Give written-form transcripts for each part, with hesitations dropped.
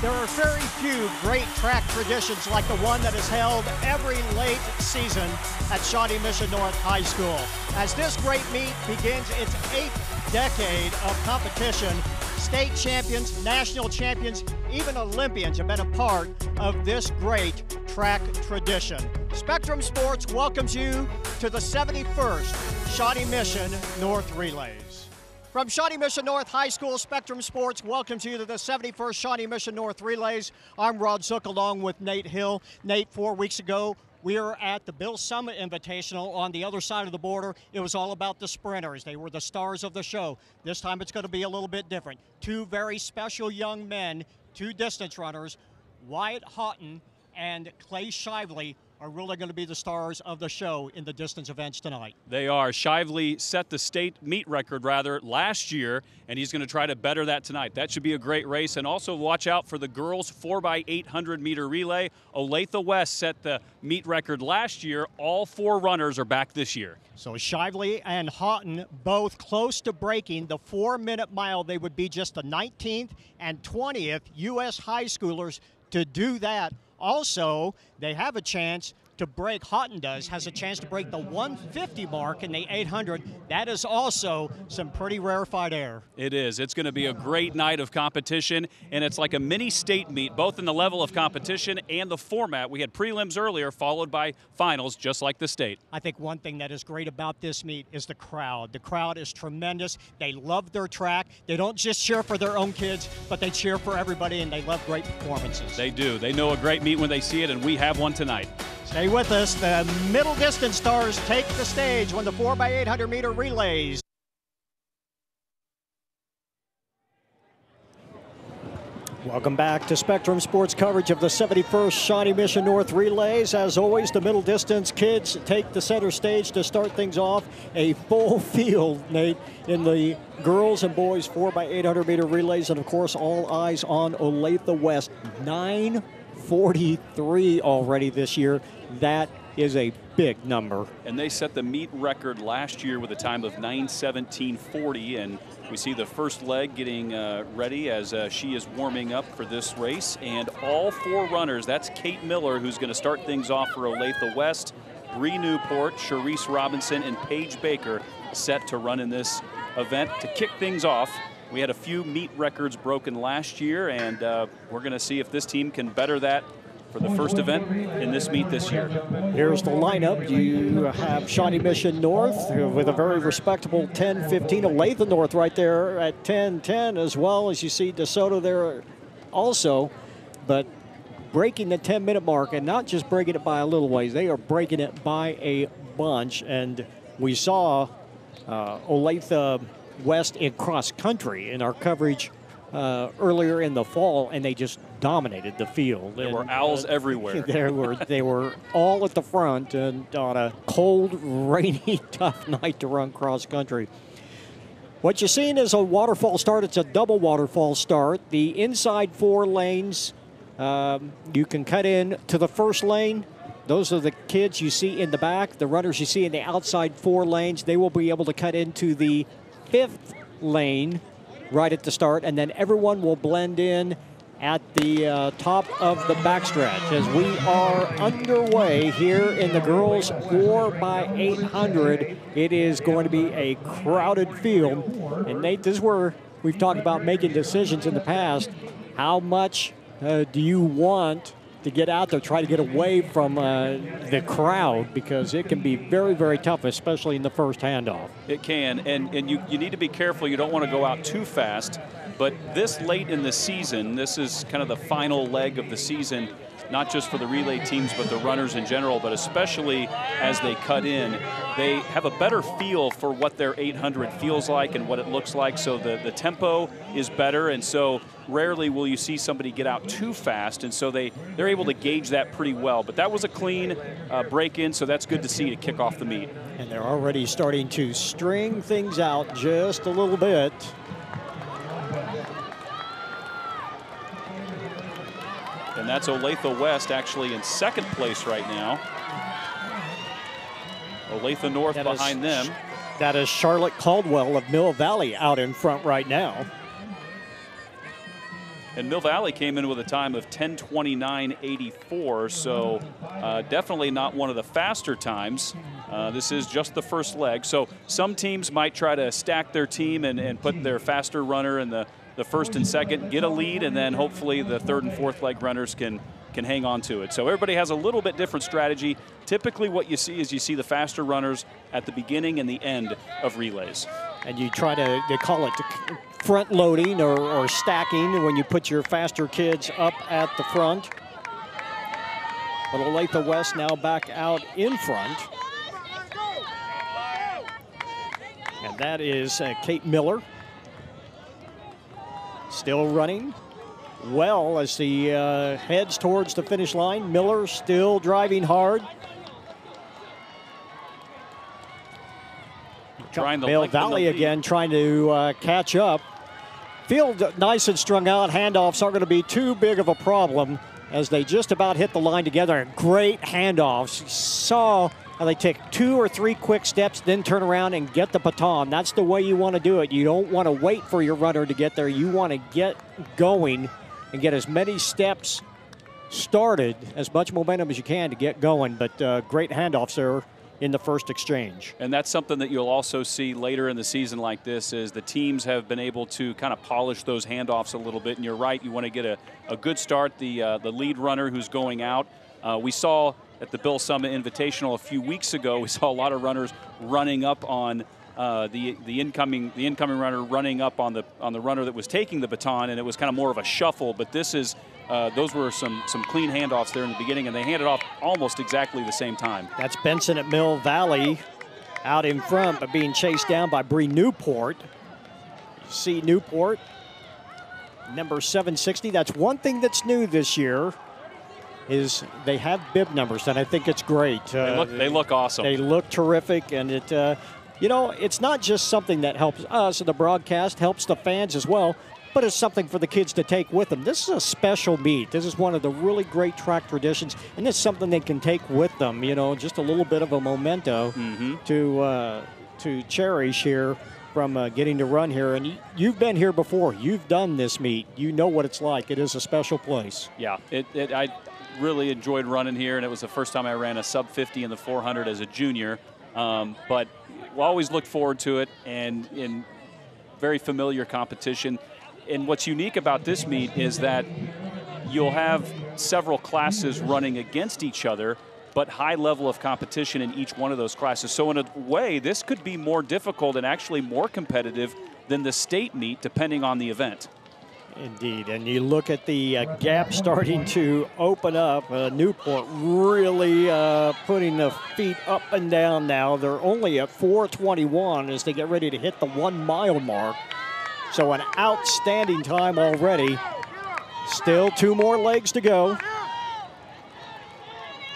There are very few great track traditions like the one that is held every late season at Shawnee Mission North High School. As this great meet begins its 8th decade of competition, state champions, national champions, even Olympians have been a part of this great track tradition. Spectrum Sports welcomes you to the 71st Shawnee Mission North Relays. From Shawnee Mission North High School, Spectrum Sports welcomes you to the 71st Shawnee Mission North Relays. I'm Rod Zook along with Nate Hill. Nate, 4 weeks ago, we were at the Bill Summit Invitational on the other side of the border. It was all about the sprinters. They were the stars of the show. This time it's going to be a little bit different. Two very special young men, two distance runners, Wyatt Houghton and Clay Shively, are really going to be the stars of the show in the distance events tonight. They are. Shively set the state meet record, last year, and he's going to try to better that tonight. That should be a great race. And also watch out for the girls 4x800 meter relay. Olathe West set the meet record last year. All four runners are back this year. So Shively and Houghton both close to breaking the 4-minute mile. They would be just the 19th and 20th U.S. high schoolers to do that. Also, they have a chance to break, Houghton has a chance to break the 150 mark in the 800. That is also some pretty rarefied air. It is. It's going to be a great night of competition, and it's like a mini state meet, both in the level of competition and the format. We had prelims earlier, followed by finals, just like the state. I think one thing that is great about this meet is the crowd. The crowd is tremendous. They love their track. They don't just cheer for their own kids, but they cheer for everybody, and they love great performances. They do. They know a great meet when they see it, and we have one tonight. Stay with us. The middle distance stars take the stage when the 4x800 meter relays. Welcome back to Spectrum Sports coverage of the 71st Shawnee Mission North Relays. As always, the middle distance kids take the center stage to start things off. A full field, Nate, in the girls and boys 4x800 meter relays. And, of course, all eyes on Olathe West. 9:43 already this year. That is a big number. And they set the meet record last year with a time of 9:17:40, and we see the first leg getting ready as she is warming up for this race. And all four runners, that's Kate Miller, who's going to start things off for Olathe West, Bree Newport, Charisse Robinson, and Paige Baker set to run in this event. To kick things off, we had a few meet records broken last year, and we're going to see if this team can better that for the first event in this meet this year. Here's the lineup. You have Shawnee Mission North with a very respectable 10-15. Olathe North right there at 10-10, as well as you see DeSoto there also. But breaking the 10-minute mark, and not just breaking it by a little ways, they are breaking it by a bunch. And we saw Olathe West in cross country in our coverage earlier in the fall, and they just dominated the field. There were owls everywhere. They were all at the front, and on a cold, rainy, tough night to run cross country. What you're seeing is a waterfall start. It's a double waterfall start. The inside 4 lanes, you can cut in to the first lane. Those are the kids you see in the back. The runners you see in the outside 4 lanes, they will be able to cut into the 5th lane right at the start, and then everyone will blend in at the top of the backstretch as we are underway here in the girls 4x800. It is going to be a crowded field, and Nate, this is where we've talked about making decisions in the past. How much do you want to get out there, try to get away from the crowd, because it can be very, very tough, especially in the first handoff. It can, and you need to be careful. You don't want to go out too fast, but this late in the season, this is kind of the final leg of the season, not just for the relay teams, but the runners in general, but especially as they cut in, they have a better feel for what their 800 feels like and what it looks like, so the tempo is better, and so rarely will you see somebody get out too fast, and so they're able to gauge that pretty well. But that was a clean break-in, so that's good to see to kick off the meet. And they're already starting to string things out just a little bit. And that's Olathe West actually in second place right now. Olathe North behind them. That is Charlotte Caldwell of Mill Valley out in front right now. And Mill Valley came in with a time of 10:29.84, so definitely not one of the faster times. This is just the first leg. So some teams might try to stack their team and put their faster runner in the first and second, get a lead, and then hopefully the third and fourth leg runners can hang on to it. So everybody has a little bit different strategy. Typically what you see is you see the faster runners at the beginning and the end of relays. And you try to, they call it front loading or stacking when you put your faster kids up at the front. But Olathe West now back out in front. And that is Kate Miller. Still running well as he heads towards the finish line. Miller still driving hard. Mill Valley again trying to catch up. Field nice and strung out. Handoffs aren't going to be too big of a problem as they just about hit the line together. Great handoffs. You saw how they take 2 or 3 quick steps, then turn around and get the baton. That's the way you want to do it. You don't want to wait for your runner to get there. You want to get going and get as many steps started, as much momentum as you can to get going. But great handoffs there in the first exchange. And that's something that you'll also see later in the season like this is the teams have been able to kind of polish those handoffs a little bit. And you're right, you want to get a good start. The lead runner who's going out. We saw at the Bill Summit Invitational a few weeks ago, we saw a lot of runners running up on the incoming runner running up on the runner that was taking the baton, and it was kind of more of a shuffle. But this is those were some clean handoffs there in the beginning, and they handed off almost exactly the same time. That's Benson at Mill Valley out in front, but being chased down by Bree Newport. See Newport, number 760. That's one thing that's new this year, is they have bib numbers, and I think it's great. They look awesome. They look terrific, and it, you know, it's not just something that helps us in the broadcast, helps the fans as well, but it's something for the kids to take with them. This is a special meet. This is one of the really great track traditions, and it's something they can take with them, you know, just a little bit of a memento to cherish here from getting to run here. And you've been here before. You've done this meet. You know what it's like. It is a special place. Yeah, I really enjoyed running here, and it was the first time I ran a sub 50 in the 400 as a junior. But we'll always look forward to it, and in very familiar competition. And what's unique about this meet is that you'll have several classes running against each other, but high level of competition in each one of those classes. So in a way, this could be more difficult and actually more competitive than the state meet, depending on the event. Indeed, and you look at the gap starting to open up. Newport really putting the feet up and down now. They're only at 4:21 as they get ready to hit the 1 mile mark. So an outstanding time already. Still 2 more legs to go.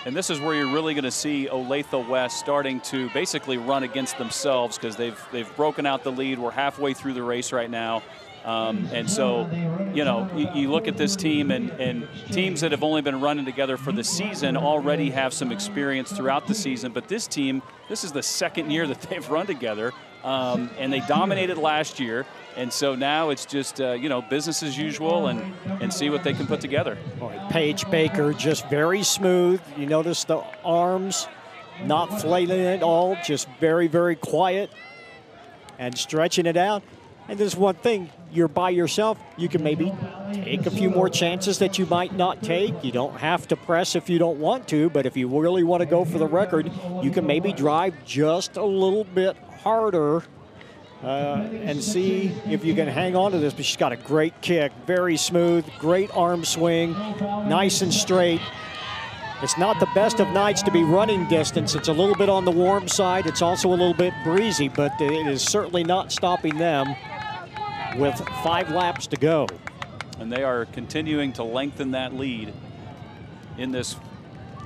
And this is where you're really going to see Olathe West starting to basically run against themselves, because they've broken out the lead. We're halfway through the race right now. And so, you know, you look at this team, and teams that have only been running together for the season already have some experience throughout the season. But this team, this is the second year that they've run together, and they dominated last year. And so now it's just, you know, business as usual, and see what they can put together. Paige Baker just very smooth. You notice the arms not flailing at all, just very, very quiet and stretching it out. And there's one thing, you're by yourself, you can maybe take a few more chances that you might not take. You don't have to press if you don't want to, but if you really want to go for the record, you can maybe drive just a little bit harder and see if you can hang on to this. But she's got a great kick, very smooth, great arm swing, nice and straight. It's not the best of nights to be running distance. It's a little bit on the warm side. It's also a little bit breezy, but it is certainly not stopping them with 5 laps to go. And they are continuing to lengthen that lead in this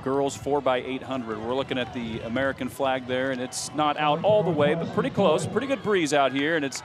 girls 4x800. We're looking at the American flag there, and it's not out all the way, but pretty close. Pretty good breeze out here, and it's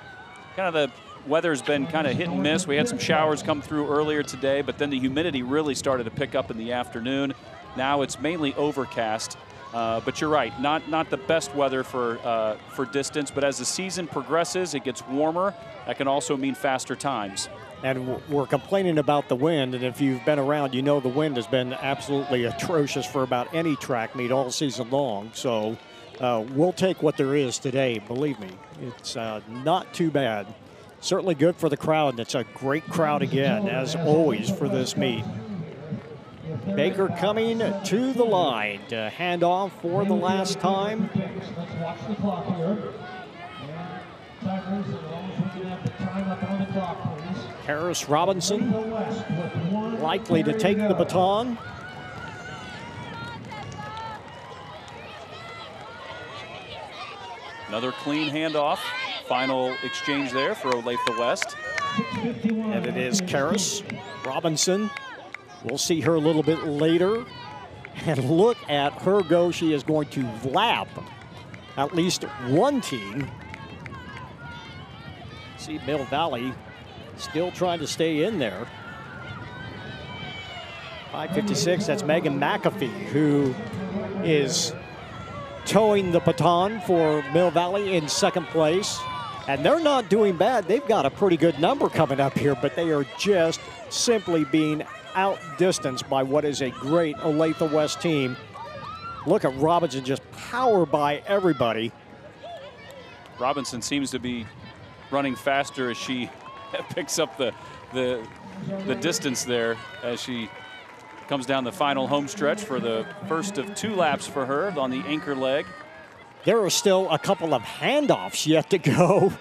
kind of the weather's been kind of hit and miss. We had some showers come through earlier today, but then the humidity really started to pick up in the afternoon. Now it's mainly overcast, but you're right, not the best weather for distance, but as the season progresses, it gets warmer. That can also mean faster times. And we're complaining about the wind, and if you've been around, you know the wind has been absolutely atrocious for about any track meet all season long. So we'll take what there is today, believe me. It's not too bad. Certainly good for the crowd, and it's a great crowd again, as always, for this meet. Baker coming to the line to hand off for the last time. Let's watch the clock here. Timers, looking at the time up on the clock, please. Harris Robinson likely to take the baton. Another clean handoff. Final exchange there for Olathe West. And it is Karis Robinson. We'll see her a little bit later. And look at her go. She is going to lap at least one team. See Mill Valley still trying to stay in there. 5:56, that's Megan McAfee, who is towing the baton for Mill Valley in second place. And they're not doing bad. They've got a pretty good number coming up here, but they are just simply being outdistanced by what is a great Olathe West team. Look at Robinson just power by everybody. Robinson seems to be running faster as she picks up the distance there as she comes down the final home stretch for the first of 2 laps for her on the anchor leg. There are still a couple of handoffs yet to go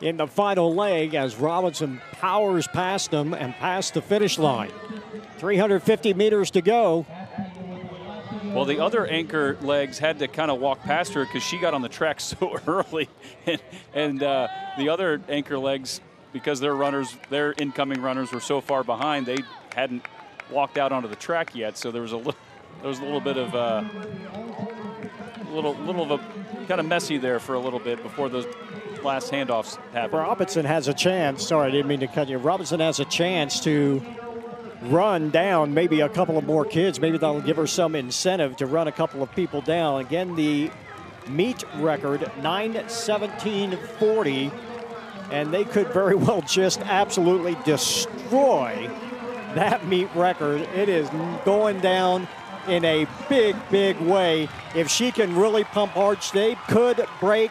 in the final leg as Robinson powers past them and past the finish line. 350 meters to go. Well, the other anchor legs had to kind of walk past her because she got on the track so early. and the other anchor legs, because their incoming runners were so far behind, they hadn't walked out onto the track yet. So there was a little bit of little of a kind of messy there for a little bit before those last handoffs happened. Robinson has a chance. Sorry, I didn't mean to cut you. Robinson has a chance to run down maybe a couple of more kids. Maybe that'll give her some incentive to run a couple of people down. Again, the meet record, 9:17:40, and they could very well just absolutely destroy that meet record. It is going down in a big, big way. If she can really pump hard, they could break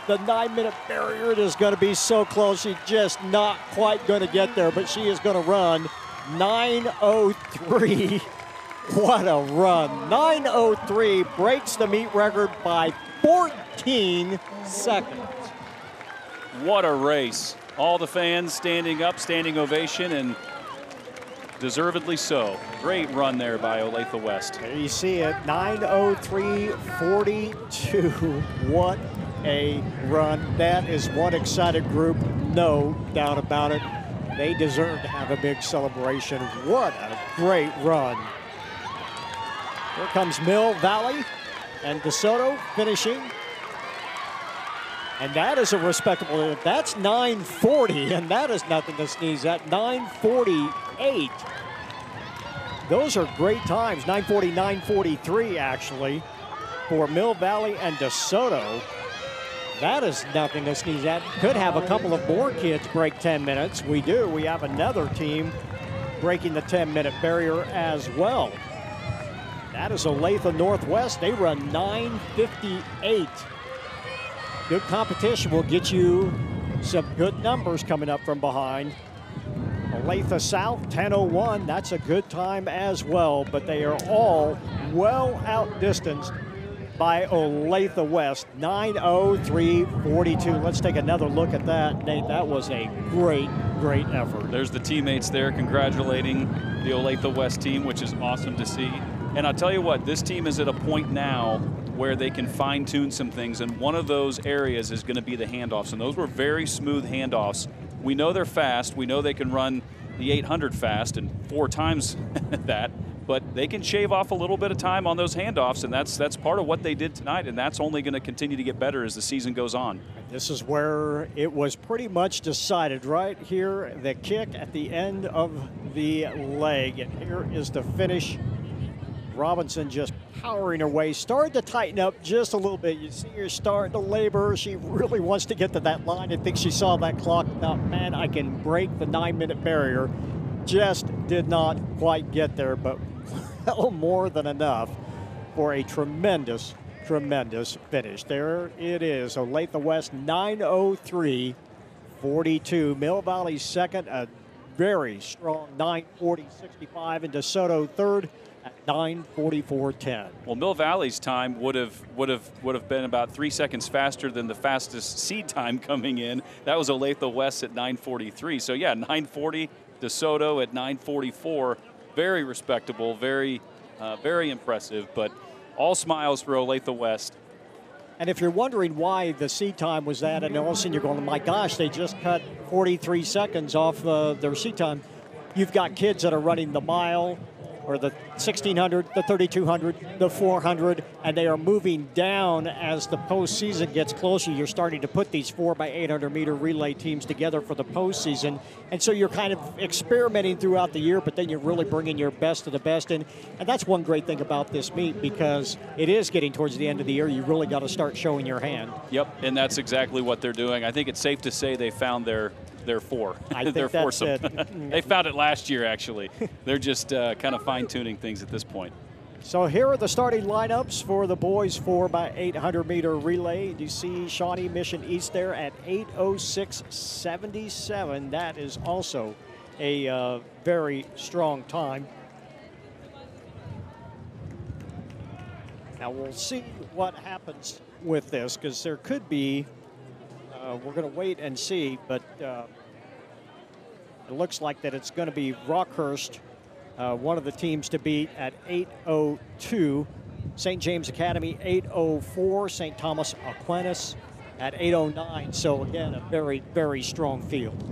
the 9-minute barrier. It is going to be so close. She's just not quite going to get there, but she is going to run 9:03. What a run. 9:03 breaks the meet record by 14 seconds. What a race. All the fans standing up, standing ovation, and deservedly so. Great run there by Olathe West. There you see it, 9:03:42. What a run. That is one excited group, no doubt about it. They deserve to have a big celebration. What a great run. Here comes Mill Valley and DeSoto finishing. And that is a respectable, that's 9:40, and that is nothing to sneeze at. 9:48. Those are great times. 9:40, 9:43 actually for Mill Valley and DeSoto. That is nothing to sneeze at. Could have a couple of more kids break 10 minutes. We do. We have another team breaking the 10-minute barrier as well. That is Olathe Northwest. They run 9:58. Good competition will get you some good numbers coming up from behind. Olathe South, 10:01. That's a good time as well, but they are all well outdistanced by Olathe West, 9:03:42. Let's take another look at that, Nate. That was a great, great effort. There's the teammates there congratulating the Olathe West team, which is awesome to see. And I'll tell you what, this team is at a point now where they can fine-tune some things, and one of those areas is going to be the handoffs, and those were very smooth handoffs. We know they're fast. We know they can run the 800 fast and 4 times that, but they can shave off a little bit of time on those handoffs, and that's part of what they did tonight, and that's only going to continue to get better as the season goes on. This is where it was pretty much decided right here, the kick at the end of the leg, and here is the finish Robinson just powering her way, started to tighten up just a little bit. You see her starting to labor. She really wants to get to that line. I think she saw that clock. Now, man, I can break the 9-minute barrier. Just did not quite get there, but well, more than enough for a tremendous finish. There it is. Olathe West 9:03.42. Mill Valley second, a very strong 9:40.65, and DeSoto third at 9:44.10. Well, Mill Valley's time would have been about 3 seconds faster than the fastest seed time coming in. That was Olathe West at 9:43. So yeah, 9:40. DeSoto at 9:44. Very respectable, very impressive. But all smiles for Olathe West. And if you're wondering why the seed time was that, and all of a sudden you're going, my gosh, they just cut 43 seconds off their seed time. You've got kids that are running the mile, or the 1,600, the 3,200, the 400, and they are moving down as the postseason gets closer. You're starting to put these 4x800 meter relay teams together for the postseason, and so you're kind of experimenting throughout the year, but then you're really bringing your best of the best in, and that's one great thing about this meet, because it is getting towards the end of the year. You really got to start showing your hand. Yep, and that's exactly what they're doing. I think it's safe to say they found their four. I think that's it. They found it last year, actually. They're just kind of fine-tuning things at this point. So here are the starting lineups for the boys 4x800 meter relay. You see Shawnee Mission East there at 8:06.77. That is also a very strong time. Now we'll see what happens with this, because there could be, we're going to wait and see, but it looks like that it's going to be Rockhurst, one of the teams to beat, at 8:02. St. James Academy 8:04. St. Thomas Aquinas at 8:09. So again, a very, very strong field.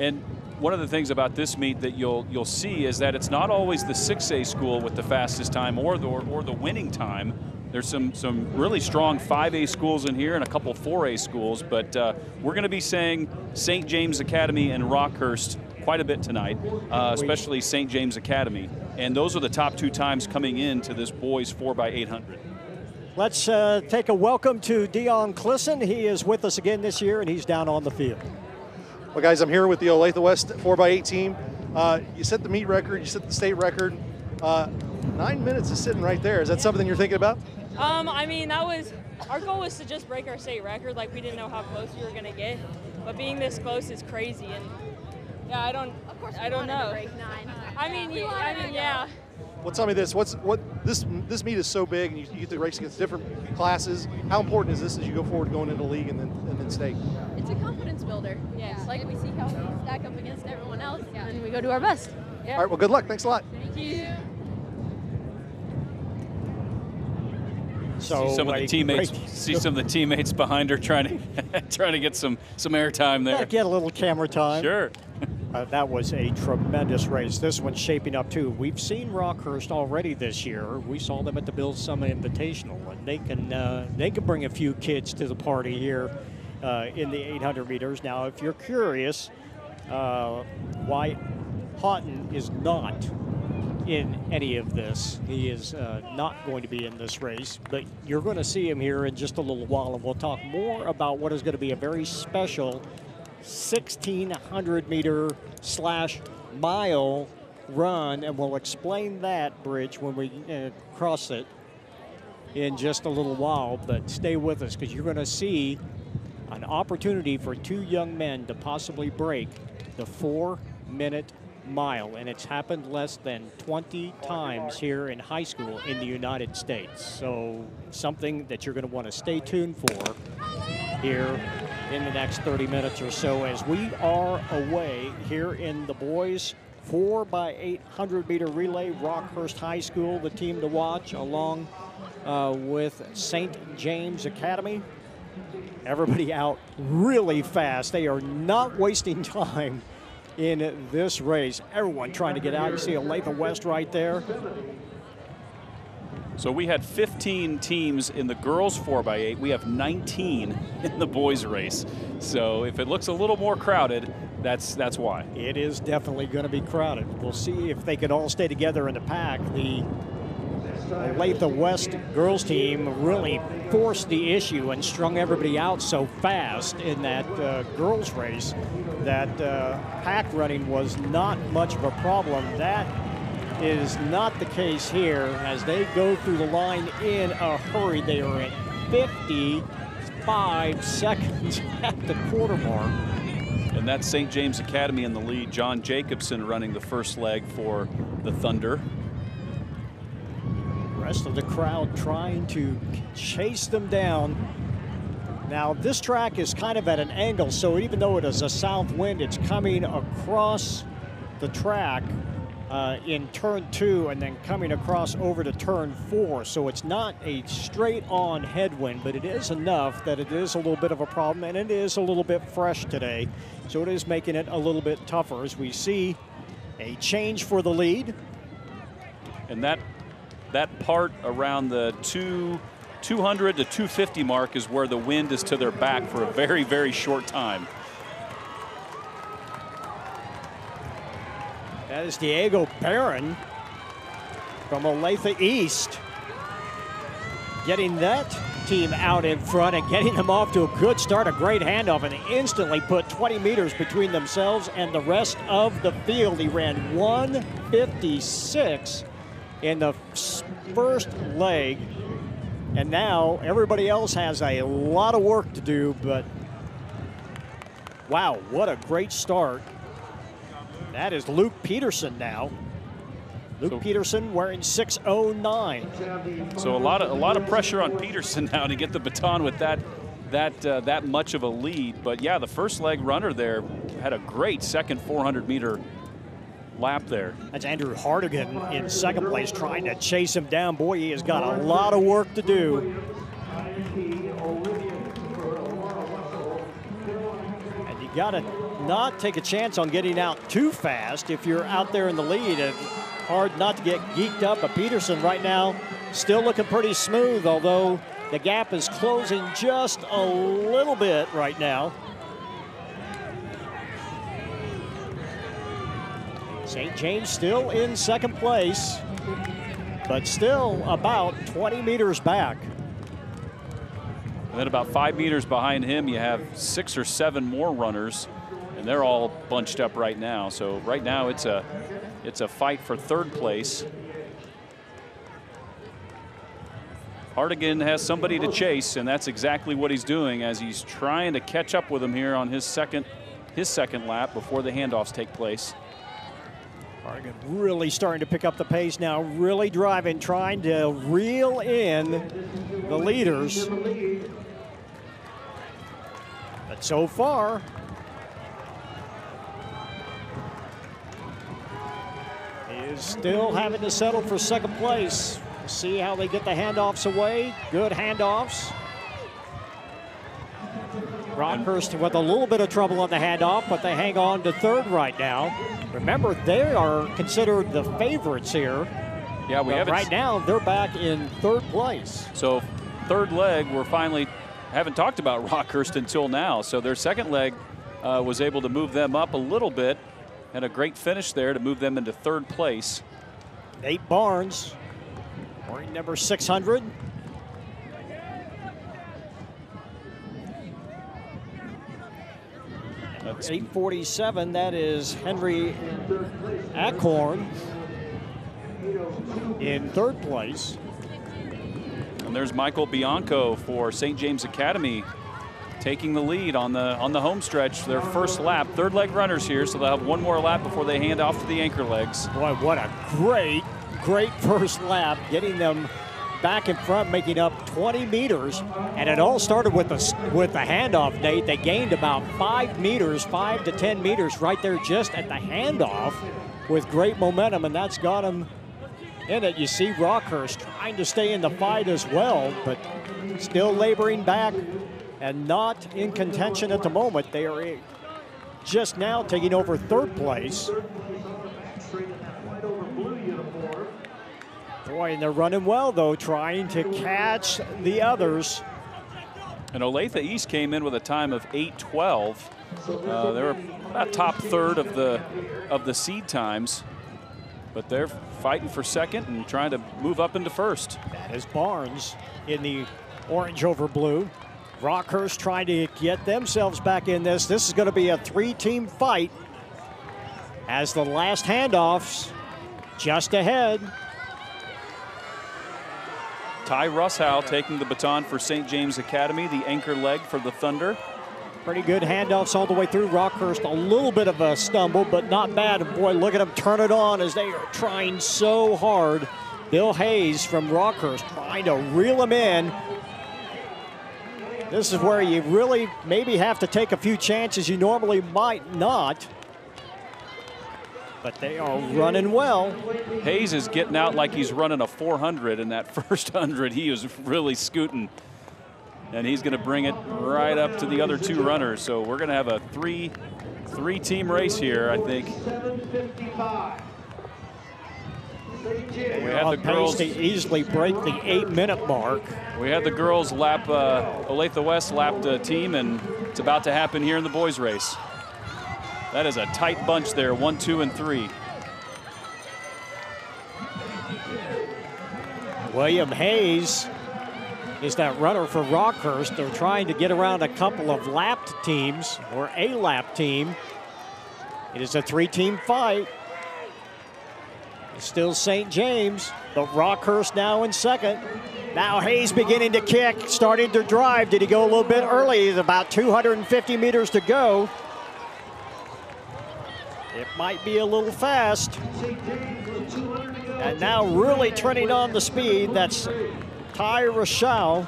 And one of the things about this meet that you'll see is that it's not always the 6A school with the fastest time or the winning time. There's some really strong 5A schools in here and a couple 4A schools, but we're going to be saying St. James Academy and Rockhurst quite a bit tonight, especially St. James Academy. And those are the top two times coming into this boys 4x800. Let's take a welcome to Dion Clisson. He is with us again this year, and he's down on the field. Well, guys, I'm here with the Olathe West 4x8 team. You set the meet record, you set the state record. 9 minutes is sitting right there. Is that something you're thinking about? I mean, our goal was to just break our state record. Like, we didn't know how close we were gonna get, but being this close is crazy. And yeah, I don't know. Break 9. I mean, yeah. Well, tell me this: this meet is so big, and you get to race against different classes. How important is this as you go forward, going into league and then state? It's a confidence builder. Yeah. It's like we see how we stack up against everyone else, and we go do our best. Yeah. All right. Well, good luck. Thanks a lot. Thank you. So See some of the teammates behind her trying to get some airtime there. Get a little camera time. Sure. That was a tremendous race. This one's shaping up too. We've seen Rockhurst already this year. We saw them at the Bill Summit Invitational, and they can bring a few kids to the party here in the 800 meters. Now, if you're curious why Houghton is not in any of this, he is not going to be in this race, but you're going to see him here in just a little while, and we'll talk more about what is going to be a very special 1,600 meter / mile run, and we'll explain that, Bridge, when we cross it in just a little while. But stay with us, because you're going to see an opportunity for two young men to possibly break the 4-minute mile, and it's happened less than 20 times here in high school in the United States. So something that you're going to want to stay tuned for here in the next 30 minutes or so, as we are away here in the boys 4x800 meter relay. Rockhurst High School, the team to watch, along with St. James Academy. Everybody out really fast. They are not wasting time in this race. Everyone trying to get out. You see Olathe West right there. So we had 15 teams in the girls 4x8. We have 19 in the boys race. So if it looks a little more crowded, that's why. It is definitely going to be crowded. We'll see if they can all stay together in the pack. The Olathe West girls team really forced the issue and strung everybody out so fast in that girls race that pack running was not much of a problem. That is not the case here as they go through the line in a hurry. They are at 55 seconds at the quarter mark. And that's St. James Academy in the lead. John Jacobson running the first leg for the Thunder. Rest of the crowd trying to chase them down. Now this track is kind of at an angle, so even though it is a south wind, it's coming across the track in turn 2 and then coming across over to turn 4. So it's not a straight on headwind, but it is enough that it is a little bit of a problem, and it is a little bit fresh today. So it is making it a little bit tougher as we see a change for the lead. And that part around the 200 to 250 mark is where the wind is to their back for a very, very short time. That is Diego Barron from Olathe East, getting that team out in front and getting them off to a good start, a great handoff, and they instantly put 20 meters between themselves and the rest of the field. He ran 1:56 in the first leg, and now everybody else has a lot of work to do, but wow, what a great start. That is Luke Peterson now. Luke Peterson wearing 6:09. So a lot of pressure on Peterson now to get the baton with that much of a lead. But yeah, the first leg runner there had a great second 400-meter lap there. That's Andrew Hardigan in second place trying to chase him down. Boy, he has got a lot of work to do. And you got to not take a chance on getting out too fast if you're out there in the lead. And hard not to get geeked up. But Peterson right now still looking pretty smooth, although the gap is closing just a little bit right now. St. James still in second place, but still about 20 meters back. And then about 5 meters behind him, you have 6 or 7 more runners, and they're all bunched up right now. So right now it's a fight for third place. Hardigan has somebody to chase, and that's exactly what he's doing as he's trying to catch up with him here on his second lap before the handoffs take place. Hardigan really starting to pick up the pace now, really driving, trying to reel in the leaders. But so far, he is still having to settle for second place. See how they get the handoffs away. Good handoffs. Rockhurst with a little bit of trouble on the handoff, but they hang on to third right now. Remember, they are considered the favorites here. Yeah, right now they're back in third place. So third leg, haven't talked about Rockhurst until now. So their second leg was able to move them up a little bit, and a great finish there to move them into third place. Nate Barnes, wearing number 600. That's 8:47. That is Henry Ackhorn in third place. And there's Michael Bianco for St. James Academy taking the lead on the home stretch, their first lap. Third leg runners here, so they'll have one more lap before they hand off to the anchor legs. Boy, what a great first lap, getting them back in front, making up 20 meters. And it all started with the handoff, Nate. They gained about 5 to 10 meters right there just at the handoff with great momentum, and that's got them in it. You see Rockhurst trying to stay in the fight as well, but still laboring back and not in contention at the moment. They are just now taking over third place. Boy, and they're running well, though, trying to catch the others. And Olathe East came in with a time of 8:12. They were about top third of the seed times, but they're fighting for second and trying to move up into first. That is Barnes in the orange over blue. Rockhurst trying to get themselves back in this. This is going to be a 3-team fight as the last handoffs just ahead. Ty Russhow taking the baton for St. James Academy, the anchor leg for the Thunder. Pretty good handoffs all the way through. Rockhurst, a little bit of a stumble, but not bad. And boy, look at them turn it on as they are trying so hard. Bill Hayes from Rockhurst trying to reel him in. This is where you really maybe have to take a few chances you normally might not. But they are running well. Hayes is getting out like he's running a 400 in that first 100. He was really scooting. And he's going to bring it right up to the other two runners. So we're going to have a three-team race here, I think. We had the girls to easily break the 8-minute mark. We had the girls lap Olathe West lapped a team, and it's about to happen here in the boys race. That is a tight bunch there, 1, 2, and 3. William Hayes is that runner for Rockhurst. They're trying to get around a couple of lapped teams, or a lap team. It is a 3-team fight. It's still St. James, but Rockhurst now in second. Now Hayes beginning to kick, starting to drive. Did he go a little bit early? He's about 250 meters to go. It might be a little fast. And now really turning on the speed. That's Ty Russhow.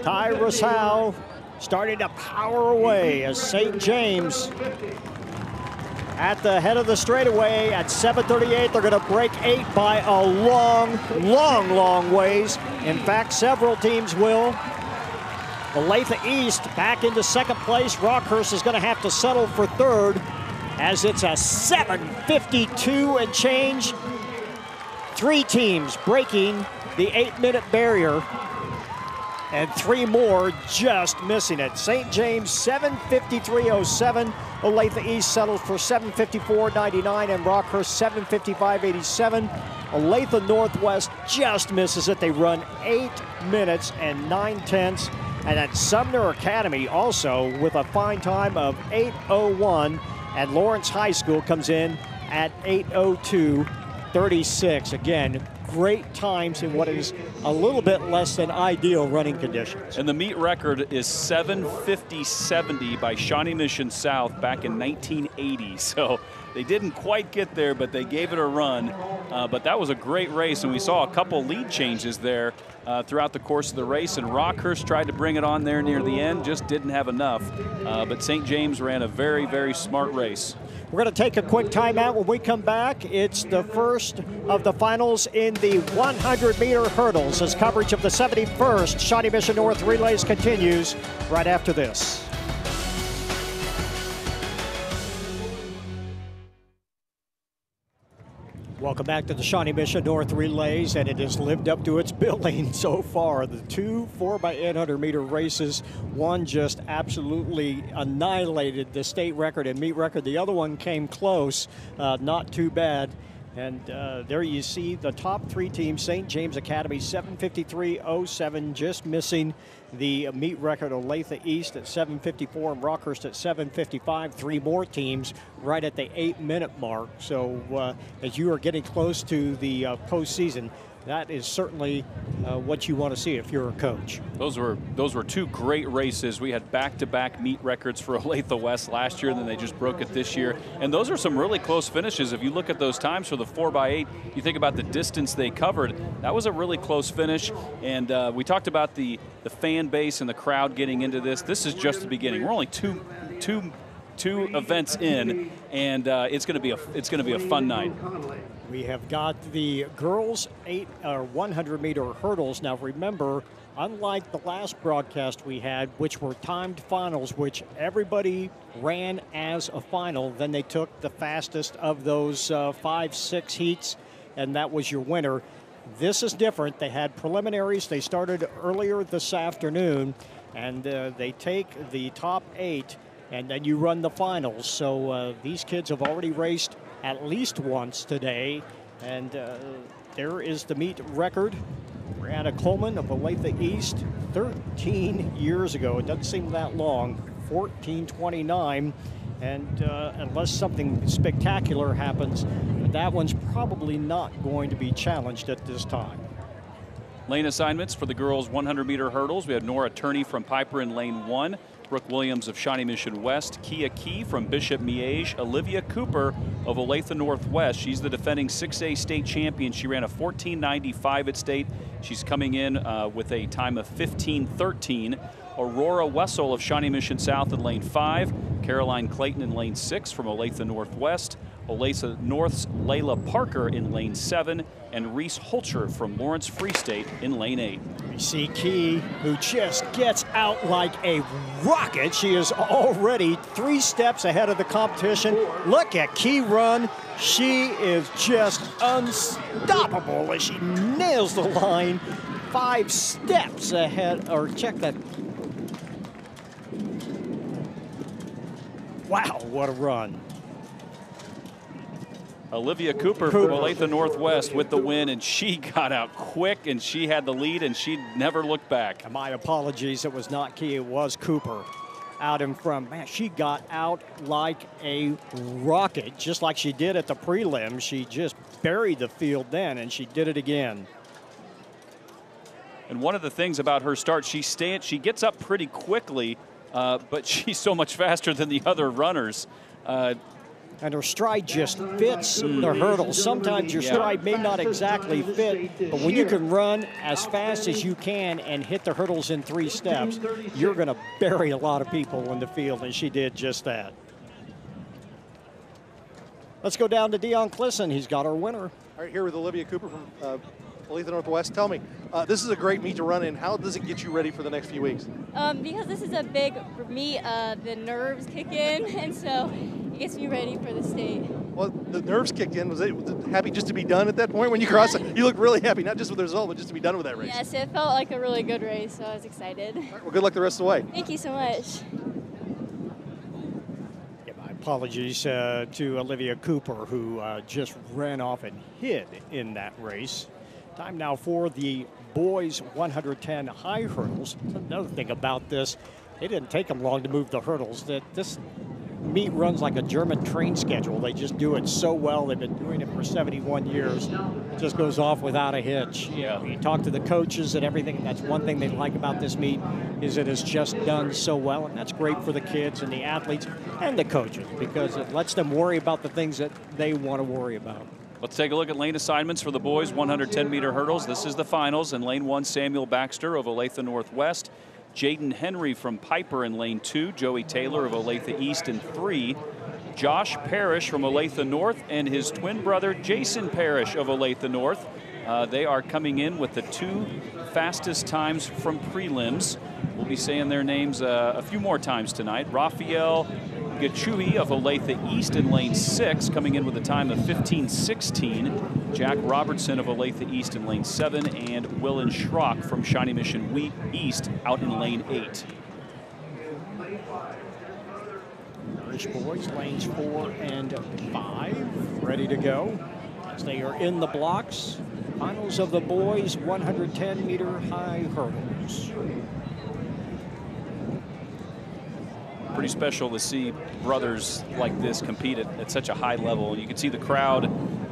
Ty Russhow starting to power away as St. James at the head of the straightaway at 7:38. They're going to break 8 by a long ways. In fact, several teams will. Olathe East back into second place. Rockhurst is going to have to settle for third as it's a 7:52 and change. 3 teams breaking the 8-minute barrier, and 3 more just missing it. St. James 7:53.07. Olathe East settled for 7:54.99, and Rockhurst 7:55.87. Olathe Northwest just misses it. They run 8 minutes and 9/10. And at Sumner Academy also with a fine time of 8:01, and Lawrence High School comes in at 8:02.36. Again, great times in what is a little bit less than ideal running conditions. And the meet record is 7:50.70 by Shawnee Mission South back in 1980. So they didn't quite get there, but they gave it a run. But that was a great race, and we saw a couple lead changes there throughout the course of the race, and Rockhurst tried to bring it on there near the end, just didn't have enough. But St. James ran a very, very smart race. We're going to take a quick timeout. When we come back, it's the first of the finals in the 100-meter hurdles as coverage of the 71st Shawnee Mission North Relays continues right after this. Welcome back to the Shawnee Mission North Relays, and it has lived up to its billing so far. The 2 4x800-meter races, one just absolutely annihilated the state record and meet record. The other one came close, not too bad. And there you see the top 3 teams. St. James Academy 7:53.07, just missing the meet record. Olathe East at 7:54 and Rockhurst at 7:55. 3 more teams right at the 8-minute mark. So as you are getting close to the postseason, that is certainly what you want to see if you're a coach. Those were 2 great races. We had back-to-back meet records for Olathe West last year, and then they just broke it this year. And those are some really close finishes. If you look at those times for the 4x8, you think about the distance they covered. That was a really close finish. And we talked about the fan base and the crowd getting into this. This is just the beginning. We're only two events in, and it's going to be a fun night. We have got the girls 100-meter hurdles. Now remember, unlike the last broadcast we had, which were timed finals, which everybody ran as a final, then they took the fastest of those 5-6 heats, and that was your winner. This is different. They had preliminaries. They started earlier this afternoon, and they take the top 8, and then you run the finals. So these kids have already raced at least once today. And there is the meet record. Brianna Coleman of Olathe East, 13 years ago. It doesn't seem that long, 14:29. And unless something spectacular happens, that one's probably not going to be challenged at this time. Lane assignments for the girls' 100-meter hurdles. We had Nora Turney from Piper in lane 1, Brooke Williams of Shawnee Mission West, Kia Key from Bishop Miege, Olivia Cooper of Olathe Northwest. She's the defending 6A state champion. She ran a 14:95 at state. She's coming in with a time of 15:13. Aurora Wessel of Shawnee Mission South in lane 5, Caroline Clayton in lane 6 from Olathe Northwest, Olathe North's Layla Parker in lane 7, and Reese Holcher from Lawrence Free State in lane 8. We see Key, who just gets out like a rocket. She is already 3 steps ahead of the competition. Look at Key run. She is just unstoppable as she nails the line 5 steps ahead. Or check that. Wow, what a run. Olivia Cooper from Olathe Northwest with the win, and she got out quick, and she had the lead, and she never looked back. My apologies, it was not Key, it was Cooper out in front. Man, she got out like a rocket, just like she did at the prelim. She just buried the field then, and she did it again. And one of the things about her start, she gets up pretty quickly, but she's so much faster than the other runners. And her stride just fits the hurdle. Sometimes your stride may not exactly fit, but when you can run as fast as you can and hit the hurdles in 3 steps, you're going to bury a lot of people in the field, and she did just that. Let's go down to Dion Clisson. He's got our winner. All right, here with Olivia Cooper from Olathe Northwest. Tell me, this is a great meet to run in. How does it get you ready for the next few weeks? Because this is a big meet, the nerves kick in, and so it gets me ready for the state. Well, the nerves kicked in. Was it happy just to be done at that point when you crossed it? You look really happy, not just with the result, but just to be done with that race. Yes, it felt like a really good race, so I was excited. All right, well, good luck the rest of the way. Thank you so much. Yeah, my apologies to Olivia Cooper, who just ran off and hid in that race. Time now for the boys 110 high hurdles. Another thing about this, it didn't take them long to move the hurdles. This meet runs like a German train schedule. They just do it so well. They've been doing it for 71 years. It just goes off without a hitch. Yeah. You talk to the coaches and everything. That's one thing they like about this meet is it is just done so well, and that's great for the kids and the athletes and the coaches because it lets them worry about the things that they want to worry about. Let's take a look at lane assignments for the boys 110-meter hurdles. This is the finals. In lane 1, Samuel Baxter of Olathe Northwest, Jaden Henry from Piper in lane 2, Joey Taylor of Olathe East in 3, Josh Parrish from Olathe North, and his twin brother Jason Parrish of Olathe North. They are coming in with the 2 fastest times from prelims. We'll be saying their names a few more times tonight. Raphael Gachuhi of Olathe East in lane 6, coming in with a time of 15:16. Jack Robertson of Olathe East in lane 7, and Willen Schrock from Shawnee Mission East out in lane 8. Irish boys, lanes 4 and 5, ready to go as they are in the blocks. Finals of the boys 110-meter high hurdles. Pretty special to see brothers like this compete at such a high level. You can see the crowd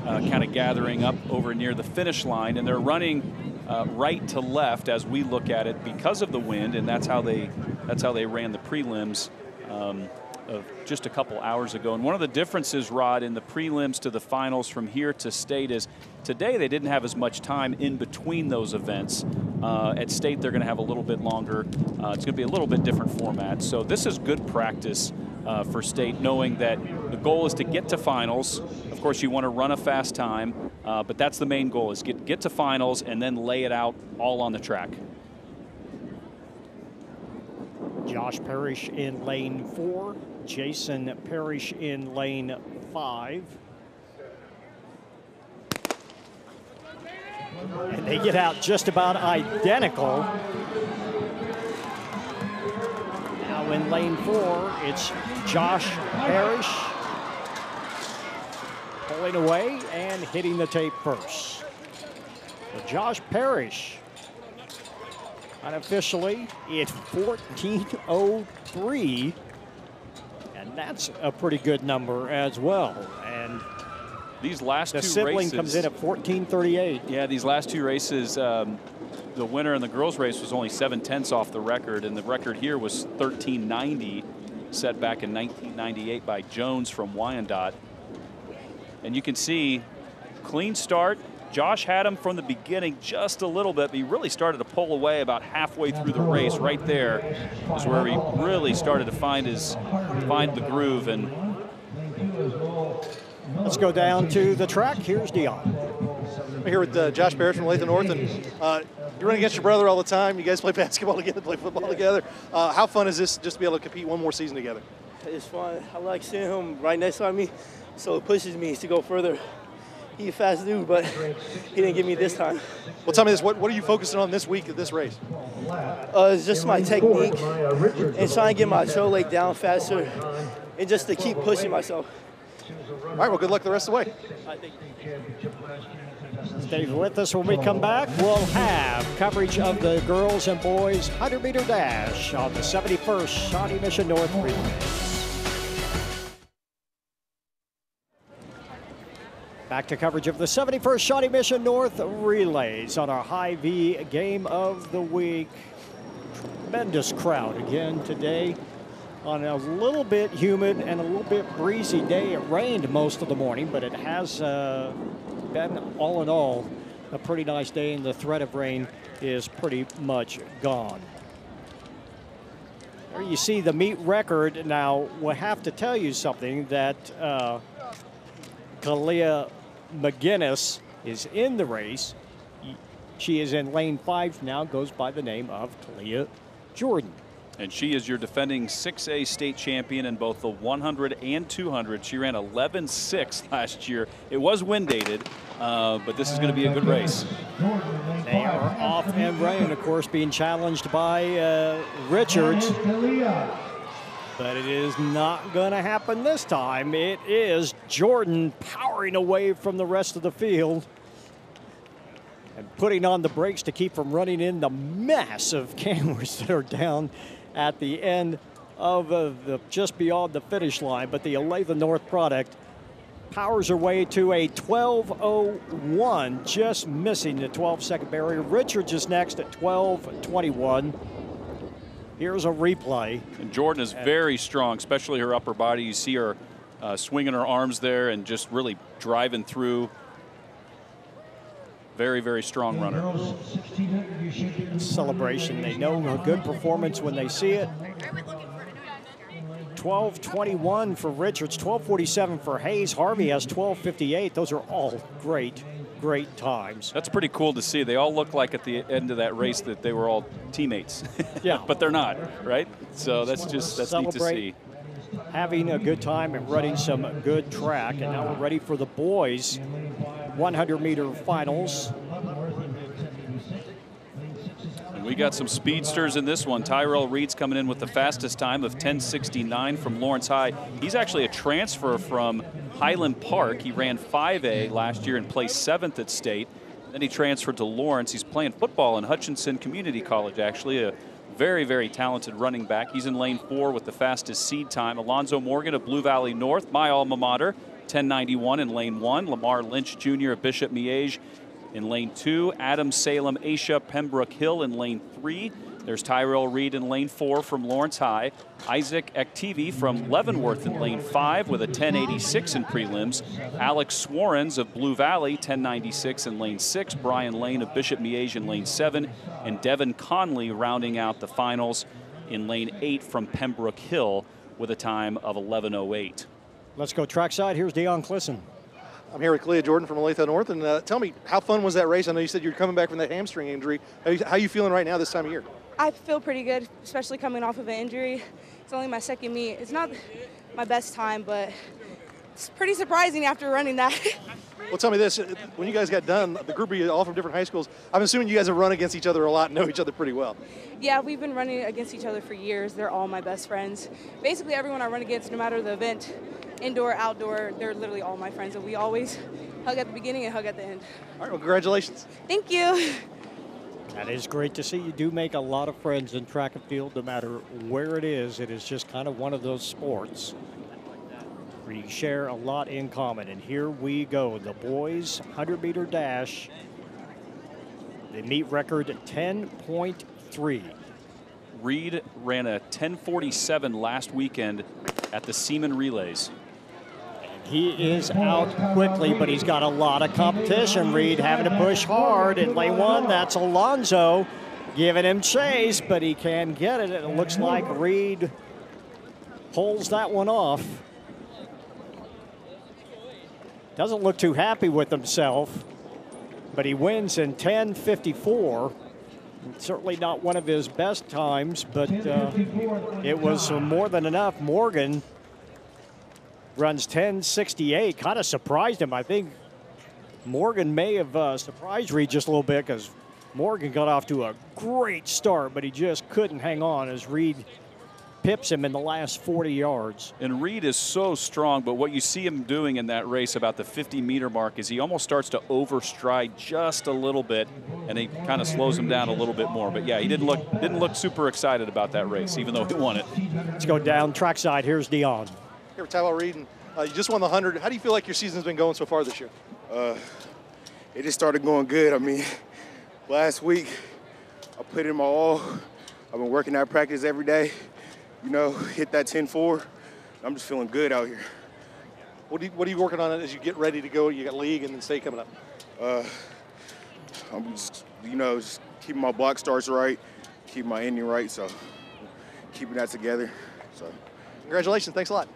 kind of gathering up over near the finish line, and they're running right to left as we look at it because of the wind, and that's how they ran the prelims of just a couple hours ago. And one of the differences, Rod, in the prelims to the finals from here to state is today they didn't have as much time in between those events. At state, they're going to have a little bit longer. It's going to be a little bit different format. So this is good practice for state, knowing that the goal is to get to finals. Of course, you want to run a fast time, but that's the main goal, is get to finals and then lay it out all on the track. Josh Parrish in lane 4, Jason Parrish in lane 5. And they get out just about identical. Now in lane 4, it's Josh Parrish pulling away and hitting the tape first. So Josh Parrish, unofficially, it's 14:03, and that's a pretty good number as well. And these last two races, the sibling comes in at 14:38. Yeah, these last two races, the winner in the girls' race was only 7/10 off the record, and the record here was 13:90, set back in 1998 by Jones from Wyandotte. And you can see, clean start. Josh had him from the beginning just a little bit, but he really started to pull away about halfway through the race. Right there is where he really started to find the groove. And let's go down to the track. Here's Dion. I'm here with Josh Parrish from Olathe North, and you run against your brother all the time. You guys play basketball together, play football together. How fun is this just to be able to compete one more season together? It's fun. I like seeing him right next to me, so it pushes me to go further. He's a fast dude, but he didn't get me this time. Well, tell me this, what are you focusing on this week at this race? It's just my technique and trying to get my shoulder leg down faster and just to keep pushing myself. All right, well, good luck the rest of the way. Stay with us. When we come back, we'll have coverage of the girls and boys 100-meter dash on the 71st Shawnee Mission North Relay. Back to coverage of the 71st Shawnee Mission North Relays on our Hy-Vee game of the week. Tremendous crowd again today on a little bit humid and a little bit breezy day. It rained most of the morning, but it has been, all in all, a pretty nice day, and the threat of rain is pretty much gone. There you see the meet record. Now, we'll have to tell you something that Kalia McGinnis is in the race. She is in lane 5 now, goes by the name of Kalia Jordan. And she is your defending 6A state champion in both the 100 and 200. She ran 11.6 last year. It was wind dated, but this is going to be a good race. They are off and running, of course, being challenged by Richards. But it is not going to happen this time. It is Jordan powering away from the rest of the field and putting on the brakes to keep from running in the massive cameras that are down at the end of just beyond the finish line. But the Olathe North product powers her way to a 12:01, just missing the 12-second barrier. Richards is next at 12:21. Here's a replay. And Jordan is very strong, especially her upper body. You see her swinging her arms there and just really driving through. Very, very strong runner. Celebration. They know a good performance when they see it. 12:21 for Richards, 12:47 for Hayes. Harvey has 12:58. Those are all great times. That's pretty cool to see. They all look like at the end of that race that they were all teammates. Yeah. But they're not, right? So that's neat to see. Having a good time and running some good track. And now we're ready for the boys 100-meter finals. And we got some speedsters in this one. Tyrell Reed's coming in with the fastest time of 10:69 from Lawrence High. He's actually a transfer from Highland Park. He ran 5A last year and placed 7th at state. Then he transferred to Lawrence. He's playing football in Hutchinson Community College, actually. A very, very talented running back. He's in lane 4 with the fastest seed time. Alonzo Morgan of Blue Valley North, my alma mater, 10:91 in lane 1. Lamar Lynch Jr. of Bishop Miege in lane 2. Adam Salem Asia Pembroke Hill in lane 3. There's Tyrell Reed in lane 4 from Lawrence High. Isaac Activi from Leavenworth in lane 5 with a 10:86 in prelims. Alex Swarens of Blue Valley, 10:96 in lane 6. Brian Lane of Bishop Miege in lane 7. And Devin Conley rounding out the finals in lane 8 from Pembroke Hill with a time of 11:08. Let's go trackside. Here's Deion Clisson. I'm here with Kalia Jordan from Olathe North, and tell me, how fun was that race? I know you said you're coming back from that hamstring injury. How are you feeling right now this time of year? I feel pretty good, especially coming off of an injury. It's only my second meet. It's not my best time, but it's pretty surprising after running that. Well, tell me this. When you guys got done, the group of you all from different high schools, I'm assuming you guys have run against each other a lot and know each other pretty well. Yeah, we've been running against each other for years. They're all my best friends. Basically, everyone I run against, no matter the event, indoor, outdoor, they're literally all my friends. And we always hug at the beginning and hug at the end. All right, well, congratulations. Thank you. That is great to see. You do make a lot of friends in track and field, no matter where it is. It is just kind of one of those sports where you share a lot in common. And here we go, the boys 100-meter dash. The meet record at 10.3. Reed ran a 10:47 last weekend at the Seaman Relays. He is out quickly, but he's got a lot of competition. Reed having to push hard in lane one. That's Alonso giving him chase, but he can get it. It looks like Reed pulls that one off. Doesn't look too happy with himself, but he wins in 10:54. Certainly not one of his best times, but it was more than enough. Morgan runs 10:68. Kind of surprised him. I think Morgan may have surprised Reed just a little bit, because Morgan got off to a great start, but he just couldn't hang on as Reed pips him in the last 40 yards. And Reed is so strong, but what you see him doing in that race about the 50-meter mark is he almost starts to overstride just a little bit, and he kind of slows him down a little bit more. But yeah, he didn't look super excited about that race, even though he won it. Let's go down trackside. Here's Dion. Here with Tyler Reed, and you just won the 100. How do you feel like your season's been going so far this year? It just started going good. I mean, last week I put in my all. I've been working out practice every day. You know, hit that 10.4. I'm just feeling good out here. What are you working on as you get ready to go? You got league and then state coming up. I'm just, just keeping my block starts right, keeping my ending right, so keeping that together. So, congratulations. Thanks a lot.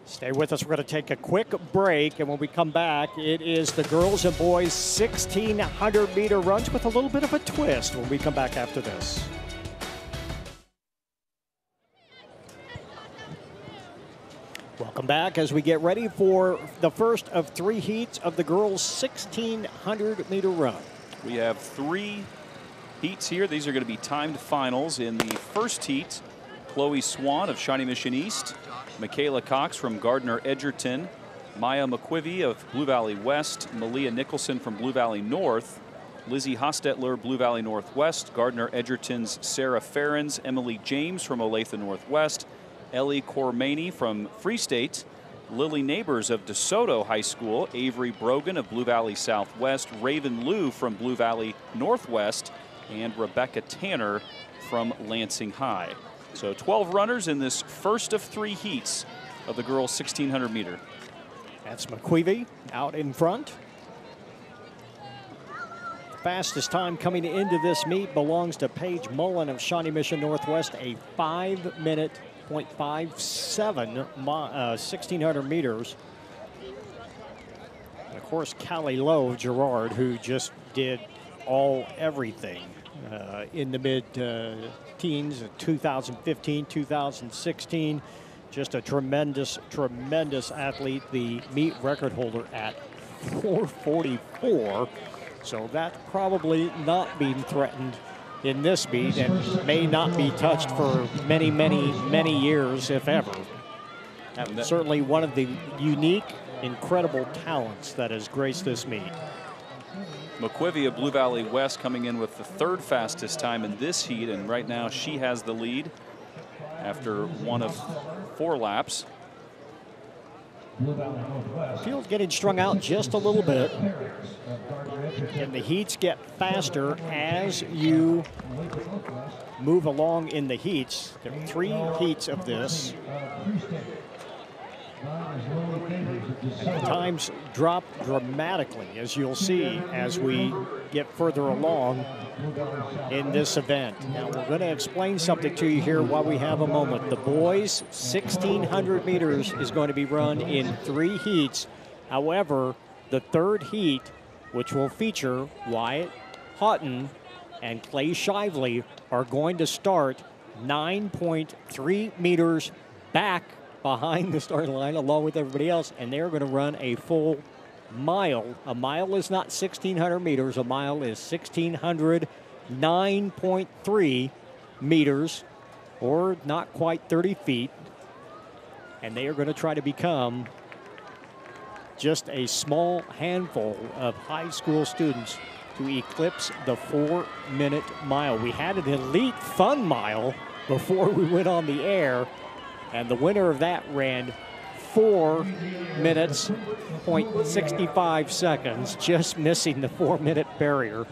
Stay with us. We're going to take a quick break, and when we come back, it is the girls and boys 1,600-meter runs with a little bit of a twist when we come back after this. Welcome back as we get ready for the first of 3 heats of the girls' 1,600-meter run. We have 3 heats here. These are going to be timed finals. In the first heat, Chloe Swan of Shawnee Mission East, Michaela Cox from Gardner Edgerton, Maya McQuivy of Blue Valley West, Malia Nicholson from Blue Valley North, Lizzie Hostetler, Blue Valley Northwest, Gardner Edgerton's Sarah Ferrens, Emily James from Olathe Northwest, Ellie Cormany from Free State, Lily Neighbors of DeSoto High School, Avery Brogan of Blue Valley Southwest, Raven Liu from Blue Valley Northwest, and Rebecca Tanner from Lansing High. So 12 runners in this first of 3 heats of the girls' 1,600 meter. That's McQuivy out in front. Fastest time coming into this meet belongs to Paige Mullen of Shawnee Mission Northwest, a 5-minute 0.57 1,600 meters. And of course, Callie Lowe Gerard, who just did everything in the mid-teens, 2015, 2016. Just a tremendous, tremendous athlete. The meet record holder at 4:44. So that's probably not being threatened in this meet, and may not be touched for many, many, many years, if ever. That's certainly one of the unique, incredible talents that has graced this meet. McQuivy of Blue Valley West coming in with the 3rd fastest time in this heat, and right now she has the lead after 1 of 4 laps. Field getting strung out just a little bit, and the heats get faster as you move along in the heats. There are 3 heats of this. And the times drop dramatically, as you'll see as we get further along in this event. Now, we're going to explain something to you here while we have a moment. The boys' 1,600 meters is going to be run in 3 heats. However, the 3rd heat, which will feature Wyatt Houghton and Clay Shively, are going to start 9.3 meters back behind the starting line along with everybody else, and they're going to run a full mile. A mile is not 1,600 meters. A mile is 1,600, 9.3 meters, or not quite 30 feet. and they are going to try to become just a small handful of high school students to eclipse the 4-minute mile. We had an elite fun mile before we went on the air, and the winner of that ran 4 minutes, 0.65 seconds, just missing the 4-minute barrier.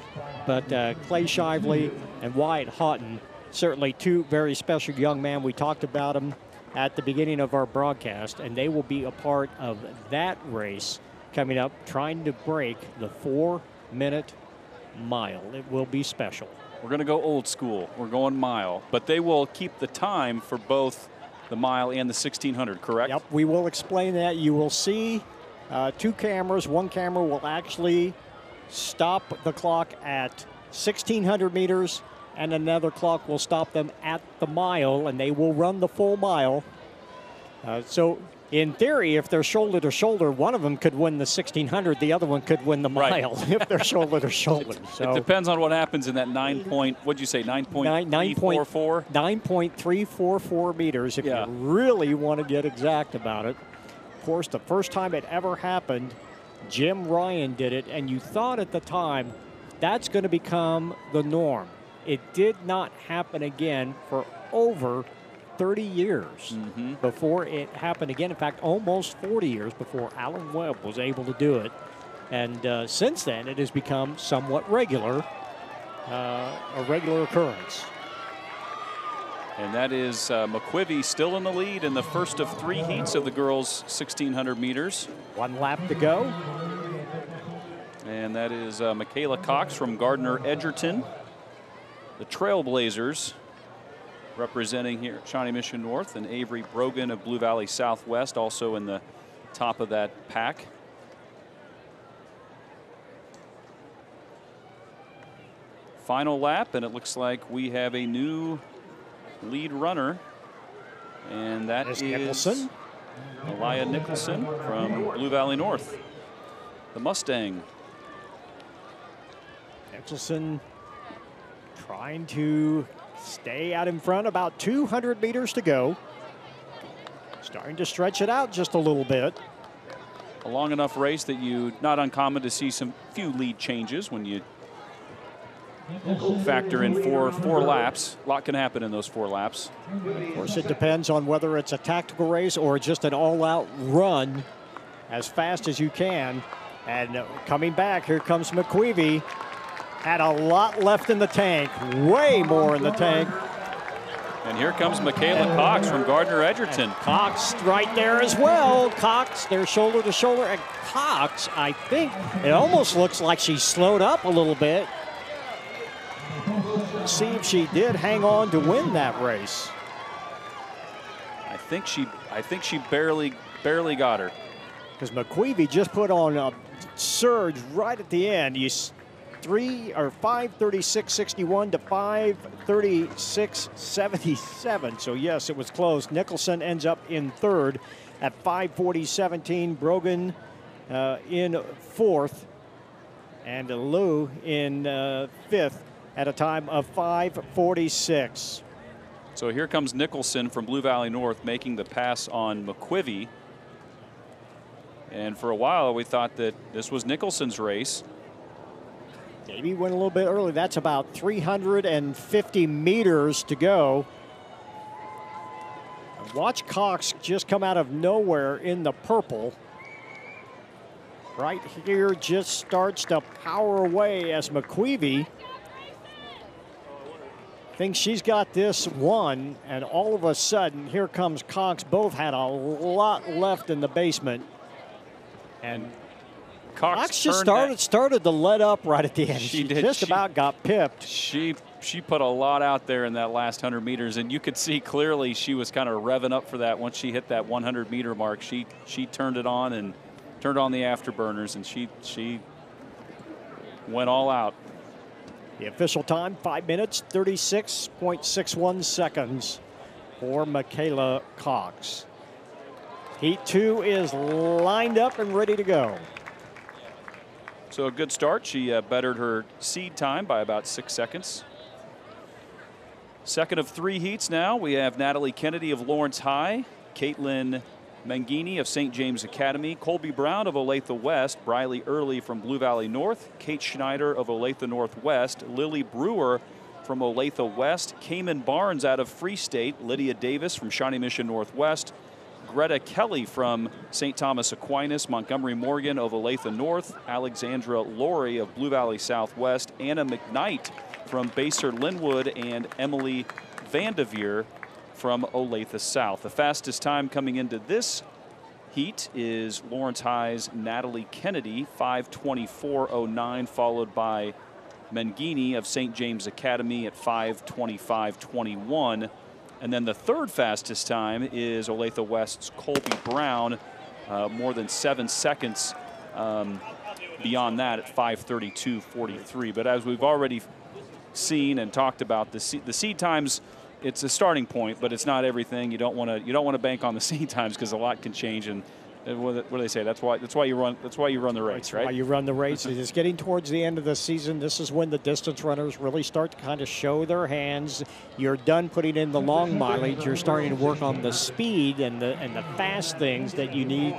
But Clay Shively and Wyatt Houghton, certainly two very special young men. We talked about them at the beginning of our broadcast, and they will be a part of that race coming up, trying to break the 4-minute mile. It will be special. We're going to go old school. We're going mile, but they will keep the time for both the mile and the 1600, correct? Yep, we will explain that. You will see two cameras. One camera will actually stop the clock at 1600 meters, and another clock will stop them at the mile, and they will run the full mile. So in theory, if they're shoulder to shoulder, one of them could win the 1600, the other one could win the mile if they're shoulder to shoulder. So it depends on what happens in that 9 point, what'd you say, 9.344? 9.344 meters if you really want to get exact about it. Of course, the first time it ever happened, Jim Ryan did it, and you thought at the time that's going to become the norm. It did not happen again for over 30 years before it happened again. In fact, almost 40 years before Alan Webb was able to do it. And since then, it has become somewhat regular, a regular occurrence. And that is McQuivy still in the lead in the first of 3 heats of the girls' 1600 meters. 1 lap to go. And that is Michaela Cox from Gardner Edgerton. The Trailblazers representing here at Shawnee Mission North, and Avery Brogan of Blue Valley Southwest also in the top of that pack. Final lap, and it looks like we have a new lead runner, and that is Nicholson. Elia Nicholson from Blue Valley North, the Mustang. Nicholson trying to stay out in front, about 200 meters to go. Starting to stretch it out just a little bit. A long enough race that not uncommon to see some few lead changes when you factor in four laps. A lot can happen in those 4 laps. Of course, it depends on whether it's a tactical race or just an all-out run as fast as you can. And coming back, here comes McQuivy. Had a lot left in the tank, way more in the tank. And here comes Michaela Cox from Gardner Edgerton. And Cox right there as well. Cox, they're shoulder to shoulder. And Cox, I think, it almost looks like she slowed up a little bit. Let's see if she did hang on to win that race. I think she barely got her. Because McQuivy just put on a surge right at the end. 5:36.61 to 5:36.77. So yes, it was close. Nicholson ends up in third at 5:40.17. Brogan in fourth, and Lou in fifth at a time of 5:46. So here comes Nicholson from Blue Valley North making the pass on McQuivy. And for a while, we thought that this was Nicholson's race. Maybe went a little bit early. That's about 350 meters to go. And watch Cox just come out of nowhere in the purple. Right here just starts to power away as McQuivy thinks she's got this one, and all of a sudden, here comes Cox. Both had a lot left in the basement. And Cox just started to let up right at the end. She just about got pipped. She put a lot out there in that last 100 meters, and you could see clearly she was kind of revving up for that. Once she hit that 100-meter mark, she turned it on and turned on the afterburners, and she went all out. The official time, 5 minutes, 36.61 seconds for Michaela Cox. Heat 2 is lined up and ready to go. So a good start. She bettered her seed time by about 6 seconds. Second of 3 heats now. We have Natalie Kennedy of Lawrence High, Caitlin Mangini of St. James Academy, Colby Brown of Olathe West, Briley Early from Blue Valley North, Kate Schneider of Olathe Northwest, Lily Brewer from Olathe West, Cayman Barnes out of Free State, Lydia Davis from Shawnee Mission Northwest, Greta Kelly from St. Thomas Aquinas, Montgomery Morgan of Olathe North, Alexandra Laurie of Blue Valley Southwest, Anna McKnight from Basehor Linwood, and Emily Vandeveer from Olathe South. The fastest time coming into this heat is Lawrence High's Natalie Kennedy, 5:24.09, followed by Mangini of St. James Academy at 5:25.21. And then the third fastest time is Olathe West's Colby Brown, more than 7 seconds beyond that at 5:32.43. But as we've already seen and talked about, the seed times, it's a starting point, but it's not everything. You don't want to bank on the seed times because a lot can change. And what do they say? That's why you run the race, right? That's why you run the race. It's getting towards the end of the season. This is when the distance runners really start to kind of show their hands. You're done putting in the long mileage. You're starting to work on the speed and the fast things that you need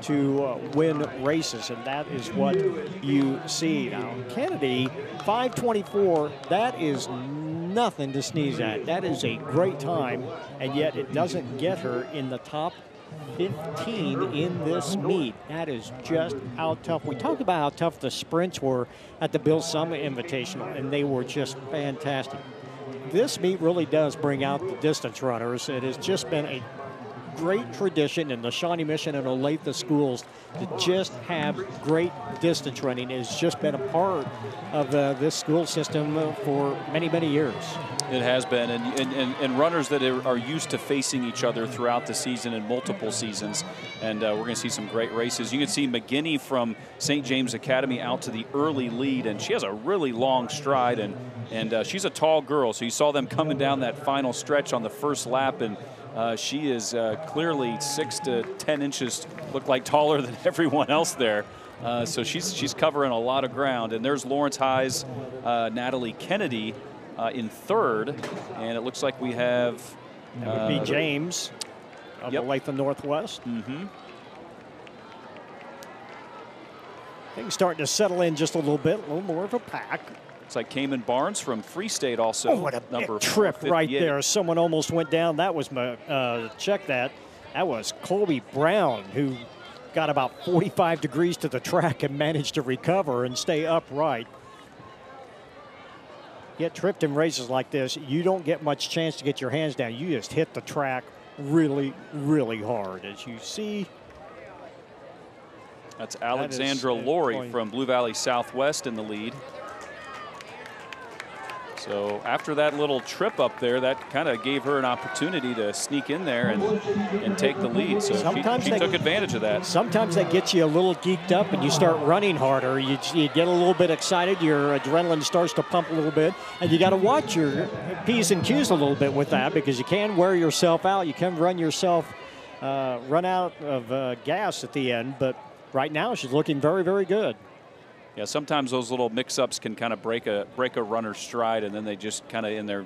to win races, and that is what you see now. Kennedy, 5:24. That is nothing to sneeze at. That is a great time, and yet it doesn't get her in the top 15 in this meet. That is just how tough. We talked about how tough the sprints were at the Bill Summit Invitational, and they were just fantastic. This meet really does bring out the distance runners. It has just been a great tradition in the Shawnee Mission and Olathe schools to just have great distance running. It's just been a part of this school system for many, many years. It has been, and runners that are used to facing each other throughout the season and multiple seasons, and we're going to see some great races. You can see McGinney from St. James Academy out to the early lead, and she has a really long stride, and she's a tall girl, so you saw them coming down that final stretch on the first lap, and she is clearly 6 to 10 inches, look like taller than everyone else there. So she's covering a lot of ground. And there's Lawrence High's Natalie Kennedy in third. And it looks like we have... That would be James of Olathe Northwest. Mm-hmm. Things starting to settle in just a little bit, a little more of a pack. Looks like Cayman Barnes from Free State also. Oh, what a number trip right there. Someone almost went down. That was my, check that. That was Colby Brown, who got about 45 degrees to the track and managed to recover and stay upright. Get tripped in races like this, you don't get much chance to get your hands down. You just hit the track really, really hard. As you see, that's Alexandra Laurie from Blue Valley Southwest in the lead. So after that little trip up there, that kind of gave her an opportunity to sneak in there and take the lead. So she took advantage of that. Sometimes that gets you a little geeked up and you start running harder. You get a little bit excited. Your adrenaline starts to pump a little bit. And you got to watch your P's and Q's a little bit with that, because you can wear yourself out. You can run out of gas at the end. But right now she's looking very, very good. Yeah, sometimes those little mix-ups can kind of break a runner's stride, and then they just kind of in their,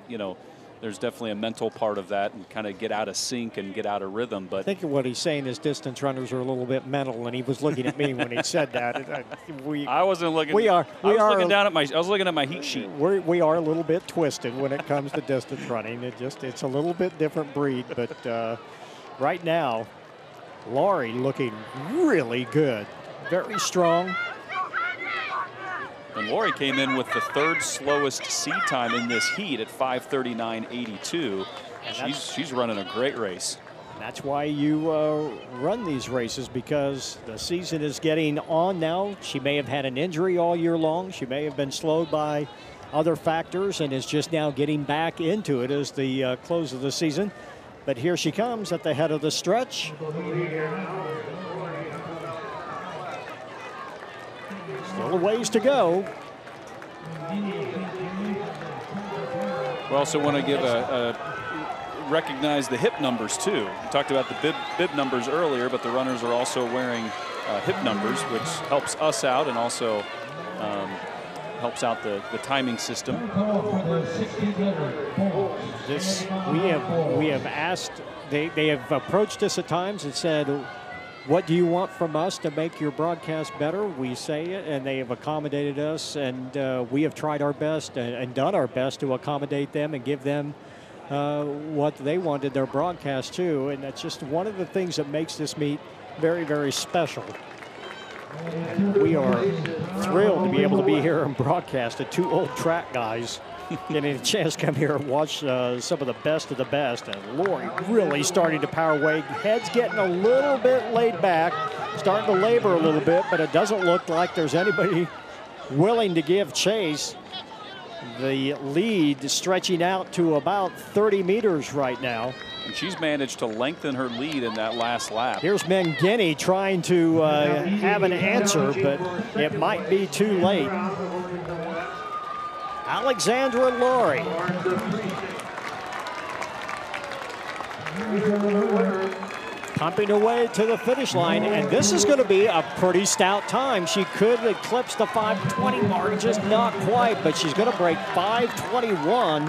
there's definitely a mental part of that, and kind of get out of sync and get out of rhythm. But I think what he's saying is distance runners are a little bit mental, and he was looking at me when he said that. I wasn't looking. I was looking at my heat sheet. We are a little bit twisted when it comes to distance running. It's a little bit different breed, but right now, Laurie looking really good, very strong. And Laurie came in with the third slowest seed time in this heat at 5:39.82. She's running a great race. That's why you run these races, because the season is getting on now. She may have had an injury all year long. She may have been slowed by other factors and is just now getting back into it as the close of the season. But here she comes at the head of the stretch. Still a ways to go. We also want to recognize the hip numbers too. We talked about the bib numbers earlier, but the runners are also wearing hip numbers, which helps us out and also helps out the timing system. We have asked, they have approached us at times and said, what do you want from us to make your broadcast better? We say it, and they have accommodated us, and we have tried our best and done our best to accommodate them and give them what they wanted their broadcast to, and that's just one of the things that makes this meet very, very special. And we are thrilled to be able to be here and broadcast at 2 old track guys getting a chance to come here and watch some of the best. And Lori really starting to power away. Head's getting a little bit laid back, starting to labor a little bit, but it doesn't look like there's anybody willing to give chase. The lead stretching out to about 30 meters right now. And she's managed to lengthen her lead in that last lap. Here's Mangini trying to have an answer, but it might be too late. Alexandra Lori. Pumping away to the finish line, and this is going to be a pretty stout time. She could eclipse the 5:20 mark, just not quite, but she's going to break 5:21.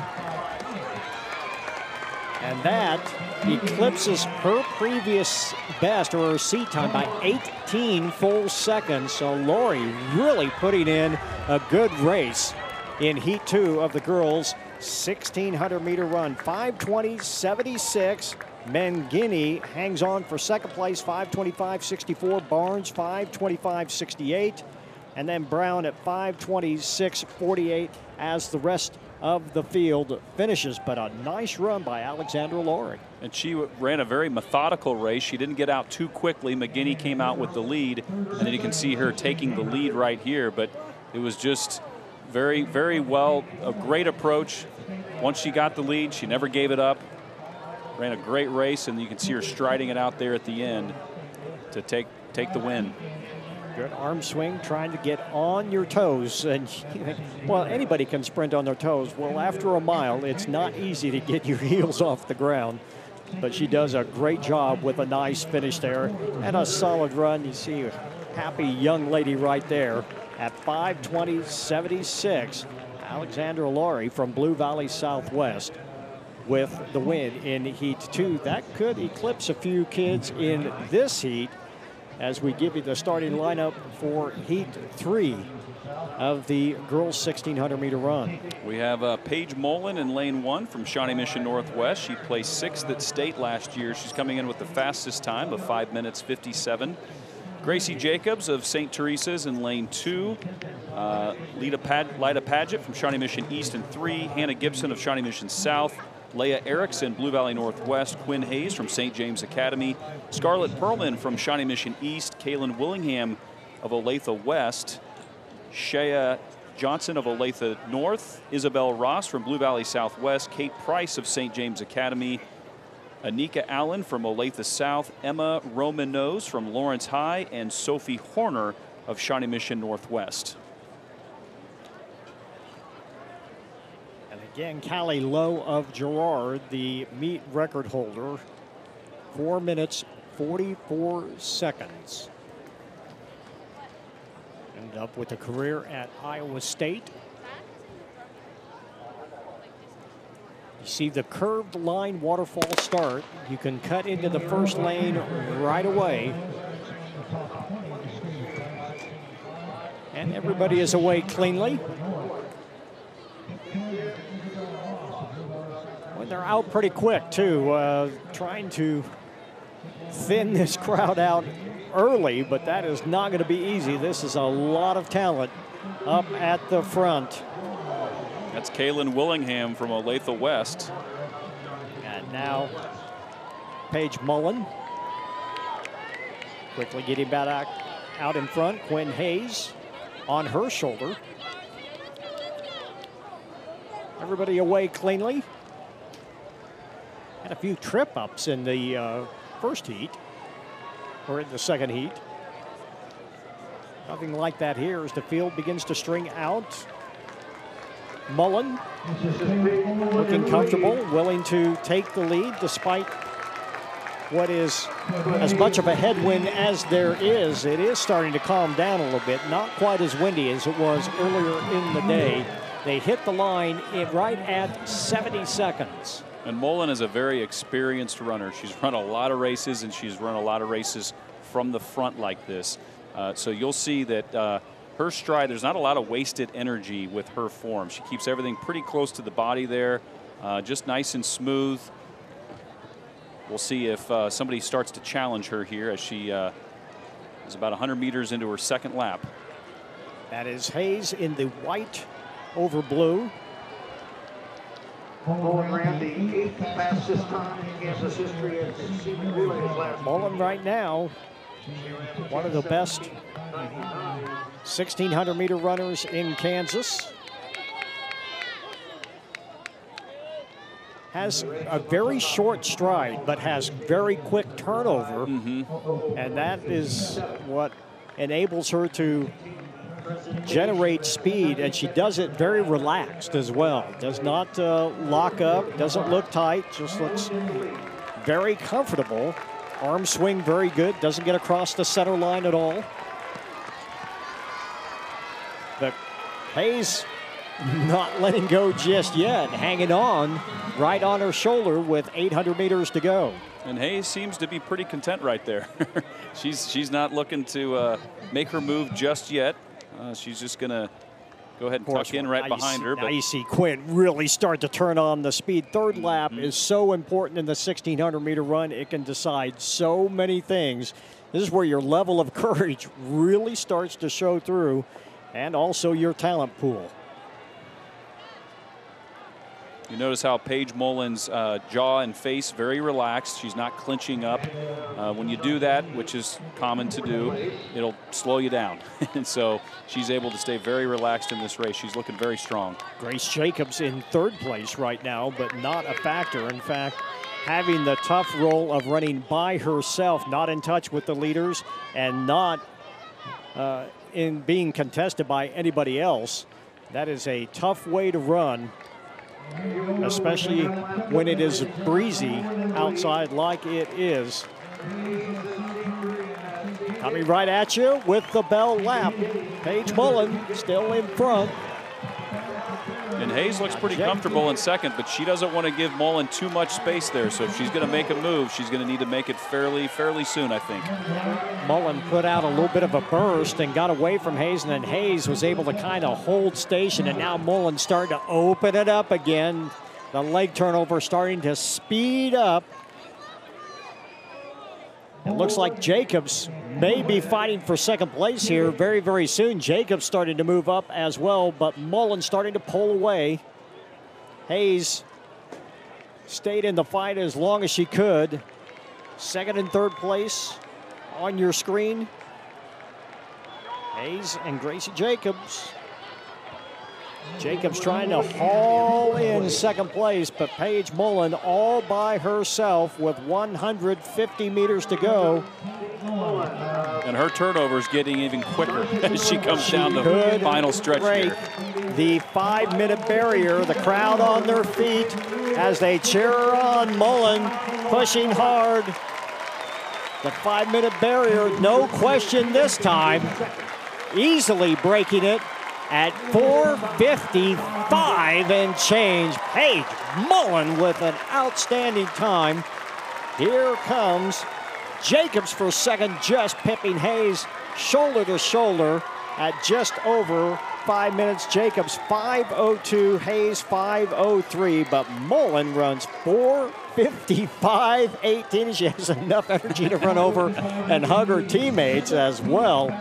And that eclipses her previous best, or her seat time, by 18 full seconds. So Lori really putting in a good race in Heat 2 of the girls' 1,600-meter run. 5:20.76. Mangini hangs on for second place, 5:25.64. Barnes, 5:25.68. And then Brown at 5:26.48 as the rest of the field finishes. But a nice run by Alexandra Lori. And she ran a very methodical race. She didn't get out too quickly. McGinney came out with the lead, and then you can see her taking the lead right here. But it was just very, very well, a great approach. Once she got the lead, she never gave it up. Ran a great race, and you can see her striding it out there at the end to take the win. Good arm swing, trying to get on your toes. And, well, anybody can sprint on their toes. Well, after a mile, it's not easy to get your heels off the ground. But she does a great job with a nice finish there and a solid run. You see a happy young lady right there at 5:20.76. Alexandra Lori from Blue Valley Southwest with the win in Heat 2. That could eclipse a few kids in this heat as we give you the starting lineup for Heat 3 of the girls' 1,600-meter run. We have Paige Mullen in lane 1 from Shawnee Mission Northwest. She placed 6th at state last year. She's coming in with the fastest time of 5:57. Gracie Jacobs of St. Teresa's in lane 2. Lida Paget from Shawnee Mission East in 3. Hannah Gibson of Shawnee Mission South. Leah Erickson, Blue Valley Northwest. Quinn Hayes from St. James Academy. Scarlett Perlman from Shawnee Mission East. Kaylin Willingham of Olathe West. Shea Johnson of Olathe North. Isabel Ross from Blue Valley Southwest. Kate Price of St. James Academy. Anika Allen from Olathe South. Emma Romanos from Lawrence High. And Sophie Horner of Shawnee Mission Northwest. Again, Callie Lowe of Girard, the meet record holder, 4 minutes, 44 seconds. Ended up with a career at Iowa State. You see the curved line waterfall start. You can cut into the first lane right away. And everybody is away cleanly. They're out pretty quick, too, trying to thin this crowd out early, but that is not going to be easy. This is a lot of talent up at the front. That's Kaylin Willingham from Olathe West. And now Paige Mullen quickly getting back out in front. Quinn Hayes on her shoulder. Everybody away cleanly. Had a few trip ups in the first heat, or in the second heat. Nothing like that here as the field begins to string out. Mullen looking comfortable, willing to take the lead despite what is as much of a headwind as there is, it is starting to calm down a little bit. Not quite as windy as it was earlier in the day. They hit the line right at 70 seconds. And Mullen is a very experienced runner. She's run a lot of races, and she's run a lot of races from the front like this. So you'll see that her stride, there's not a lot of wasted energy with her form. She keeps everything pretty close to the body there, just nice and smooth. We'll see if somebody starts to challenge her here as she is about 100 meters into her second lap. That is Hayes in the white over blue. Mullen ran the 8th fastest time in Kansas history at the senior relays last. Mullen right now, one of the best 1,600 meter runners in Kansas. Has a very short stride, but has very quick turnover. And that is what enables her to generate speed, and she does it very relaxed as well. Does not lock up, doesn't look tight, just looks very comfortable. Arm swing very good, doesn't get across the center line at all. But Hayes not letting go just yet, hanging on right on her shoulder with 800 meters to go. And Hayes seems to be pretty content right there. she's not looking to make her move just yet. She's just going to go ahead and tuck in right behind her. Now you see Quinn really start to turn on the speed. Third lap is so important in the 1,600 meter run. It can decide so many things. This is where your level of courage really starts to show through, and also your talent pool. You notice how Paige Mullen's jaw and face very relaxed. She's not clinching up. When you do that, which is common to do, it'll slow you down. And so she's able to stay very relaxed in this race. She's looking very strong. Grace Jacobs in third place right now, but not a factor. In fact, having the tough role of running by herself, not in touch with the leaders, and not in being contested by anybody else. That is a tough way to run, especially when it is breezy outside like it is. Coming right at you with the bell lap. Paige Mullen still in front. And Hayes looks pretty comfortable in second, but she doesn't want to give Mullen too much space there. So if she's going to make a move, she's going to need to make it fairly soon, I think. Mullen put out a little bit of a burst and got away from Hayes, and then Hayes was able to kind of hold station, and now Mullen starting to open it up again. The leg turnover starting to speed up. It looks like Jacobs may be fighting for second place here very, very soon. Jacobs starting to move up as well, but Mullen starting to pull away. Hayes stayed in the fight as long as she could. Second and third place on your screen. Hayes and Gracie Jacobs. Jacobs trying to haul in second place, but Paige Mullen all by herself with 150 meters to go. And her turnover's getting even quicker as she comes down the final stretch here. The 5-minute barrier, the crowd on their feet as they cheer on Mullen, pushing hard. The 5-minute barrier, no question this time, easily breaking it at 4:55 and change. Paige Mullen with an outstanding time. Here comes Jacobs for second, just pipping Hayes shoulder to shoulder at just over 5 minutes. Jacobs 5:02, Hayes 5:03, but Mullen runs 4:55.18. She has enough energy to run over and hug her teammates as well.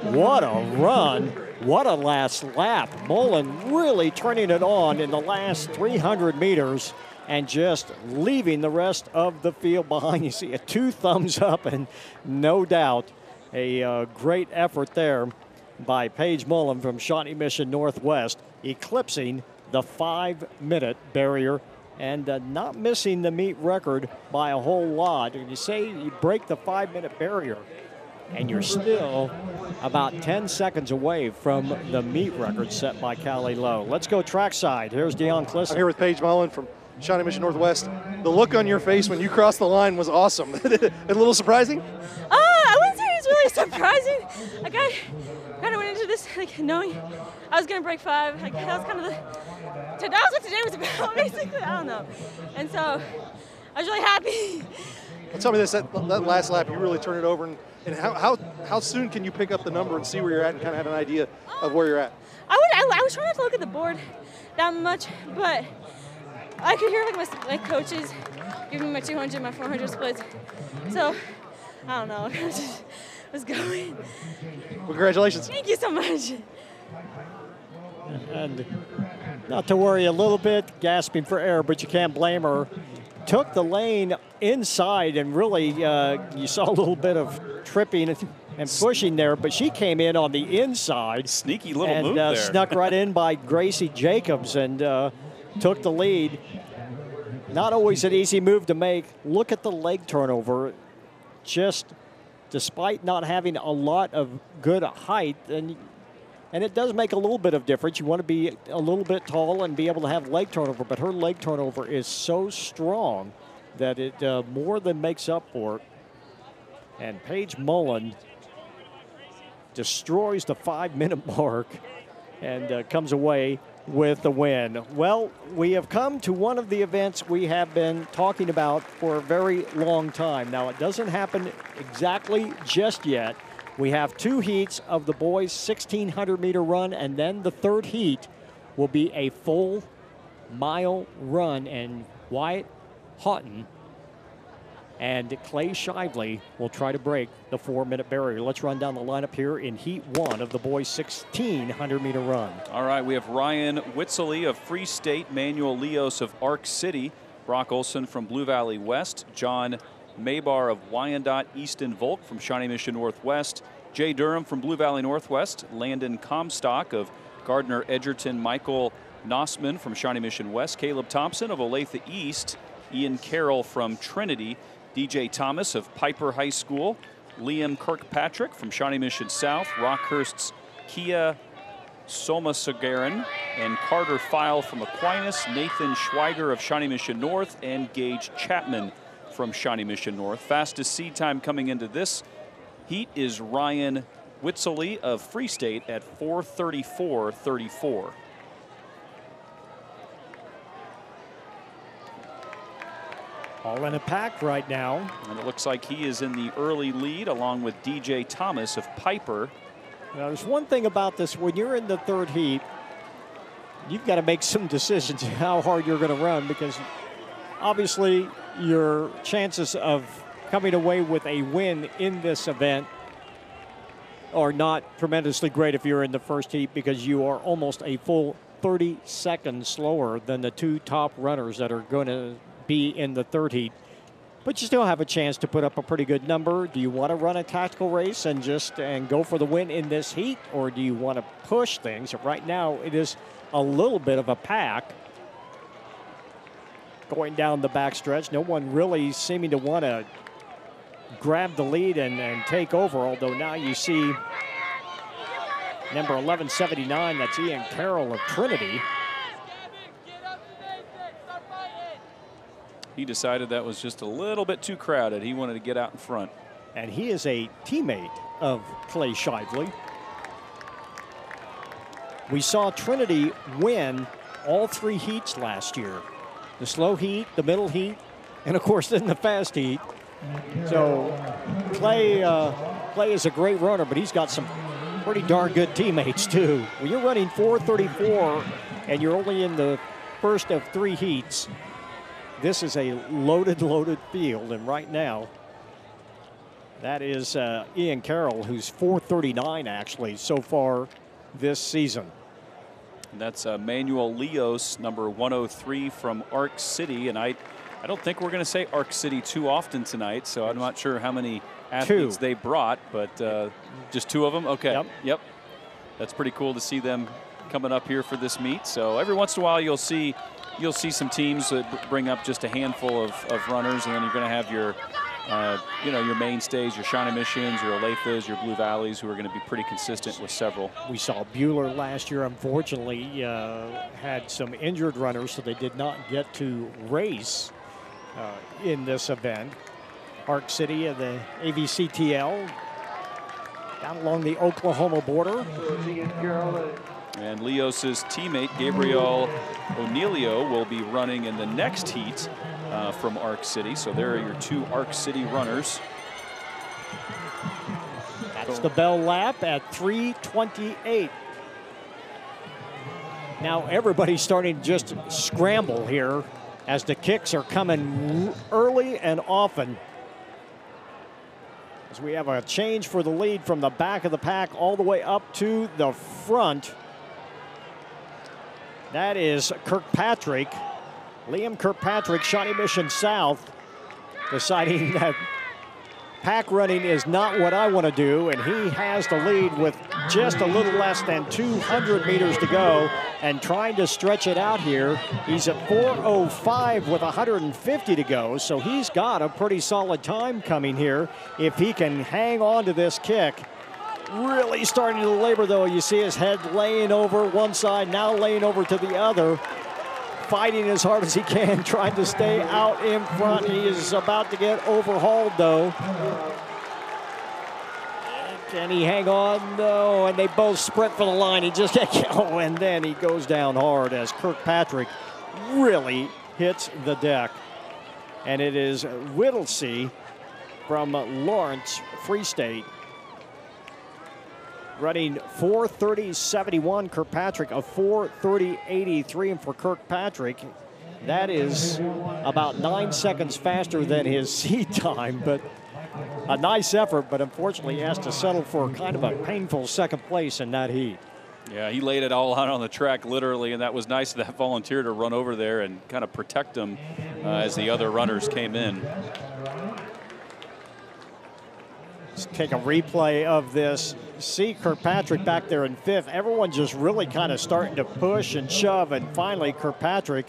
What a run. What a last lap. Mullen really turning it on in the last 300 meters and just leaving the rest of the field behind. You see 2 thumbs up, and no doubt a great effort there by Paige Mullen from Shawnee Mission Northwest, eclipsing the 5-minute barrier and not missing the meet record by a whole lot. And you say you break the 5-minute barrier, and you're still about 10 seconds away from the meet record set by Callie Lowe. Let's go trackside. Here's Dion Clisson. I'm here with Paige Mullen from Shawnee Mission Northwest. The look on your face when you crossed the line was awesome. A little surprising? I wouldn't say it's really surprising. Like I kind of went into this like knowing I was gonna break 5. Like that was kind of that was what today was about, basically. I don't know. And so I was really happy. Well, tell me this: that last lap, you really turned it over, and how soon can you pick up the number and see where you're at and kind of have an idea of where you're at? I was trying not to look at the board that much, but I could hear like my coaches giving me my 200, my 400 splits. So I don't know. I just was going. Well, congratulations. Thank you so much. And not to worry a little bit, gasping for air, but you can't blame her. Took the lane inside, and really you saw a little bit of tripping and pushing there, but she came in on the inside. Sneaky little and, move there. Snuck right in by Gracie Jacobs and took the lead. Not always an easy move to make. Look at the leg turnover. Just despite not having a lot of good height, and it does make a little bit of difference. You want to be a little bit tall and be able to have leg turnover, but her leg turnover is so strong that it more than makes up for it. And Paige Mullen destroys the 5-minute mark and comes away with the win. Well, we have come to one of the events we have been talking about for a very long time. Now, it doesn't happen exactly just yet. We have 2 heats of the boys' 1,600-meter run, and then the third heat will be a full mile run, and Wyatt Houghton and Clay Shively will try to break the 4-minute barrier. Let's run down the lineup here in Heat 1 of the boys' 1,600-meter run. All right, we have Ryan Whitsley of Free State, Manuel Leos of Arc City, Brock Olson from Blue Valley West, John Maybar of Wyandotte, Easton Volk from Shawnee Mission Northwest, Jay Durham from Blue Valley Northwest, Landon Comstock of Gardner Edgerton, Michael Nossman from Shawnee Mission West, Caleb Thompson of Olathe East, Ian Carroll from Trinity, DJ Thomas of Piper High School, Liam Kirkpatrick from Shawnee Mission South, Rockhurst's Kia Somasagaran, and Carter File from Aquinas, Nathan Schweiger of Shawnee Mission North, and Gage Chapman from Shawnee Mission North. Fastest seed time coming into this heat is Ryan Whitsley of Free State at 4:34.34. All in a pack right now. And it looks like he is in the early lead along with DJ Thomas of Piper. Now, there's one thing about this. When you're in the third heat, you've got to make some decisions how hard you're going to run, because obviously your chances of coming away with a win in this event are not tremendously great if you're in the first heat, because you are almost a full 30 seconds slower than the 2 top runners that are going to be in the third heat. But you still have a chance to put up a pretty good number. Do you want to run a tactical race and go for the win in this heat, or do you want to push things? Right now, it is a little bit of a pack going down the backstretch. No one really seeming to want to grab the lead and take over, although now you see number 1179, that's Ian Carroll of Trinity. He decided that was just a little bit too crowded. He wanted to get out in front. And he is a teammate of Clay Shively. We saw Trinity win all 3 heats last year. The slow heat, the middle heat, and of course then the fast heat. So Clay is a great runner, but he's got some pretty darn good teammates too. When you're running 4:34 and you're only in the first of 3 heats, this is a loaded field, and right now that is Ian Carroll, who's 4:39 actually so far this season. And that's Manuel Leos, number 103 from Arc City, and I don't think we're going to say Arc City too often tonight, so I'm not sure how many athletes they brought, but just 2 of them? Okay. Yep. That's pretty cool to see them coming up here for this meet. So every once in a while you'll see some teams that bring up just a handful of runners, and then you're going to have your you know, your mainstays, your Shawnee Missions, your Olathes, your Blue Valleys, who are going to be pretty consistent with several. We saw Buhler last year, unfortunately, had some injured runners, so they did not get to race in this event. Ark City of the AVCTL down along the Oklahoma border. And Leos's teammate, Gabriel O'Neilio, will be running in the next heat from Ark City. So there are your 2 Ark City runners. That's the bell lap at 3:28. Now everybody's starting to just scramble here as the kicks are coming early and often. As we have a change for the lead from the back of the pack all the way up to the front. That is Kirkpatrick, Liam Kirkpatrick, Shawnee Mission South, deciding that pack running is not what I want to do, and he has the lead with just a little less than 200 meters to go and trying to stretch it out here. He's at 4:05 with 150 to go, so he's got a pretty solid time coming here if he can hang on to this kick. Really starting to labor, though. You see his head laying over one side, now laying over to the other, fighting as hard as he can, trying to stay out in front. He is about to get overhauled, though. Can he hang on? No, and they both sprint for the line. He just can't go, and then he goes down hard as Kirkpatrick really hits the deck. And it is Whittlesey from Lawrence Free State running 4:30.71. Kirkpatrick a 4:30.83, and for Kirkpatrick, that is about 9 seconds faster than his seed time. But a nice effort, but unfortunately he has to settle for kind of a painful second place in that heat. Yeah, he laid it all out on the track, literally, and that was nice of that volunteer to run over there and kind of protect him as the other runners came in. Let's take a replay of this. See Kirkpatrick back there in 5th. Everyone just really kind of starting to push and shove, and finally Kirkpatrick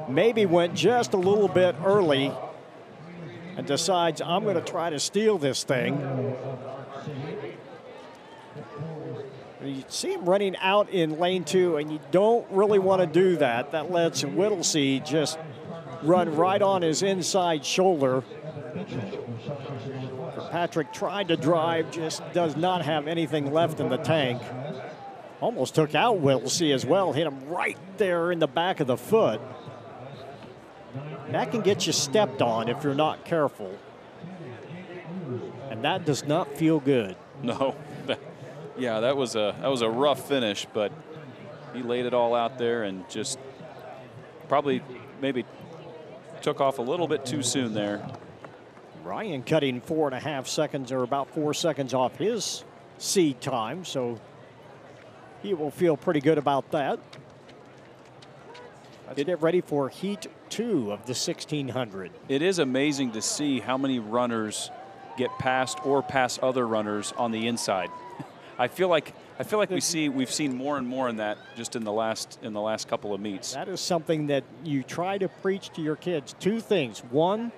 maybe went just a little bit early and decides, I'm going to try to steal this thing. You see him running out in lane 2, and you don't really want to do that. That lets Whittlesey just run right on his inside shoulder. Kirkpatrick tried to drive, just does not have anything left in the tank. Almost took out Whittlesey as well, hit him right there in the back of the foot. That can get you stepped on if you're not careful. And that does not feel good. No. Yeah, that was a rough finish, but he laid it all out there and just probably maybe took off a little bit too soon there. Ryan cutting 4.5 seconds, or about 4 seconds off his seed time, so he will feel pretty good about that. Let's get ready for heat 2 of the 1600. It is amazing to see how many runners get past or pass other runners on the inside. I feel like we've seen more and more in that just in the last couple of meets. That is something that you try to preach to your kids. 2 things. 1,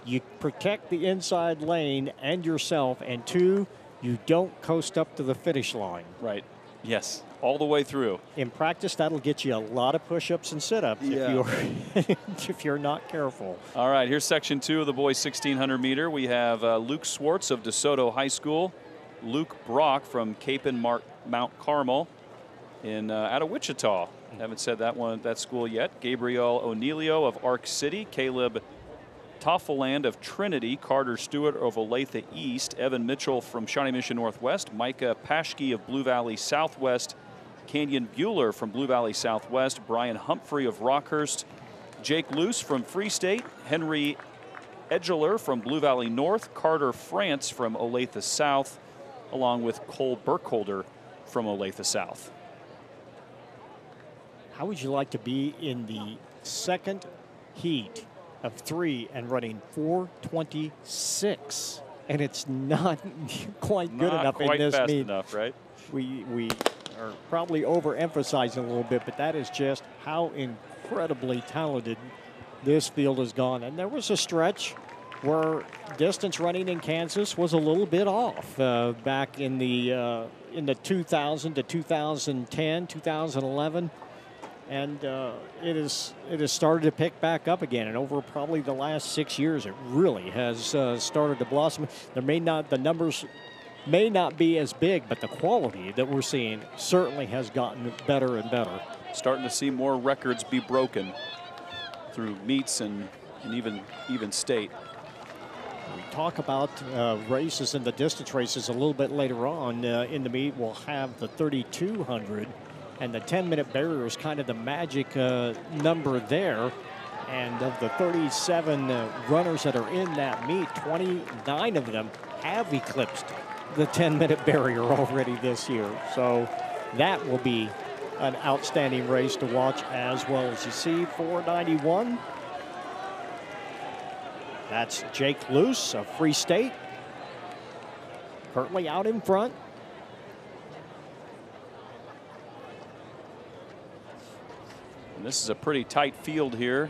you protect the inside lane and yourself, and 2, you don't coast up to the finish line. Right. Yes. All the way through. In practice, that'll get you a lot of push-ups and sit-ups if you're not careful. All right, here's section 2 of the boys 1600 meter. We have Luke Swartz of DeSoto High School, Luke Brock from Capon Mount Carmel out of Wichita. Haven't said that school yet. Gabriel O'Neilio of Ark City, Caleb Toffeland of Trinity, Carter Stewart of Olathe East, Evan Mitchell from Shawnee Mission Northwest, Micah Paschke of Blue Valley Southwest, Canyon Buhler from Blue Valley Southwest, Brian Humphrey of Rockhurst, Jake Luce from Free State, Henry Edgeler from Blue Valley North, Carter France from Olathe South, along with Cole Burkholder from Olathe South. How would you like to be in the second heat of 3 and running 4:26, and it's not quite good enough in this fast meet? Enough, right? We are probably overemphasizing a little bit, but that is just how incredibly talented this field has gone. And there was a stretch where distance running in Kansas was a little bit off back in the 2000 to 2010, 2011. And it has started to pick back up again. And over probably the last 6 years, it really has started to blossom. The numbers may not be as big, but the quality that we're seeing certainly has gotten better and better. Starting to see more records be broken through meets and even state. We talk about races and the distance races a little bit later on in the meet. We'll have the 3,200, and the 10-minute barrier is kind of the magic number there. And of the 37 runners that are in that meet, 29 of them have eclipsed the 10-minute barrier already this year. So that will be an outstanding race to watch as well. As you see, 491. That's Jake Luce of Free State, currently out in front. And this is a pretty tight field here.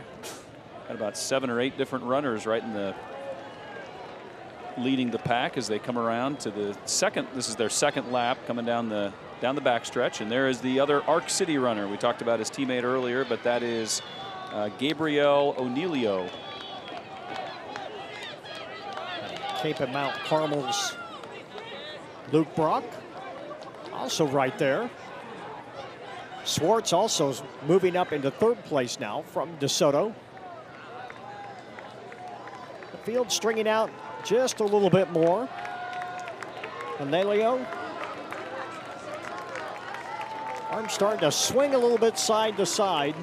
Got about 7 or 8 different runners right in the leading the pack as they come around to the second. This is their second lap coming down the backstretch, and there is the other Arc City runner. We talked about his teammate earlier, but that is Gabriel O'Neilio. Cape and Mount Carmel's Luke Brock, also right there. Swartz also moving up into 3rd place now from DeSoto. The field stringing out just a little bit more. O'Neilio. Arm starting to swing a little bit side to side.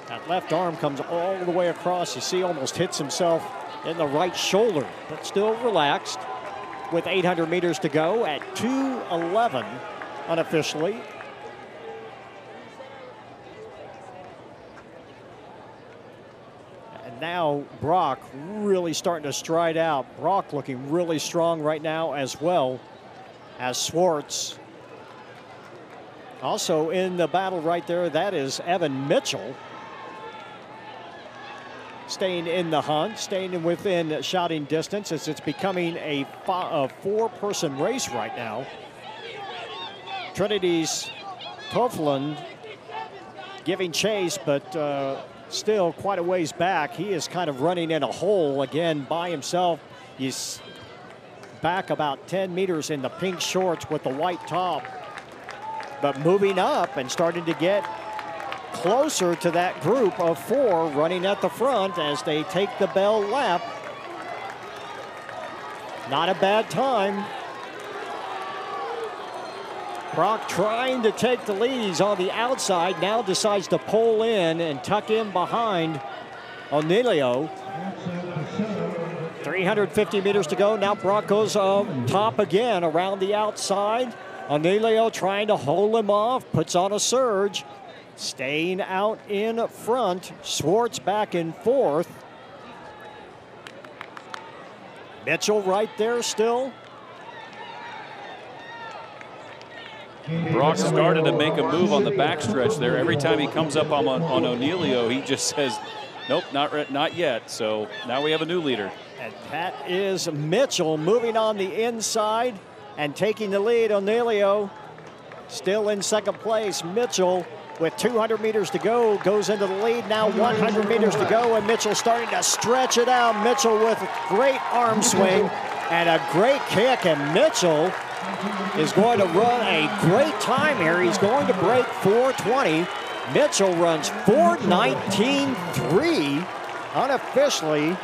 That left arm comes all the way across. You see, almost hits himself in the right shoulder, but still relaxed with 800 meters to go at 2:11 unofficially. And now Brock really starting to stride out. Brock looking really strong right now, as well as Swartz. Also in the battle right there, that is Evan Mitchell. Staying in the hunt, staying within shouting distance, as it's becoming a 4-person race right now. Trinity's Toefland giving chase, but still quite a ways back. He is kind of running in a hole again by himself. He's back about 10 meters in the pink shorts with the white top, but moving up and starting to get closer to that group of 4 running at the front as they take the bell lap. Not a bad time. Brock trying to take the lead. He's on the outside, now decides to pull in and tuck in behind O'Neilio. 350 meters to go. Now Brock goes top again around the outside. O'Neilio trying to hold him off, puts on a surge. Staying out in front. Swartz back in 4th. Mitchell right there still. Brock started to make a move on the backstretch there. Every time he comes up on O'Neilio, he just says, nope, not yet. So now we have a new leader. And that is Mitchell moving on the inside and taking the lead. O'Neilio still in 2nd place. Mitchell, with 200 meters to go, goes into the lead. Now 100 meters to go, and Mitchell starting to stretch it out. Mitchell with a great arm swing and a great kick, and Mitchell is going to run a great time here. He's going to break 4:20. Mitchell runs 4:19.3 unofficially.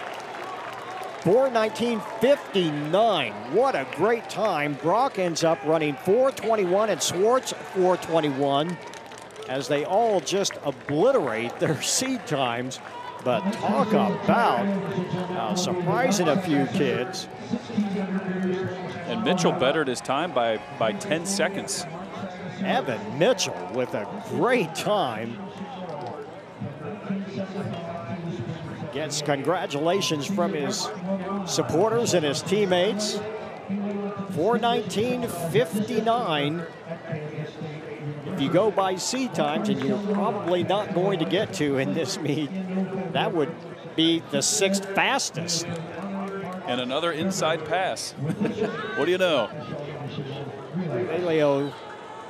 4:19.59. What a great time. Brock ends up running 4:21 and Swartz 4:21 as they all just obliterate their seed times. But talk about surprising a few kids. And Mitchell bettered his time by 10 seconds. Evan Mitchell with a great time. Gets congratulations from his supporters and his teammates. 4:19.59. if you go by seed times, and you're probably not going to get to in this meet, that would be the 6th fastest. And another inside pass. What do you know? Leo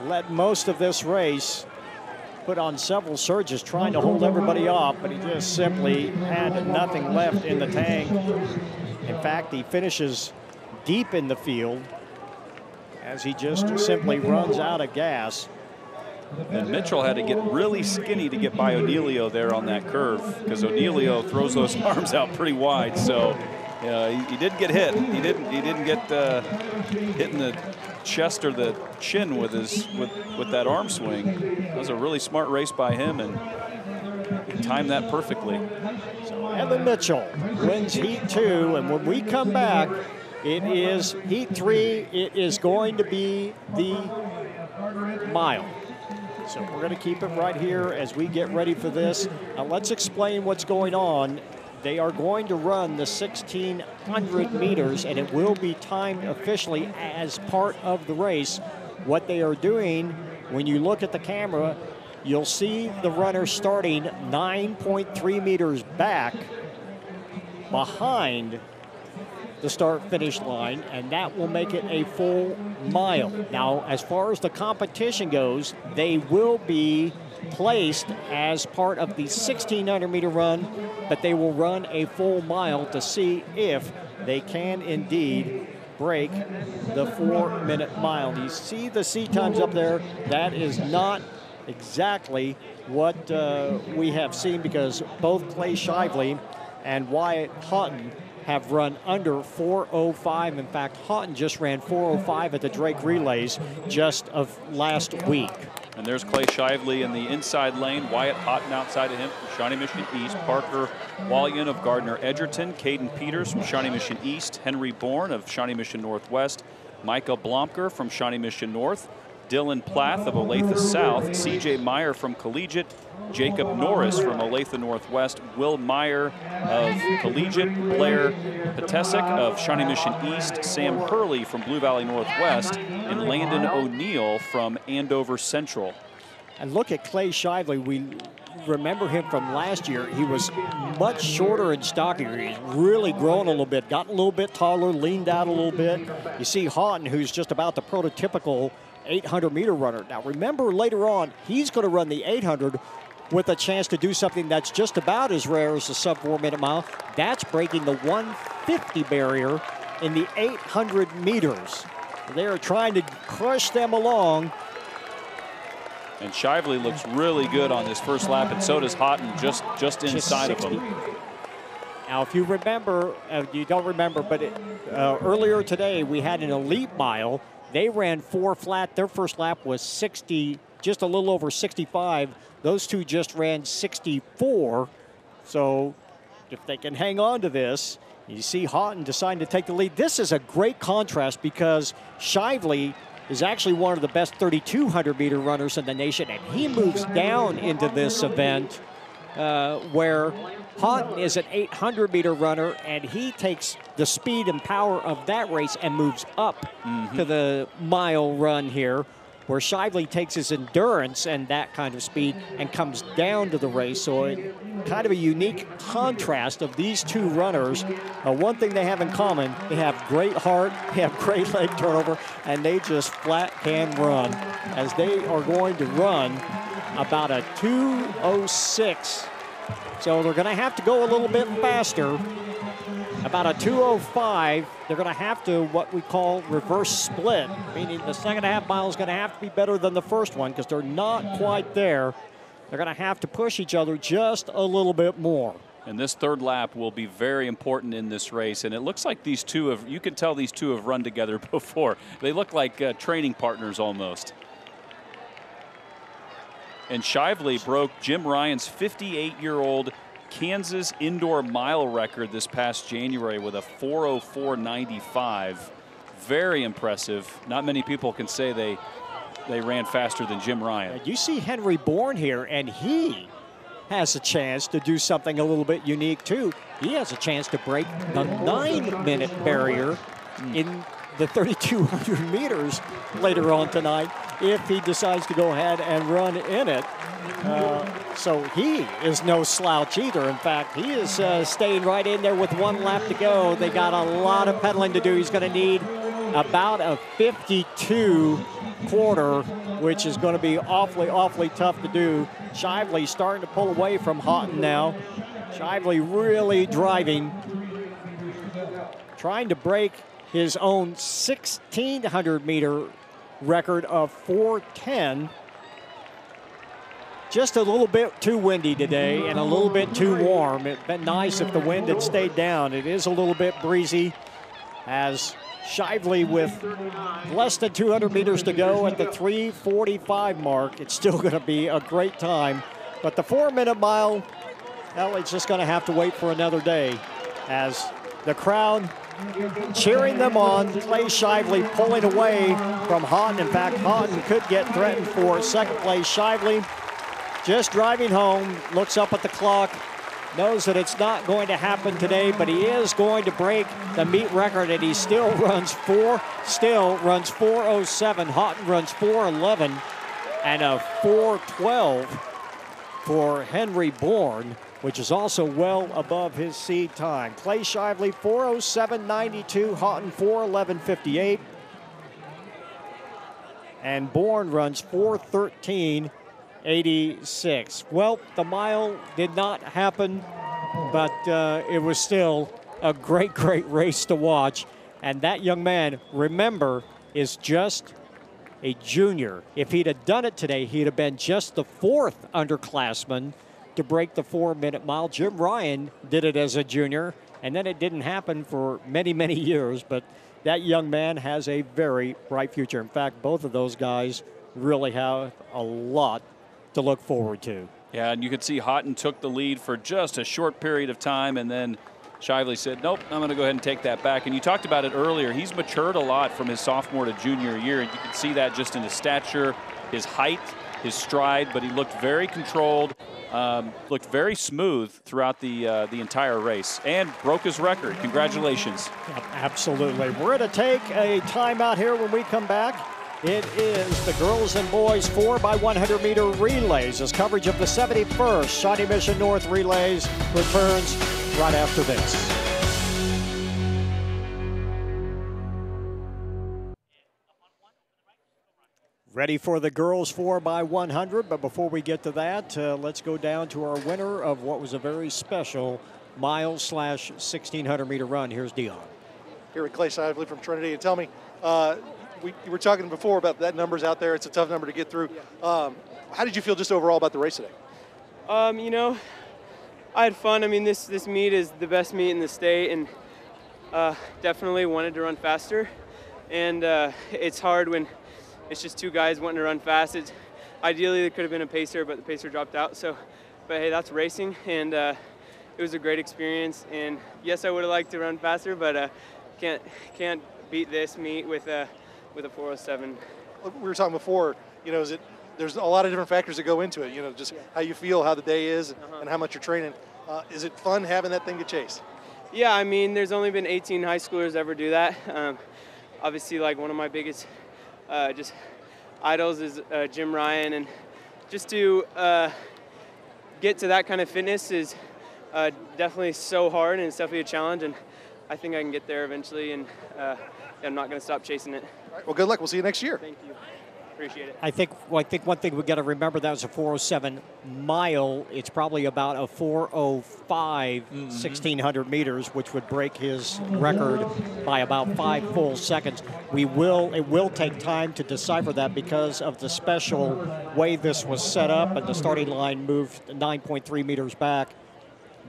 led most of this race, put on several surges trying to hold everybody off, but he just simply had nothing left in the tank. In fact, he finishes deep in the field as he just simply runs out of gas. And Mitchell had to get really skinny to get by O'Neilio there on that curve, because O'Neilio throws those arms out pretty wide. So he didn't get hit. He didn't get hit in the chest or the chin with that arm swing. That was a really smart race by him, and he timed that perfectly. So Evan Mitchell wins Heat 2, and when we come back, it is Heat 3. It is going to be the mile. So we're going to keep it right here as we get ready for this. Now let's explain what's going on. They are going to run the 1,600 meters, and it will be timed officially as part of the race. What they are doing, when you look at the camera, you'll see the runner starting 9.3 meters back behind the start-finish line, and that will make it a full mile. Now, as far as the competition goes, they will be placed as part of the 1,600-meter run, but they will run a full mile to see if they can indeed break the 4-minute mile. You see the seat times up there. That is not exactly what we have seen, because both Clay Shively and Wyatt Houghton have run under 4:05. In fact, Houghton just ran 4:05 at the Drake Relays just of last week. And there's Clay Shively in the inside lane. Wyatt Houghton outside of him from Shawnee Mission East. Parker Wallian of Gardner Edgerton. Caden Peters from Shawnee Mission East. Henry Bourne of Shawnee Mission Northwest. Micah Blomker from Shawnee Mission North. Dylan Plath of Olathe South. CJ Meyer from Collegiate. Jacob Norris from Olathe Northwest. Will Meyer of Collegiate. Blair Petesic of Shawnee Mission East. Sam Hurley from Blue Valley Northwest. And Landon O'Neill from Andover Central. And look at Clay Shively. We remember him from last year. He was much shorter and stockier. He's really grown a little bit, gotten a little bit taller, leaned out a little bit. You see Houghton, who's just about the prototypical 800-meter runner. Now remember, later on, he's going to run the 800 with a chance to do something that's just about as rare as the sub 4-minute mile. That's breaking the 150 barrier in the 800 meters. They are trying to crush them along. And Shively looks really good on this first lap, and so does Houghton, just inside of him. Now, if you remember, you don't remember, but earlier today we had an elite mile. They ran 4 flat. Their first lap was 60, just a little over 65. Those two just ran 64. So if they can hang on to this, you see Houghton deciding to take the lead. This is a great contrast, because Shively is actually one of the best 3,200-meter runners in the nation, and he moves down into this event where Houghton is an 800-meter runner, and he takes the speed and power of that race and moves up to the mile run here, where Shively takes his endurance and that kind of speed and comes down to the race. So kind of a unique contrast of these two runners. One thing they have in common, they have great heart, they have great leg turnover, and they just flat can run, as they are going to run about a 2:06. So they're going to have to go a little bit faster. About a 2:05. They're going to have to what we call reverse split, meaning the second half mile is going to have to be better than the first one, because they're not quite there. They're going to have to push each other just a little bit more. And this third lap will be very important in this race. And it looks like these two have, you can tell these two have run together before. They look like training partners almost. And Shively broke Jim Ryan's 58-year-old Kansas indoor mile record this past January with a 4:04.95. Very impressive. Not many people can say they ran faster than Jim Ryan. You see Henry Bourne here, and he has a chance to do something a little bit unique too. He has a chance to break the 9-minute barrier in the 3,200 meters later on tonight if he decides to go ahead and run in it. So he is no slouch either. In fact, he is staying right in there with 1 lap to go. They got a lot of pedaling to do. He's going to need about a 52 quarter, which is going to be awfully, awfully tough to do. Shively starting to pull away from Houghton now. Shively really driving, trying to break his own 1,600 meter record of 4:10. Just a little bit too windy today and a little bit too warm. It'd been nice if the wind had stayed down. It is a little bit breezy as Shively with less than 200 meters to go at the 3:45 mark. It's still going to be a great time. But the 4-minute mile, well, it's just going to have to wait for another day as the crowd cheering them on. Clay Shively pulling away from Houghton. In fact, Houghton could get threatened for second place. Shively just driving home, looks up at the clock, knows that it's not going to happen today, but he is going to break the meet record, and he still runs 4:07. Houghton runs 4:11 and a 4:12 for Henry Bourne, which is also well above his seed time. Clay Shively 4:07.92, Houghton 4:11.58, and Bourne runs 4:13.86. Well, the mile did not happen, but it was still a great, great race to watch. And that young man, remember, is just a junior. If he'd have done it today, he'd have been just the 4th underclassman to break the 4-minute mile. Jim Ryan did it as a junior, and then it didn't happen for many, many years. But that young man has a very bright future. In fact, both of those guys really have a lot to look forward to. Yeah, and you could see Houghton took the lead for just a short period of time, and then Shively said, nope, I'm going to go ahead and take that back. And you talked about it earlier. He's matured a lot from his sophomore to junior year, and you can see that just in his stature, his height, his stride, but he looked very controlled, looked very smooth throughout the entire race, and broke his record. Congratulations. Yep, absolutely. We're going to take a timeout here. When we come back, it is the girls and boys 4x100 meter relays as coverage of the 71st Shawnee Mission North Relays returns right after this. Ready for the girls 4x100, but before we get to that, let's go down to our winner of what was a very special mile/1600 meter run. Here's Dion. Here with Clay Shively from Trinity, and tell me, we were talking before about that numbers out there. It's a tough number to get through. How did you feel just overall about the race today? You know, I had fun. I mean, this meet is the best meet in the state, and definitely wanted to run faster. And it's hard when it's just two guys wanting to run fast. Ideally, there could have been a pacer, but the pacer dropped out. So, but hey, that's racing, and it was a great experience. And yes, I would have liked to run faster, but can't beat this meet with a 4:07. We were talking before, you know, there's a lot of different factors that go into it, you know, just how you feel, how the day is, and how much you're training. Is it fun having that thing to chase? Yeah, I mean, there's only been 18 high schoolers ever do that. Obviously, like, one of my biggest just idols is Jim Ryan, and just to get to that kind of fitness is definitely so hard, and it's definitely a challenge, and I think I can get there eventually, and I'm not going to stop chasing it. All right, well, good luck. We'll see you next year. Thank you. Appreciate it. I think one thing we've got to remember, that was a 4:07 mile. It's probably about a 4:05 1600 meters, which would break his record by about 5 full seconds. It will take time to decipher that because of the special way this was set up, and the starting line moved 9.3 meters back.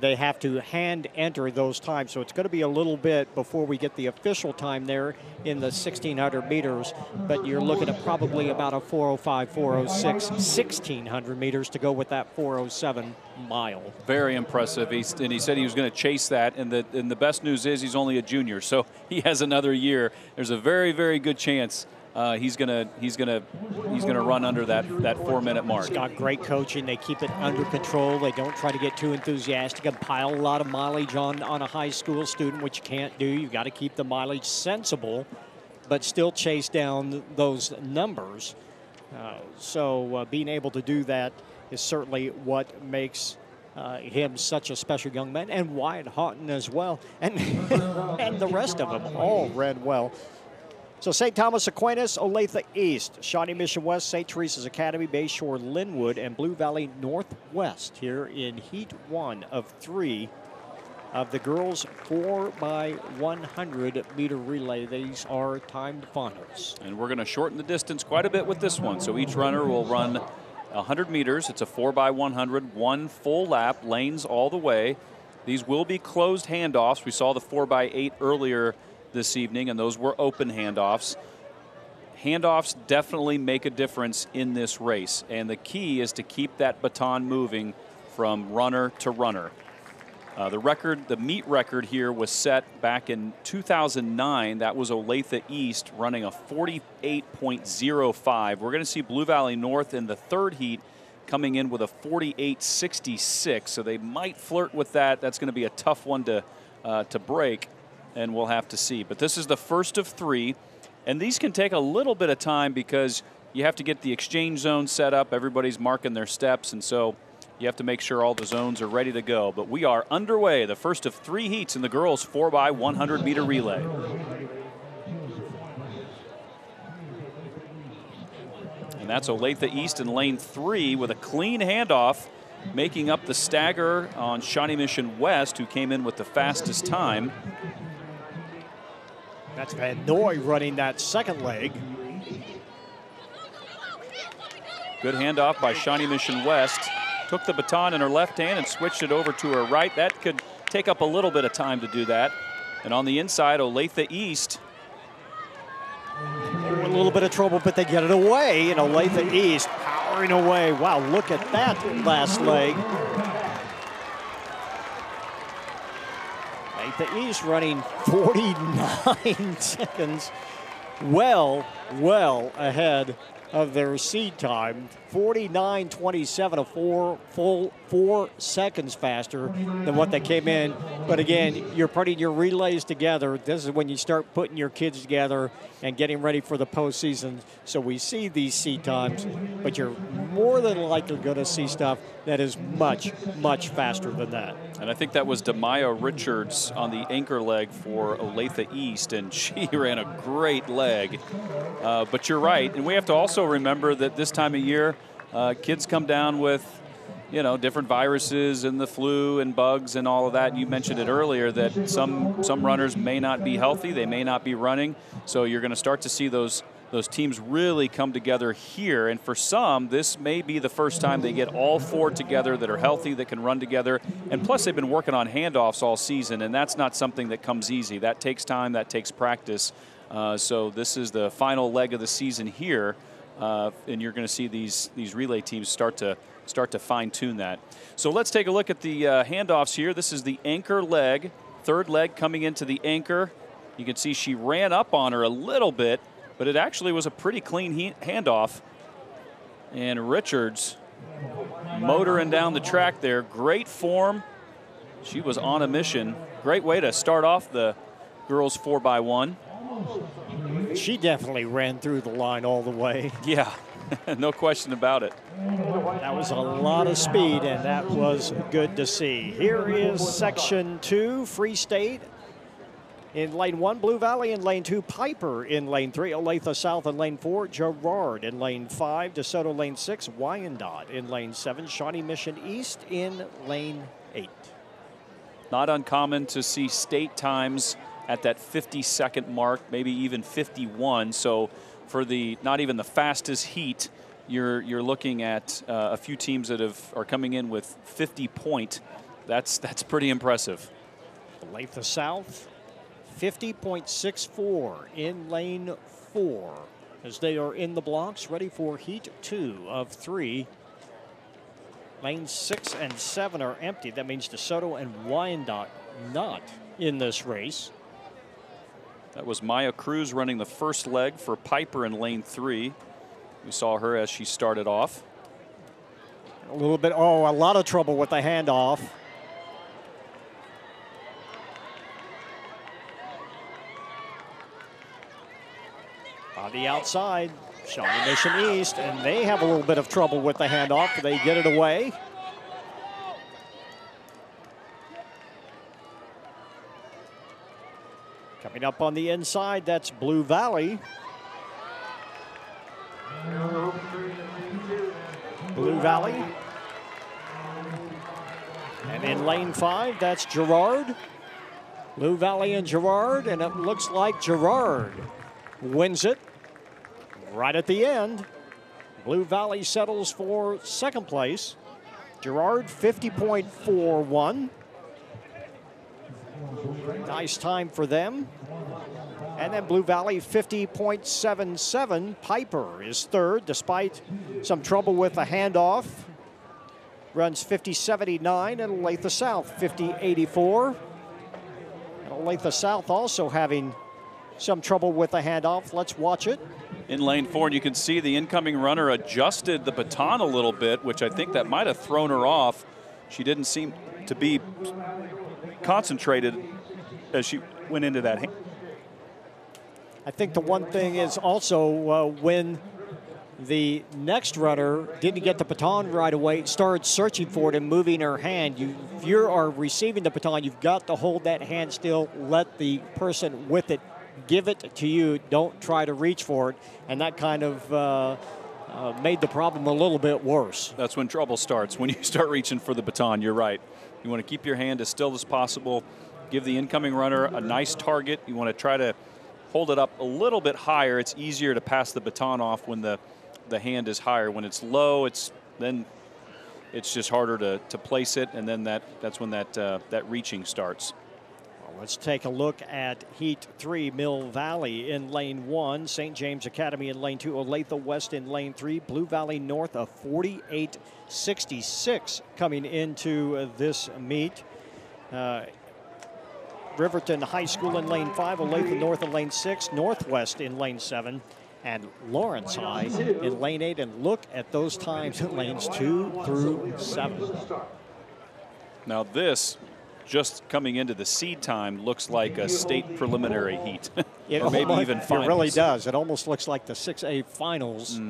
They have to hand enter those times, so it's going to be a little bit before we get the official time there in the 1600 meters, but you're looking at probably about a 4:05, 4:06, 1600 meters to go with that 4:07 mile. Very impressive. He said he was going to chase that, and the best news is he's only a junior, so he has another year. There's a very, very good chance he's gonna run under that 4-minute mark. He's got great coaching. They keep it under control. They don't try to get too enthusiastic and pile a lot of mileage on a high school student, which you can't do. You've got to keep the mileage sensible. but still chase down those numbers. So being able to do that is certainly what makes him such a special young man, and Wyatt Houghton as well, and and the rest of them all ran well. So St. Thomas Aquinas, Olathe East, Shawnee Mission West, St. Teresa's Academy, Bayshore Linwood, and Blue Valley Northwest here in Heat 1 of 3 of the girls 4x100 meter relay. These are timed finals. And we're going to shorten the distance quite a bit with this one. So each runner will run 100 meters. It's a 4x100, one full lap, lanes all the way. These will be closed handoffs. We saw the 4x8 earlier this evening, and those were open handoffs. Handoffs definitely make a difference in this race, and the key is to keep that baton moving from runner to runner. The meet record here was set back in 2009. That was Olathe East running a 48.05. We're going to see Blue Valley North in the third heat coming in with a 48.66, so they might flirt with that. That's going to be a tough one to break, and we'll have to see. But this is the first of 3, and these can take a little bit of time because you have to get the exchange zone set up. Everybody's marking their steps, and so you have to make sure all the zones are ready to go. But we are underway, the first of 3 heats in the girls 4x100 meter relay. And that's Olathe East in lane 3 with a clean handoff, making up the stagger on Shawnee Mission West, who came in with the fastest time. That's Van Noy running that second leg. Good handoff by Shawnee Mission West. Took the baton in her left hand and switched it over to her right. That could take up a little bit of time to do that. And on the inside, Olathe East. A little bit of trouble, but they get it away. And Olathe East powering away. Wow, look at that last leg. Olathe East running 49 seconds. Well ahead of their seed time. 49.27, a full 4 seconds faster than what they came in. But again, you're putting your relays together. This is when you start putting your kids together and getting ready for the postseason. So we see these seed times, but you're more than likely going to see stuff that is much faster than that. And I think that was Demaya Richards on the anchor leg for Olathe East, and she ran a great leg. But you're right, and we have to also remember that this time of year, kids come down with, different viruses and the flu and bugs and all of that. You mentioned it earlier that some runners may not be healthy, they may not be running, so you're going to start to see those teams really come together here. And for some, this may be the first time they get all 4 together that are healthy, that can run together. And plus, they've been working on handoffs all season, and that's not something that comes easy. That takes time, that takes practice. So this is the final leg of the season here, and you're going to see these relay teams start to fine-tune that. So let's take a look at the handoffs here. This is the anchor leg, third leg coming into the anchor. You can see she ran up on her a little bit, but it actually was a pretty clean handoff. And Richards motoring down the track there. Great form. She was on a mission. Great way to start off the girls 4x1. She definitely ran through the line all the way. Yeah, no question about it. That was a lot of speed, and that was good to see. Here is section 2, Free State. In lane 1, Blue Valley. In lane 2, Piper. In lane 3, Olathe South. In lane 4, Girard. In lane 5, DeSoto. Lane 6, Wyandotte. In lane 7, Shawnee Mission East. In lane 8. Not uncommon to see state times at that 50-second mark, maybe even 51. So for the not even the fastest heat, you're looking at a few teams that are coming in with 50 point. That's pretty impressive. Olathe South. 50.64 in lane 4 as they are in the blocks ready for heat 2 of 3. Lanes 6 and 7 are empty. That means DeSoto and Wyandotte not in this race. That was Maya Cruz running the first leg for Piper in lane 3. We saw her as she started off. A lot of trouble with the handoff. the outside, Shawnee Mission East, and they have a little bit of trouble with the handoff. They get it away. Coming up on the inside, that's Blue Valley. Blue Valley. And in lane 5, that's Girard. Blue Valley and Girard, and it looks like Girard wins it right at the end. Blue Valley settles for second place. Girard 50.41. Nice time for them. And then Blue Valley 50.77. Piper is third despite some trouble with the handoff. Runs 50.79, and Olathe South 50.84. Olathe South also having some trouble with the handoff. Let's watch it. In lane 4, and you can see the incoming runner adjusted the baton a little bit, which I think that might have thrown her off. She didn't seem to be concentrated as she went into that. I think the one thing is also when the next runner didn't get the baton right away, started searching for it and moving her hand. If you are receiving the baton, you've got to hold that hand still, let the person with it give it to you. Don't try to reach for it. And that kind of made the problem a little bit worse. That's when trouble starts, when you start reaching for the baton. You're right. You want to keep your hand as still as possible. Give the incoming runner a nice target. You want to try to hold it up a little bit higher. It's easier to pass the baton off when the hand is higher. When it's low, then it's just harder to place it, and then that's when that reaching starts. Well, let's take a look at Heat 3. Mill Valley in lane 1, St. James Academy in lane 2, Olathe West in lane 3, Blue Valley North of 48.66 coming into this meet. Riverton High School in lane 5, Olathe North in lane 6, Northwest in lane 7, and Lawrence High in lane 8. And look at those times in lanes 2 through 7. Now this, just coming into the seed time, looks like a state preliminary heat. Or maybe even finals. It really does. It almost looks like the 6A finals.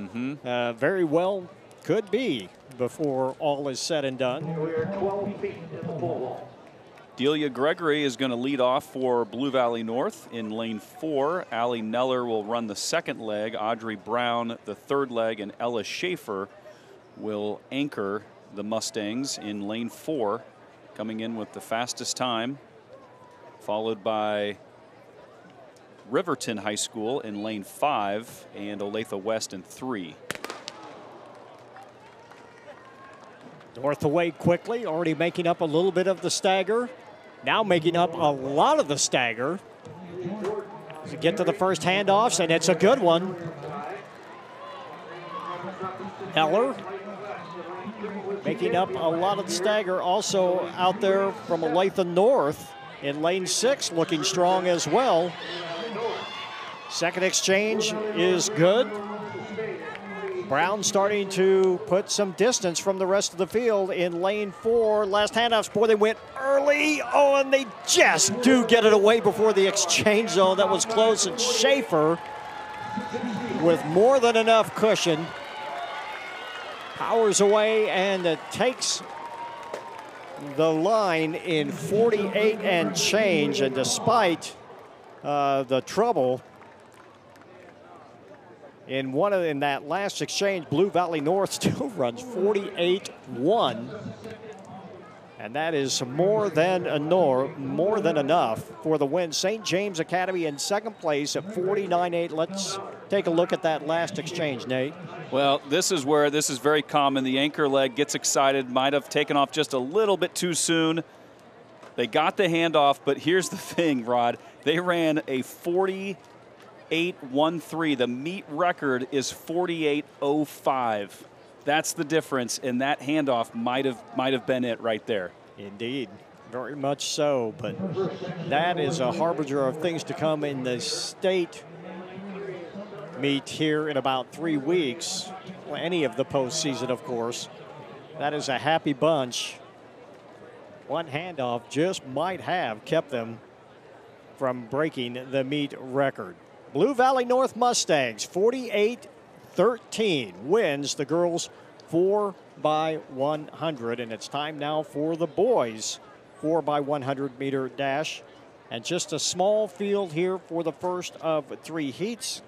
Very well could be before all is said and done. We're 12 feet in the pole. Delia Gregory is going to lead off for Blue Valley North in lane 4. Allie Neller will run the second leg. Audrey Brown the third leg, and Ella Schaefer will anchor the Mustangs in lane 4, coming in with the fastest time, followed by Riverton High School in lane 5 and Olathe West in 3. North away quickly, already making up a little bit of the stagger. Now making up a lot of the stagger. To get to the first handoffs, and it's a good one. Eller making up a lot of the stagger. Also out there from Olathe North in lane 6, looking strong as well. Second exchange is good. Brown starting to put some distance from the rest of the field in lane 4. Last handoffs, boy, they went early. Oh, and they just do get it away before the exchange zone. That was close, and Schaefer, with more than enough cushion, powers away and it takes the line in 48 and change. And despite the trouble in that last exchange, Blue Valley North still runs 48.1, and that is more than enough for the win. St. James Academy in second place at 49.8. Let's take a look at that last exchange, Nate. Well, this is where this is very common. The anchor leg gets excited, might have taken off just a little bit too soon. They got the handoff, but here's the thing, Rod. They ran a 48.13. The meet record is 48.05. That's the difference, and that handoff might have been it right there. Indeed, very much so. But that is a harbinger of things to come in the state meet here in about 3 weeks. Well, any of the postseason, of course. That is a happy bunch. One handoff just might have kept them from breaking the meet record. Blue Valley North Mustangs, 48-13, wins the girls 4x100. And it's time now for the boys 4x100 meter dash. And just a small field here for the first of 3 heats.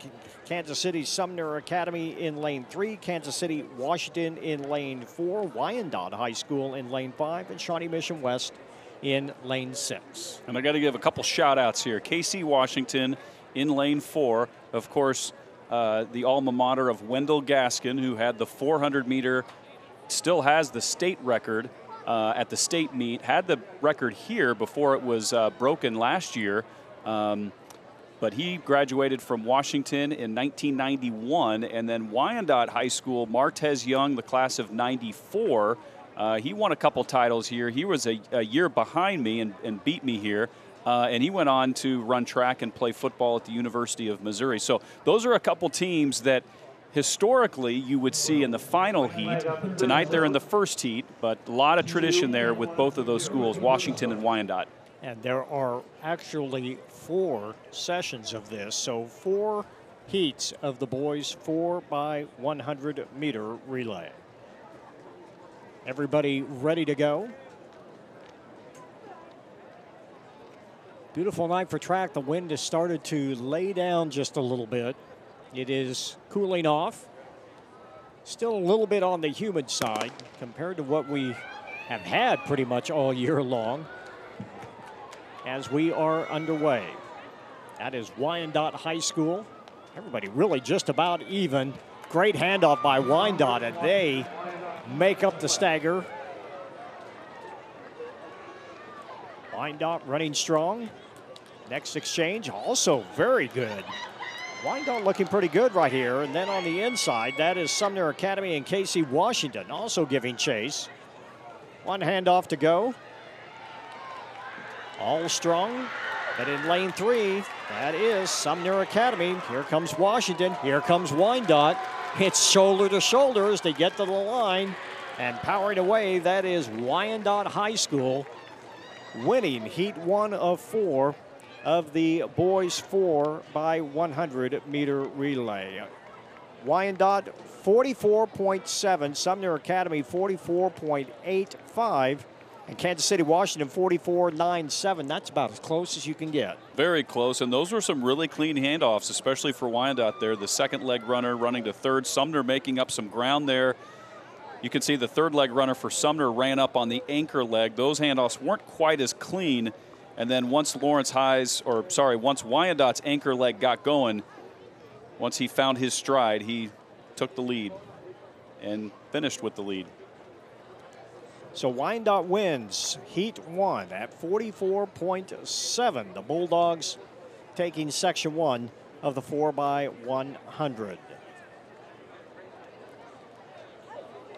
Kansas City Sumner Academy in lane 3, Kansas City Washington in lane 4, Wyandotte High School in lane 5, and Shawnee Mission West in lane 6. And I got to give a couple shout outs here. KC Washington in lane 4, of course, the alma mater of Wendell Gaskin, who had the 400 meter, still has the state record at the state meet, had the record here before it was broken last year. But he graduated from Washington in 1991, and then Wyandotte High School, Martez Young, the class of 94, he won a couple titles here. He was a year behind me and beat me here, and he went on to run track and play football at the University of Missouri. So those are a couple teams that historically you would see in the final heat. Tonight they're in the first heat, but a lot of tradition there with both of those schools, Washington and Wyandotte. And there are actually 4 sessions of this, so 4 heats of the boys 4x100 meter relay. Everybody ready to go? Beautiful night for track. The wind has started to lay down just a little bit. It is cooling off. Still a little bit on the humid side compared to what we have had pretty much all year long. As we are underway. That is Wyandotte High School. Everybody really just about even. Great handoff by Wyandotte, and they make up the stagger. Wyandotte running strong. Next exchange also very good. Wyandotte looking pretty good right here. And then on the inside, that is Sumner Academy and KC Washington also giving chase. One handoff to go. All strong, but in lane 3, that is Sumner Academy. Here comes Washington. Here comes Wyandotte. It's shoulder to shoulder as they get to the line. And powering away, that is Wyandotte High School, winning heat 1 of 4 of the boys 4x100 meter relay. Wyandotte 44.7, Sumner Academy 44.85. And Kansas City, Washington, 44.97. That's about as close as you can get. Very close, and those were some really clean handoffs, especially for Wyandotte there. The second leg runner running to third. Sumner making up some ground there. You can see the third leg runner for Sumner ran up on the anchor leg. Those handoffs weren't quite as clean. And then once Wyandott's anchor leg got going, once he found his stride, he took the lead and finished with the lead. So Wyandotte wins heat 1 at 44.7. The Bulldogs taking section 1 of the 4x100.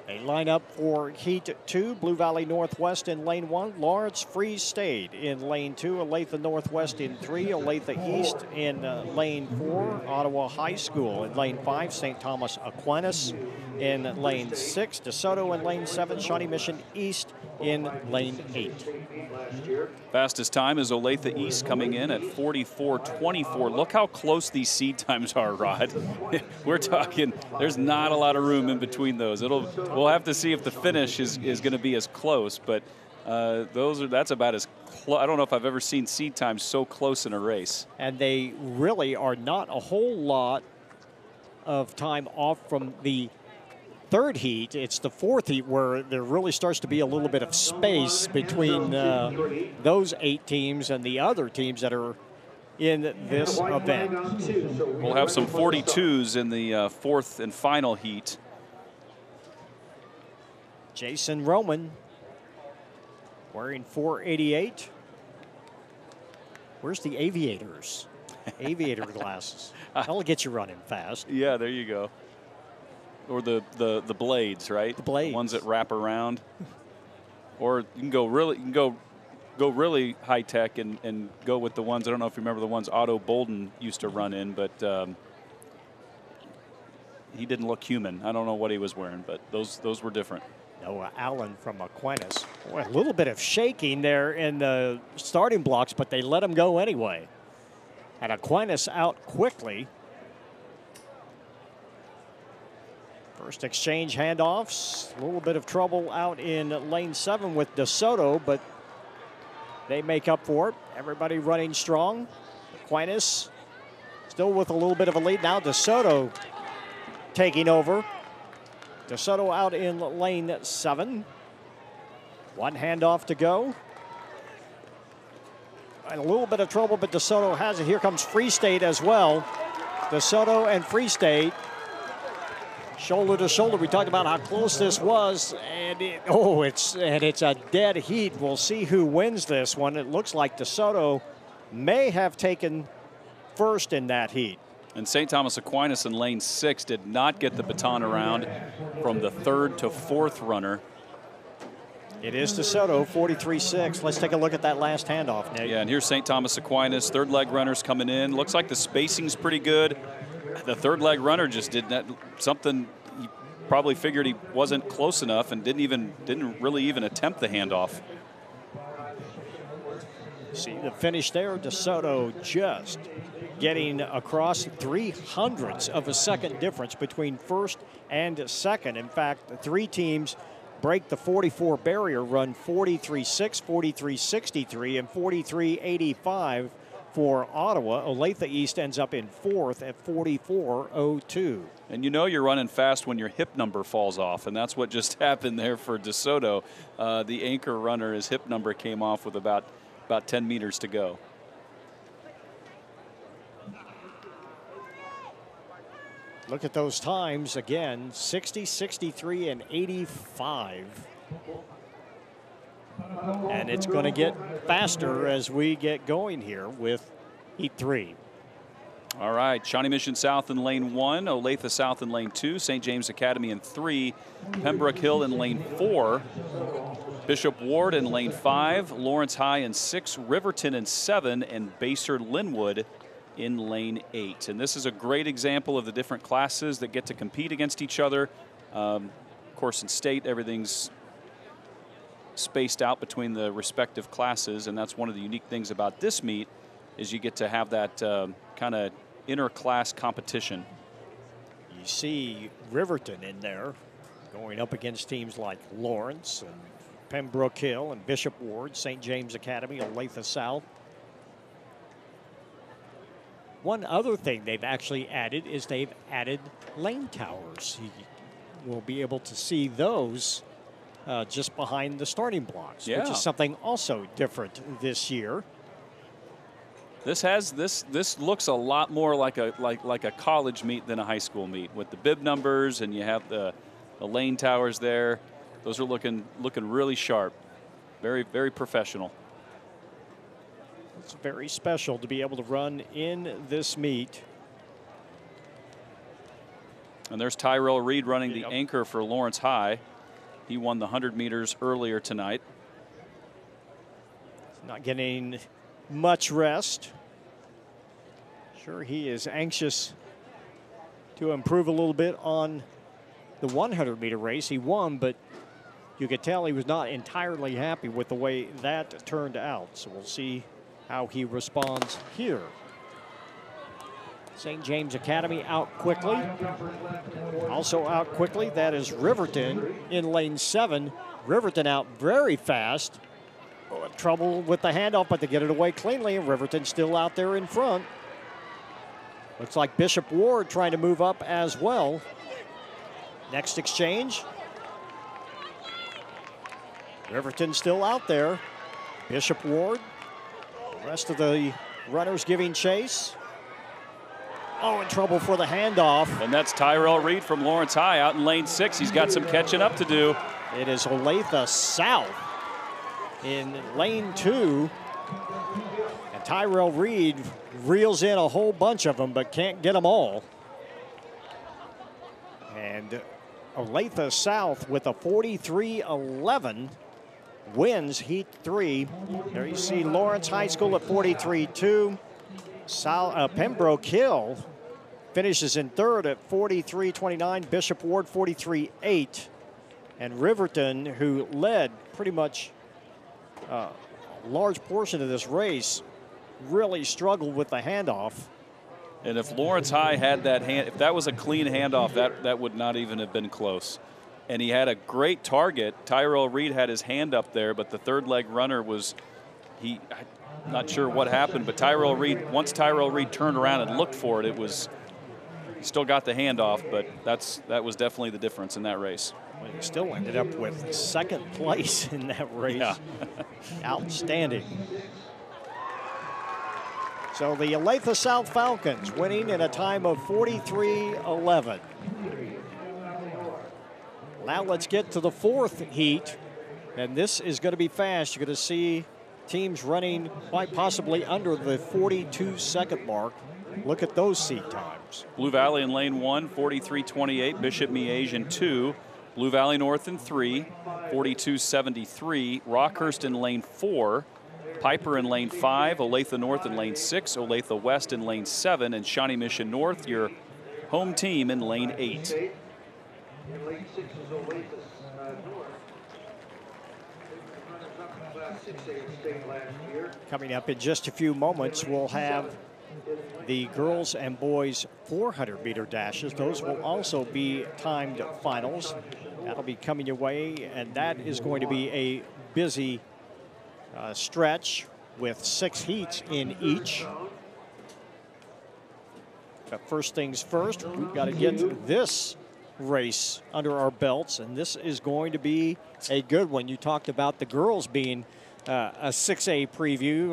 They line up for heat 2. Blue Valley Northwest in lane 1. Lawrence Free State in lane 2. Olathe Northwest in 3. Olathe East in lane 4. Ottawa High School in lane 5. St. Thomas Aquinas in lane 6. DeSoto in lane 7. Shawnee Mission East in lane 8. Fastest time is Olathe East coming in at 44.24. Look how close these seed times are, Rod. We're talking, there's not a lot of room in between those. We'll have to see if the finish is going to be as close, but that's about as close. I don't know if I've ever seen seed times so close in a race. And they really are not a whole lot of time off from the third heat. It's the fourth heat where there really starts to be a little bit of space between those 8 teams and the other teams that are in this event. We'll have some 42s in the fourth and final heat. Jason Roman wearing 488. Where's the aviators? Aviator glasses. That'll get you running fast. Yeah, there you go. Or the blades, right? The blades. The ones that wrap around. Or you can go really high tech and go with the ones. I don't know if you remember the ones Otto Bolden used to run in, but he didn't look human. I don't know what he was wearing, but those were different. Noah Allen from Aquinas. Boy, a little bit of shaking there in the starting blocks, but they let him go anyway. And Aquinas out quickly. First exchange handoffs. A little bit of trouble out in lane 7 with DeSoto, but they make up for it. Everybody running strong. Aquinas still with a little bit of a lead. Now DeSoto taking over. DeSoto out in lane 7. One handoff to go. And a little bit of trouble, but DeSoto has it. Here comes Free State as well. DeSoto and Free State, shoulder to shoulder. We talked about how close this was, and it's a dead heat. We'll see who wins this one. It looks like DeSoto may have taken first in that heat. And St. Thomas Aquinas in lane 6 did not get the baton around from the 3rd to 4th runner. It is DeSoto, 43-6. Let's take a look at that last handoff, Nate. Yeah, and here's St. Thomas Aquinas, third leg runners coming in. Looks like the spacing's pretty good. The third leg runner just did that, something he probably figured he wasn't close enough and didn't really even attempt the handoff. See the finish there, DeSoto just getting across 0.03 of a second difference between first and second. In fact, 3 teams break the 44 barrier, run 43.6, 43.63, and 43.85 for Ottawa. Olathe East ends up in 4th at 44.02. And you know you're running fast when your hip number falls off, and that's what just happened there for DeSoto. The anchor runner, his hip number came off with about 10 meters to go. Look at those times again, 60, 63, and 85. And it's going to get faster as we get going here with heat 3. All right, Shawnee Mission South in lane 1, Olathe South in lane 2, St. James Academy in 3, Pembroke Hill in lane 4, Bishop Ward in lane 5, Lawrence High in 6, Riverton in 7, and Basehor Linwood in lane 8. And this is a great example of the different classes that get to compete against each other. Of course, in state, everything's spaced out between the respective classes, and that's one of the unique things about this meet is you get to have that kind of inter-class competition. You see Riverton in there going up against teams like Lawrence and Pembroke Hill and Bishop Ward, St. James Academy, Olathe South. One other thing they've actually added is they've added lane towers. You will be able to see those just behind the starting blocks, yeah, which is something also different this year. This looks a lot more like a college meet than a high school meet with the bib numbers, and you have the lane towers there. Those are looking really sharp, very, very professional. It's very special to be able to run in this meet. And there's Tyrell Reed running the anchor for Lawrence High. He won the 100 meters earlier tonight. Not getting much rest. Sure, he is anxious to improve a little bit on the 100-meter race. He won, but you could tell he was not entirely happy with the way that turned out. So we'll see how he responds here. St. James Academy out quickly. Also out quickly, that is Riverton in lane 7. Riverton out very fast. Trouble with the handoff, but they get it away cleanly, and Riverton still out there in front. Looks like Bishop Ward trying to move up as well. Next exchange. Riverton still out there. Bishop Ward. The rest of the runners giving chase. Oh, in trouble for the handoff. And that's Tyrell Reed from Lawrence High out in lane 6. He's got some catching up to do. It is Olathe South in lane 2. And Tyrell Reed reels in a whole bunch of them, but can't get them all. And Olathe South with a 43.11 wins heat 3. There you see Lawrence High School at 43.2. Pembroke Hill finishes in 3rd at 43.29. Bishop Ward 43.8. And Riverton, who led pretty much a large portion of this race, really struggled with the handoff. And if Lawrence High had that if that was a clean handoff, that would not even have been close. And he had a great target. Tyrell Reed had his hand up there, but the third leg runner was, I'm not sure what happened, but once Tyrell Reed turned around and looked for it, he still got the handoff, but that was definitely the difference in that race. Well, he still ended up with second place in that race. Yeah. Outstanding. So the Olathe South Falcons winning in a time of 43:11. Now let's get to the fourth heat, and this is going to be fast. You're going to see teams running quite possibly under the 42-second mark. Look at those seat times. Blue Valley in lane 1, 43:28. Bishop Miege in 2. Blue Valley North in 3, 42:73. Rockhurst in lane 4. Piper in lane 5. Olathe North in lane 6. Olathe West in lane 7. And Shawnee Mission North, your home team, in lane 8. In lane 6 is Olathe North. 6A state last year. Coming up in just a few moments, we'll have the girls and boys 400-meter dashes. Those will also be timed finals. That'll be coming your way, and that is going to be a busy stretch with 6 heats in each. But first things first, we've got to get this race under our belts, and this is going to be a good one. You talked about the girls being a 6A preview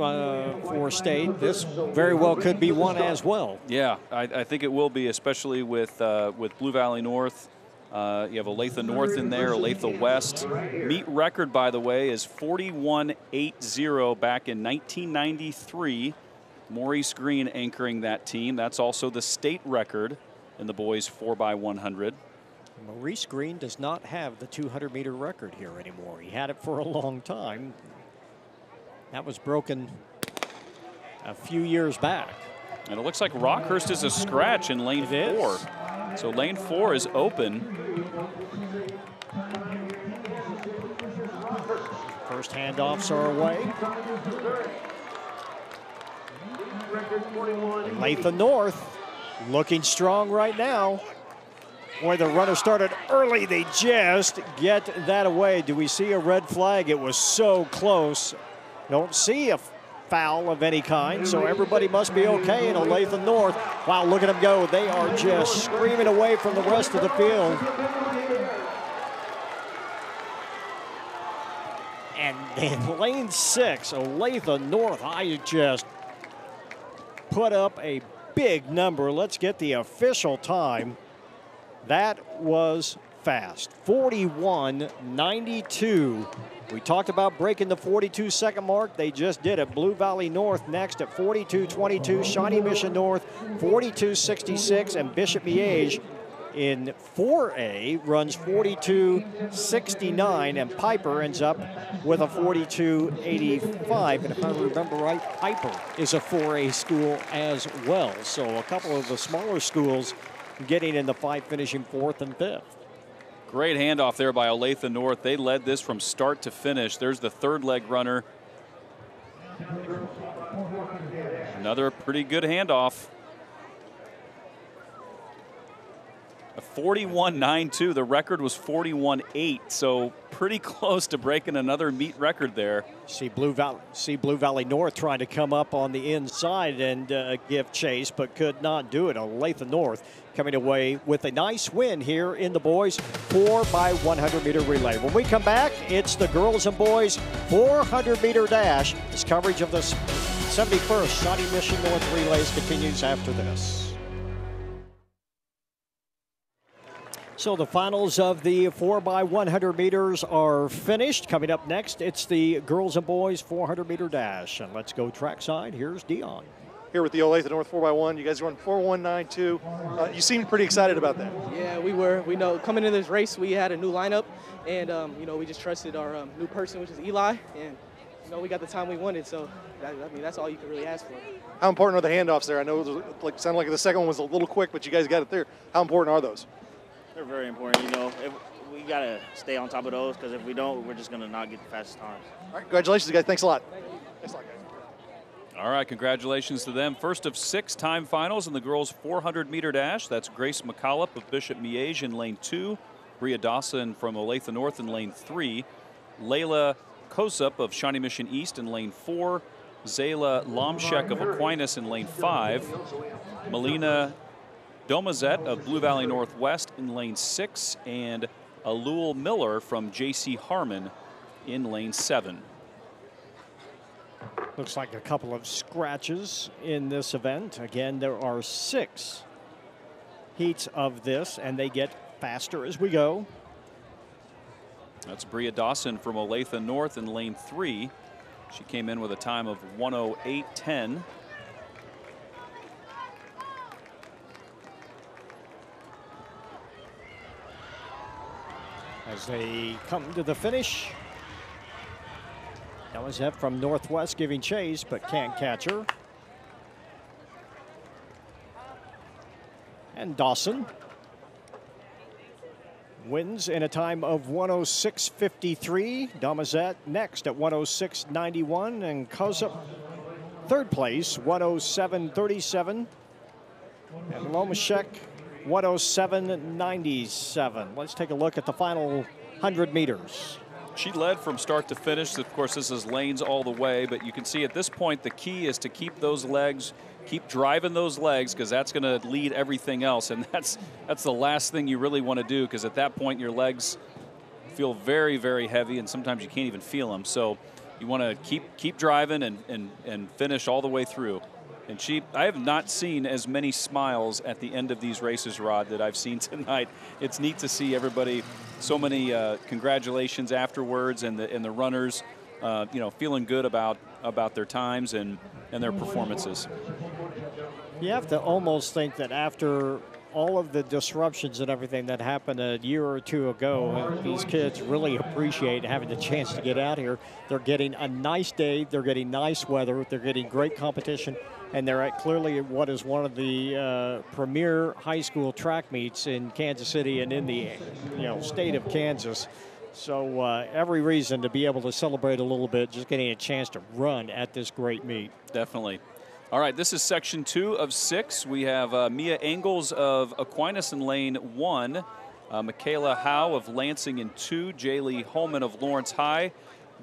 for state. This very well could be one as well. Yeah, I think it will be, especially with Blue Valley North. You have Olathe North in there, Olathe West. Meet record, by the way, is 41.80 back in 1993. Maurice Green anchoring that team. That's also the state record in the boys 4x100. Maurice Green does not have the 200-meter record here anymore. He had it for a long time. That was broken a few years back. And it looks like Rockhurst is a scratch in lane 4. So lane 4 is open. First handoffs are away. Olathe North looking strong right now. Boy, the runner started early. They just get that away. Do we see a red flag? It was so close. Don't see a foul of any kind, so everybody must be okay in Olathe North. Wow, look at them go. They are just screaming away from the rest of the field. And in lane 6, Olathe North, I just put up a big number. Let's get the official time. That was fast. 41.92. We talked about breaking the 42-second mark. They just did it. Blue Valley North next at 42.22. Shawnee Mission North 42.66. And Bishop Miege in 4A runs 42.69. And Piper ends up with a 42.85. And if I remember right, Piper is a 4A school as well. So a couple of the smaller schools getting in the fight, finishing 4th and 5th. Great handoff there by Olathe North. They led this from start to finish. There's the third leg runner. Another pretty good handoff. A 41.92. The record was 41.8, so pretty close to breaking another meet record there. See Blue Valley North trying to come up on the inside and give chase, but could not do it. Olathe North coming away with a nice win here in the boys 4x100-meter relay. When we come back, it's the girls and boys 400-meter dash. This coverage of the 71st Shawnee Mission North relays continues after this. So the finals of the 4x100 meters are finished. Coming up next, it's the girls and boys 400-meter dash. And let's go trackside. Here's Dion. Here with the Olathe North 4x1. You guys run 4:192. You seem pretty excited about that. Yeah, we were. We know coming into this race, we had a new lineup. And, you know, we just trusted our new person, which is Eli. And, you know, we got the time we wanted. So, I mean, that's all you can really ask for. How important are the handoffs there? I know it sounded like the second one was a little quick, but you guys got it there. How important are those? They're very important, you know. We got to stay on top of those because if we don't, we're just going to not get the fastest times. All right, congratulations, guys. Thanks a lot. Thanks a lot, guys. All right, congratulations to them. First of 6 time finals in the girls' 400-meter dash. That's Grace McCollop of Bishop Miege in lane 2. Bria Dawson from Olathe North in lane 3. Layla Kosup of Shawnee Mission East in lane 4. Zayla Lomshek of Aquinas in lane 5. Melina Domazet of Blue Valley Northwest in lane 6. And Alul Miller from J.C. Harmon in lane 7. Looks like a couple of scratches in this event. Again, there are 6 heats of this, and they get faster as we go. That's Bria Dawson from Olathe North in lane 3. She came in with a time of 1:08.10. As they come to the finish, Domazet from Northwest giving chase, but can't catch her. And Dawson wins in a time of 1:06.53. Domazet next at 1:06.91, and Kosup third place, 1:07.37. And Lomashek, 1:07.97. Let's take a look at the final 100 meters. She led from start to finish. Of course, this is lanes all the way, but you can see at this point the key is to keep those legs, keep driving those legs, because that's going to lead everything else, and that's the last thing you really want to do, because at that point your legs feel very, very heavy, and sometimes you can't even feel them. So you want to keep driving and finish all the way through. And I have not seen as many smiles at the end of these races, Rod, that I've seen tonight. It's neat to see everybody, so many congratulations afterwards, and the runners, feeling good about their times and their performances. You have to almost think that after all of the disruptions and everything that happened a year or two ago, these kids really appreciate having the chance to get out here. They're getting a nice day, they're getting nice weather, they're getting great competition, and they're at clearly what is one of the premier high school track meets in Kansas City and in the state of Kansas. So every reason to be able to celebrate a little bit, just getting a chance to run at this great meet. Definitely. All right, this is section 2 of 6. We have Mia Engels of Aquinas in lane 1, Michaela Howe of Lansing in 2, Jaylee Holman of Lawrence High,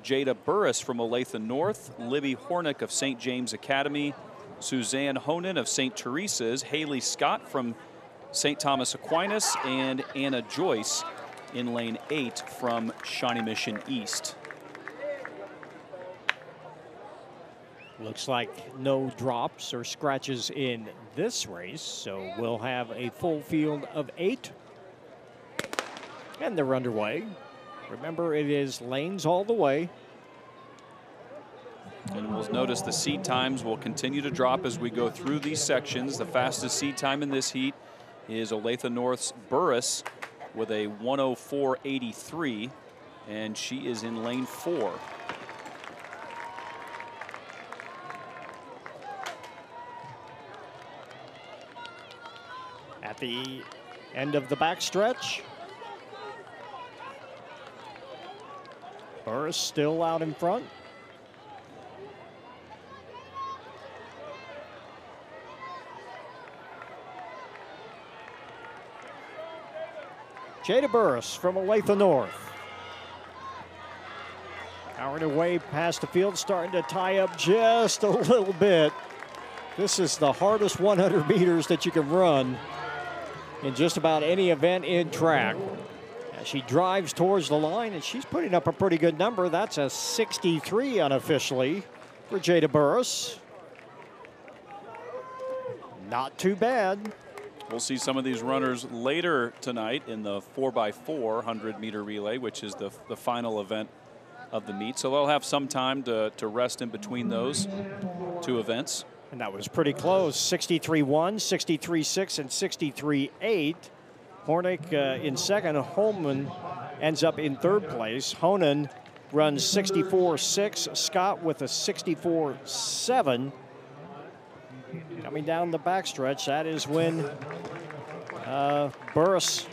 Jada Burris from Olathe North, Libby Hornick of St. James Academy, Suzanne Honan of St. Teresa's, Haley Scott from St. Thomas Aquinas, and Anna Joyce in lane 8 from Shawnee Mission East. Looks like no drops or scratches in this race, so we'll have a full field of 8. And they're underway. Remember, it is lanes all the way. And we'll notice the seed times will continue to drop as we go through these sections. The fastest seed time in this heat is Olathe North's Burris with a 1:04.83, and she is in lane 4. At the end of the backstretch, Burris still out in front. Jada Burris from Olathe North. Powering away past the field, starting to tie up just a little bit. This is the hardest 100 meters that you can run in just about any event in track. As she drives towards the line, and she's putting up a pretty good number. That's a 63 unofficially for Jada Burris. Not too bad. We'll see some of these runners later tonight in the 4x4 100-meter relay, which is the final event of the meet. So they'll have some time to rest in between those 2 events. And that was pretty close. 63-1, 63-6, and 63-8. Hornick in second. Holman ends up in third place. Honan runs 64-6. Scott with a 64-7. Coming down the backstretch, that is when Burris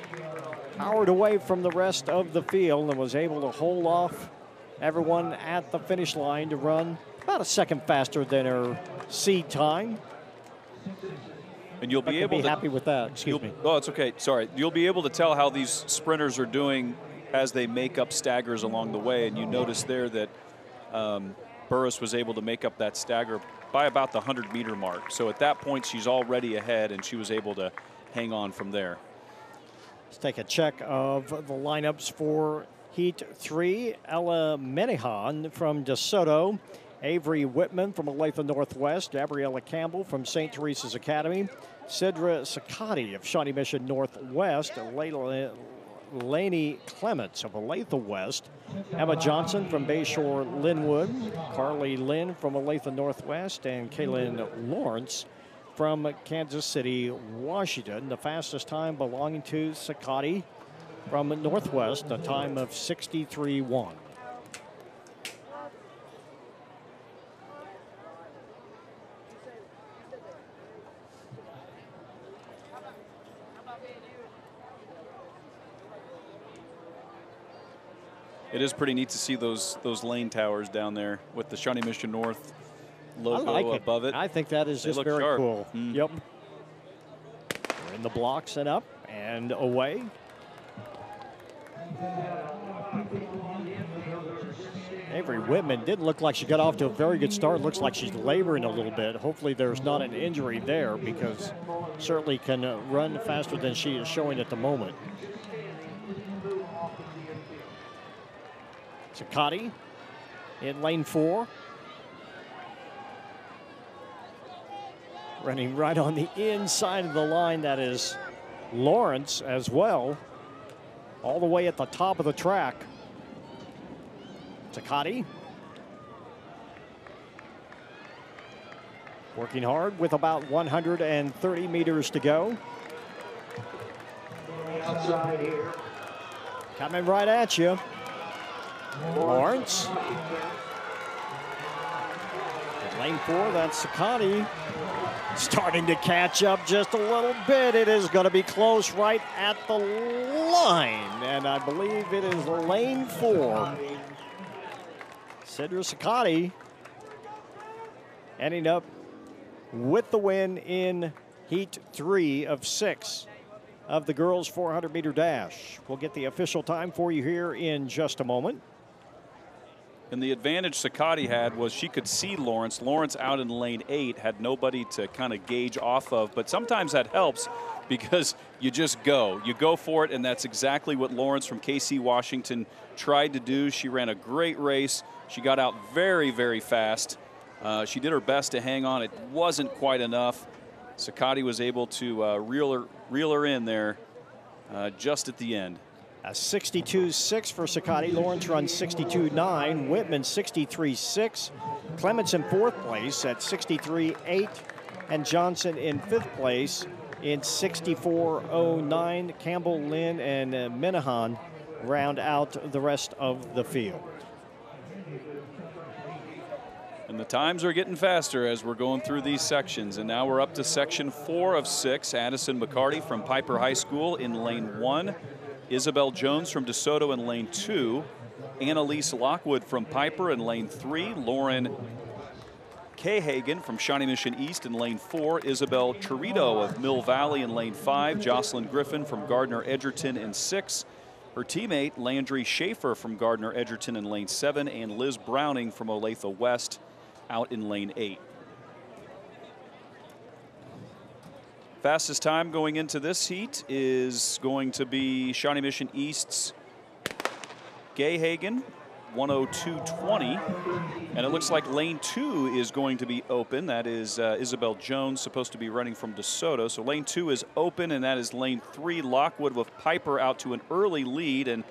powered away from the rest of the field and was able to hold off everyone at the finish line to run about a second faster than her seed time. And you'll be able to happy with that. Excuse me. Oh, it's okay. Sorry. You'll be able to tell how these sprinters are doing as they make up staggers along the way. And you notice there that Burris was able to make up that stagger by about the 100-meter mark. So at that point, she's already ahead, and she was able to hang on from there. Let's take a check of the lineups for Heat 3. Ella Menahan from DeSoto. Avery Whitman from Olathe Northwest. Gabriella Campbell from St. Teresa's Academy. Sidra Sakati of Shawnee Mission Northwest. Laney Clements of Olathe West. Emma Johnson from Bayshore Linwood. Carly Lynn from Olathe Northwest. And Kaylin Lawrence from Kansas City, Washington. The fastest time belonging to Sakati from Northwest, a time of 63.1. It is pretty neat to see those lane towers down there with the Shawnee Mission North logo above it. I think that is just very sharp. cool. Yep. We're in the blocks and up and away. Avery Whitman didn't look like she got off to a very good start. Looks like she's laboring a little bit. Hopefully there's not an injury there, because certainly can run faster than she is showing at the moment. Sakati in lane 4. Running right on the inside of the line. That is Lawrence as well, all the way at the top of the track. Sakati working hard with about 130 meters to go. Outside here. Coming right at you. Lawrence. At lane 4, that's Sakati. Starting to catch up just a little bit. It is going to be close right at the line. And I believe it is lane 4. Sidra Sakati ending up with the win in Heat 3 of 6 of the girls' 400-meter dash. We'll get the official time for you here in just a moment. And the advantage Sakati had was she could see Lawrence. Lawrence out in lane 8 had nobody to kind of gauge off of, but sometimes that helps because you just go. You go for it, and that's exactly what Lawrence from KC Washington tried to do. She ran a great race. She got out very, very fast. She did her best to hang on. It wasn't quite enough. Sakati was able to reel her in there just at the end. A 62.6 for Sakati. Lawrence runs 62.9. Whitman 63.6. Clements in 4th place at 63.8. And Johnson in 5th place in 64.09. Campbell, Lynn, and Menahan round out the rest of the field. And the times are getting faster as we're going through these sections. And now we're up to section 4 of 6. Addison McCarty from Piper High School in lane 1. Isabel Jones from DeSoto in lane 2. Annalise Lockwood from Piper in lane 3. Lauren Cahagan from Shawnee Mission East in lane 4. Isabel Chirito of Mill Valley in lane 5. Jocelyn Griffin from Gardner Edgerton in 6. Her teammate Landry Schaefer from Gardner Edgerton in lane 7. And Liz Browning from Olathe West out in lane 8. Fastest time going into this heat is going to be Shawnee Mission East's Gayhagen, 1:02.20. And it looks like lane 2 is going to be open. That is Isabel Jones, supposed to be running from DeSoto. So lane 2 is open, and that is lane 3. Lockwood with Piper out to an early lead, and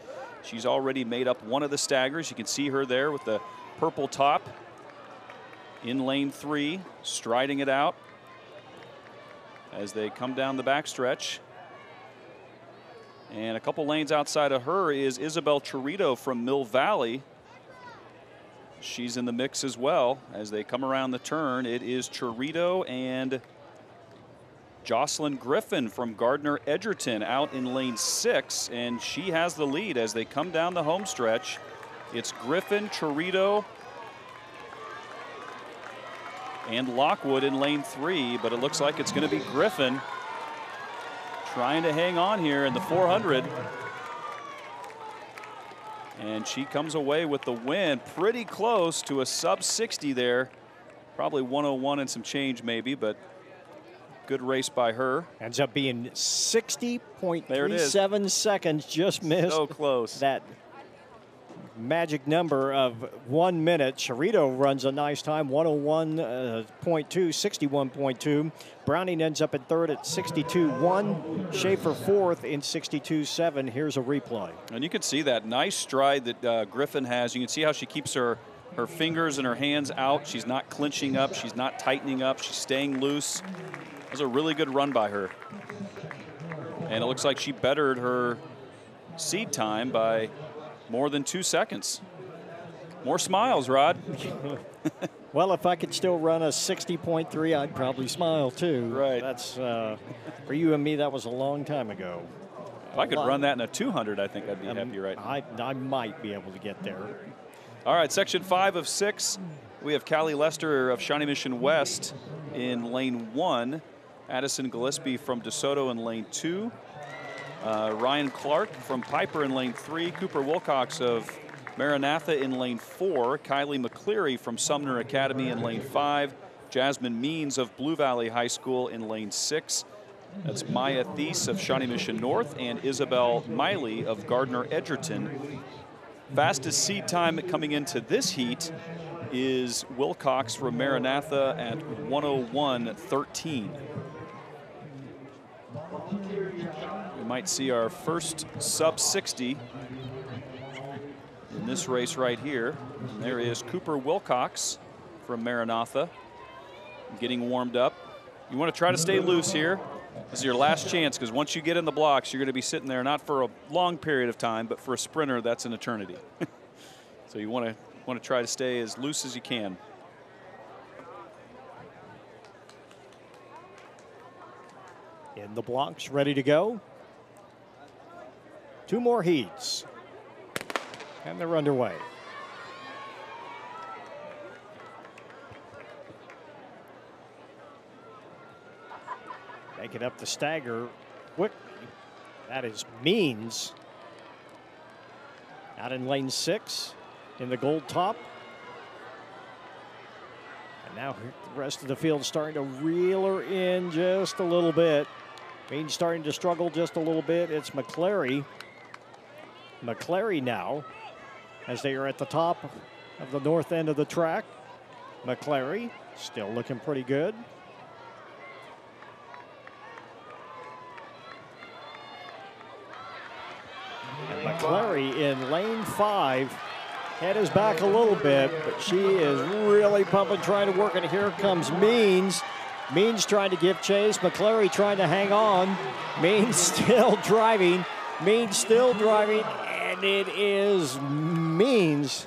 she's already made up one of the staggers. You can see her there with the purple top in lane 3, striding it out as they come down the backstretch. And a couple lanes outside of her is Isabel Chirito from Mill Valley. She's in the mix as well as they come around the turn. It is Chirito and Jocelyn Griffin from Gardner Edgerton out in lane 6, and she has the lead as they come down the home stretch. It's Griffin, Chirito, and Lockwood in lane 3, but it looks like it's going to be Griffin trying to hang on here in the 400. And she comes away with the win, pretty close to a sub 60 there. Probably 101 and some change maybe, but good race by her. Ends up being 60.37 seconds, just missed. So close. That magic number of 1 minute. Cerrito runs a nice time, 101.2, 61.2. Browning ends up in third at 62.1. Schaefer fourth in 62.7. Here's a replay. And you can see that nice stride that Griffin has. You can see how she keeps her fingers and her hands out. She's not clinching up. She's not tightening up. She's staying loose. That was a really good run by her. And it looks like she bettered her seed time by more than 2 seconds. More smiles, Rod. Well, if I could still run a 60.3, I'd probably smile too. Right. That's, for you and me, that was a long time ago. If I could run that in a 200, I think I'd be happy right now. I might be able to get there. All right, section 5 of 6. We have Callie Lester of Shawnee Mission West in lane 1. Addison Gillespie from DeSoto in lane 2. Ryan Clark from Piper in lane 3. Cooper Wilcox of Maranatha in lane 4. Kylie McCleary from Sumner Academy in lane 5. Jasmine Means of Blue Valley High School in lane 6. That's Maya Thies of Shawnee Mission North and Isabel Miley of Gardner Edgerton. Fastest seed time coming into this heat is Wilcox from Maranatha at 101.13. We might see our first sub 60 in this race right here. And there is Cooper Wilcox from Maranatha getting warmed up. You want to try to stay loose here. This is your last chance, because once you get in the blocks, you're going to be sitting there not for a long period of time, but for a sprinter, that's an eternity. So you want to try to stay as loose as you can. In the blocks, ready to go. 2 more heats. And they're underway. Making up the stagger quickly. That is Means. Out in lane 6 in the gold top. And now the rest of the field starting to reel her in just a little bit. Means starting to struggle just a little bit. It's McCleary. McCleary now, as they are at the top of the north end of the track. McCleary still looking pretty good. And McCleary in lane 5. Head is back a little bit, but she is really pumping, trying to work it. Here comes Means. Means trying to give chase. McCleary trying to hang on. Means still driving. Means still driving. And it is Means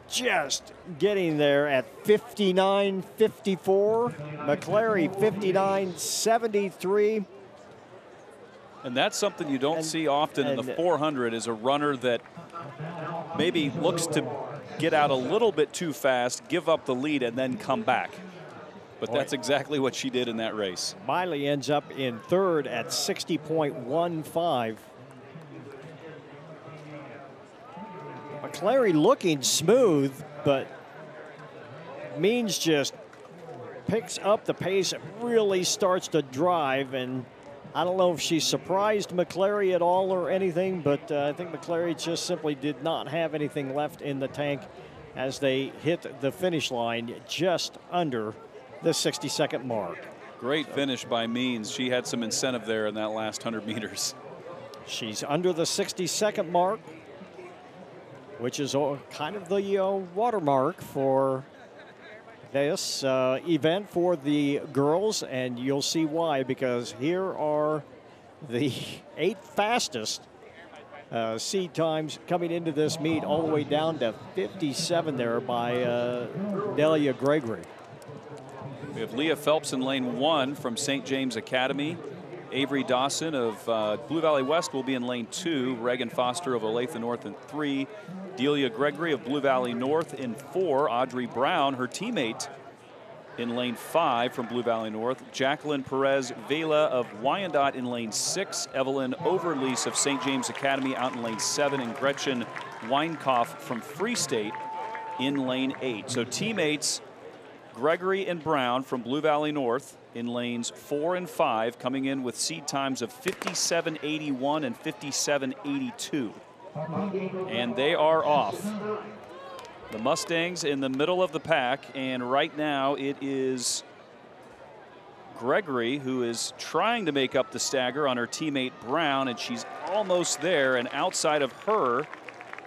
just getting there at 59.54. McCleary 59.73. And that's something you don't see often in the 400, is a runner that maybe looks to get out a little bit too fast, give up the lead, and then come back. But that's exactly what she did in that race. Miley ends up in third at 60.15. McCleary looking smooth, but Means just picks up the pace and really starts to drive. And I don't know if she surprised McCleary at all or anything, but I think McCleary just simply did not have anything left in the tank as they hit the finish line just under the 60-second mark. Great finish by Means. She had some incentive there in that last 100 meters. She's under the 60-second mark, which is kind of the watermark for this event for the girls, and you'll see why, because here are the 8 fastest seed times coming into this meet, all the way down to 57 there by Delia Gregory. We have Leah Phelps in lane 1 from St. James Academy. Avery Dawson of Blue Valley West will be in lane 2. Reagan Foster of Olathe North in 3. Delia Gregory of Blue Valley North in 4. Audrey Brown, her teammate, in lane 5 from Blue Valley North. Jacqueline Perez Vela of Wyandotte in lane 6. Evelyn Overlease of St. James Academy out in lane 7. And Gretchen Weinkauf from Free State in lane 8. So teammates Gregory and Brown from Blue Valley North in lanes 4 and 5, coming in with seed times of 57.81 and 57.82. And they are off. The Mustangs in the middle of the pack, and right now it is Gregory who is trying to make up the stagger on her teammate Brown, and she's almost there. And outside of her,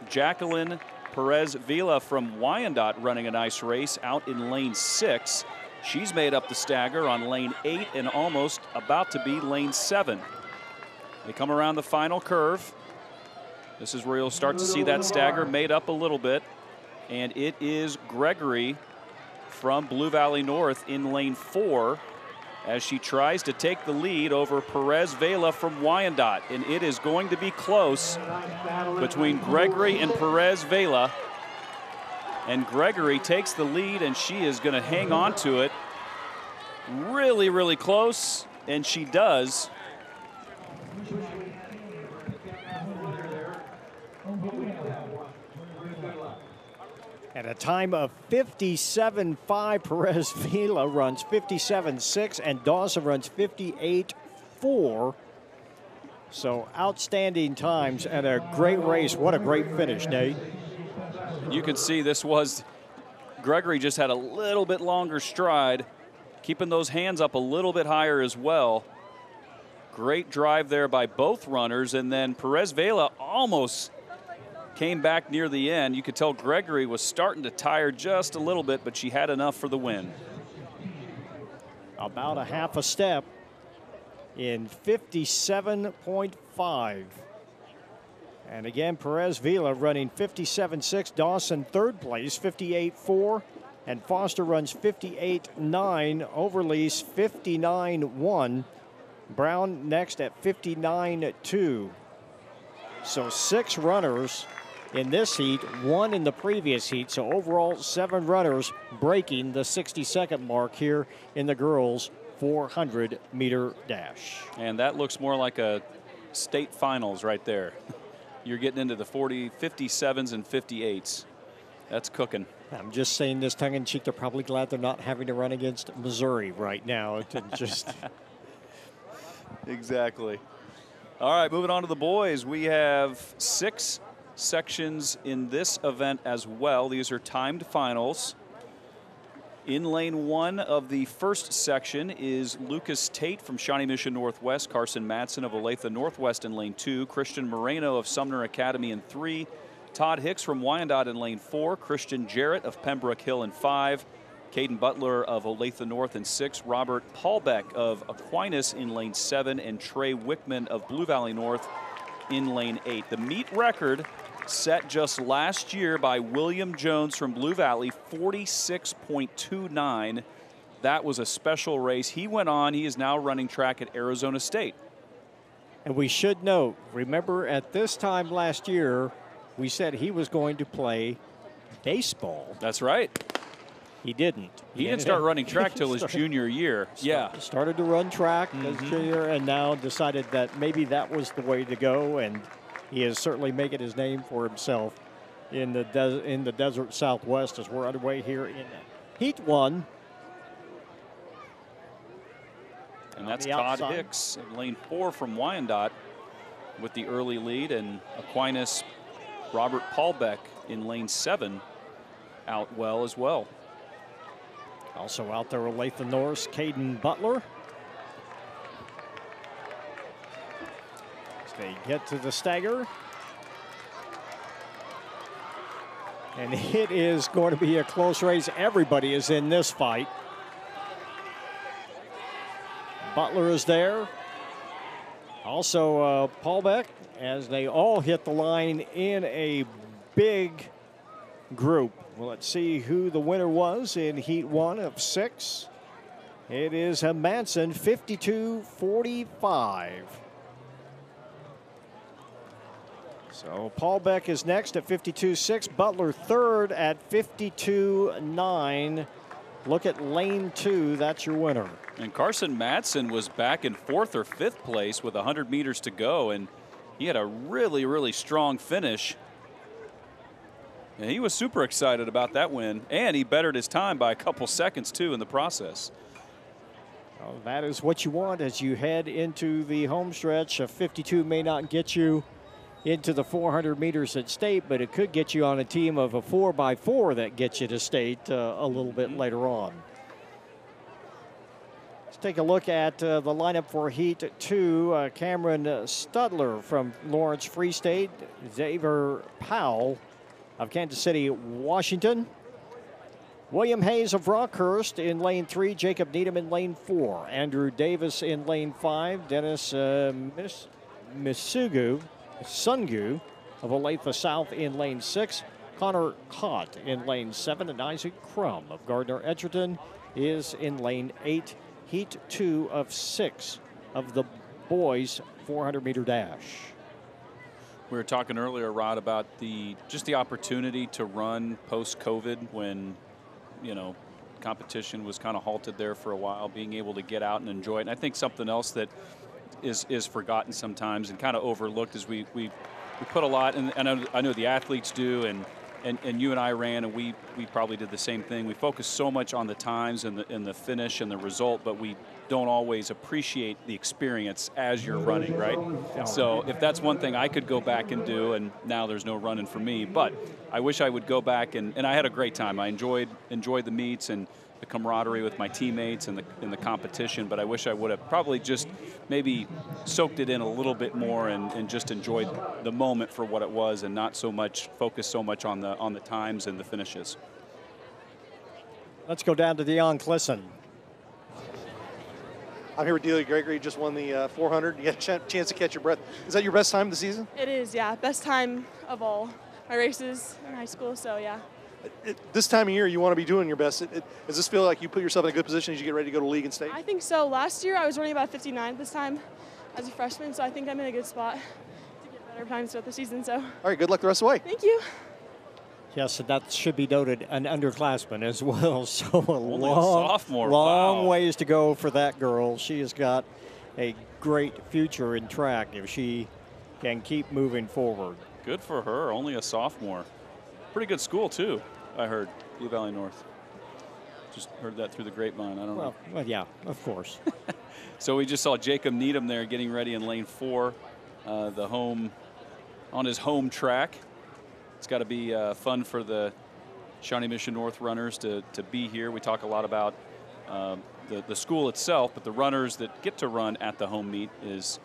Jacqueline Perez Vila from Wyandotte running a nice race out in lane 6. She's made up the stagger on lane 8 and almost about to be lane 7. They come around the final curve. This is where you'll start to see that stagger made up a little bit. And it is Gregory from Blue Valley North in lane 4 as she tries to take the lead over Perez Vela from Wyandotte. And it is going to be close between Gregory and Perez Vela. And Gregory takes the lead, and she is going to hang on to it. Really, really close, and she does. At a time of 57.5, Perez Vila runs 57.6, and Dawson runs 58.4. So outstanding times and a great race. What a great finish, Nate. You can see this was, Gregory just had a little bit longer stride, keeping those hands up a little bit higher as well. Great drive there by both runners, and then Perez Vela almost came back near the end. You could tell Gregory was starting to tire just a little bit, but she had enough for the win. About a half a step in 57.5. And again, Perez Vila running 57.6. Dawson third place, 58.4. And Foster runs 58.9. Overlease 59.1. Brown next at 59.2. So 6 runners in this heat, 1 in the previous heat. So overall, 7 runners breaking the 60-second mark here in the girls' 400-meter dash. And that looks more like a state finals right there. You're getting into the 57s and 58s. That's cooking. I'm just saying this tongue-in-cheek. They're probably glad they're not having to run against Missouri right now. To just Exactly. All right, moving on to the boys. We have 6 sections in this event as well. These are timed finals. In lane 1 of the first section is Lucas Tate from Shawnee Mission Northwest, Carson Madsen of Olathe Northwest in lane 2, Christian Moreno of Sumner Academy in 3, Todd Hicks from Wyandotte in lane 4, Christian Jarrett of Pembroke Hill in 5, Caden Butler of Olathe North in 6, Robert Paulbeck of Aquinas in lane 7, and Trey Wickman of Blue Valley North in lane 8. The meet record set just last year by William Jones from Blue Valley, 46.29. That was a special race. He went on. He is now running track at Arizona State. And we should note, remember at this time last year, we said he was going to play baseball. That's right. He didn't. He didn't start running track till his junior year. Started to run track as junior, and now decided that maybe that was the way to go, and he is certainly making his name for himself in the desert Southwest as we're underway here in Heat 1. And that's Todd Hicks in lane 4 from Wyandotte with the early lead, and Aquinas Robert Paulbeck in lane 7 out well as well. Also out there with Olathe North, Caden Butler. As they get to the stagger. And it is going to be a close race. Everybody is in this fight. Butler is there. Also Paulbeck, as they all hit the line in a big group. Well, let's see who the winner was in Heat 1 of 6. It is a Manson 52-45. So Paul Beck is next at 52.6. Butler third at 52.9. Look at lane 2. That's your winner. And Carson Madsen was back in 4th or 5th place with 100 meters to go, and he had a really, really strong finish. And he was super excited about that win, and he bettered his time by a couple seconds, too, in the process. Well, that is what you want as you head into the home stretch. A 52 may not get you into the 400 meters at state, but it could get you on a team of a 4x4 that gets you to state a little bit later on. Let's take a look at the lineup for Heat 2. Cameron Studler from Lawrence Free State, Xavier Powell of Kansas City, Washington. William Hayes of Rockhurst in lane 3, Jacob Needham in lane 4, Andrew Davis in lane 5, Dennis Sungu of Olathe South in lane 6, Connor Cott in lane 7, and Isaac Crum of Gardner Edgerton is in lane 8. Heat 2 of 6 of the boys 400-meter dash. We were talking earlier, Rod, about just the opportunity to run post-COVID when, you know, competition was kind of halted there for a while, being able to get out and enjoy it. And I think something else that is forgotten sometimes and kind of overlooked is we put a lot, and I know the athletes do, and you and I ran, and we probably did the same thing. We focus so much on the times and the finish and the result, but we don't always appreciate the experience as you're running, right? So if that's one thing I could go back and do, and now there's no running for me, but I wish I would go back, and I had a great time. I enjoyed the meets and the camaraderie with my teammates and the competition, but I wish I would have probably just maybe soaked it in a little bit more and just enjoyed the moment for what it was, and not so much focused so much on the times and the finishes. Let's go down to Deion Clisson. I'm here with Delia Gregory. Just won the 400. You had a chance to catch your breath. Is that your best time of the season? It is, yeah. Best time of all my races in high school, so yeah. This time of year, you want to be doing your best. Does this feel like you put yourself in a good position as you get ready to go to league and state? I think so. Last year, I was running about 59 this time as a freshman, so I think I'm in a good spot to get better times throughout the season. So. All right, good luck the rest of the way. Thank you. Yes, and that should be noted, an underclassman as well. So Only a sophomore. Long Wow. ways to go for that girl. She has got a great future in track if she can keep moving forward. Good for her. Only a sophomore. Pretty good school, too, I heard. Blue Valley North. Just heard that through the grapevine. I don't know. Well, yeah, of course. So we just saw Jacob Needham there getting ready in lane 4, on his home track. It's got to be fun for the Shawnee Mission North runners to be here. We talk a lot about the school itself, but the runners that get to run at the home meet is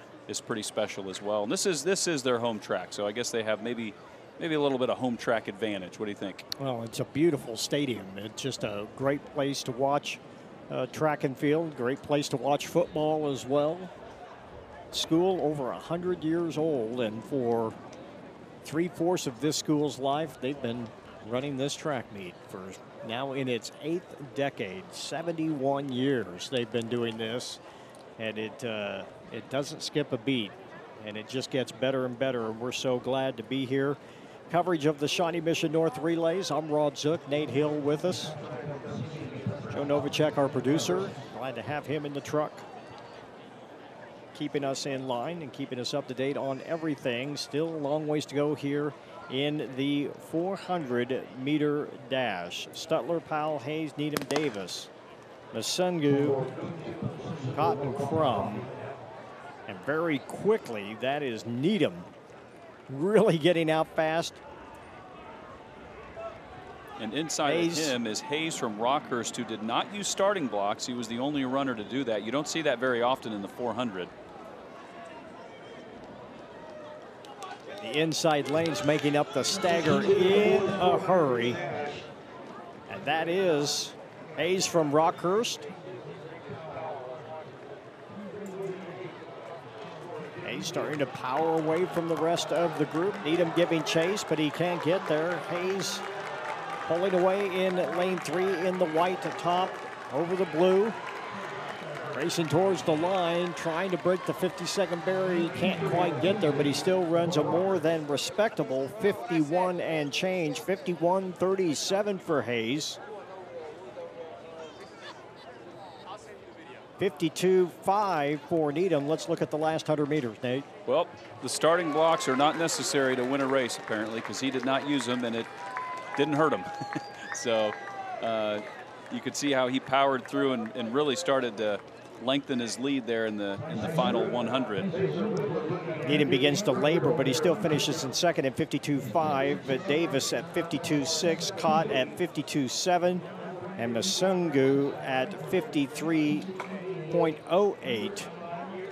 pretty special as well. And this is their home track, so I guess they have maybe a little bit of home track advantage. What do you think? Well, it's a beautiful stadium. It's just a great place to watch track and field, great place to watch football as well. School over 100 years old, and for 3/4 of this school's life, they've been running this track meet for now in its 8th decade. 71 years they've been doing this, and it doesn't skip a beat, and it just gets better and better, and we're so glad to be here. Coverage of the Shawnee Mission North relays. I'm Rod Zook, Nate Hill with us. Joe Novacek, our producer. Glad to have him in the truck, keeping us in line and keeping us up to date on everything. Still a long ways to go here in the 400-meter dash. Stutler, Powell, Hayes, Needham, Davis, Masungu, Cotton, Crum, and very quickly that is Needham really getting out fast. And inside of him is Hayes from Rockhurst, who did not use starting blocks. He was the only runner to do that. You don't see that very often in the 400. The inside lanes making up the stagger in a hurry. And that is Hayes from Rockhurst. Hayes starting to power away from the rest of the group. Needham giving chase, but he can't get there. Hayes pulling away in lane 3 in the white top over the blue. Racing towards the line, trying to break the 50-second barrier. He can't quite get there, but he still runs a more than respectable 51 and change, 51.37 for Hayes. 52.5 for Needham. Let's look at the last 100 meters, Nate. Well, the starting blocks are not necessary to win a race, apparently, because he did not use them, and it didn't hurt him. So you could see how he powered through and really started to lengthen his lead there in the final 100. Needham begins to labor, but he still finishes in second at 52.5. But Davis at 52.6, Cott at 52.7, and Masungu at 53.08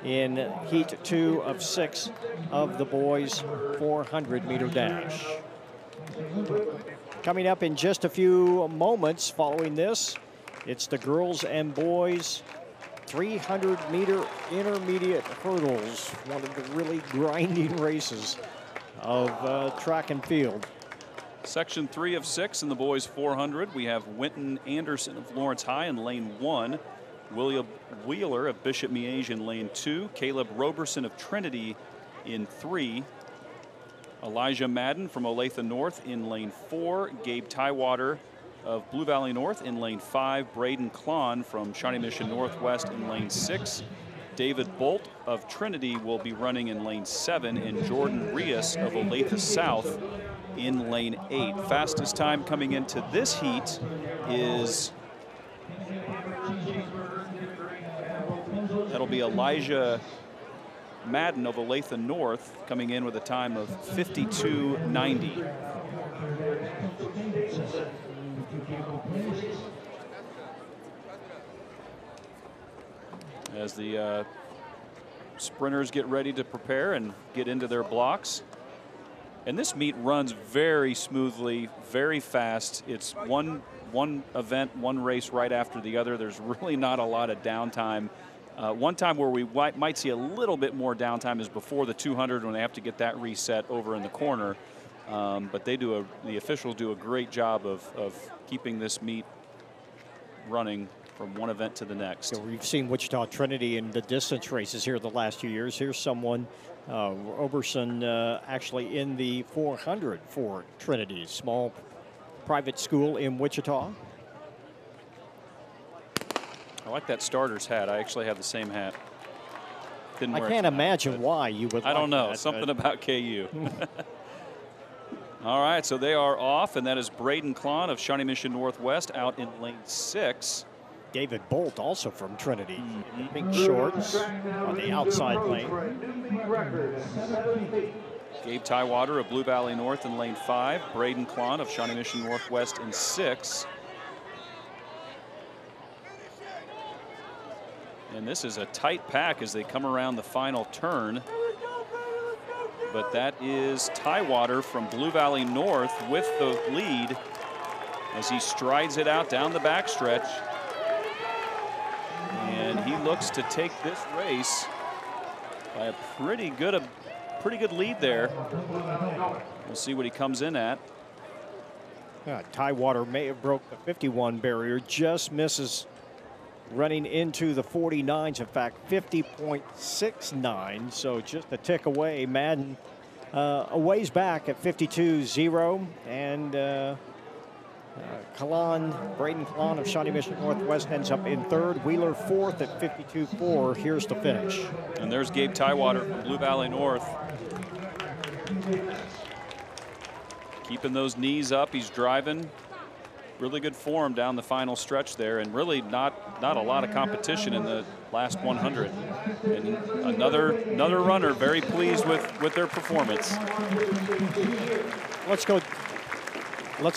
in heat 2 of 6 of the boys' 400-meter dash. Coming up in just a few moments following this, it's the girls and boys 300-meter intermediate hurdles, one of the really grinding races of track and field. Section 3 of 6 in the boys 400. We have Winton Anderson of Lawrence High in lane 1. William Wheeler of Bishop Miege in lane 2. Caleb Roberson of Trinity in 3. Elijah Madden from Olathe North in lane 4. Gabe Tywater of Blue Valley North in lane 5. Braden Klon from Shawnee Mission Northwest in lane 6. David Bolt of Trinity will be running in lane 7, and Jordan Rios of Olathe South in lane 8. Fastest time coming into this heat is, that'll be Elijah Madden of Olathe North coming in with a time of 52.90. As the sprinters get ready to prepare and get into their blocks. And this meet runs very smoothly, very fast. It's one event, one race right after the other. There's really not a lot of downtime. One time where we might see a little bit more downtime is before the 200 when they have to get that reset over in the corner. But the officials do a great job of keeping this meet running from one event to the next. So we've seen Wichita Trinity in the distance races here the last few years. Here's someone, Roberson, actually in the 400 for Trinity, small private school in Wichita. I like that starter's hat. I actually have the same hat. Didn't wear I can't imagine why you would. I don't know. That, something about KU. All right, so they are off, and that is Braden Klon of Shawnee Mission Northwest out in lane 6. David Bolt, also from Trinity, in the pink shorts on the outside lane. Gabe Tywater of Blue Valley North in lane 5. Braden Klon of Shawnee Mission Northwest in 6. And this is a tight pack as they come around the final turn. But that is Tywater from Blue Valley North with the lead as he strides it out down the backstretch. And he looks to take this race by a pretty good lead there. We'll see what he comes in at. Tywater may have broke the 51 barrier, just misses running into the 49s. In fact, 50.69, so just a tick away. Madden a ways back at 52.0, and Braden Klon of Shawnee Mission Northwest ends up in third. Wheeler fourth at 52.4. Here's the finish. And there's Gabe Tywater from Blue Valley North. Keeping those knees up, he's driving. Really good form down the final stretch there, and really not a lot of competition in the last 100. And another runner very pleased with their performance. Let's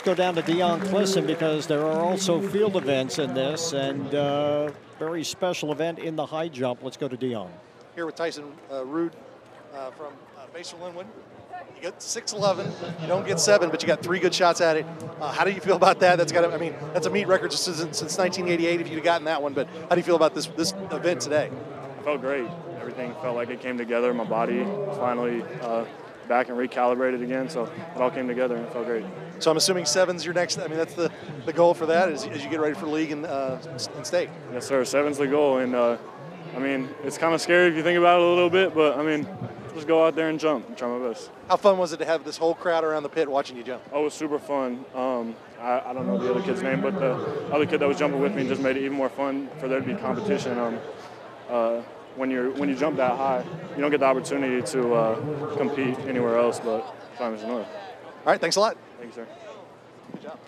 go down to Dion Clisson because there are also field events in this, and very special event in the high jump. Let's go to Dion. Here with Tyson Rude from Basel Linwood. You get 6'11", you don't get 7, but you got 3 good shots at it. How do you feel about that? That's a meet record since 1988 if you'd have gotten that one, but how do you feel about this event today? I felt great. Everything felt like it came together. My body finally back and recalibrated again. So it all came together and it felt great. So I'm assuming 7's your next. I mean, that's the goal for that as you get ready for league and state. Yes, sir. 7's the goal, and I mean, it's kind of scary if you think about it a little bit, but I mean, just go out there and jump and try my best. How fun was it to have this whole crowd around the pit watching you jump? Oh, it was super fun. I don't know the other kid's name, but the other kid that was jumping with me just made it even more fun for there to be competition. When you jump that high, you don't get the opportunity to compete anywhere else but Shawnee Mission North. All right, thanks a lot. Thank you, sir. Good job.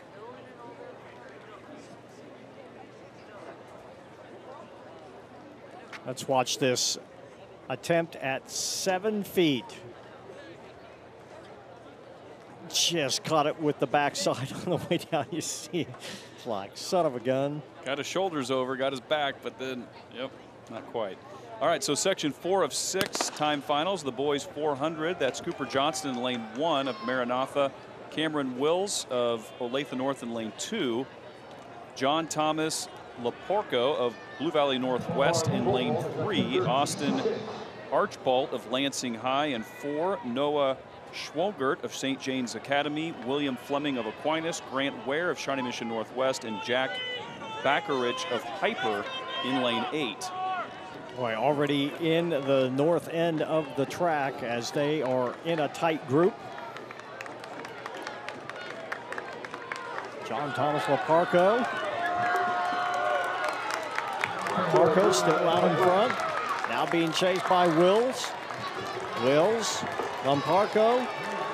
Let's watch this attempt at 7 feet. Just caught it with the backside on the way down. You see, it's like, son of a gun. Got his shoulders over, got his back, but then, yep, not quite. All right, so section 4 of 6 time finals. The boys 400. That's Cooper Johnston in lane 1 of Maranatha. Cameron Wills of Olathe North in lane 2. John Thomas Laporco of Blue Valley Northwest in lane 3. Austin Archbold of Lansing High in 4. Noah Schwogert of St. James Academy. William Fleming of Aquinas. Grant Ware of Shawnee Mission Northwest. And Jack Backerich of Piper in lane 8. Boy, already in the north end of the track as they are in a tight group. John Thomas Laparco. Laparco still out in front. Now being chased by Wills. Wills, Laparco,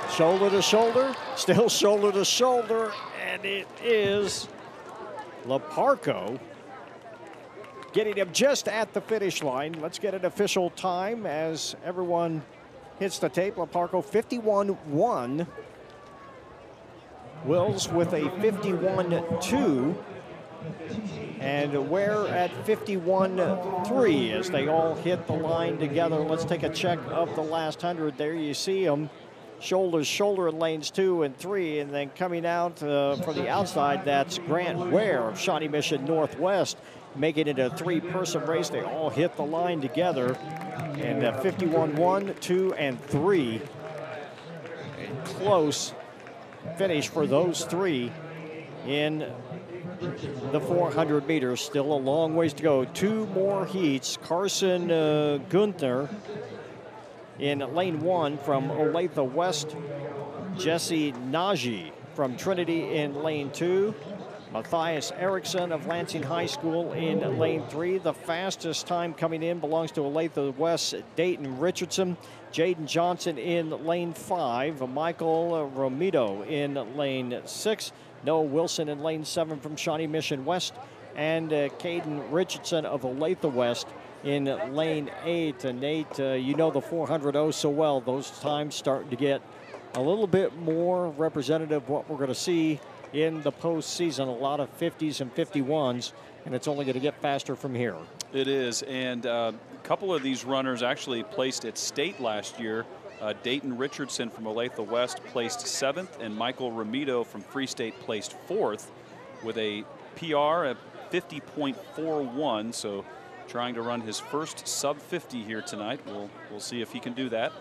shoulder to shoulder, still shoulder to shoulder, and it is Laparco getting him just at the finish line. Let's get an official time as everyone hits the tape. Laparco 51-1. Wills with a 51-2. And Ware at 51-3 as they all hit the line together. Let's take a check of the last 100. There you see them shoulder to shoulder in lanes 2 and 3. And then coming out from the outside, that's Grant Ware of Shawnee Mission Northwest, making it a 3-person race. They all hit the line together. And 51-1, 2, and 3. A close finish for those 3 in the 400 meters. Still a long ways to go. 2 more heats. Carson Gunther in lane 1 from Olathe West. Jesse Nagy from Trinity in lane 2. Matthias Erickson of Lansing High School in lane 3. The fastest time coming in belongs to Olathe West, Dayton Richardson. Jaden Johnson in lane 5. Michael Romito in lane 6. Noah Wilson in lane 7 from Shawnee Mission West. And Caden Richardson of Olathe West in lane 8. And Nate, you know the 400 oh so well. Those times starting to get a little bit more representative of what we're going to see in the postseason. A lot of 50s and 51s, and it's only going to get faster from here. It is, and a couple of these runners actually placed at state last year. Dayton Richardson from Olathe West placed 7th, and Michael Romito from Free State placed 4th with a PR at 50.41. So trying to run his first sub 50 here tonight. We'll see if he can do that.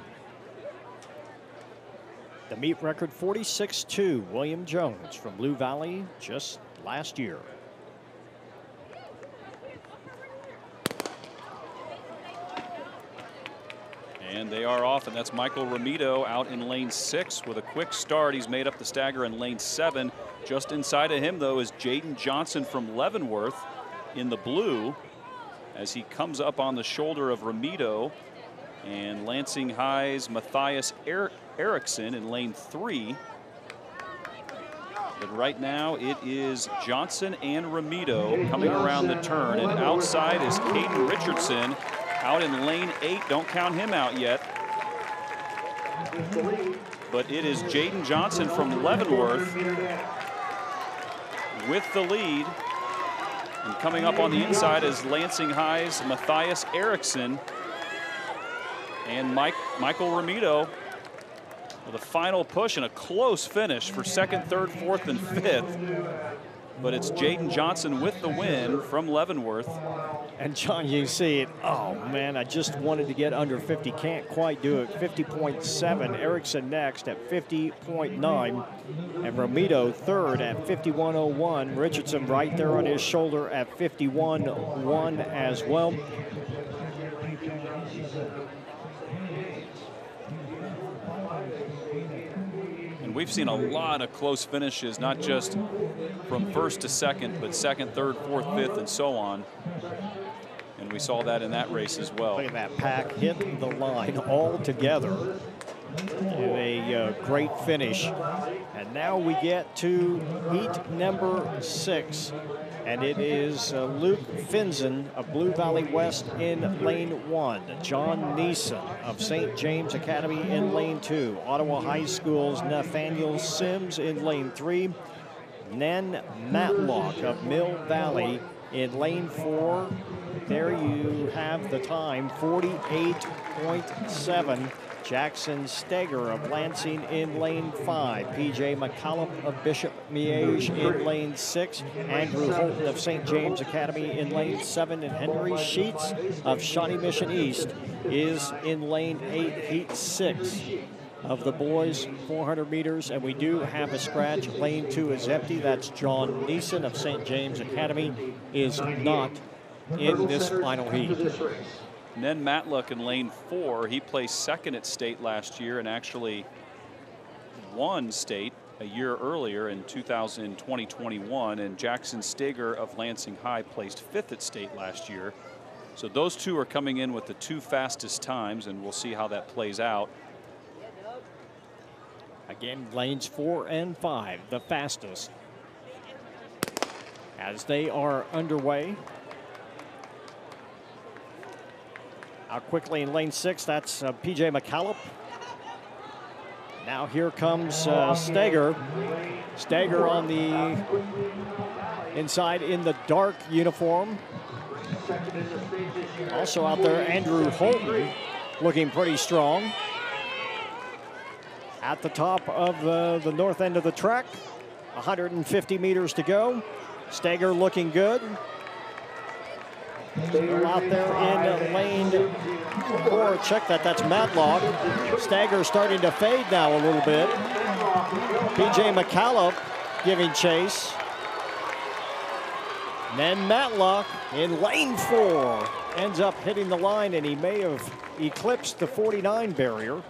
The meet record 46-2, William Jones from Blue Valley just last year. And they are off, and that's Michael Romito out in lane 6 with a quick start. He's made up the stagger in lane 7. Just inside of him, though, is Jaden Johnson from Leavenworth in the blue as he comes up on the shoulder of Romito. And Lansing High's Matthias Erickson in lane 3. But right now it is Johnson and Romito coming around the turn. And outside is Caden Richardson out in lane 8. Don't count him out yet. But it is Jaden Johnson from Leavenworth with the lead. And coming up on the inside is Lansing High's Matthias Erickson. And Michael Romito with a final push and a close finish for 2nd, 3rd, 4th, and 5th. but it's Jaden Johnson with the win from Leavenworth. And John, you see it. Oh man, I just wanted to get under 50. Can't quite do it. 50.7. Erickson next at 50.9. And Romito third at 51.01. Richardson right there on his shoulder at 51.1 as well. And we've seen a lot of close finishes, not just from first to second, but second, third, fourth, fifth, and so on. And we saw that in that race as well. Look at that pack hitting the line all together in a great finish. And now we get to heat number 6. And it is Luke Finzen of Blue Valley West in lane 1. John Neeson of St. James Academy in lane 2. Ottawa High School's Nathaniel Sims in lane 3. Nen Matlock of Mill Valley in lane 4. There you have the time, 48.7. Jackson Steger of Lansing in lane 5. PJ McCallum of Bishop Miege in lane 6. Andrew Holton of St. James Academy in lane 7. And Henry Sheets of Shawnee Mission East is in lane 8, heat 6 of the boys 400 meters. And we do have a scratch. Lane 2 is empty. That's John Neeson of St. James Academy is not in this final heat. Nen Matlock in lane 4, he placed second at state last year and actually won state a year earlier in 2020-21. And Jackson Steger of Lansing High placed 5th at state last year. So those two are coming in with the 2 fastest times, and we'll see how that plays out. Again, lanes 4 and 5, the fastest, as they are underway. Out quickly in lane 6, that's PJ McCallum. Now here comes Steger. Steger on the inside in the dark uniform. Also out there, Andrew Holton, looking pretty strong. At the top of the north end of the track, 150 meters to go. Steger looking good. Still out there in lane 4. Check that, that's Matlock. Steger starting to fade now a little bit. PJ McCallum giving chase. Then Matlock in lane 4 ends up hitting the line, and he may have eclipsed the 49 barrier.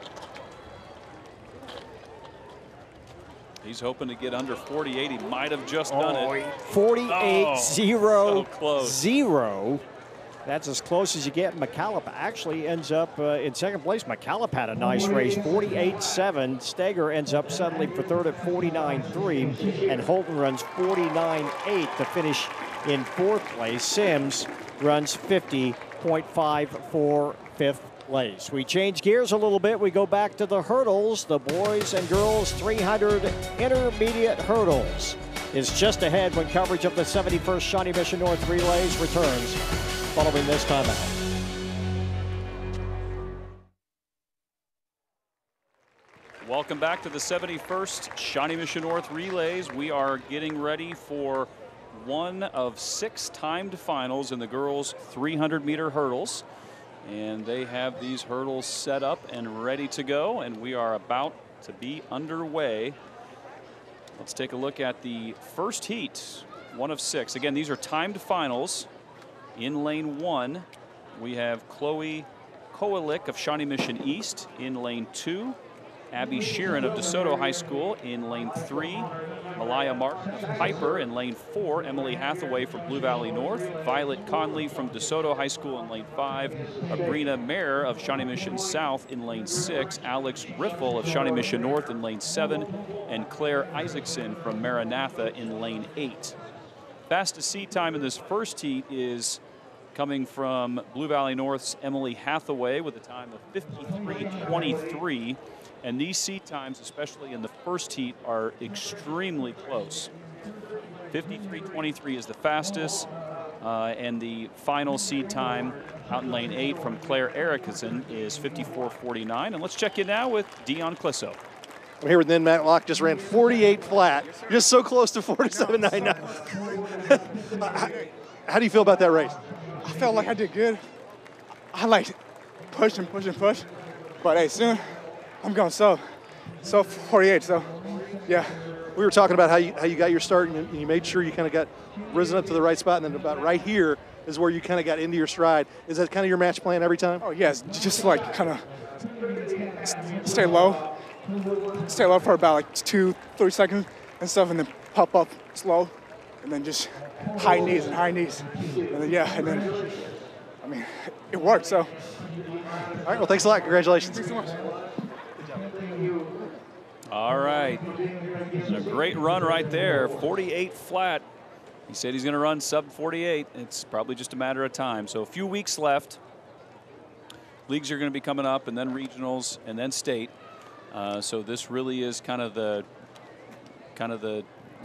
He's hoping to get under 48. He might have just done it. 48.0. That's as close as you get. McCallum actually ends up in second place. McCallum had a nice race, 48.7. Steger ends up settling for third at 49.3. And Holton runs 49.8 to finish in fourth place. Sims runs 50.5 for fifth place. We change gears a little bit. We go back to the hurdles. The boys and girls 300 intermediate hurdles is just ahead when coverage of the 71st Shawnee Mission North Relays returns following this timeout. Welcome back to the 71st Shawnee Mission North Relays. We are getting ready for one of 6 timed finals in the girls 300-meter hurdles. And they have these hurdles set up and ready to go, and we are about to be underway. Let's take a look at the first heat, one of 6. Again, these are timed finals. In lane 1, we have Chloe Koalik of Shawnee Mission East. In lane 2, Abby Sheeran of DeSoto High School. In lane 3, Malaya Martin of Piper. In lane 4, Emily Hathaway from Blue Valley North. Violet Conley from DeSoto High School in lane 5. Abrina Mayer of Shawnee Mission South in lane 6. Alex Riffle of Shawnee Mission North in lane 7. And Claire Isaacson from Maranatha in lane 8. Fastest seat time in this first heat is coming from Blue Valley North's Emily Hathaway with a time of 53.23. And these seat times, especially in the first heat, are extremely close. 53.23 is the fastest, and the final seat time out in lane 8 from Claire Erickson is 54.49. And let's check in now with Dion Clisso. I'm here with Nen Matlock, just ran 48 flat. You're just so close to 47.9 now. How do you feel about that race? I felt like I did good. I like push and push and push, but hey, soon I'm going so 48. So yeah. We were talking about how you got your start and you made sure you kind of got risen up to the right spot, and then about right here is where you kind of got into your stride. Is that kind of your match plan every time? Oh yes, just like kind of stay low for about like 2-3 seconds and stuff, and then pop up slow, and then just high knees, and then and then I mean it worked. So all right, well thanks a lot. Congratulations. Thanks so much. All right, and a great run right there, 48 flat. He said he's going to run sub 48. It's probably just a matter of time. So a few weeks left. Leagues are going to be coming up, and then regionals, and then state. So this really is kind of the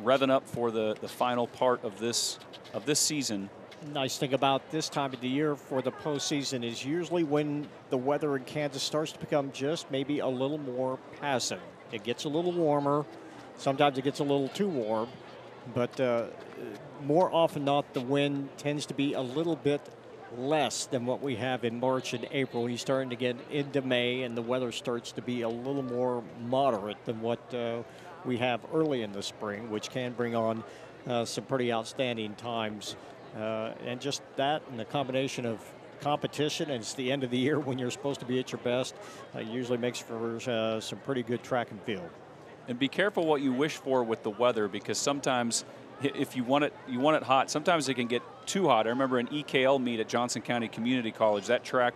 revving up for the final part of this season. Nice thing about this time of the year for the postseason is usually when the weather in Kansas starts to become just maybe a little more passive. It gets a little warmer. Sometimes it gets a little too warm. But more often not, the wind tends to be a little bit less than what we have in March and April. He's starting to get into May, and the weather starts to be a little more moderate than what we have early in the spring, which can bring on some pretty outstanding times. And just that and the combination of competition, and it's the end of the year when you're supposed to be at your best, usually makes for some pretty good track and field. And be careful what you wish for with the weather, because sometimes if you want it hot, sometimes it can get too hot. I remember an EKL meet at Johnson County Community College. That track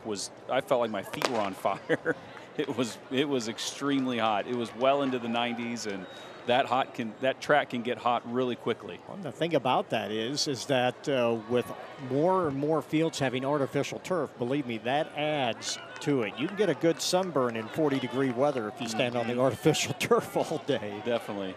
I felt like my feet were on fire. It was extremely hot. It was well into the 90s, and that track can get hot really quickly. Well, the thing about that is that with more and more fields having artificial turf, believe me, that adds to it. You can get a good sunburn in 40-degree weather if you stand on the artificial turf all day. Definitely.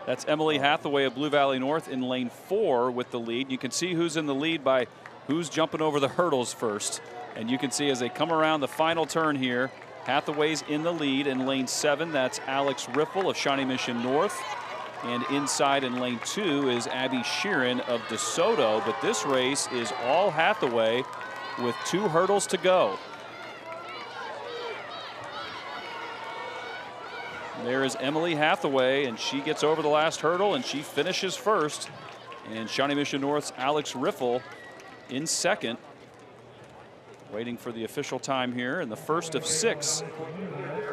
That's Emily Hathaway of Blue Valley North in lane 4 with the lead. You can see who's in the lead by who's jumping over the hurdles first. And you can see as they come around the final turn here, Hathaway's in the lead in lane 7. That's Alex Riffle of Shawnee Mission North. And inside in lane 2 is Abby Sheeran of DeSoto. But this race is all Hathaway with 2 hurdles to go. There is Emily Hathaway, and she gets over the last hurdle, and she finishes first. And Shawnee Mission North's Alex Riffle in second. Waiting for the official time here in the first of 6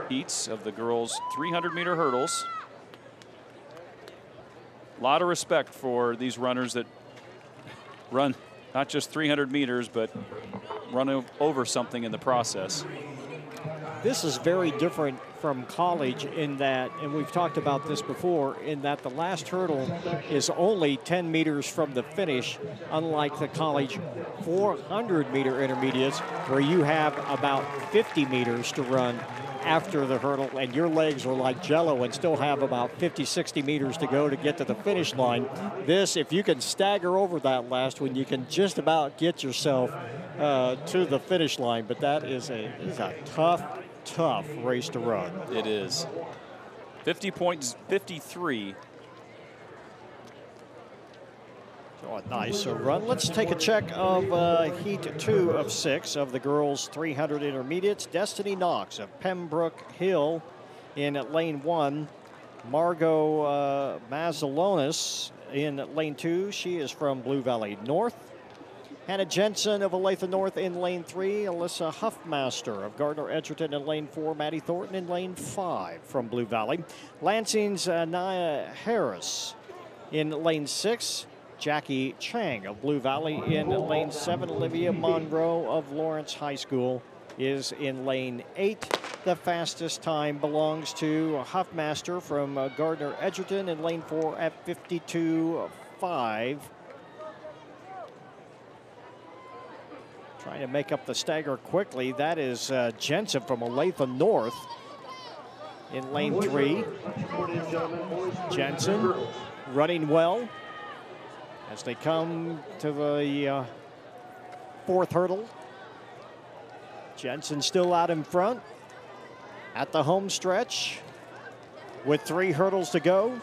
heats of the girls' 300-meter hurdles. A lot of respect for these runners that run not just 300 meters, but run over something in the process. This is very different from college in that, and we've talked about this before, in that the last hurdle is only 10 meters from the finish, unlike the college 400-meter intermediates, where you have about 50 meters to run after the hurdle, and your legs are like jello and still have about 50, 60 meters to go to get to the finish line. This, if you can stagger over that last one, you can just about get yourself to the finish line, but that is a tough race to run. It is. 50.53. Oh, a nice run. Let's take a check of heat 2 of 6 of the girls' 300 intermediates. Destiny Knox of Pembroke Hill in lane 1. Margot Mazalonis in lane 2. She is from Blue Valley North. Hannah Jensen of Olathe North in lane 3. Alyssa Huffmaster of Gardner Edgerton in lane 4. Maddie Thornton in lane 5 from Blue Valley. Lansing's Nia Harris in lane 6. Jackie Chang of Blue Valley in lane 7. Olivia Monroe of Lawrence High School is in lane 8. The fastest time belongs to Huffmaster from Gardner Edgerton in lane 4 at 52.5. Trying to make up the stagger quickly. That is Jensen from Olathe North in lane 3. Jensen running well as they come to the 4th hurdle. Jensen still out in front at the home stretch. with 3 hurdles to go.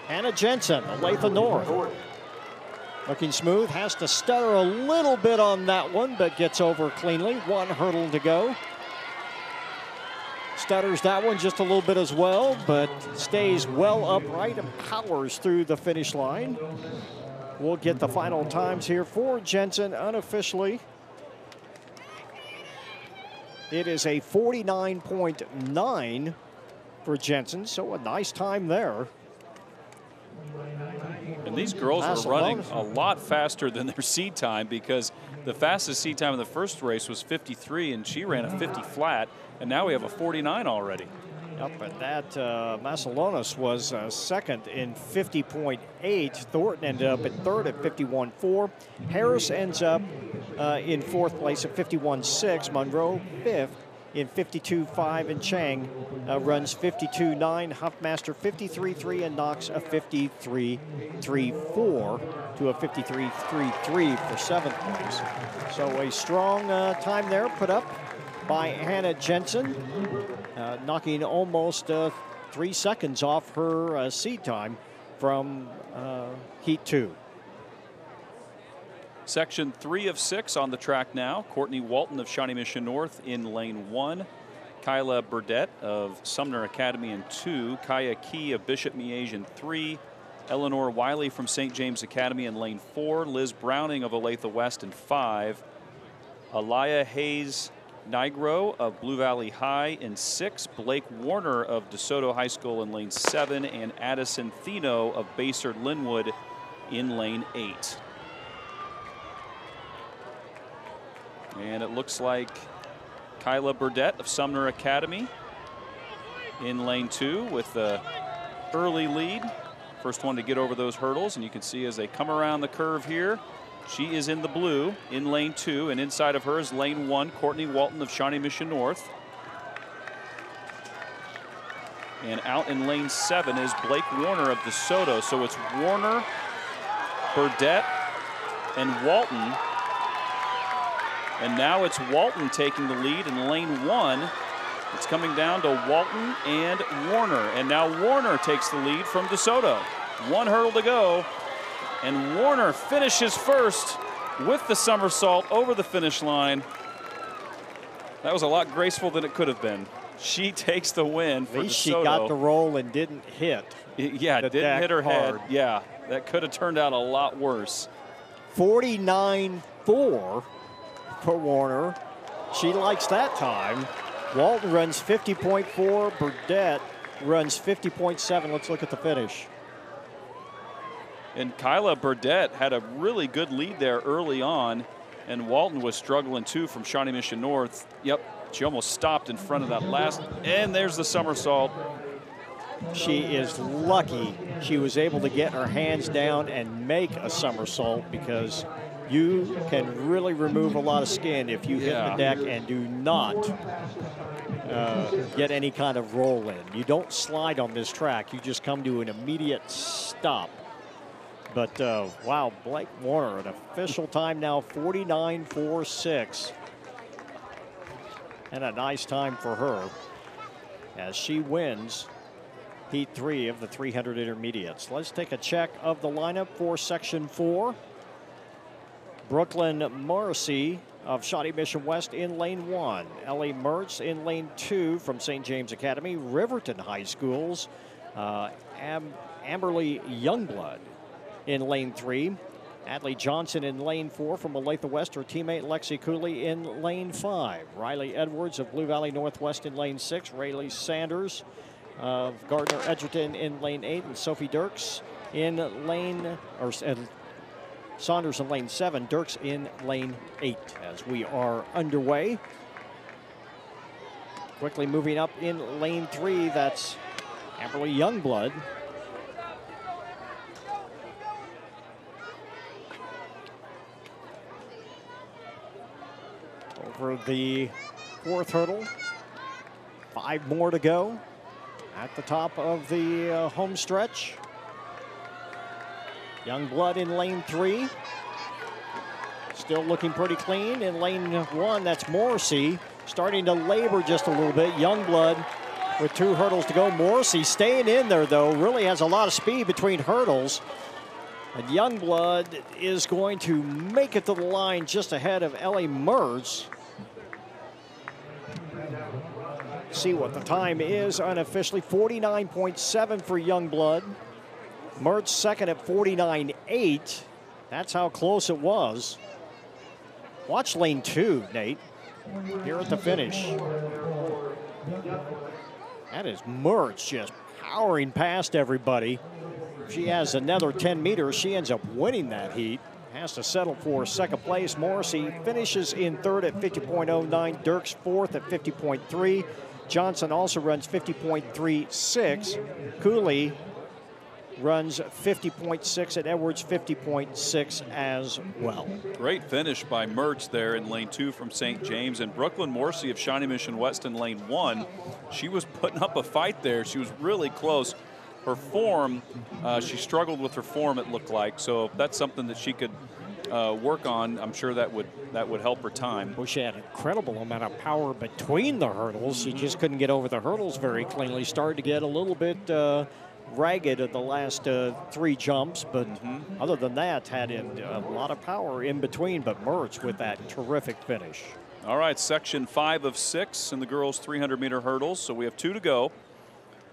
Hannah Jensen, Olathe North. Looking smooth, has to stutter a little bit on that one, but gets over cleanly. 1 hurdle to go. Stutters that one just a little bit as well, but stays well upright and powers through the finish line. We'll get the final times here for Jensen unofficially. It is a 49.9 for Jensen, so a nice time there. And these girls are running a lot faster than their seed time, because the fastest seed time in the first race was 53, and she ran a 50 flat, and now we have a 49 already. Yep, and that Macelonis was second in 50.8. Thornton ended up at third at 51.4. Harris ends up in fourth place at 51.6. Monroe fifth in 52.5, and Chang runs 52.9. Huffmaster 53.3, and Knox a 53.34 to a 53.33 for seventh place. So a strong time there put up by Hannah Jensen, knocking almost 3 seconds off her seed time from Heat 2. Section 3 of 6 on the track now. Courtney Walton of Shawnee Mission North in lane 1. Kyla Burdett of Sumner Academy in 2. Kaya Key of Bishop Miege in 3. Eleanor Wiley from St. James Academy in lane 4. Liz Browning of Olathe West in 5. Alaya Hayes Nigro of Blue Valley High in 6. Blake Warner of DeSoto High School in lane 7. And Addison Thino of Basehor Linwood in lane 8. And it looks like Kyla Burdett of Sumner Academy in lane 2 with the early lead. First one to get over those hurdles, and you can see as they come around the curve here, she is in the blue in lane 2, and inside of her is lane 1, Courtney Walton of Shawnee Mission North. And out in lane 7 is Blake Warner of DeSoto. So it's Warner, Burdett, and Walton. And now it's Walton taking the lead in lane 1. It's coming down to Walton and Warner. And now Warner takes the lead from DeSoto. 1 hurdle to go. And Warner finishes first with the somersault over the finish line. That was a lot graceful than it could have been. She takes the win for DeSoto. At least she got the roll and didn't hit. Yeah, didn't hit her head. Yeah, that could have turned out a lot worse. 49.4 for Warner. She likes that time. Walton runs 50.4. Burdett runs 50.7. Let's look at the finish. And Kyla Burdett had a really good lead there early on, and Walton was struggling too from Shawnee Mission North. Yep, she almost stopped in front of that last, and there's the somersault. She is lucky she was able to get her hands down and make a somersault, because you can really remove a lot of skin if you hit the deck and do not get any kind of roll in. You don't slide on this track. You just come to an immediate stop. But, wow, Blake Warner, an official time now, 49.46. And a nice time for her as she wins Heat 3 of the 300 intermediates. Let's take a check of the lineup for Section 4. Brooklyn Morrissey of Shawnee Mission West in lane 1. Ellie Mertz in lane 2 from St. James Academy. Riverton High School's Amberly Youngblood in lane 3. Adley Johnson in lane 4 from Olathe West. Her teammate Lexi Cooley in lane 5. Riley Edwards of Blue Valley Northwest in lane 6. Rayleigh Sanders of Gardner Edgerton in lane 8. And Sophie Dirks in lane, or Saunders in lane 7. Dirks in lane 8 as we are underway. Quickly moving up in lane 3, that's Amberly Youngblood. Over the 4th hurdle. 5 more to go at the top of the home stretch. Youngblood in lane 3. Still looking pretty clean. In lane 1, that's Morrissey. Starting to labor just a little bit. Youngblood with 2 hurdles to go. Morrissey staying in there, though, really has a lot of speed between hurdles. And Youngblood is going to make it to the line just ahead of Ellie Mertz. See what the time is unofficially. 49.7 for Youngblood. Mertz second at 49.8. That's how close it was. Watch lane 2, Nate, here at the finish. That is Mertz just powering past everybody. If she has another 10 meters, she ends up winning that heat. Has to settle for second place. Morrissey finishes in third at 50.09. Dirks fourth at 50.3. Johnson also runs 50.36. Cooley runs 50.6, and Edwards 50.6 as well. Great finish by Mertz there in lane 2 from St. James. And Brooklyn Morrissey of Shawnee Mission West in lane 1. She was putting up a fight there. She was really close. Her form, she struggled with her form, it looked like. So if that's something that she could work on, I'm sure that would help her time. Well, she had an incredible amount of power between the hurdles. She just couldn't get over the hurdles very cleanly. Started to get a little bit ragged at the last 3 jumps, but other than that, had a lot of power in between. But Mertz with that terrific finish. All right, section 5 of 6 in the girls' 300-meter hurdles. So we have 2 to go.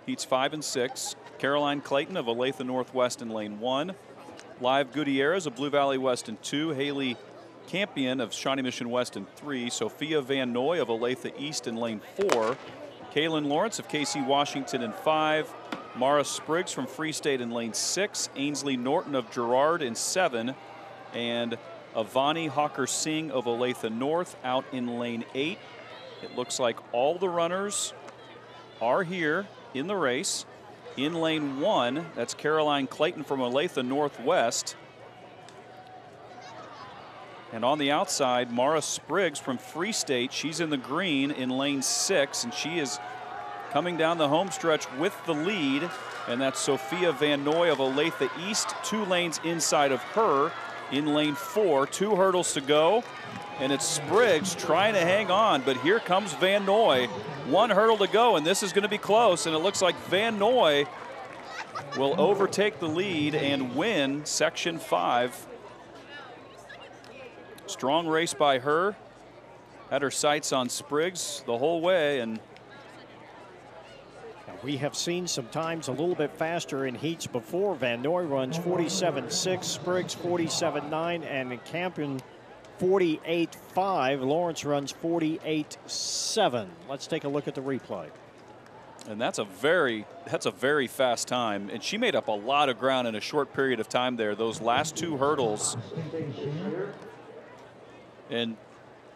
Heats 5 and 6. Caroline Clayton of Olathe Northwest in lane 1. Live Gutierrez of Blue Valley West in 2. Haley Campion of Shawnee Mission West in 3. Sophia Van Noy of Olathe East in lane 4. Kaylin Lawrence of KC Washington in 5. Mara Spriggs from Free State in lane 6. Ainsley Norton of Girard in 7. And Avani Hawker Singh of Olathe North out in lane 8. It looks like all the runners are here in the race. In lane 1, that's Caroline Clayton from Olathe Northwest. And on the outside, Mara Spriggs from Free State. She's in the green in lane 6, and she is coming down the home stretch with the lead. And that's Sophia Van Noy of Olathe East, 2 lanes inside of her in lane 4. 2 hurdles to go, and it's Spriggs trying to hang on, but here comes Van Noy. 1 hurdle to go, and this is going to be close, and it looks like Van Noy will overtake the lead and win section 5. Strong race by her. Had her sights on Spriggs the whole way, and we have seen some times a little bit faster in heats before. Van Noy runs 47.6, Spriggs 47.9, and Campion 48.5. Lawrence runs 48.7. Let's take a look at the replay. And that's a very fast time. And she made up a lot of ground in a short period of time there. Those last 2 hurdles. And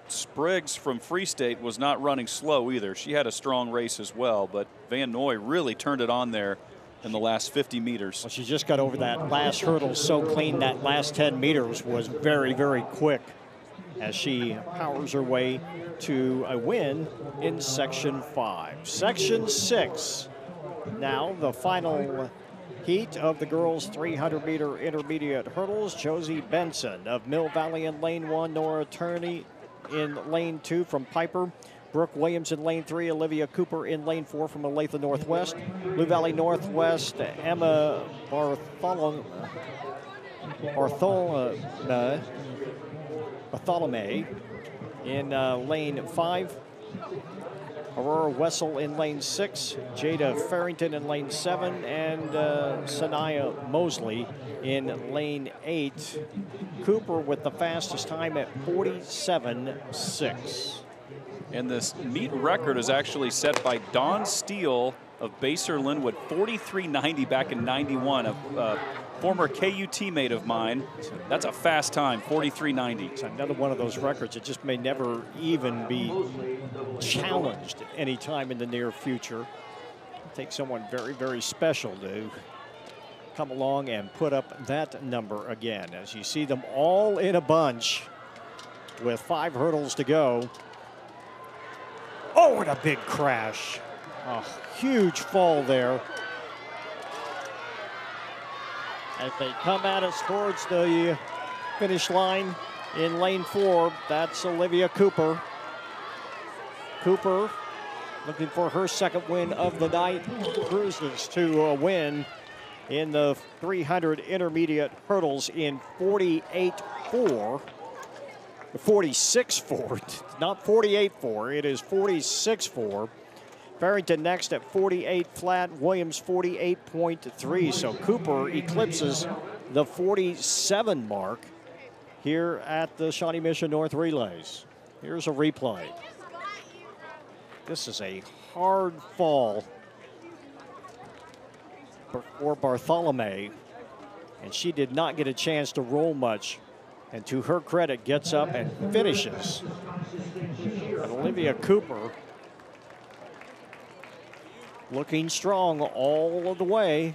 Spriggs from Free State was not running slow either. She had a strong race as well, but Van Noy really turned it on there in the last 50 meters. Well, she just got over that last hurdle so clean. That last 10 meters was very, very quick as she powers her way to a win in section 5. Section 6, now the final heat of the girls' 300-meter intermediate hurdles. Josie Benson of Mill Valley in lane 1, Nora Turney in lane 2 from Piper, Brooke Williams in lane 3, Olivia Cooper in lane 4 from Olathe Northwest, Blue Valley Northwest, Emma Bartholomew in lane 5, Aurora Wessel in lane 6, Jada Farrington in lane 7, and Sanaya Mosley in lane 8. Cooper with the fastest time at 47.6. And this meet record is actually set by Dawn Steele of Baser Linwood, 43.90 back in 91, a former KU teammate of mine. That's a fast time, 43.90. It's another one of those records that just may never even be challenged anytime in the near future. It'll take someone very, very special to come along and put up that number again. As you see them all in a bunch with 5 hurdles to go. Oh, what a big crash. A huge fall there. As they come at us towards the finish line in lane 4, that's Olivia Cooper. Cooper looking for her second win of the night, cruises to a win in the 300 intermediate hurdles in 46.4, not 48.4, it is 46.4. Farrington next at 48 flat, Williams 48.3. So Cooper eclipses the 47 mark here at the Shawnee Mission North Relays. Here's a replay. This is a hard fall for Bartholomew, and she did not get a chance to roll much, and to her credit gets up and finishes. And Olivia Cooper looking strong all of the way,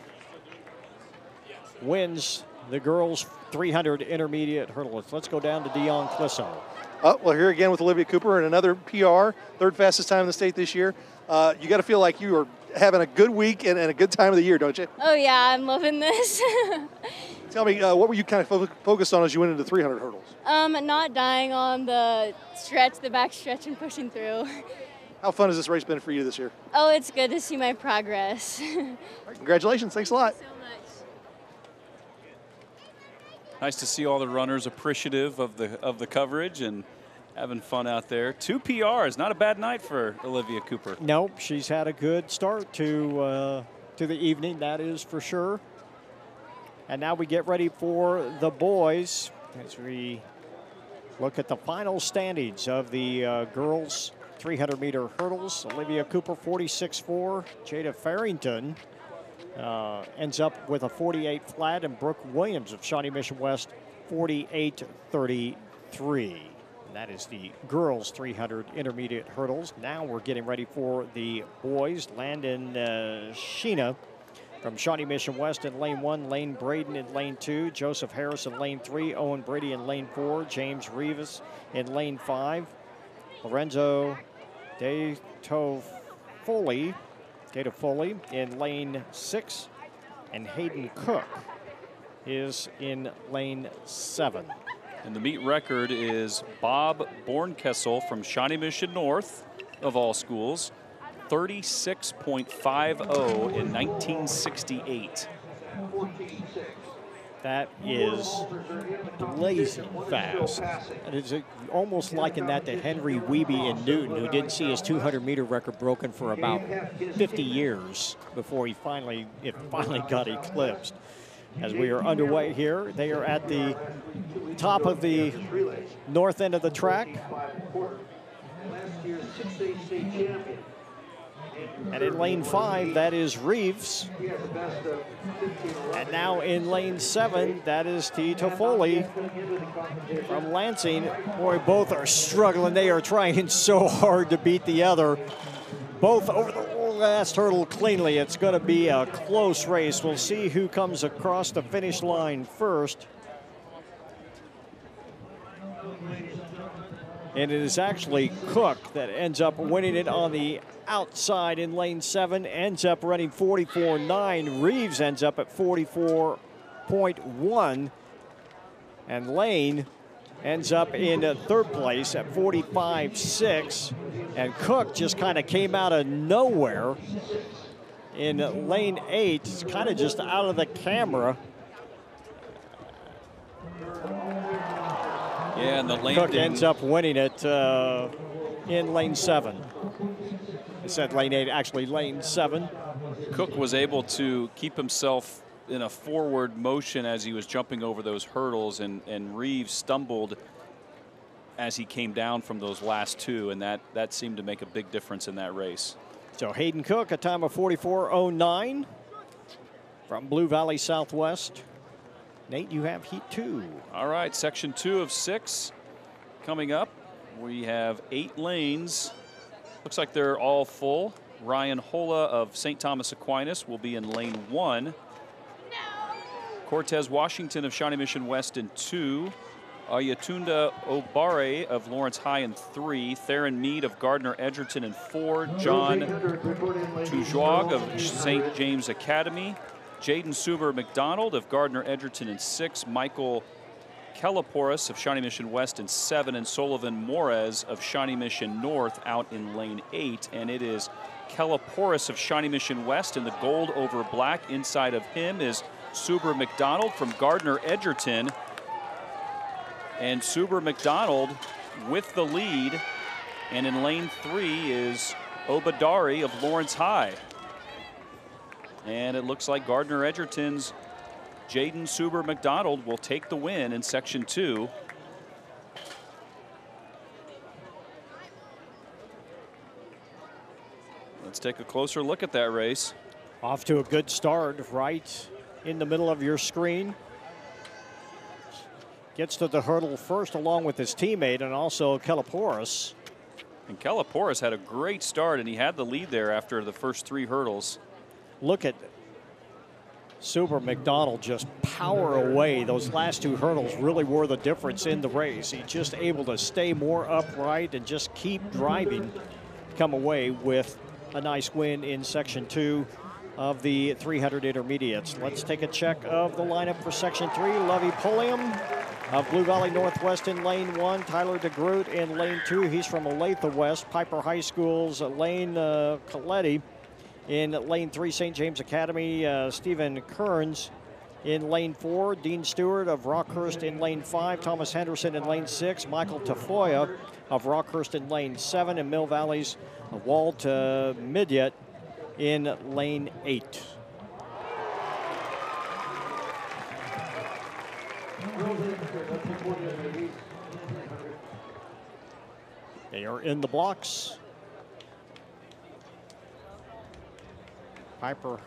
wins the girls 300 intermediate hurdle. Let's go down to Dion Clisso. Well, here again with Olivia Cooper and another PR, third fastest time in the state this year. You got to feel like you are having a good week and a good time of the year, don't you? Oh yeah, I'm loving this. Tell me, what were you kind of focused on as you went into 300 hurdles? Not dying on the stretch, the back stretch, and pushing through. How fun has this race been for you this year? Oh, it's good to see my progress. Right, congratulations. Thanks a lot. Nice to see all the runners appreciative of the coverage and having fun out there. 2 PRs, not a bad night for Olivia Cooper. Nope, she's had a good start to the evening, that is for sure. And now we get ready for the boys as we look at the final standings of the girls 300-meter hurdles. Olivia Cooper 46.4. Jada Farrington ends up with a 48 flat, and Brooke Williams of Shawnee Mission West 48.33. That is the girls 300 intermediate hurdles. Now we're getting ready for the boys. Landon Sheena from Shawnee Mission West in lane 1, Lane Braden in lane 2, Joseph Harris in lane 3, Owen Brady in lane 4, James Rivas in lane 5, Lorenzo De Toffoli in lane 6, and Hayden Cook is in lane 7. And the meet record is Bob Bornkessel from Shawnee Mission North, of all schools, 36.50 in 1968. That is blazing fast. And it's almost liken that to Henry Wiebe in Newton, who didn't see his 200-meter record broken for about 50 years before it finally got eclipsed. As we are underway here, they are at the top of the north end of the track. And in lane 5, that is Reeves. And now in lane 7, that is T. Toffoli from Lansing. Boy, both are struggling. They are trying so hard to beat the other. Both over the last hurdle cleanly. It's going to be a close race. We'll see who comes across the finish line first. And it is actually Cook that ends up winning it on the outside in lane 7, ends up running 44.9. Reeves ends up at 44.1. And Lane ends up in third place at 45.6. And Cook just kind of came out of nowhere in lane 8. It's kind of just out of the camera. Yeah, and the lane Cook ends up winning it in lane 7. I said lane 8, actually lane 7. Cook was able to keep himself in a forward motion as he was jumping over those hurdles, and Reeves stumbled as he came down from those last two, and that seemed to make a big difference in that race. So Hayden Cook, a time of 44.09 from Blue Valley Southwest. Nate, you have heat 2. All right, section 2 of 6 coming up. We have 8 lanes. Looks like they're all full. Ryan Hola of St. Thomas Aquinas will be in lane 1. Cortez Washington of Shawnee Mission West in 2. Ayatunda Obare of Lawrence High in 3. Theron Mead of Gardner Edgerton in 4. John Tujoag of St. James Academy. Jaden Suber McDonald of Gardner Edgerton in 6. Michael Kelliporis of Shawnee Mission West in 7, and Sullivan Morez of Shawnee Mission North out in lane 8. And it is Kelliporis of Shawnee Mission West in the gold over black. Inside of him is Suber McDonald from Gardner Edgerton. And Suber McDonald with the lead. And in lane 3 is Obadari of Lawrence High. And it looks like Gardner Edgerton's Jaden Suber McDonald will take the win in section 2. Let's take a closer look at that race. Off to a good start, right in the middle of your screen. Gets to the hurdle first along with his teammate and also Kelliporis. And Kelliporis had a great start, and he had the lead there after the first 3 hurdles. Look at Suber McDonald just power away. Those last 2 hurdles really were the difference in the race. He's just able to stay more upright and just keep driving, come away with a nice win in section 2 of the 300 intermediates. Let's take a check of the lineup for section 3. Lovey Pulliam of Blue Valley Northwest in lane 1. Tyler DeGroot in lane 2. He's from Olathe West. Piper High School's Lane Coletti in lane 3. St. James Academy, Stephen Kearns in lane 4. Dean Stewart of Rockhurst in lane 5. Thomas Henderson in lane 6. Michael Tafoya of Rockhurst in lane 7. And Mill Valley's Walt Midyat in lane 8. They are in the blocks. Piper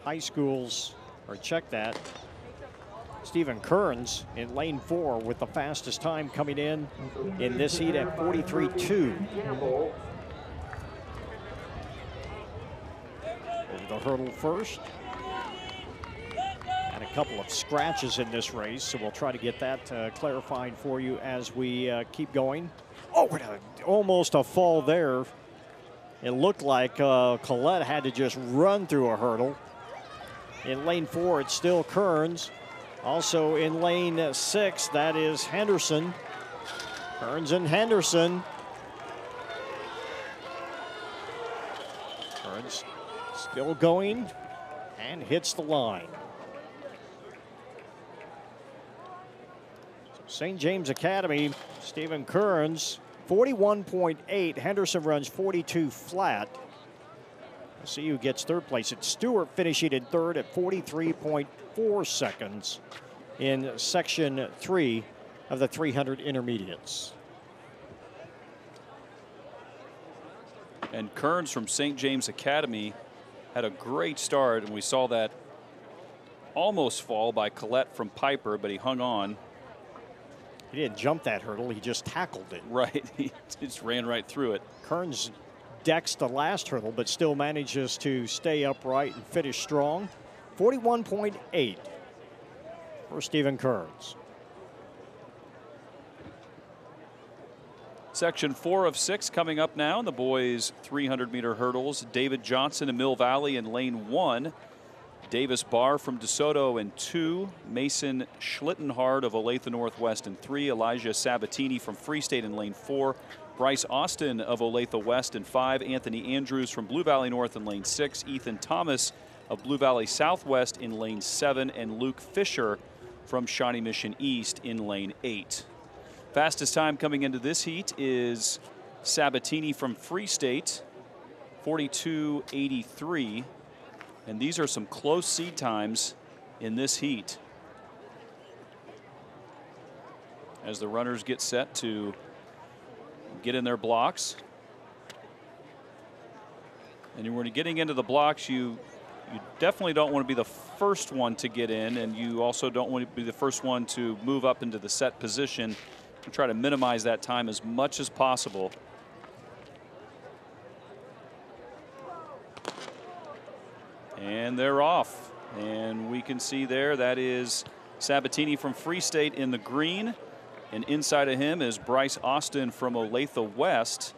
High School's, or check that, Stephen Kearns in lane 4 with the fastest time coming in this heat at 43.2. Over the hurdle first. And a couple of scratches in this race, so we'll try to get that clarified for you as we keep going. Oh, almost a fall there. It looked like Collette had to just run through a hurdle. In lane 4, it's still Kearns. Also in lane 6, that is Henderson. Kearns and Henderson. Kearns still going and hits the line. So St. James Academy, Stephen Kearns, 41.8. Henderson runs 42 flat. We'll see who gets third place. It's Stewart finishing in third at 43.4 seconds in section 3 of the 300 intermediates. And Kearns from St. James Academy had a great start, and we saw that almost fall by Collette from Piper, but he hung on. He didn't jump that hurdle, he just tackled it. Right, he just ran right through it. Kearns decks the last hurdle, but still manages to stay upright and finish strong. 41.8 for Stephen Kearns. Section 4 of 6 coming up now in the boys 300-meter hurdles. David Johnson in Mill Valley in lane 1. Davis Barr from DeSoto in 2. Mason Schlittenhard of Olathe Northwest in 3. Elijah Sabatini from Free State in lane 4. Bryce Austin of Olathe West in 5. Anthony Andrews from Blue Valley North in lane 6. Ethan Thomas of Blue Valley Southwest in lane 7. And Luke Fisher from Shawnee Mission East in lane 8. Fastest time coming into this heat is Sabatini from Free State, 42.83. And these are some close seed times in this heat as the runners get set to get in their blocks. And when you're getting into the blocks, you definitely don't want to be the first one to get in, and you also don't want to be the first one to move up into the set position. You try to minimize that time as much as possible. And they're off. And we can see there that is Sabatini from Free State in the green. And inside of him is Bryce Austin from Olathe West.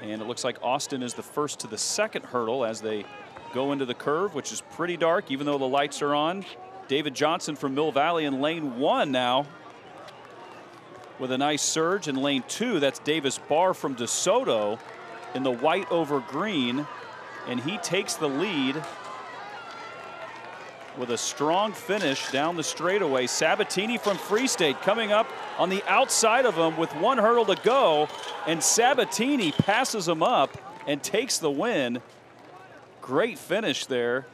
And it looks like Austin is the first to the second hurdle as they go into the curve, which is pretty dark even though the lights are on. David Johnson from Mill Valley in lane 1 now. with a nice surge. In lane 2, that's Davis Barr from DeSoto in the white over green, and he takes the lead with a strong finish down the straightaway. Sabatini from Free State coming up on the outside of him with 1 hurdle to go, and Sabatini passes him up and takes the win. Great finish there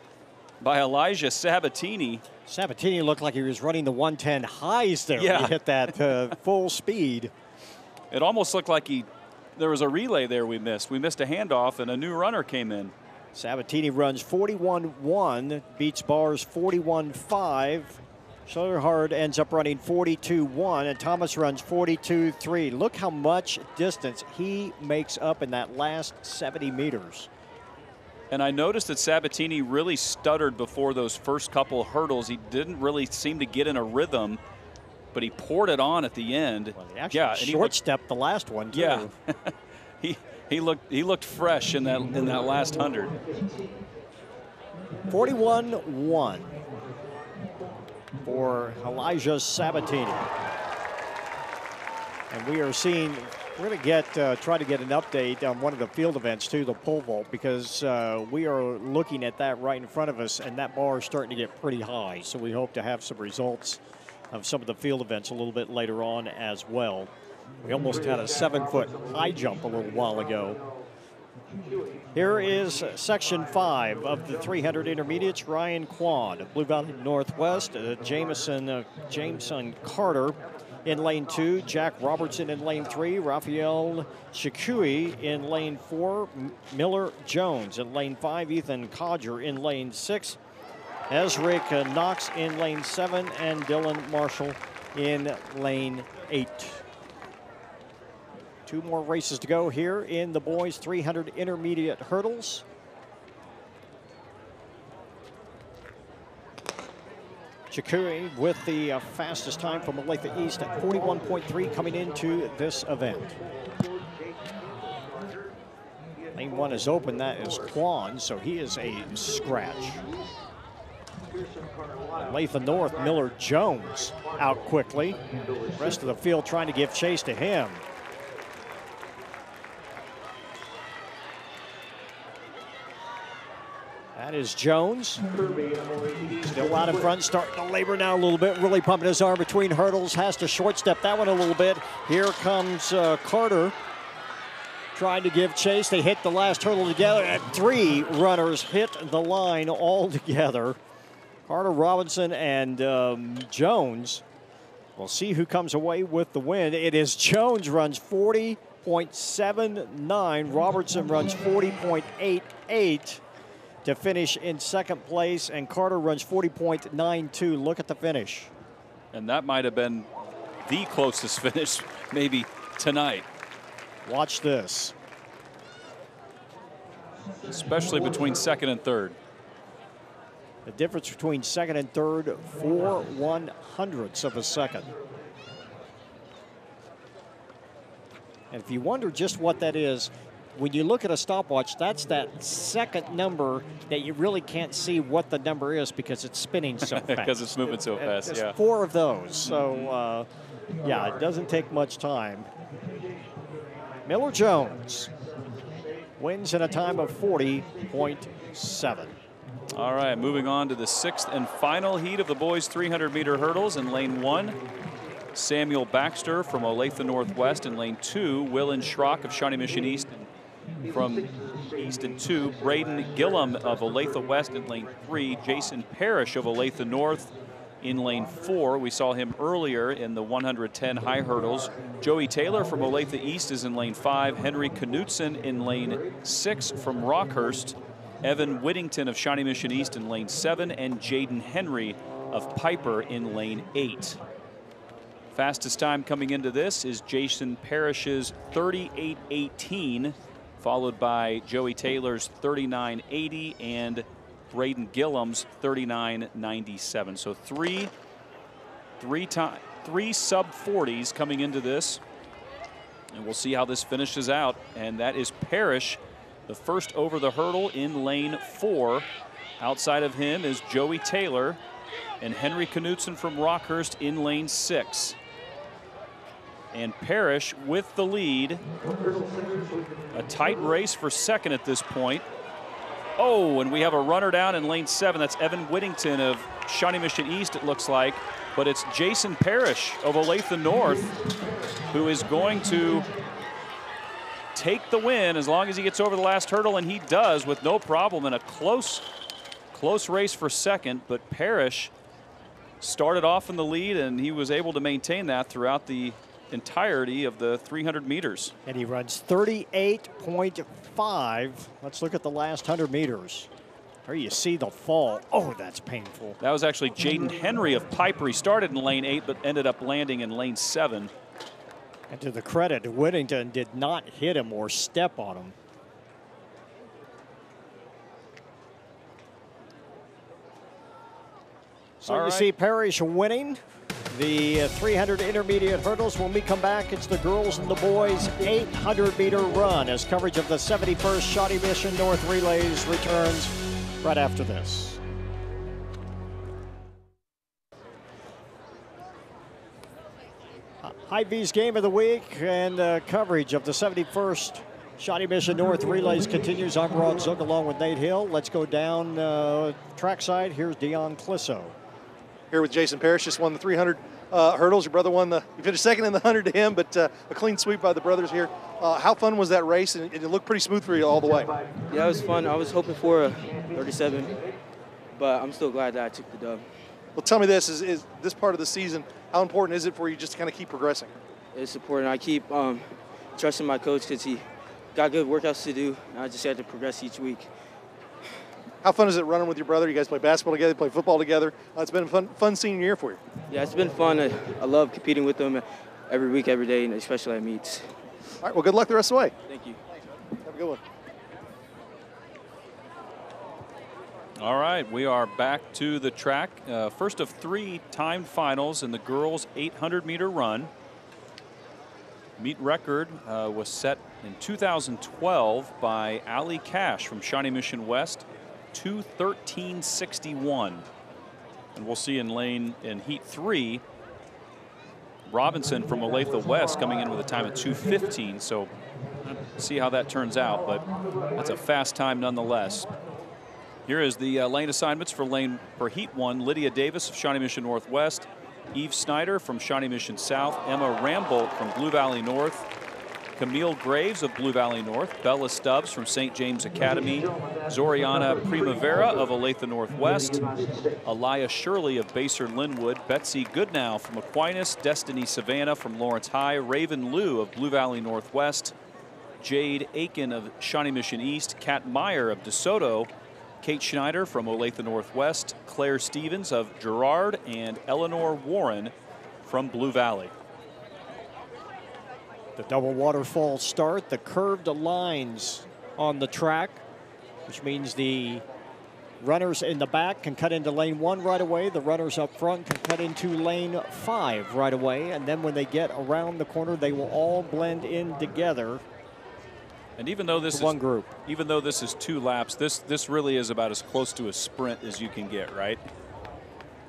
by Elijah Sabatini. Sabatini looked like he was running the 110 highs there. Yeah. He hit that full speed. It almost looked like there was a relay there we missed. We missed a handoff and a new runner came in. Sabatini runs 41.1, beats Barr's 41.5. Schillerhard ends up running 42.1, and Thomas runs 42.3. Look how much distance he makes up in that last 70 meters. And I noticed that Sabatini really stuttered before those first couple hurdles. He didn't really seem to get in a rhythm, but he poured it on at the end. Well, he actually short stepped the last one too. Yeah. He looked fresh in that last 100. 41.1 for Elijah Sabatini. And we are seeing, we're going to try to get an update on one of the field events too, the pole vault, because we are looking at that right in front of us, and that bar is starting to get pretty high. So we hope to have some results of some of the field events a little bit later on as well. We almost had a 7-foot high jump a little while ago. Here is section 5 of the 300 intermediates. Ryan Quad, Blue Valley Northwest. Jameson Carter in lane 2. Jack Robertson in lane 3. Rafael Shikui in lane 4. Miller Jones in lane 5. Ethan Codger in lane 6. Ezric Knox in lane 7. And Dylan Marshall in lane 8. 2 more races to go here in the boys 300 intermediate hurdles. Chikui with the fastest time from Olathe East at 41.3 coming into this event. Lane 1 is open. That is Quan, so he is a scratch. Olathe North, Miller Jones out quickly. Rest of the field trying to give chase to him. That is Jones. Still out in front, starting to labor now a little bit, really pumping his arm between hurdles, has to short step that one a little bit. Here comes Carter trying to give chase. They hit the last hurdle together, and 3 runners hit the line all together. Carter, Robinson, and Jones. We'll see who comes away with the win. It is Jones runs 40.79. Robertson runs 40.88. to finish in second place, and Carter runs 40.92. Look at the finish. And that might have been the closest finish maybe tonight. Watch this. Especially between second and third. The difference between second and third, 4 1/100ths of a second. And if you wonder just what that is, when you look at a stopwatch, that's that second number that you really can't see what the number is because it's spinning so fast. Because it's moving so fast, There's yeah. 4 of those, so yeah, it doesn't take much time. Miller Jones wins in a time of 40.7. All right, moving on to the 6th and final heat of the boys 300-meter hurdles in lane 1. Samuel Baxter from Olathe Northwest in lane 2. Willen Schrock of Shawnee Mission East from East in 2. Braden Gillum of Olathe West in lane 3. Jason Parrish of Olathe North in lane 4. We saw him earlier in the 110 high hurdles. Joey Taylor from Olathe East is in lane 5. Henry Knutson in lane 6 from Rockhurst. Evan Whittington of Shawnee Mission East in lane 7. And Jaden Henry of Piper in lane 8. Fastest time coming into this is Jason Parrish's 38.18, followed by Joey Taylor's 39.80 and Braden Gillum's 39.97. So three sub-40s coming into this, and we'll see how this finishes out. And that is Parrish, the first over the hurdle in lane 4. Outside of him is Joey Taylor and Henry Knutson from Rockhurst in lane 6. And Parrish with the lead. A tight race for second at this point. Oh, and we have a runner down in lane 7. That's Evan Whittington of Shawnee Mission East, it looks like. But it's Jason Parrish of Olathe North who is going to take the win as long as he gets over the last hurdle, and he does with no problem in a close race for second. But Parrish started off in the lead, and he was able to maintain that throughout the entirety of the 300 meters. And he runs 38.5. Let's look at the last 100 meters. There you see the fall. Oh, that's painful. That was actually Jaden Henry of Piper. He started in lane 8, but ended up landing in lane 7. And to the credit, Whittington did not hit him or step on him. So you see Parrish winning the 300 intermediate hurdles. When we come back, it's the girls and the boys 800-meter run as coverage of the 71st Shawnee Mission North Relays returns right after this. Hy-Vee's game of the week and coverage of the 71st Shawnee Mission North Relays continues. I'm Rod Zook along with Nate Hill. Let's go down trackside. Here's Dion Clisso. Here with Jason Parrish, just won the 300 hurdles. Your brother won you finished second in the 100 to him, but a clean sweep by the brothers here. How fun was that race? And it looked pretty smooth for you all the way. Yeah, it was fun. I was hoping for a 37, but I'm still glad that I took the dub. Well, tell me this, is this part of the season, how important is it for you just to kind of keep progressing? It's important. I keep trusting my coach because he got good workouts to do, and I just had to progress each week. How fun is it running with your brother? You guys play basketball together, play football together. It's been a fun senior year for you. Yeah, it's been fun. I love competing with them every week, every day, and especially at meets. All right, well, good luck the rest of the way. Thank you. Have a good one. All right, we are back to the track. First of 3 timed finals in the girls' 800-meter run. Meet record was set in 2012 by Allie Cash from Shawnee Mission West, 2:13.61. And we'll see in heat 3, Robinson from Olathe West coming in with a time of 2:15. So see how that turns out, but that's a fast time nonetheless. Here is the lane assignments for heat 1. Lydia Davis of Shawnee Mission Northwest, Eve Snyder from Shawnee Mission South, Emma Rambolt from Blue Valley North, Camille Graves of Blue Valley North, Bella Stubbs from St. James Academy, Zoriana Primavera of Olathe Northwest, Alaya Shirley of Basehor Linwood, Betsy Goodnow from Aquinas, Destiny Savannah from Lawrence High, Raven Liu of Blue Valley Northwest, Jade Aiken of Shawnee Mission East, Kat Meyer of DeSoto, Kate Schneider from Olathe Northwest, Claire Stevens of Girard, and Eleanor Warren from Blue Valley. The double waterfall start, the curved lines on the track, which means the runners in the back can cut into lane 1 right away. The runners up front can cut into lane 5 right away. And then when they get around the corner, they will all blend in together. And even though this is one group, even though this is 2 laps, this really is about as close to a sprint as you can get, right?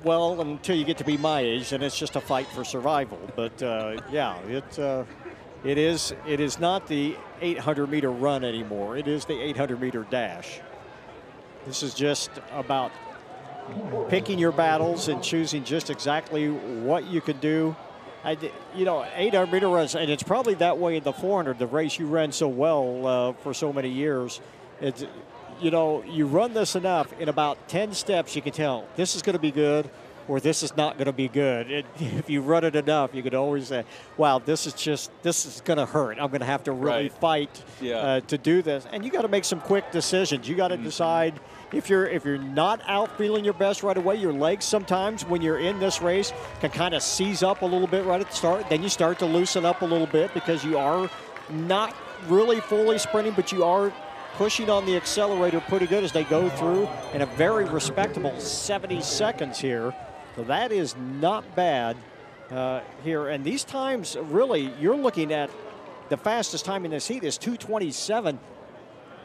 Well, until you get to be my age, and it's just a fight for survival. But yeah, it is not the 800-meter run anymore. It is the 800-meter dash. This is just about picking your battles and choosing just exactly what you can do. 800-meter runs, and it's probably that way in the 400, the race you ran so well for so many years. It's, you run this enough, in about 10 steps you can tell this is going to be good or this is not going to be good. If you run it enough, you could always say, wow, this is going to hurt. I'm going to have to really fight to do this. And you got to make some quick decisions. You got to decide if you're not out feeling your best right away. Your legs sometimes when you're in this race can kind of seize up a little bit right at the start. Then you start to loosen up a little bit because you are not really fully sprinting, but you are pushing on the accelerator pretty good as they go through in a very respectable 70 seconds here. So that is not bad here. And these times, really, you're looking at the fastest time in this heat is 2:27.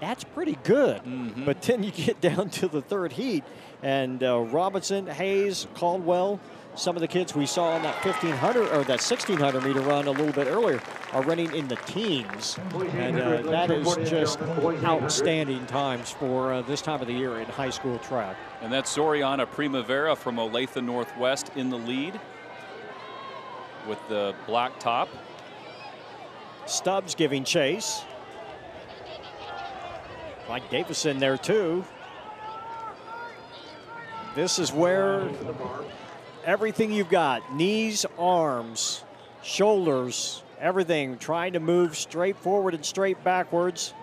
That's pretty good. But then you get down to the third heat, and Robinson, Hayes, Caldwell, some of the kids we saw on that 1,500 or that 1,600 meter run a little bit earlier are running in the teens. And that is just outstanding times for this time of the year in high school track. And that's Zoriana Primavera from Olathe Northwest in the lead with the black top. Stubbs giving chase. Mike Davison there too. This is where everything you've got, knees, arms, shoulders, everything, trying to move straight forward and straight backwards.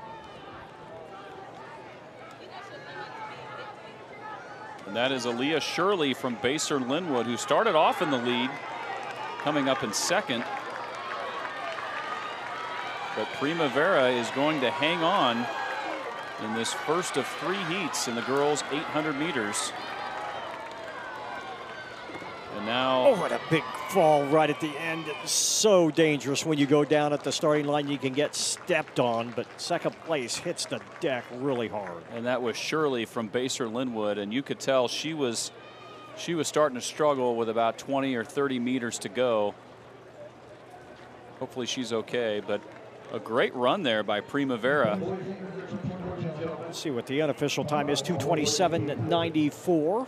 And that is Aaliyah Shirley from Basehor Linwood, who started off in the lead, coming up in second. But Primavera is going to hang on in this first of 3 heats in the girls' 800 meters. And now, oh, what a big fall right at the end. It's so dangerous when you go down at the starting line. You can get stepped on, but second place hits the deck really hard. And that was Shirley from Basehor Linwood, and you could tell she was starting to struggle with about 20 or 30 meters to go. Hopefully she's okay, but a great run there by Primavera. Let's see what the unofficial time is, 2:27.94.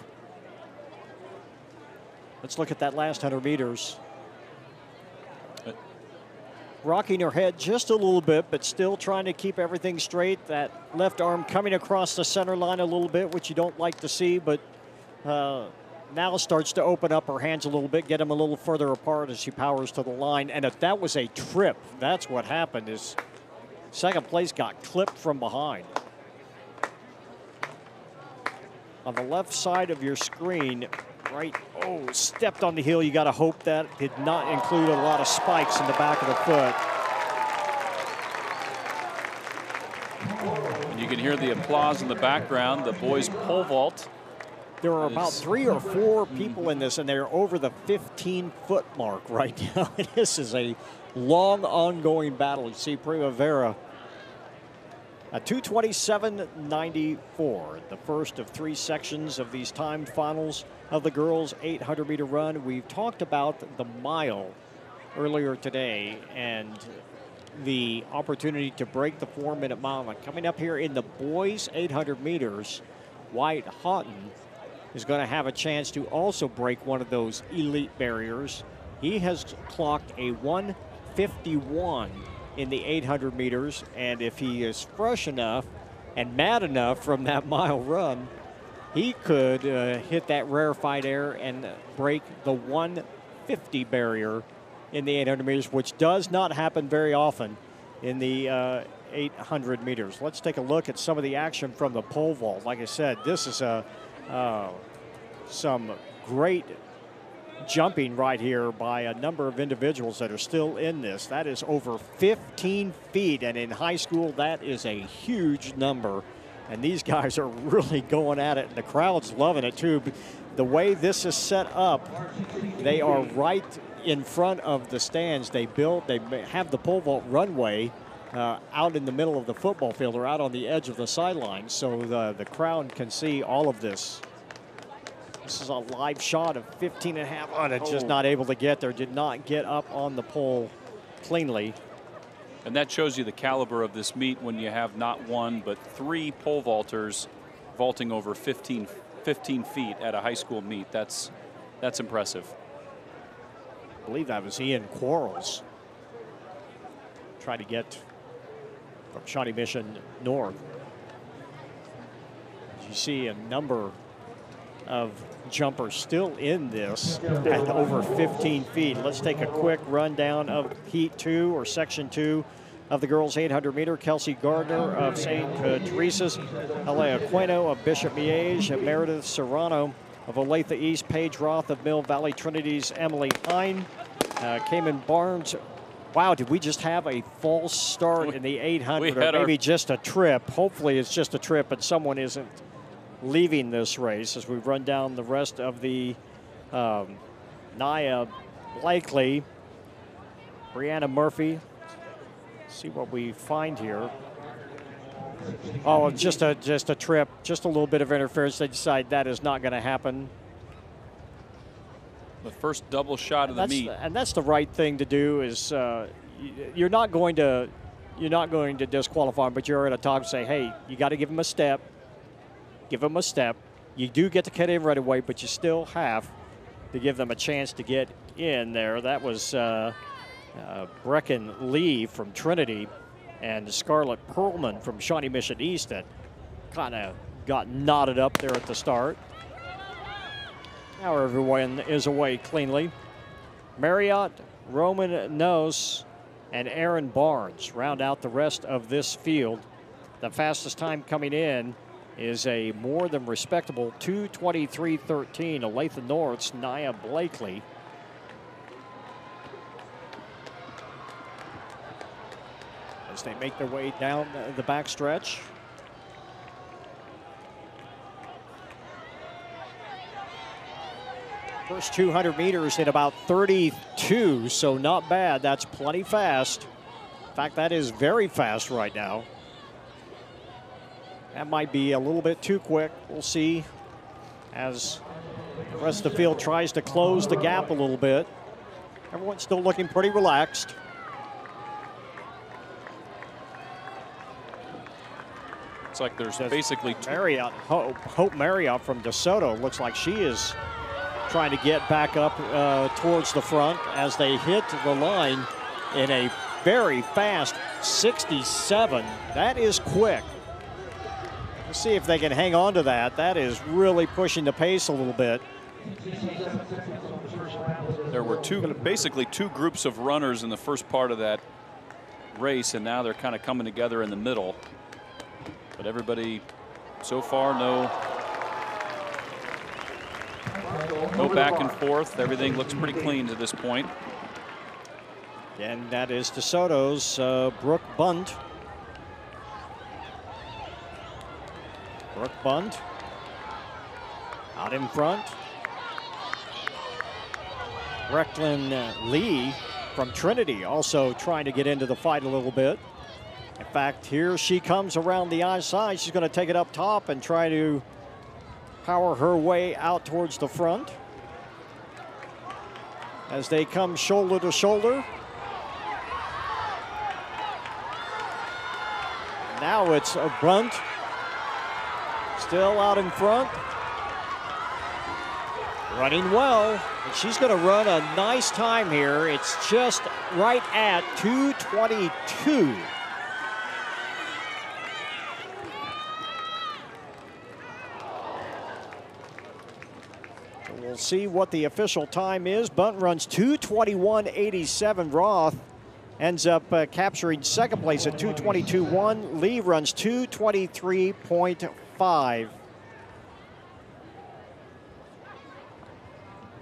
Let's look at that last 100 meters. Rocking her head just a little bit, but still trying to keep everything straight. That left arm coming across the center line a little bit, which you don't like to see, but now starts to open up her hands a little bit, get them a little further apart as she powers to the line. And if that was a trip, that's what happened, is second place got clipped from behind. On the left side of your screen, right, oh, stepped on the heel. You got to hope that did not include a lot of spikes in the back of the foot. And you can hear the applause in the background, the boys' pole vault. There are about 3 or 4 people in this, and they're over the 15-foot mark right now. This is a long, ongoing battle. You see Primavera at 2:27.94, the first of 3 sections of these time finals of the girls' 800-meter run. We've talked about the mile earlier today and the opportunity to break the 4-minute mile. And coming up here in the boys' 800 meters, Wyatt Houghton is going to have a chance to also break one of those elite barriers. He has clocked a 1:51 in the 800 meters, and if he is fresh enough and mad enough from that mile run, he could hit that rarefied air and break the 1:50 barrier in the 800 meters, which does not happen very often in the 800 meters. Let's take a look at some of the action from the pole vault. Like I said, this is some great jumping right here by a number of individuals that are still in this. That is over 15 feet, and in high school, that is a huge number. And these guys are really going at it, and the crowd's loving it too. The way this is set up, they are right in front of the stands. They have the pole vault runway out in the middle of the football field, or out on the edge of the sideline, so the crowd can see all of this. This is a live shot of 15.5. Oh, it's just not able to get there. Did not get up on the pole cleanly. And that shows you the caliber of this meet when you have not 1 but 3 pole vaulters vaulting over 15 feet at a high school meet. That's impressive. I believe that was Ian Quarles. Tried to get from Shawnee Mission North. You see a number of jumpers still in this at over 15 feet. Let's take a quick rundown of Heat 2 or Section 2 of the girls' 800 meter. Kelsey Gardner of St. Teresa's, Elia Aquino of Bishop Miege, Meredith Serrano of Olathe East, Paige Roth of Mill Valley Trinity's Emily Hine, Cayman Barnes. Wow, did we just have a false start in the 800, or maybe just a trip? Hopefully it's just a trip and someone isn't leaving this race as we run down the rest of the Nia Blakely, Brianna Murphy. See what we find here. Oh, just a trip, just a little bit of interference. They decide that is not going to happen. The first double shot of the meet. And that's the right thing to do. Is you're not going to disqualify him, but you're at a talk and say, hey, you got to give him a step. Give him a step. You do get to cut in right away, but you still have to give them a chance to get in there. That was Brecken Lee from Trinity and Scarlett Perlman from Shawnee Mission East that kind of got knotted up there at the start. Now everyone is away cleanly. Marriott, Roman Nose, and Aaron Barnes round out the rest of this field. The fastest time coming in is a more than respectable 2:23.13. Olathe North's Nia Blakely. As they make their way down the backstretch. First 200 meters in about 32, so not bad. That's plenty fast. In fact, that is very fast right now. That might be a little bit too quick. We'll see as the rest of the field tries to close the gap a little bit. Everyone's still looking pretty relaxed. It's like there's basically Marriott, Hope Marriott from DeSoto looks like she is trying to get back up towards the front as they hit the line in a very fast 67. That is quick. Let's see if they can hang on to that. That is really pushing the pace a little bit. There were basically two groups of runners in the first part of that race, and now they're kind of coming together in the middle. But everybody, so far, no back and forth. Everything looks pretty clean to this point. And that is DeSoto's Brooke Bunt. Brooke Bunt out in front. Brecklin Lee from Trinity also trying to get into the fight a little bit. In fact, here she comes around the outside. She's going to take it up top and try to power her way out towards the front. As they come shoulder to shoulder. Now it's a Bunt. Still out in front. Running well. And she's going to run a nice time here. It's just right at 2:22. We'll see what the official time is. Bunt runs 2:21.87. Roth ends up capturing second place at 2:22.1. Lee runs 2:23.5.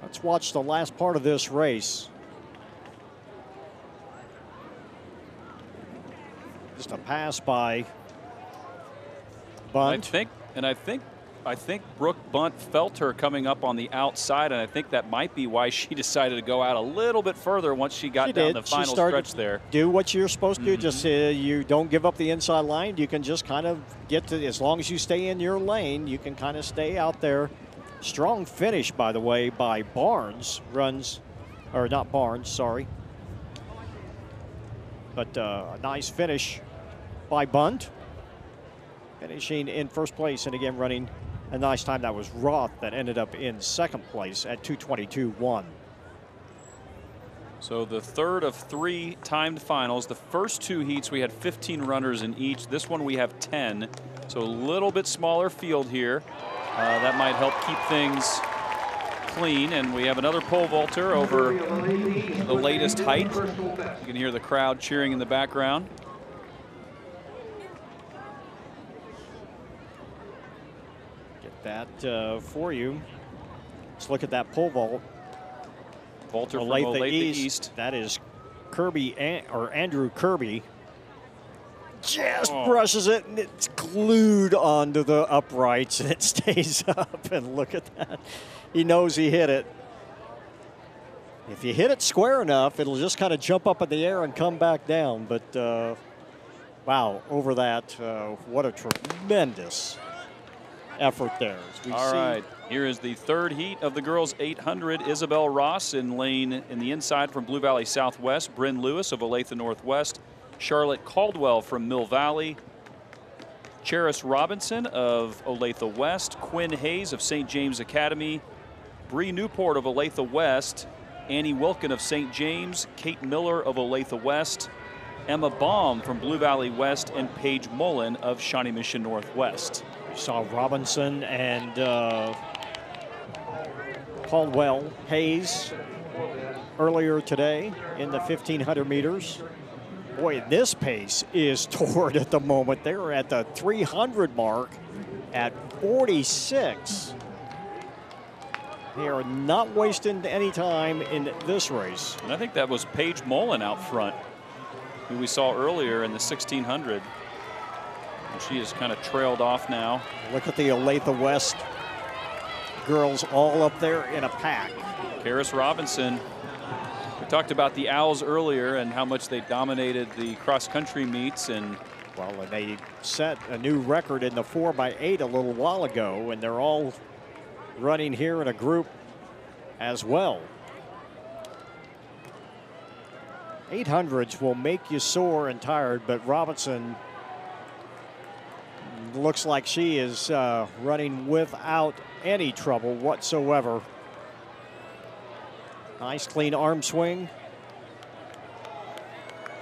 Let's watch the last part of this race. Just a pass by Bunt. I think Brooke Bunt felt her coming up on the outside, and I think that might be why she decided to go out a little bit further once she got down the final stretch there. Do what you're supposed to do. Just you don't give up the inside line. You can just kind of get to, as long as you stay in your lane, you can kind of stay out there. Strong finish, by the way, by Barnes. Not Barnes, sorry. But a nice finish by Bunt. Finishing in first place, and again running a nice time. That was Roth that ended up in second place at 2:22.1. So the third of three timed finals. The first two heats we had 15 runners in each. This one we have 10. So a little bit smaller field here. That might help keep things clean. And we have another pole vaulter over the latest height. You can hear the crowd cheering in the background. That for you. Let's look at that pole vault. Vaulter from Olathe East. That is Andrew Kirby. Just brushes it, and it's glued onto the uprights, and it stays up. And look at that. He knows he hit it. If you hit it square enough, it'll just kind of jump up in the air and come back down. But Wow, over that, what a tremendous effort there. All right, here is the third heat of the girls 800. Isabel Ross in the inside from Blue Valley Southwest. Bryn Lewis of Olathe Northwest. Charlotte Caldwell from Mill Valley. Charis Robinson of Olathe West. Quinn Hayes of St. James Academy. Bree Newport of Olathe West. Annie Wilkin of St. James. Kate Miller of Olathe West. Emma Baum from Blue Valley West, and Paige Mullen of Shawnee Mission Northwest. You saw Robinson and Caldwell Hayes earlier today in the 1500 meters. Boy, this pace is toward at the moment. They're at the 300 mark at 46. They are not wasting any time in this race. And I think that was Paige Mullen out front, who we saw earlier in the 1600. She has kind of trailed off now. Look at the Olathe West girls all up there in a pack. Charis Robinson. We talked about the Owls earlier and how much they dominated the cross-country meets. And well, they set a new record in the 4x8 a little while ago, and they're all running here in a group as well. 800s will make you sore and tired, but Robinson looks like she is running without any trouble whatsoever. Nice clean arm swing.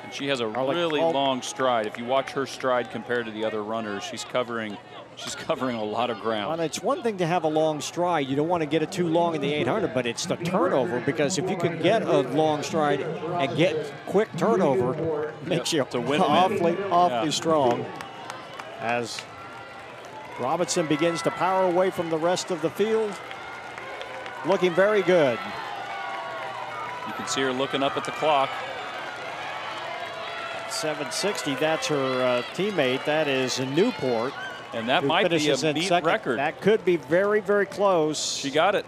And she has a really long stride. If you watch her stride compared to the other runners, she's covering a lot of ground. Well, it's one thing to have a long stride. You don't want to get it too long in the 800, but it's the turnover, because if you can get a long stride and get quick turnover, makes you awfully strong. As Robinson begins to power away from the rest of the field, looking very good. You can see her looking up at the clock. 760, that's her teammate. That is Newport. And that might be a meet record. That could be very, very close. She got it.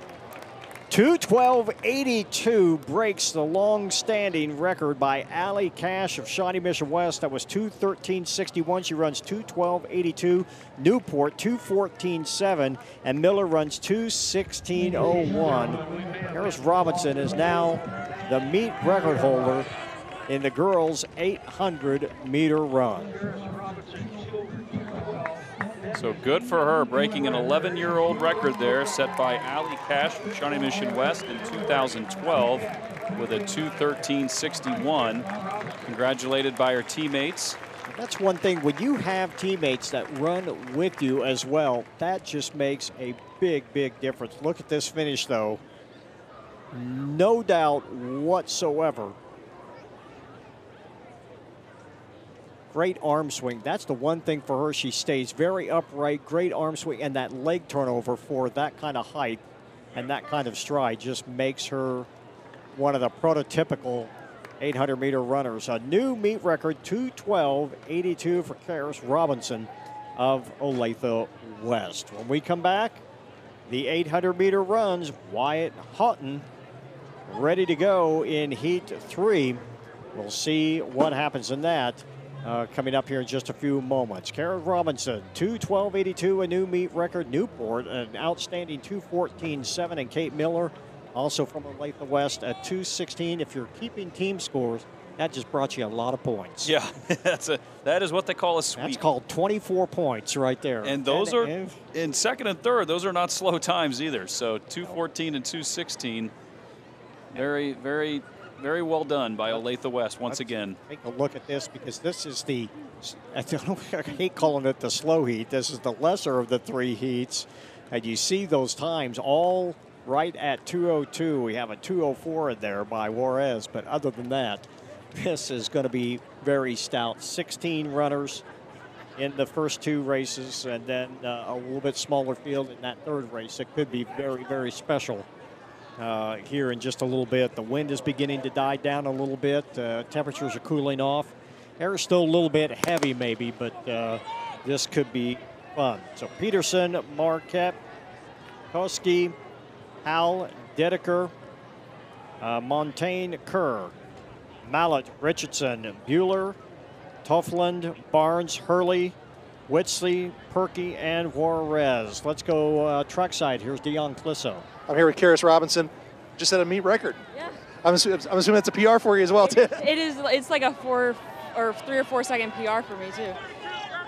2:12.82 breaks the long-standing record by Allie Cash of Shawnee Mission West. That was 2:13.61. She runs 2:12.82. Newport 2:14.7, and Miller runs 2:16.01. Charis Robinson is now the meet record holder in the girls' 800-meter run. So good for her, breaking an 11-year-old record there, set by Allie Cash from Shawnee Mission West in 2012 with a 2:13.61. Congratulated by her teammates. That's one thing, when you have teammates that run with you as well, that just makes a big, big difference. Look at this finish, though. No doubt whatsoever. Great arm swing. That's the one thing for her. She stays very upright, great arm swing, and that leg turnover for that kind of height and that kind of stride just makes her one of the prototypical 800-meter runners. A new meet record, 2:12.82 for Charis Robinson of Olathe West. When we come back, the 800-meter runs, Wyatt Houghton ready to go in Heat 3. We'll see what happens in that. Coming up here in just a few moments. Charis Robinson, 2:12.82, a new meet record. Newport, an outstanding 2:14.7, and Kate Miller, also from Olathe West, at 2:16. If you're keeping team scores, that just brought you a lot of points. Yeah, that is what they call a sweep. That's called 24 points right there. And those are, in second and third, those are not slow times either. So 2:14 and 2:16, very, very, very well done by Olathe West once again. Take a look at this, because this is the, I hate calling it the slow heat. This is the lesser of the three heats. And you see those times all right at 2:02. We have a 2:04 in there by Juarez. But other than that, this is going to be very stout. 16 runners in the first two races, and then a little bit smaller field in that third race. It could be very, very special. Here in just a little bit. The wind is beginning to die down a little bit. Temperatures are cooling off. Air is still a little bit heavy maybe, but this could be fun. So Peterson, Marquette, Koski, Howell, Dedeker, Montaigne, Kerr, Mallett, Richardson, Bueller, Toefland, Barnes, Hurley, Whitsley, Perky, and Juarez. Let's go trackside. Here's Dion Clisso. I'm here with Karis Robinson. Just set a meet record. Yeah. I'm assuming that's a PR for you as well, too. It is. It's like a 3 or 4 second PR for me too.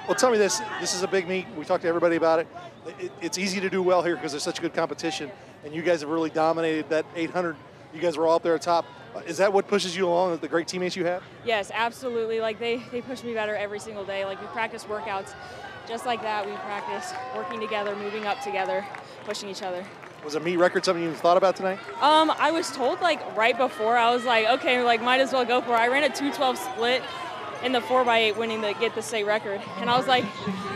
Well, tell me this. This is a big meet. We talked to everybody about it. It's easy to do well here because there's such good competition, and you guys have really dominated that 800. You guys were all up there at top. Is that what pushes you along, the great teammates you have? Yes, absolutely. Like they push me better every single day. Like we practice workouts just like that. We practice working together, moving up together, pushing each other. Was a meet record something you thought about tonight? I was told like right before, I was like, okay, like might as well go for it. I ran a 2:12 split in the 4x8 winning to get the state record. And I was like,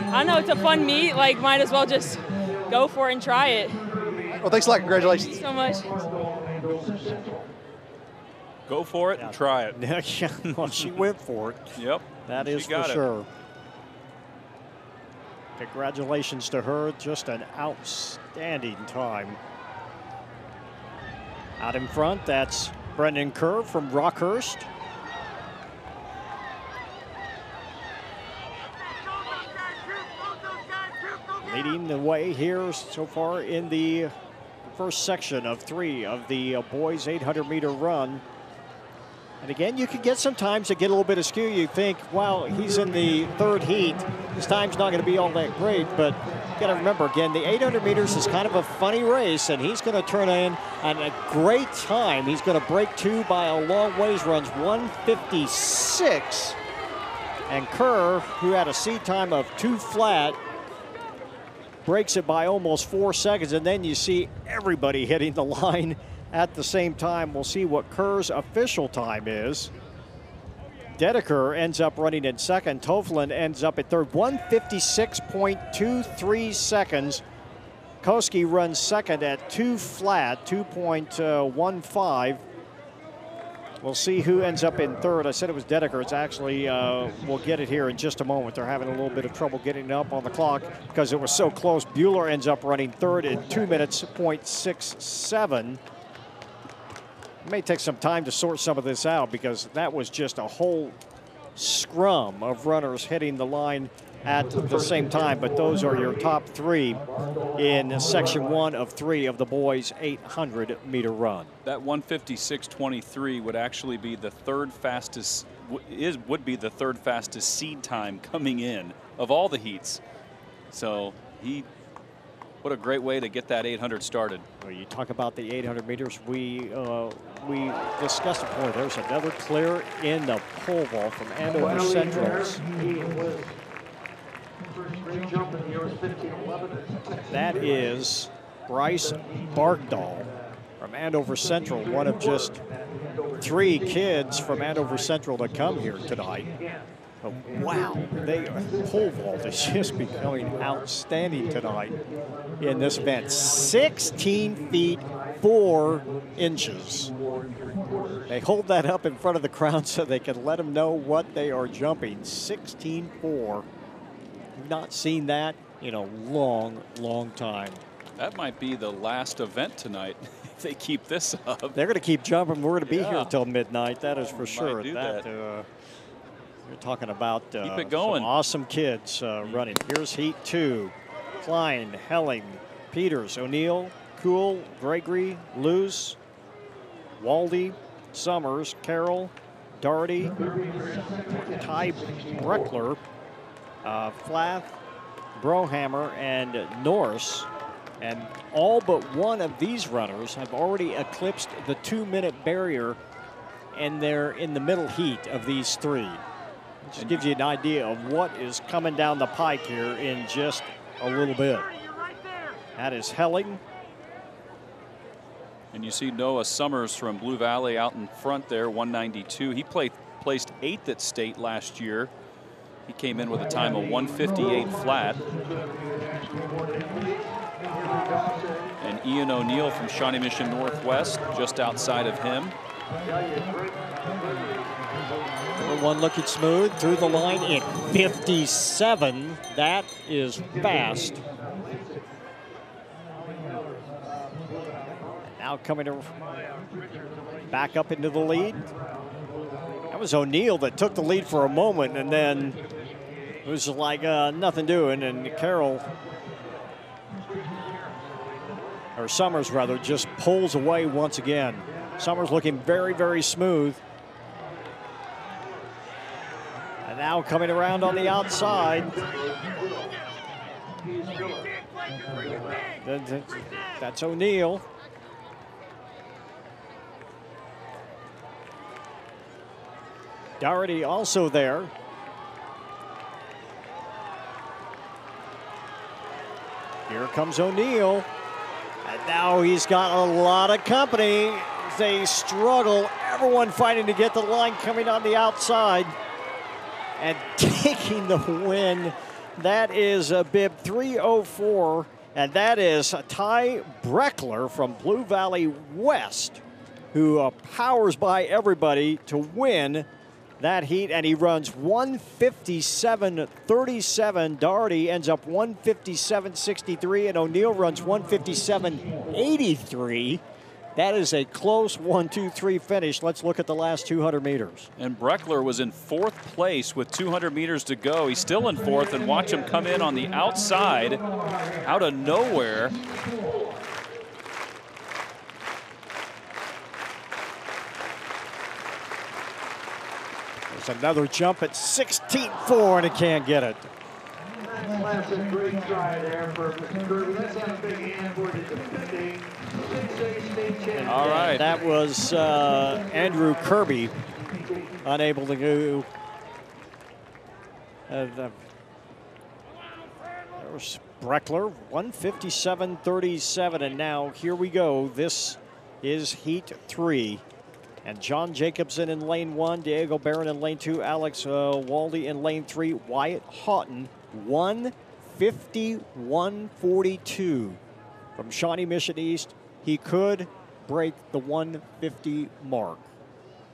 I don't know, it's a fun meet, like might as well just go for it and try it. Well, thanks a lot, congratulations. Thank you so much. Go for it and try it. Well, she went for it. Yep. That is for sure. Congratulations to her, just an outstanding time. Out in front, that's Brendan Kerr from Rockhurst. Leading the way here so far in the first section of 3 of the boys 800-meter run. And again, you can get sometimes to get a little bit askew. You think, wow, he's in the 3rd heat. His time's not going to be all that great. But you got to remember, again, the 800 meters is kind of a funny race, and he's going to turn in on a great time. He's going to break 2 by a long ways, runs 1:56. And Kerr, who had a seed time of 2 flat, breaks it by almost 4 seconds. And then you see everybody hitting the line at the same time. We'll see what Kerr's official time is. Dedeker ends up running in 2nd. Toefland ends up at 3rd. 1:56.23 seconds. Koski runs 2nd at 2 flat, 2.15. We'll see who ends up in 3rd. I said it was Dedeker. It's actually, we'll get it here in just a moment. They're having a little bit of trouble getting it up on the clock because it was so close. Bueller ends up running 3rd in 2:67. It may take some time to sort some of this out because that was just a whole scrum of runners hitting the line at the same time. But those are your top 3 in section 1 of 3 of the boys 800-meter run. That 1:56.23 would actually be the 3rd fastest, would be the 3rd fastest seed time coming in of all the heats. So what a great way to get that 800 started. Well, you talk about the 800 meters. We discussed it before. There's another clear in the pole vault from Andover Central's. That is Bryce Barkdahl from Andover Central, one of just 3 kids from Andover Central to come here tonight. But wow, pole vault is just becoming outstanding tonight in this event. 16 feet 4 inches. They hold that up in front of the crowd so they can let them know what they are jumping. 16.4. Not seen that in a long, long time. That might be the last event tonight if they keep this up. They're going to keep jumping. We're going to be here until midnight. That is for sure. That. You're talking about keep it going. Some awesome kids running. Here's heat 2. Klein, Helling, Peters, O'Neill, Kuhl, Gregory, Luce, Waldy, Summers, Carroll, Doherty, Ty Breckler, Flath, Brohammer, and Norris. And all but one of these runners have already eclipsed the 2-minute barrier, and they're in the middle heat of these 3. Just gives you an idea of what is coming down the pike here in just a little bit. That is Helling. And you see Noah Summers from Blue Valley out in front there, 192. He placed 8th at state last year. He came in with a time of 1:58 flat. And Ian O'Neill from Shawnee Mission Northwest, just outside of him. Number 1 looking smooth through the line in 57. That is fast. And now coming back up into the lead. That was O'Neal that took the lead for a moment, and then it was like nothing doing, and Carroll, or Summers rather, just pulls away once again. Summers looking very, very smooth. And now coming around on the outside. That's O'Neal. Doherty also there. Here comes O'Neal. And now he's got a lot of company. They struggle. Everyone fighting to get the line coming on the outside. And taking the win. That is a bib 3:04. And that is Ty Breckler from Blue Valley West, who powers by everybody to win that heat, and he runs 157.37. Doherty ends up 157.63, and O'Neal runs 157.83. That is a close 1-2-3 finish. Let's look at the last 200 meters. And Breckler was in 4th place with 200 meters to go. He's still in 4th, and watch him come in on the outside, out of nowhere. Another jump at 16.4, and he can't get it. That's a great try there for Mr. Kirby. Let's have a big hand for the defending 6A state champion. All right. That was Andrew Kirby, unable to go. There was Breckler, 157.37, and now here we go. This is Heat 3. And John Jacobson in lane 1, Diego Barron in lane 2, Alex Waldy in lane 3, Wyatt Houghton, 151.42 from Shawnee Mission East. He could break the 150 mark.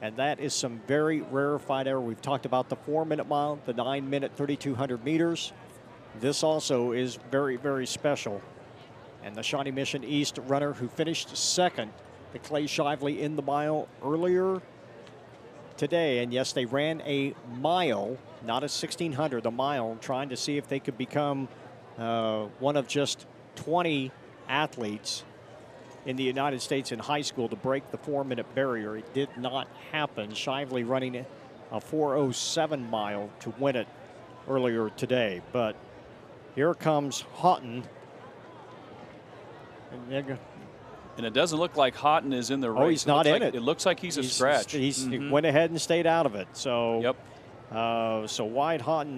And that is some very rarefied air. We've talked about the 4-minute mile, the 9-minute 3,200 meters. This also is very, very special. And the Shawnee Mission East runner who finished second, the Clay Shively, in the mile earlier today. And yes, they ran a mile, not a 1,600, a mile, trying to see if they could become one of just 20 athletes in the United States in high school to break the 4-minute barrier. It did not happen. Shively running a 4:07 mile to win it earlier today. But here comes Houghton. And it doesn't look like Houghton is in the race. Oh, he's not in it. It looks like he's a scratch. He went ahead and stayed out of it. So, yep. So Wyatt Houghton,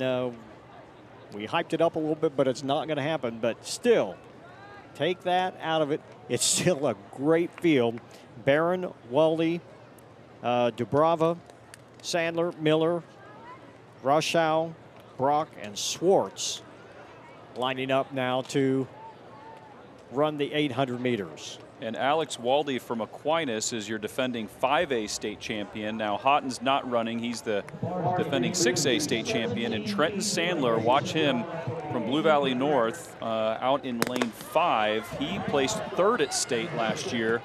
we hyped it up a little bit, but it's not going to happen. But still, take that out of it. It's still a great field. Barron, Waldy, Dubrava, Sandler, Miller, Rochow, Brock, and Swartz lining up now to run the 800 meters. And Alex Waldy from Aquinas is your defending 5A state champion. Now Houghton's not running. He's the defending 6A state champion. And Trenton Sandler, watch him from Blue Valley North out in lane 5. He placed 3rd at state last year,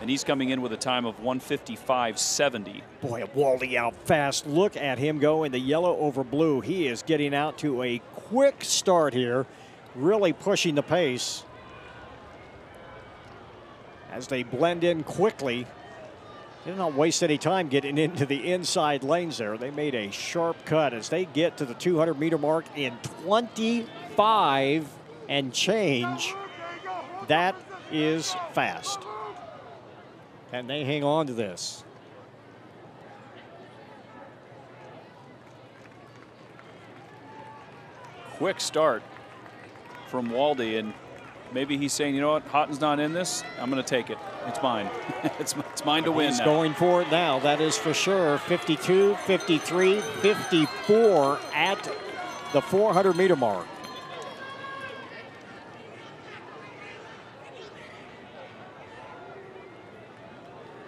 and he's coming in with a time of 1:55.70. Boy, Waldy out fast. Look at him go in the yellow over blue. He is getting out to a quick start here, really pushing the pace as they blend in quickly. They did not waste any time getting into the inside lanes there. They made a sharp cut as they get to the 200-meter mark in 25 and change. That is fast. And they hang on to this. Quick start from Waldy, and maybe he's saying, you know what, Houghton's not in this. I'm going to take it. It's mine. it's mine to win. He's now. going for it now. That is for sure. 52, 53, 54 at the 400-meter mark.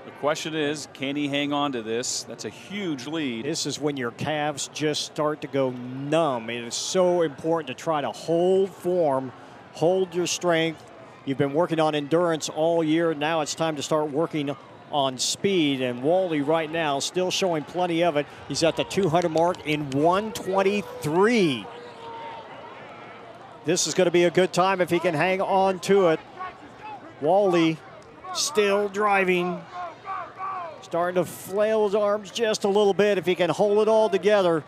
The question is, can he hang on to this? That's a huge lead. This is when your calves just start to go numb. It is so important to try to hold form, hold your strength. You've been working on endurance all year. Now it's time to start working on speed, and Wally right now still showing plenty of it. He's at the 200 mark in 1:23. This is going to be a good time if he can hang on to it. Wally still driving, starting to flail his arms just a little bit. If he can hold it all together,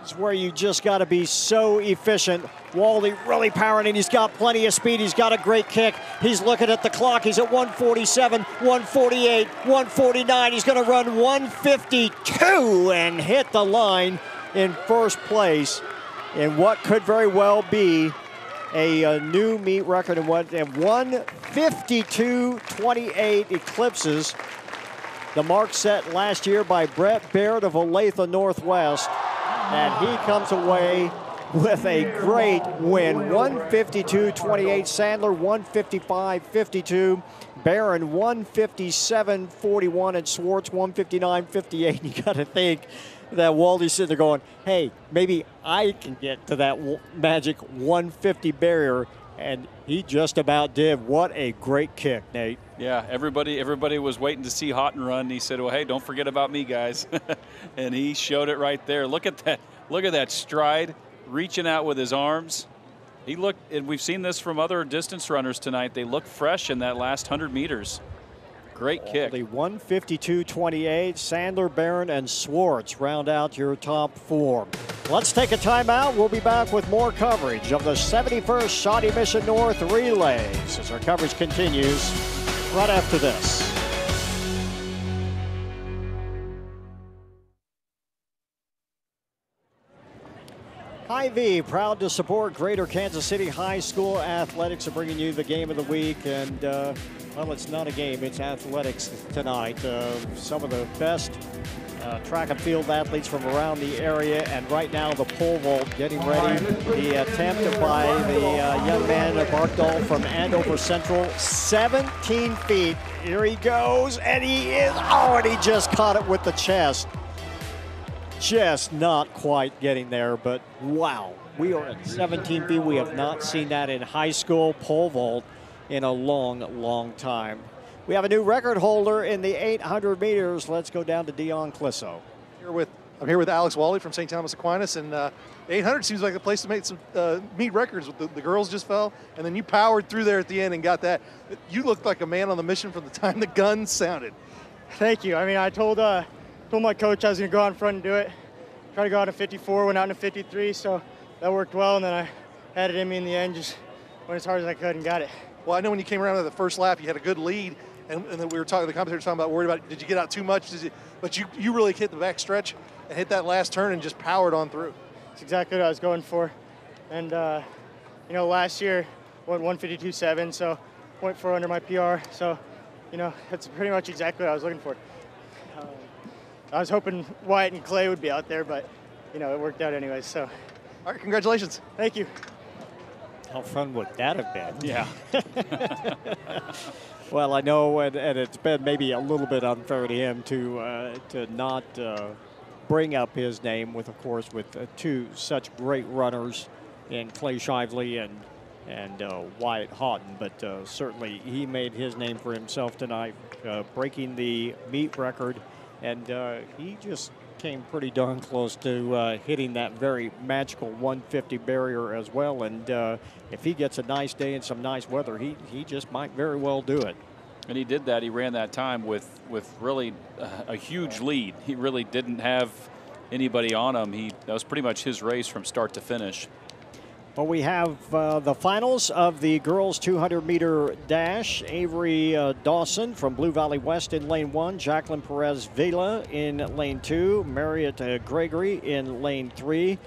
it's where you just got to be so efficient. Wally really powering, and he's got plenty of speed. He's got a great kick. He's looking at the clock. He's at 1:47, 1:48, 1:49. He's going to run 1:52 and hit the line in first place in what could very well be a new meet record. And 1:52.28 eclipses the mark set last year by Brett Baird of Olathe Northwest. And he comes away with a great win. 1:52.28, Sandler 1:55.52, Barron 1:57.41, and Swartz 1:59.58. You got to think that Waldy's sitting there going, hey, maybe I can get to that magic 150 barrier, and he just about did. What a great kick, Nate. Yeah, everybody was waiting to see Houghton run. He said, well, hey, don't forget about me, guys. And he showed it right there. Look at that stride, reaching out with his arms. He looked, and we've seen this from other distance runners tonight, they look fresh in that last 100 meters. Great kick. The 1:52.28, Sandler, Barron, and Swartz round out your top four. Let's take a timeout. We'll be back with more coverage of the 71st Shawnee Mission North Relays as our coverage continues right after this. Hy-Vee, proud to support Greater Kansas City High School Athletics, are bringing you the game of the week. And, well, it's not a game, it's athletics tonight. Some of the best track and field athletes from around the area. And right now, the pole vault getting ready. The attempt by the young man, Barkdahl from Andover Central, 17 feet. Here he goes, and he just caught it with the chest. Just not quite getting there, but wow, we are at 17 feet. We have not seen that in high school pole vault in a long, long time. We have a new record holder in the 800 meters. Let's go down to Dion Clisso. I'm here with Alex Wally from St. Thomas Aquinas, and 800 seems like a place to make some meet records. The girls just fell, and then you powered through there at the end and got that. You looked like a man on the mission from the time the gun sounded. Thank you. I mean, I told my coach I was going to go out in front and do it. Tried to go out in 54, went out in 53, so that worked well, and then I had it in me in the end, just went as hard as I could and got it. Well, I know when you came around to the first lap, you had a good lead, and then we were talking, the commentator was talking about, worried about, did you get out too much? But you really hit the back stretch and hit that last turn and just powered on through. That's exactly what I was going for. And, you know, last year went 1:52.7, so 0.4 under my PR. So, you know, that's pretty much exactly what I was looking for. I was hoping Wyatt and Clay would be out there, but, you know, it worked out anyways. So, all right, congratulations. Thank you. How fun would that have been? Yeah. Well, I know, and it's been maybe a little bit unfair to him to not bring up his name with, of course, with two such great runners in Clay Shively and Wyatt Houghton, but certainly he made his name for himself tonight, breaking the meet record, and he just came pretty darn close to hitting that very magical 150 barrier as well. And if he gets a nice day and some nice weather, he just might very well do it. And he did that. He ran that time with really a huge lead. He really didn't have anybody on him. That was pretty much his race from start to finish. Well, we have the finals of the girls 200-meter dash. Avery Dawson from Blue Valley West in lane 1. Jacqueline Perez Vila in lane 2. Marriott Gregory in lane 3.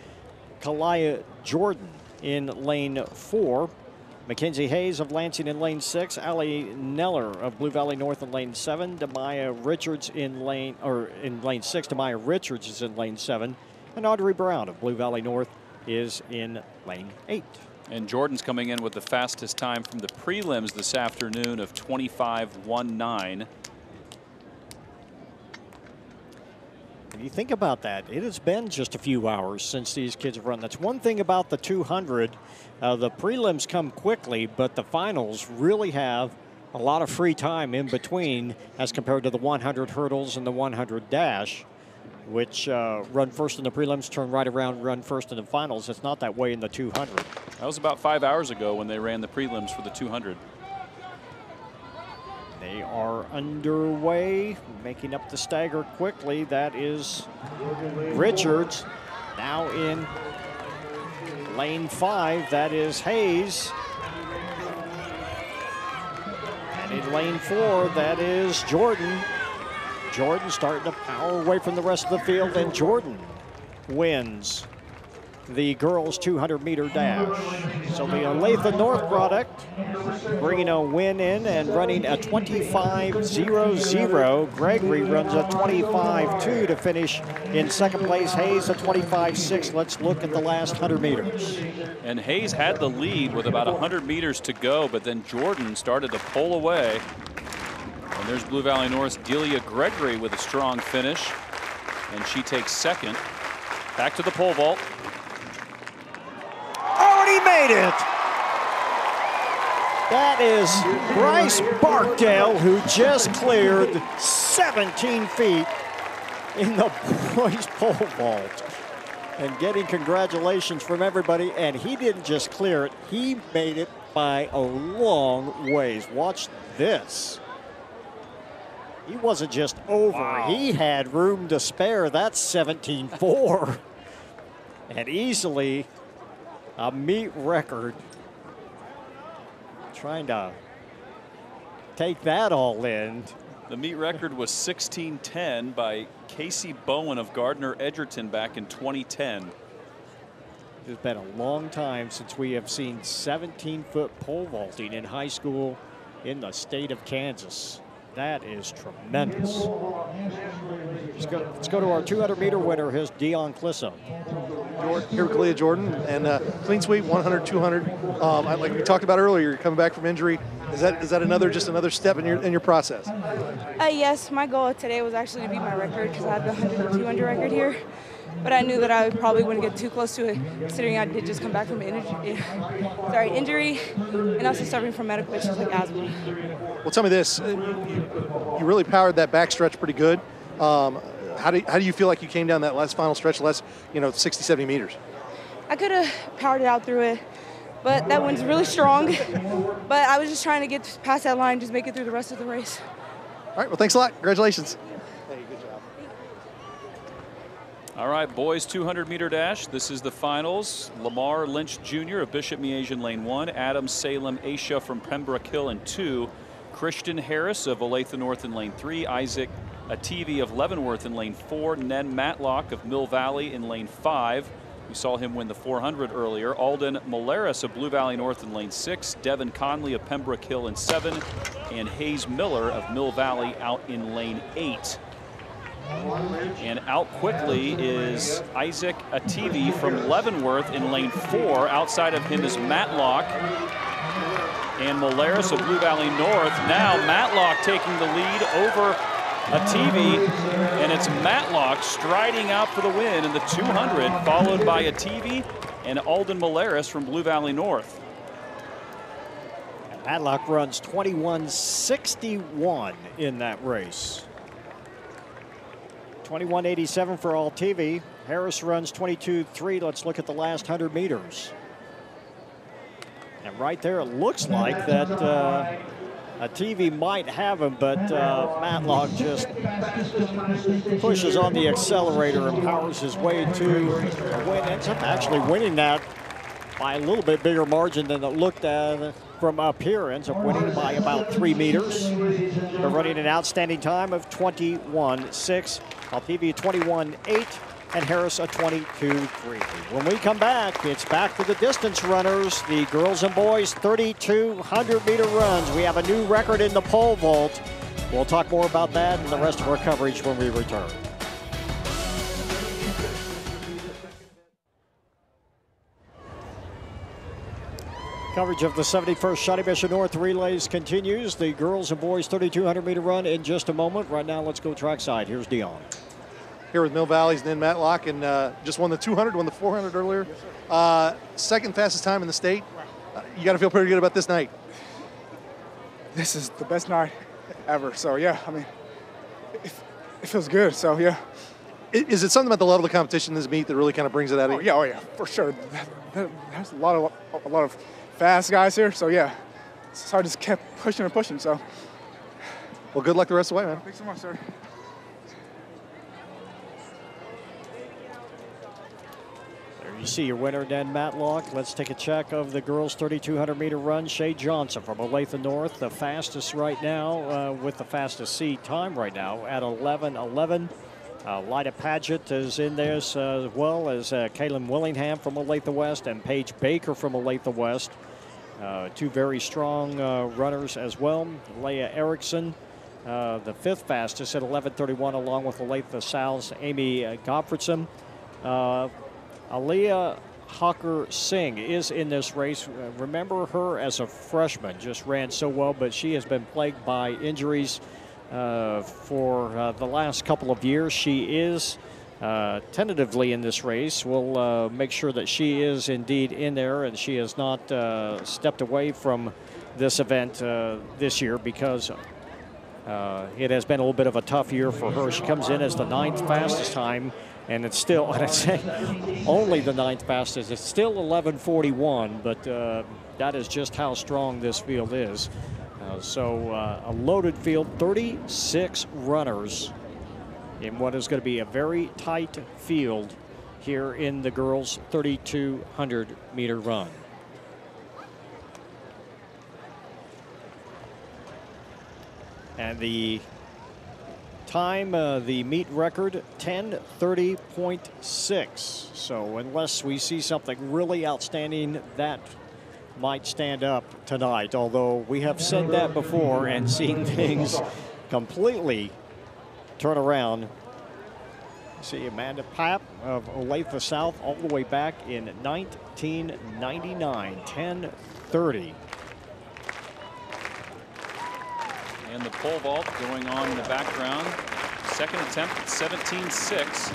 Kalaya Jordan in lane 4. Mackenzie Hayes of Lansing in lane 6. Allie Neller of Blue Valley North in lane 7. Demaya Richards in lane 6. Demaya Richards is in lane 7. And Audrey Brown of Blue Valley North is in lane 8. And Jordan's coming in with the fastest time from the prelims this afternoon of 25:19. When you think about that, it has been just a few hours since these kids have run. That's one thing about the 200. The prelims come quickly, but the finals really have a lot of free time in between as compared to the 100 hurdles and the 100 dash, which run first in the prelims, turn right around, run first in the finals. It's not that way in the 200. That was about 5 hours ago when they ran the prelims for the 200. They are underway, making up the stagger quickly. That is Richards. Now in lane 5, that is Hayes. And in lane 4, that is Jordan. Jordan starting to power away from the rest of the field, and Jordan wins the girls' 200-meter dash. So the Olathe North product bringing a win in and running a 25.00. Gregory runs a 25.2 to finish in second place. Hayes a 25.6. Let's look at the last 100 meters. And Hayes had the lead with about 100 meters to go, but then Jordan started to pull away. And there's Blue Valley North's Delia Gregory with a strong finish, and she takes second. Back to the pole vault. Already made it. That is Bryce Barkdale, who just cleared 17 feet in the boys pole vault. And getting congratulations from everybody. And he didn't just clear it, he made it by a long ways. Watch this. He wasn't just over, wow. He had room to spare. That's 17.4. And easily a meet record. Trying to take that all in. The meet record was 16:10 by Casey Bowen of Gardner Edgerton back in 2010. It's been a long time since we have seen 17-foot pole vaulting in high school in the state of Kansas. That is tremendous. Let's go to our 200-meter winner. Here's Dion Clisso. Here with Kalia Jordan, and clean sweep 100, 200. Like we talked about earlier, you're coming back from injury. Is that another step in your process? Yes, my goal today was actually to beat my record because I had the 100 and 200 record here. But I knew that I probably wouldn't get too close to it, considering I did just come back from injury, and also suffering from medical issues like asthma. Well, tell me this: you really powered that back stretch pretty good. How do you feel like you came down that last final stretch, 60, 70 meters? I could have powered it out through it, but that wind's really strong. But I was just trying to get past that line, just make it through the rest of the race. All right. Well, thanks a lot. Congratulations. Hey, good job. All right, boys 200-meter dash. This is the finals. Lamar Lynch Jr. of Bishop Miege in lane 1. Adam Salem Aisha from Pembroke Hill in 2. Christian Harris of Olathe North in lane 3. Isaac Ativi of Leavenworth in lane 4. Nen Matlock of Mill Valley in lane 5. We saw him win the 400 earlier. Alden Molaris of Blue Valley North in lane 6. Devin Conley of Pembroke Hill in 7. And Hayes Miller of Mill Valley out in lane 8. And out quickly is Isaac Ativi from Leavenworth in lane 4. Outside of him is Matlock and Molaris of Blue Valley North. Now Matlock taking the lead over Ativi, and it's Matlock striding out for the win in the 200, followed by Ativi and Alden Molaris from Blue Valley North. And Matlock runs 21.61 in that race. 21.87 for Ativi. Harris runs 22.3. Let's look at the last 100 meters. And right there, it looks like that Ativi might have him, but Matlock just pushes on the accelerator and powers his way to a win. Ends up actually winning that by a little bit bigger margin than it looked at from up here. Ends up winning by about 3 meters. They're running an outstanding time of 21.6. Ativi 21.8 and Harris a 22.3. When we come back, it's back to the distance runners, the girls and boys 3,200-meter runs. We have a new record in the pole vault. We'll talk more about that and the rest of our coverage when we return. Coverage of the 71st Shawnee Mission North Relays continues. The girls and boys 3,200-meter run in just a moment. Right now, let's go trackside. Here's Dion. Here with Mill Valley's Nen Matlock, and just won the 200, won the 400 earlier. Second fastest time in the state. You got to feel pretty good about this night. this is the best night ever. So, yeah, I mean, it feels good. So, yeah. Is it something about the level of competition in this meet that really kind of brings it out of you? Oh, yeah, for sure. There's a lot of fast guys here. So, yeah, so I just kept pushing and pushing. So, well, good luck the rest of the way, man. Thanks so much, sir. You see your winner, Dan Matlock. Let's take a check of the girls' 3,200-meter run. Shay Johnson from Olathe North, the fastest right now, with the fastest seed time right now at 11:11. Lyda Paget is in there as well as Kaylin Willingham from Olathe West and Paige Baker from Olathe West. Two very strong runners as well. Leah Erickson, the fifth fastest at 11:31, along with Olathe South's Amy Gottfredson. Aliyah Hawker Singh is in this race. Remember her as a freshman, just ran so well, but she has been plagued by injuries for the last couple of years. She is tentatively in this race. We'll make sure that she is indeed in there, and she has not stepped away from this event this year because it has been a little bit of a tough year for her. She comes in as the 9th fastest time, and it's still, and I say only the 9th fastest. It's still 11:41, but that is just how strong this field is. So a loaded field, 36 runners in what is going to be a very tight field here in the girls' 3,200-meter run. And the time, the meet record, 10:30.6. So unless we see something really outstanding, that might stand up tonight. Although we have said that before and seen things completely turn around. See Amanda Papp of Olathe South all the way back in 1999, 10:30. And the pole vault going on in the background. Second attempt at 17.6.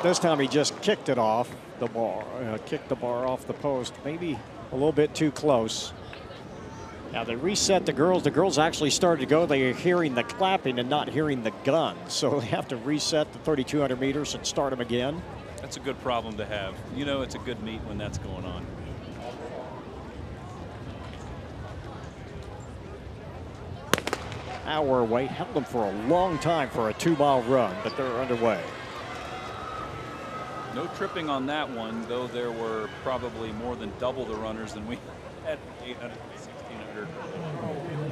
This time he just kicked it off the bar, kicked the bar off the post, maybe a little bit too close. Now they reset the girls. The girls actually started to go. They are hearing the clapping and not hearing the gun. So they have to reset the 3,200 meters and start them again. That's a good problem to have. You know it's a good meet when that's going on. Hour away, held them for a long time for a 2-mile run, but they're underway. No tripping on that one, though there were probably more than double the runners than we had 800, 1600.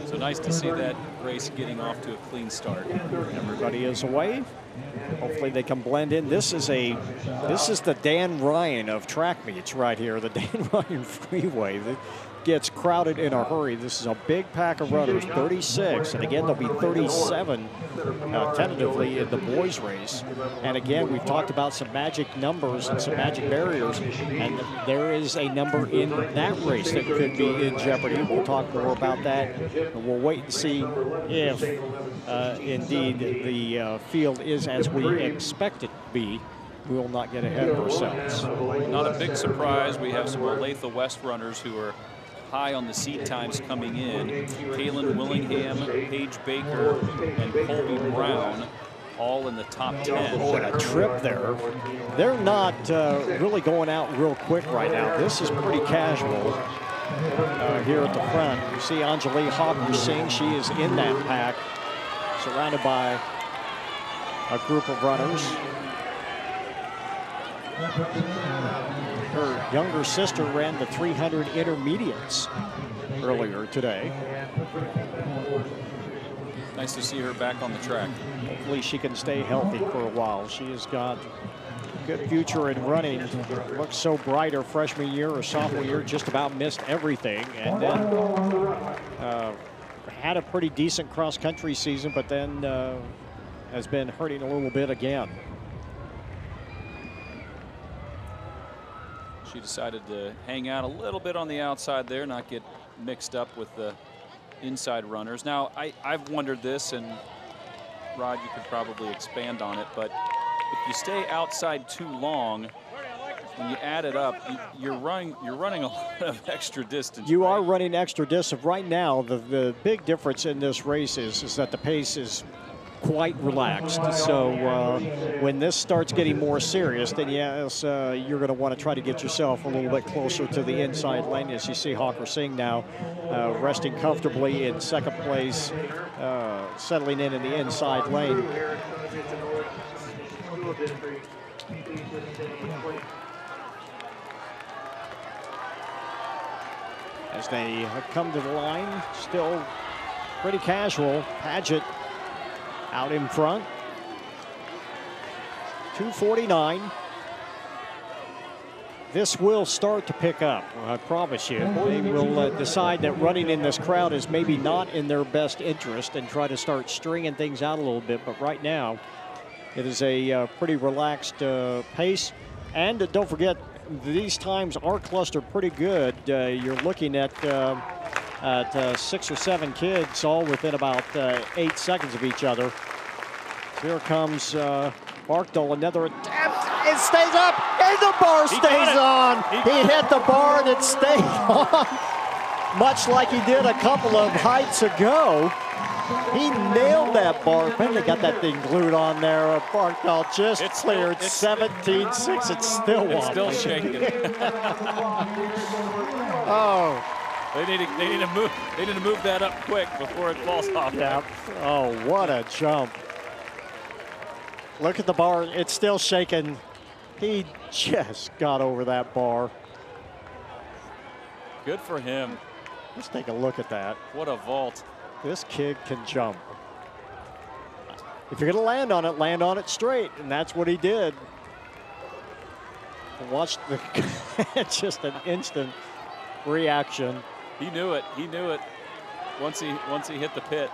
So nice to see that race getting off to a clean start. Everybody is away. Hopefully they can blend in. This is the Dan Ryan of track meets right here, the Dan Ryan Freeway that gets crowded in a hurry. This is a big pack of runners, 36, and again there'll be 37 tentatively in the boys race. And again, we've talked about some magic numbers and some magic barriers, and there is a number in that race that could be in jeopardy. We'll talk more about that, and we'll wait and see if indeed the field is as we expect it to be. We will not get ahead of ourselves. Not a big surprise. We have some Olathe West runners who are high on the seat times coming in. Kaylin Willingham, Paige Baker, and Colby Brown all in the top 10. Oh, and a trip there. They're not really going out real quick right now. This is pretty casual here at the front. You see Anjali Hawker Singh. She is in that pack, surrounded by a group of runners. Her younger sister ran the 300 intermediates earlier today. Nice to see her back on the track. Hopefully she can stay healthy for a while. She has got a good future in running. Looks so bright her freshman year or sophomore year, just about missed everything. And then had a pretty decent cross-country season, but then has been hurting a little bit again. She decided to hang out a little bit on the outside there, not get mixed up with the inside runners. Now, I've wondered this, and Rod, you could probably expand on it, but if you stay outside too long, when you add it up, you're running a lot of extra distance. You are running extra distance. Right now, the big difference in this race is that the pace is quite relaxed. So when this starts getting more serious, then yes, you're going to want to try to get yourself a little bit closer to the inside lane. As you see Hawker Singh now resting comfortably in second place, settling in the inside lane. As they come to the line, still pretty casual. Paget out in front. 2:49. This will start to pick up, I promise you. They will decide that running in this crowd is maybe not in their best interest and try to start stringing things out a little bit. But right now, it is a pretty relaxed pace. And don't forget, these times are clustered pretty good. You're looking at 6 or 7 kids all within about 8 seconds of each other. Here comes Barkdale, another attempt. It stays up, and the bar stays on. He hit the bar and it stayed on, much like he did a couple of heights ago. He nailed that bar. Finally got that thing glued on there. Barkdale just cleared 17.6. It's still wobbly. It's still shaking. Oh. They need to move that up quick before it falls off. Yeah. Oh, what a jump. Look at the bar. It's still shaking. He just got over that bar. Good for him. Let's take a look at that. What a vault. This kid can jump. If you're going to land on it straight, and that's what he did. Watch the just an instant reaction. He knew it. He knew it. Once he hit the pit.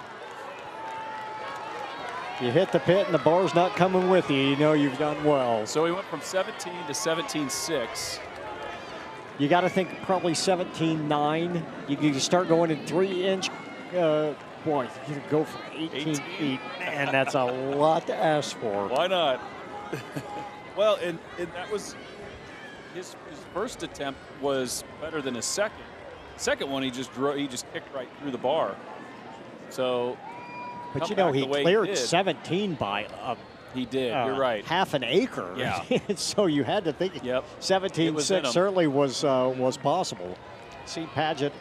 You hit the pit and the bar's not coming with you, you know you've done well. So he went from 17 to 17.6. You got to think probably 17.9. You can start going in 3-inch. Boy, you could go for 18 feet, and that's a lot to ask for. Why not? Well, and that was his first attempt was better than his second. Second one, he just kicked right through the bar. So. But you know, he cleared 17 by he did. You're right. Half an acre. Yeah. So you had to think 17.6 certainly was possible. See Paget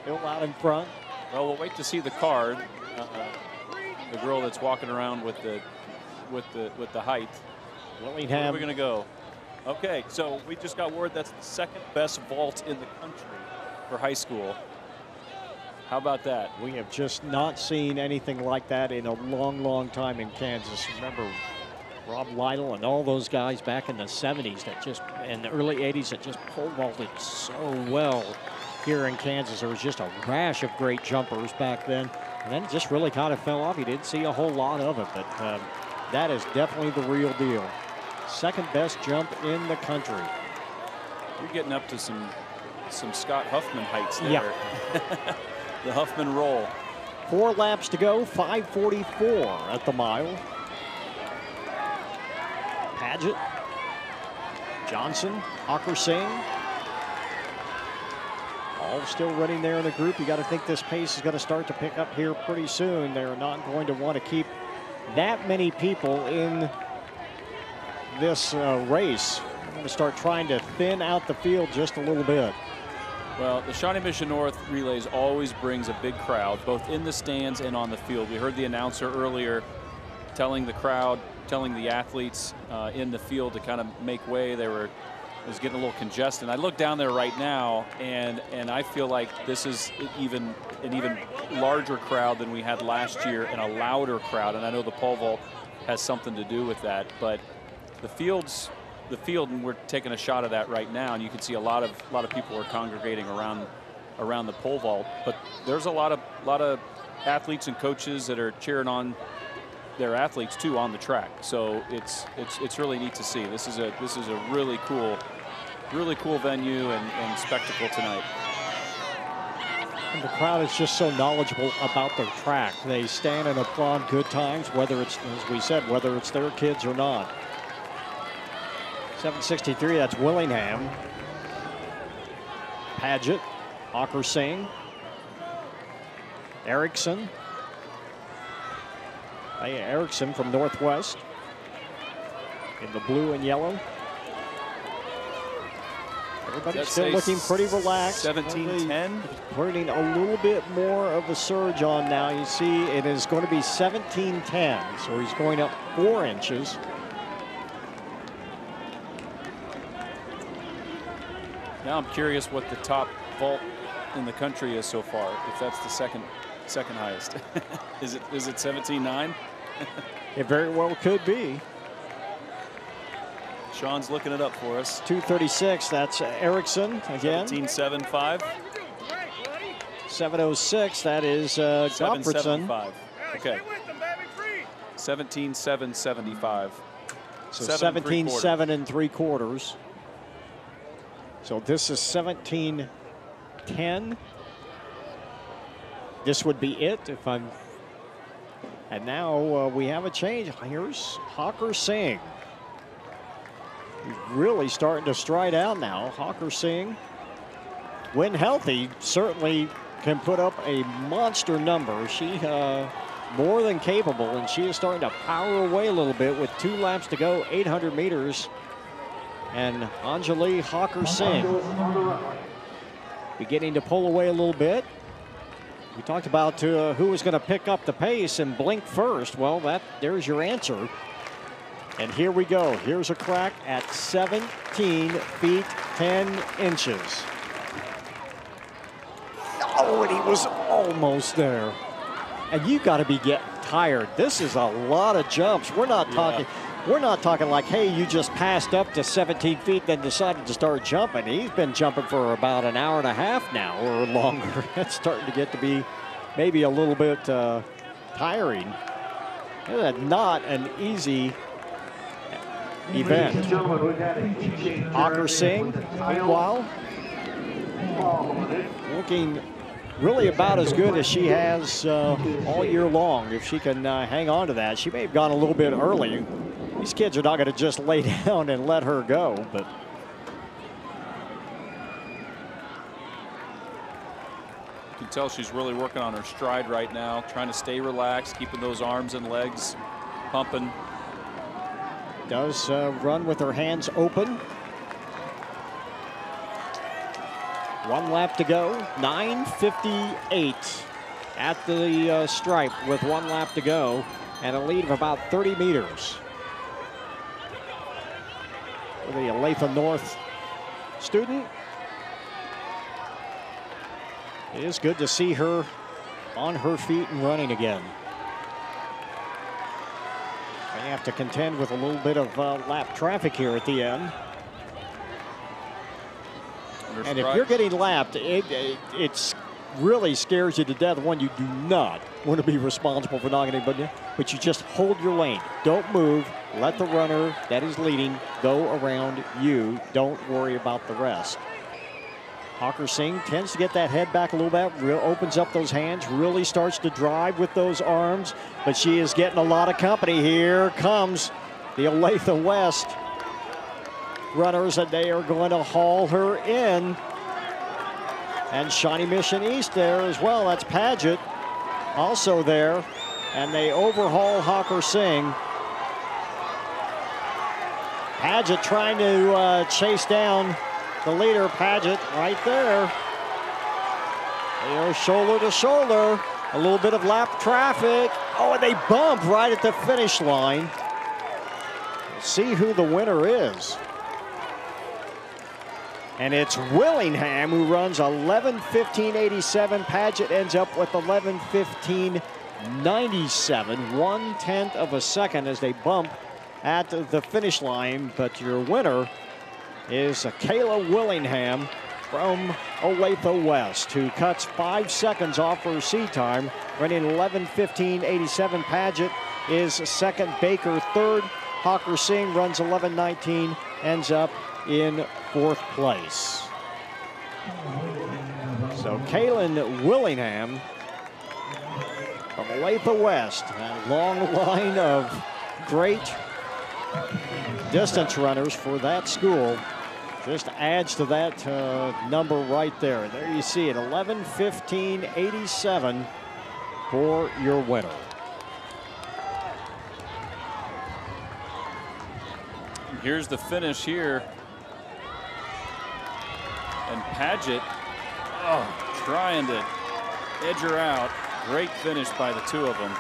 still out in front. Well, we'll wait to see the card. The girl that's walking around with the height. Willingham. Where are we going to go? Okay, so we just got word that's the second best vault in the country for high school. How about that? We have just not seen anything like that in a long, long time in Kansas. Remember Rob Lytle and all those guys back in the 70s and the early 80s that just pole vaulted so well here in Kansas. There was just a rash of great jumpers back then. And then it just really kind of fell off. You didn't see a whole lot of it, but that is definitely the real deal. Second best jump in the country. You're getting up to some Scott Huffman heights there. Yeah. The Huffman roll. 4 laps to go, 5:44 at the mile. Paget, Johnson, Hawker Singh, all still running there in the group. You got to think this pace is going to start to pick up here pretty soon. They're not going to want to keep that many people in this race. They're going to start trying to thin out the field just a little bit. Well, the Shawnee Mission North Relays always brings a big crowd, both in the stands and on the field. We heard the announcer earlier telling the crowd, telling the athletes in the field to kind of make way. It was getting a little congested. I look down there right now, and I feel like this is an even larger crowd than we had last year, and a louder crowd. And I know the pole vault has something to do with that, but the field, and we're taking a shot of that right now, and you can see a lot of people are congregating around the pole vault. But there's a lot of athletes and coaches that are cheering on their athletes too on the track. So it's really neat to see. This is a really cool venue and spectacle tonight. And the crowd is just so knowledgeable about their track. They stand and applaud good times, whether it's, as we said, whether it's their kids or not. 7:63, that's Willingham. Paget, Hawker Singh, Erickson. Erickson from Northwest in the blue and yellow. Everybody's still looking pretty relaxed. 17-10. Putting a little bit more of a surge on now. You see it is going to be 17-10, so he's going up 4 inches. Now I'm curious what the top vault in the country is so far, if that's the second highest. Is it 17-9? It very well could be. Sean's looking it up for us. 236, that's Erickson again. 17.75. 706, that is Gottfriedson. 7.75. Okay. 17.775. So 17.7 and 3/4. So this is 17.10. This would be it if I'm. And now we have a change. Here's Hawker Singh. He's really starting to stride out now. Hawker Singh, when healthy, certainly can put up a monster number. She more than capable, and she is starting to power away a little bit with 2 laps to go, 800 meters. And Anjali Hawker Singh beginning to pull away a little bit. We talked about who was going to pick up the pace and blink first. Well, there's your answer. And here we go. Here's a crack at 17 feet 10 inches. Oh, and he was almost there. And you got to be getting tired. This is a lot of jumps. We're not talking. We're not talking like, hey, you just passed up to 17 feet, then decided to start jumping. He's been jumping for about an hour and a half now or longer. It's starting to get to be maybe a little bit tiring. Not an easy event. Hawker Singh, meanwhile, looking really about as good as she has all year long. If she can hang on to that, she may have gone a little bit early. These kids are not going to just lay down and let her go, but you can tell she's really working on her stride right now, trying to stay relaxed, keeping those arms and legs pumping. Does run with her hands open. 1 lap to go, 9:58 at the stripe with 1 lap to go and a lead of about 30 meters. For the Olathe North student. It is good to see her on her feet and running again. They have to contend with a little bit of lap traffic here at the end. And if you're getting lapped, it really scares you to death. One, you do not want to be responsible for knocking anybody, but you just hold your lane. Don't move. Let the runner that is leading go around you. Don't worry about the rest. Hawker Singh tends to get that head back a little bit, opens up those hands, really starts to drive with those arms, but she is getting a lot of company. Here comes the Olathe West runners, and they are going to haul her in. And Shawnee Mission East there as well. That's Paget also there. And they overhaul Hawker Singh. Paget trying to chase down the leader. Paget right there. They are shoulder to shoulder. A little bit of lap traffic. Oh, and they bump right at the finish line. We'll see who the winner is. And it's Willingham who runs 11:15.87. Paget ends up with 11:15.97. 1/10 of a second as they bump at the finish line. But your winner is Kayla Willingham from Olathe West, who cuts 5 seconds off her seat time, running 11:15.87. Paget is second, Baker third. Hawker Singh runs 11:19, ends up in 4th place. So Kaylin Willingham from Olathe West, a long line of great distance runners for that school. Just adds to that number right there. There you see it, 11:15.87 for your winner. Here's the finish here. And Paget, trying to edge her out. Great finish by the two of them.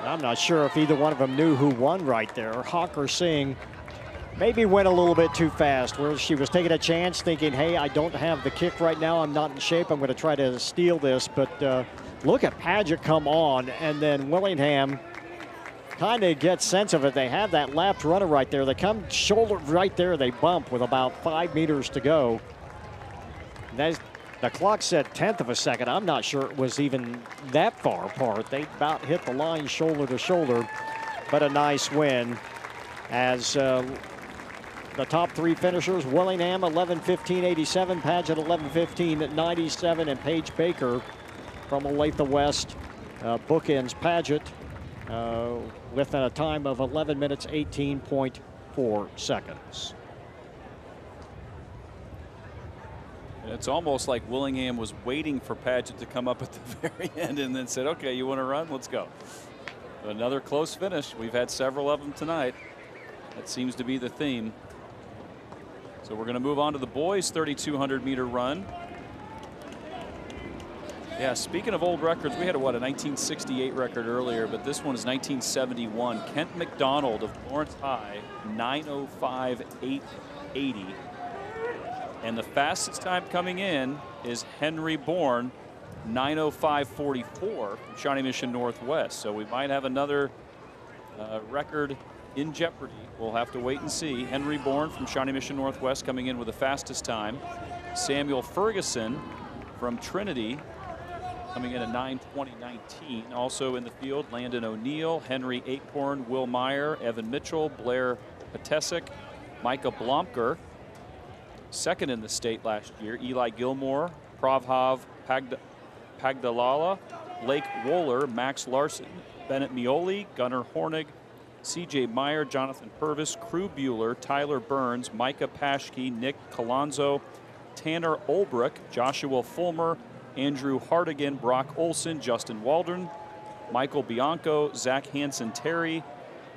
I'm not sure if either one of them knew who won right there. Hawker Singh maybe went a little bit too fast, where she was taking a chance thinking, hey, I don't have the kick right now. I'm not in shape. I'm going to try to steal this. But look at Paget come on, and then Willingham kind of gets sense of it. They have that lapped runner right there. They come shoulder right there. They bump with about 5 meters to go. The clock said 1/10 of a second. I'm not sure it was even that far apart. They about hit the line shoulder to shoulder, but a nice win as the top three finishers, Willingham 11:15.87, Paget 11:15.97, and Paige Baker from Olathe West bookends Paget with a time of 11 minutes 18.4 seconds. It's almost like Willingham was waiting for Paget to come up at the very end and then said, okay, you want to run? Let's go. Another close finish. We've had several of them tonight. That seems to be the theme. So we're going to move on to the boys' 3,200 meter run. Yeah, speaking of old records, we had a 1968 record earlier, but this one is 1971. Kent McDonald of Lawrence High, 9:05.880. And the fastest time coming in is Henry Bourne, 9:05.44 from Shawnee Mission Northwest. So we might have another record in jeopardy. We'll have to wait and see. Henry Bourne from Shawnee Mission Northwest coming in with the fastest time. Samuel Ferguson from Trinity coming in at 9:20.19. Also in the field, Landon O'Neill, Henry Acorn, Will Meyer, Evan Mitchell, Blair Patesic, Micah Blomker. Second in the state last year, Eli Gilmore, Pravhav Pagdalala, Blake Wohler, Max Larson, Bennett Mioli, Gunnar Hornig, C.J. Meyer, Jonathan Purvis, Crew Bueller, Tyler Burns, Micah Paschke, Nick Colonzo, Tanner Olbrich, Joshua Fulmer, Andrew Hardigan, Brock Olson, Justin Waldron, Michael Bianco, Zach Hansen-Terry,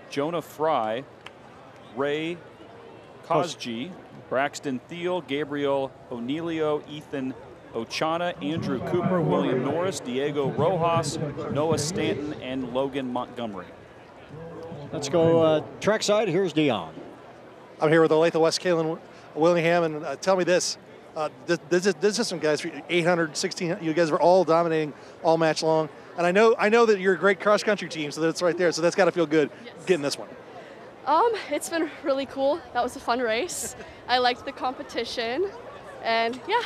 Jonah Fry, Ray Cosgy, Braxton Thiel, Gabriel O'Neilio, Ethan Ochana, Andrew Cooper, William Norris, Diego Rojas, Noah Stanton, and Logan Montgomery. Let's go trackside. Here's Dion. I'm here with Olathe West, Kaylin Willingham, and tell me this. This is some guys, 800, 1600, you guys were all dominating all match long. And I know that you're a great cross-country team, so that's right there. So that's got to feel good getting this one. It's been really cool. That was a fun race. I liked the competition, and yeah.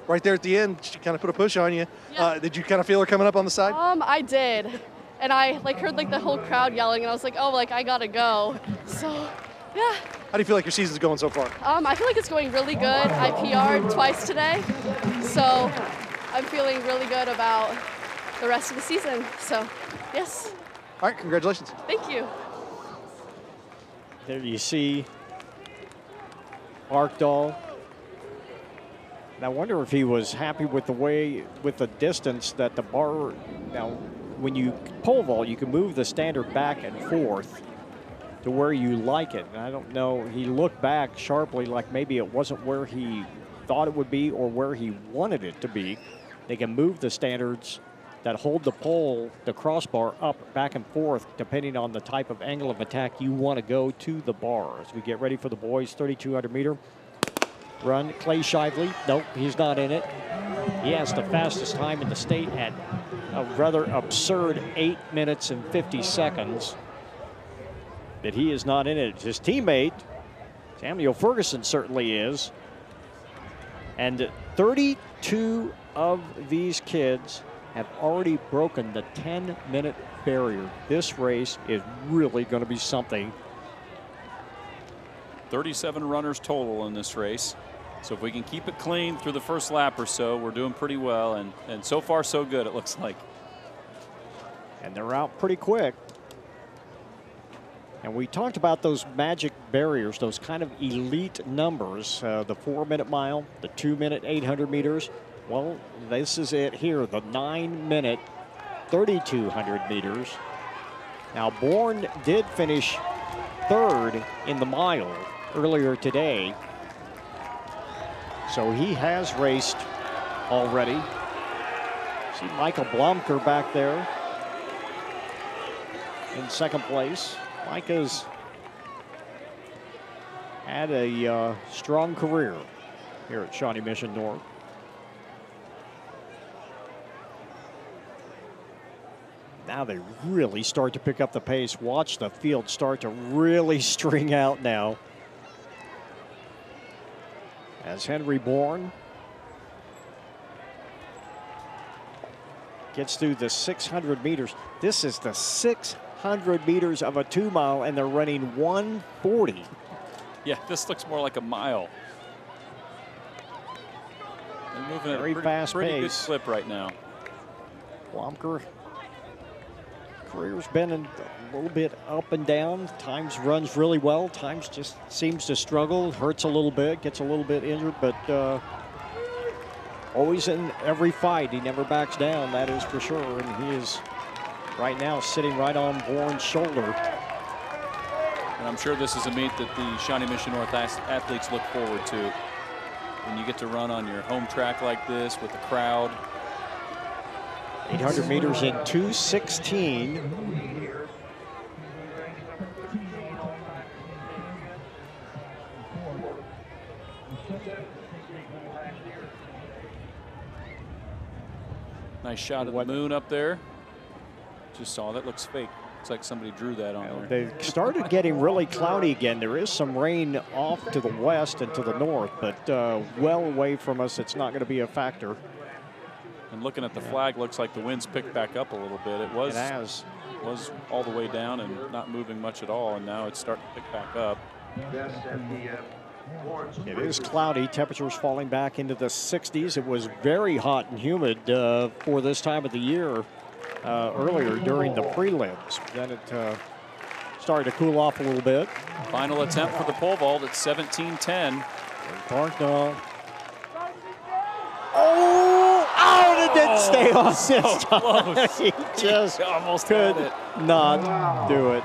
Right there at the end, she kind of put a push on you. Yeah. Did you kind of feel her coming up on the side? I did, and I heard the whole crowd yelling, and I was like, oh, I gotta go. So, yeah. How do you feel like your season's going so far? I feel like it's going really good. I PR'd twice today, so I'm feeling really good about the rest of the season. So, yes. All right, congratulations. Thank you. There you see Arkdahl. And I wonder if he was happy with the distance that the bar, now when you pole vault, you can move the standard back and forth to where you like it. And I don't know, he looked back sharply like maybe it wasn't where he thought it would be or where he wanted it to be. They can move the standards that hold the pole, the crossbar up, back and forth, depending on the type of angle of attack you want to go to the bar. As we get ready for the boys' 3,200 meter run. Clay Shively, nope, he's not in it. He has the fastest time in the state at a rather absurd 8 minutes and 50 seconds. But he is not in it. His teammate, Samuel Ferguson, certainly is. And 32 of these kids have already broken the 10-minute barrier. This race is really going to be something. 37 runners total in this race. So if we can keep it clean through the first lap or so, we're doing pretty well. And so far, so good, it looks like. And they're out pretty quick. And we talked about those magic barriers, those kind of elite numbers, the 4-minute mile, the 2-minute 800 meters. Well, this is it here, the 9-minute 3,200 meters. Now, Bourne did finish 3rd in the mile earlier today. So he has raced already. See Michael Blomker back there in 2nd place. Micah's had a strong career here at Shawnee Mission North. Now they really start to pick up the pace. Watch the field start to really string out now. As Henry Bourne gets through the 600 meters. This is the 600 meters of a 2-mile, and they're running 1:40. Yeah, this looks more like a mile. They're moving at a pretty good clip right now. Blomker, career's been a little bit up and down. Times runs really well. Times just seems to struggle. Hurts a little bit, gets a little bit injured, but always in every fight. He never backs down, that is for sure. And he is right now sitting right on Bourne's shoulder. And I'm sure this is a meet that the Shawnee Mission North athletes look forward to. When you get to run on your home track like this with the crowd. 800 meters in 2:16. Nice shot of the moon up there. Just saw that. Looks fake. Looks like somebody drew that on there. They started getting really cloudy again. There is some rain off to the west and to the north, but well away from us. It's not going to be a factor. And looking at the flag, looks like the wind's picked back up a little bit. It was all the way down and not moving much at all, and now it's starting to pick back up. It is cloudy. Temperatures falling back into the 60s. It was very hot and humid for this time of the year earlier during the prelims. Then it started to cool off a little bit. Final attempt for the pole vault at 17:10. Barkdahl. Oh, it didn't stay on this time. He just almost could not do it.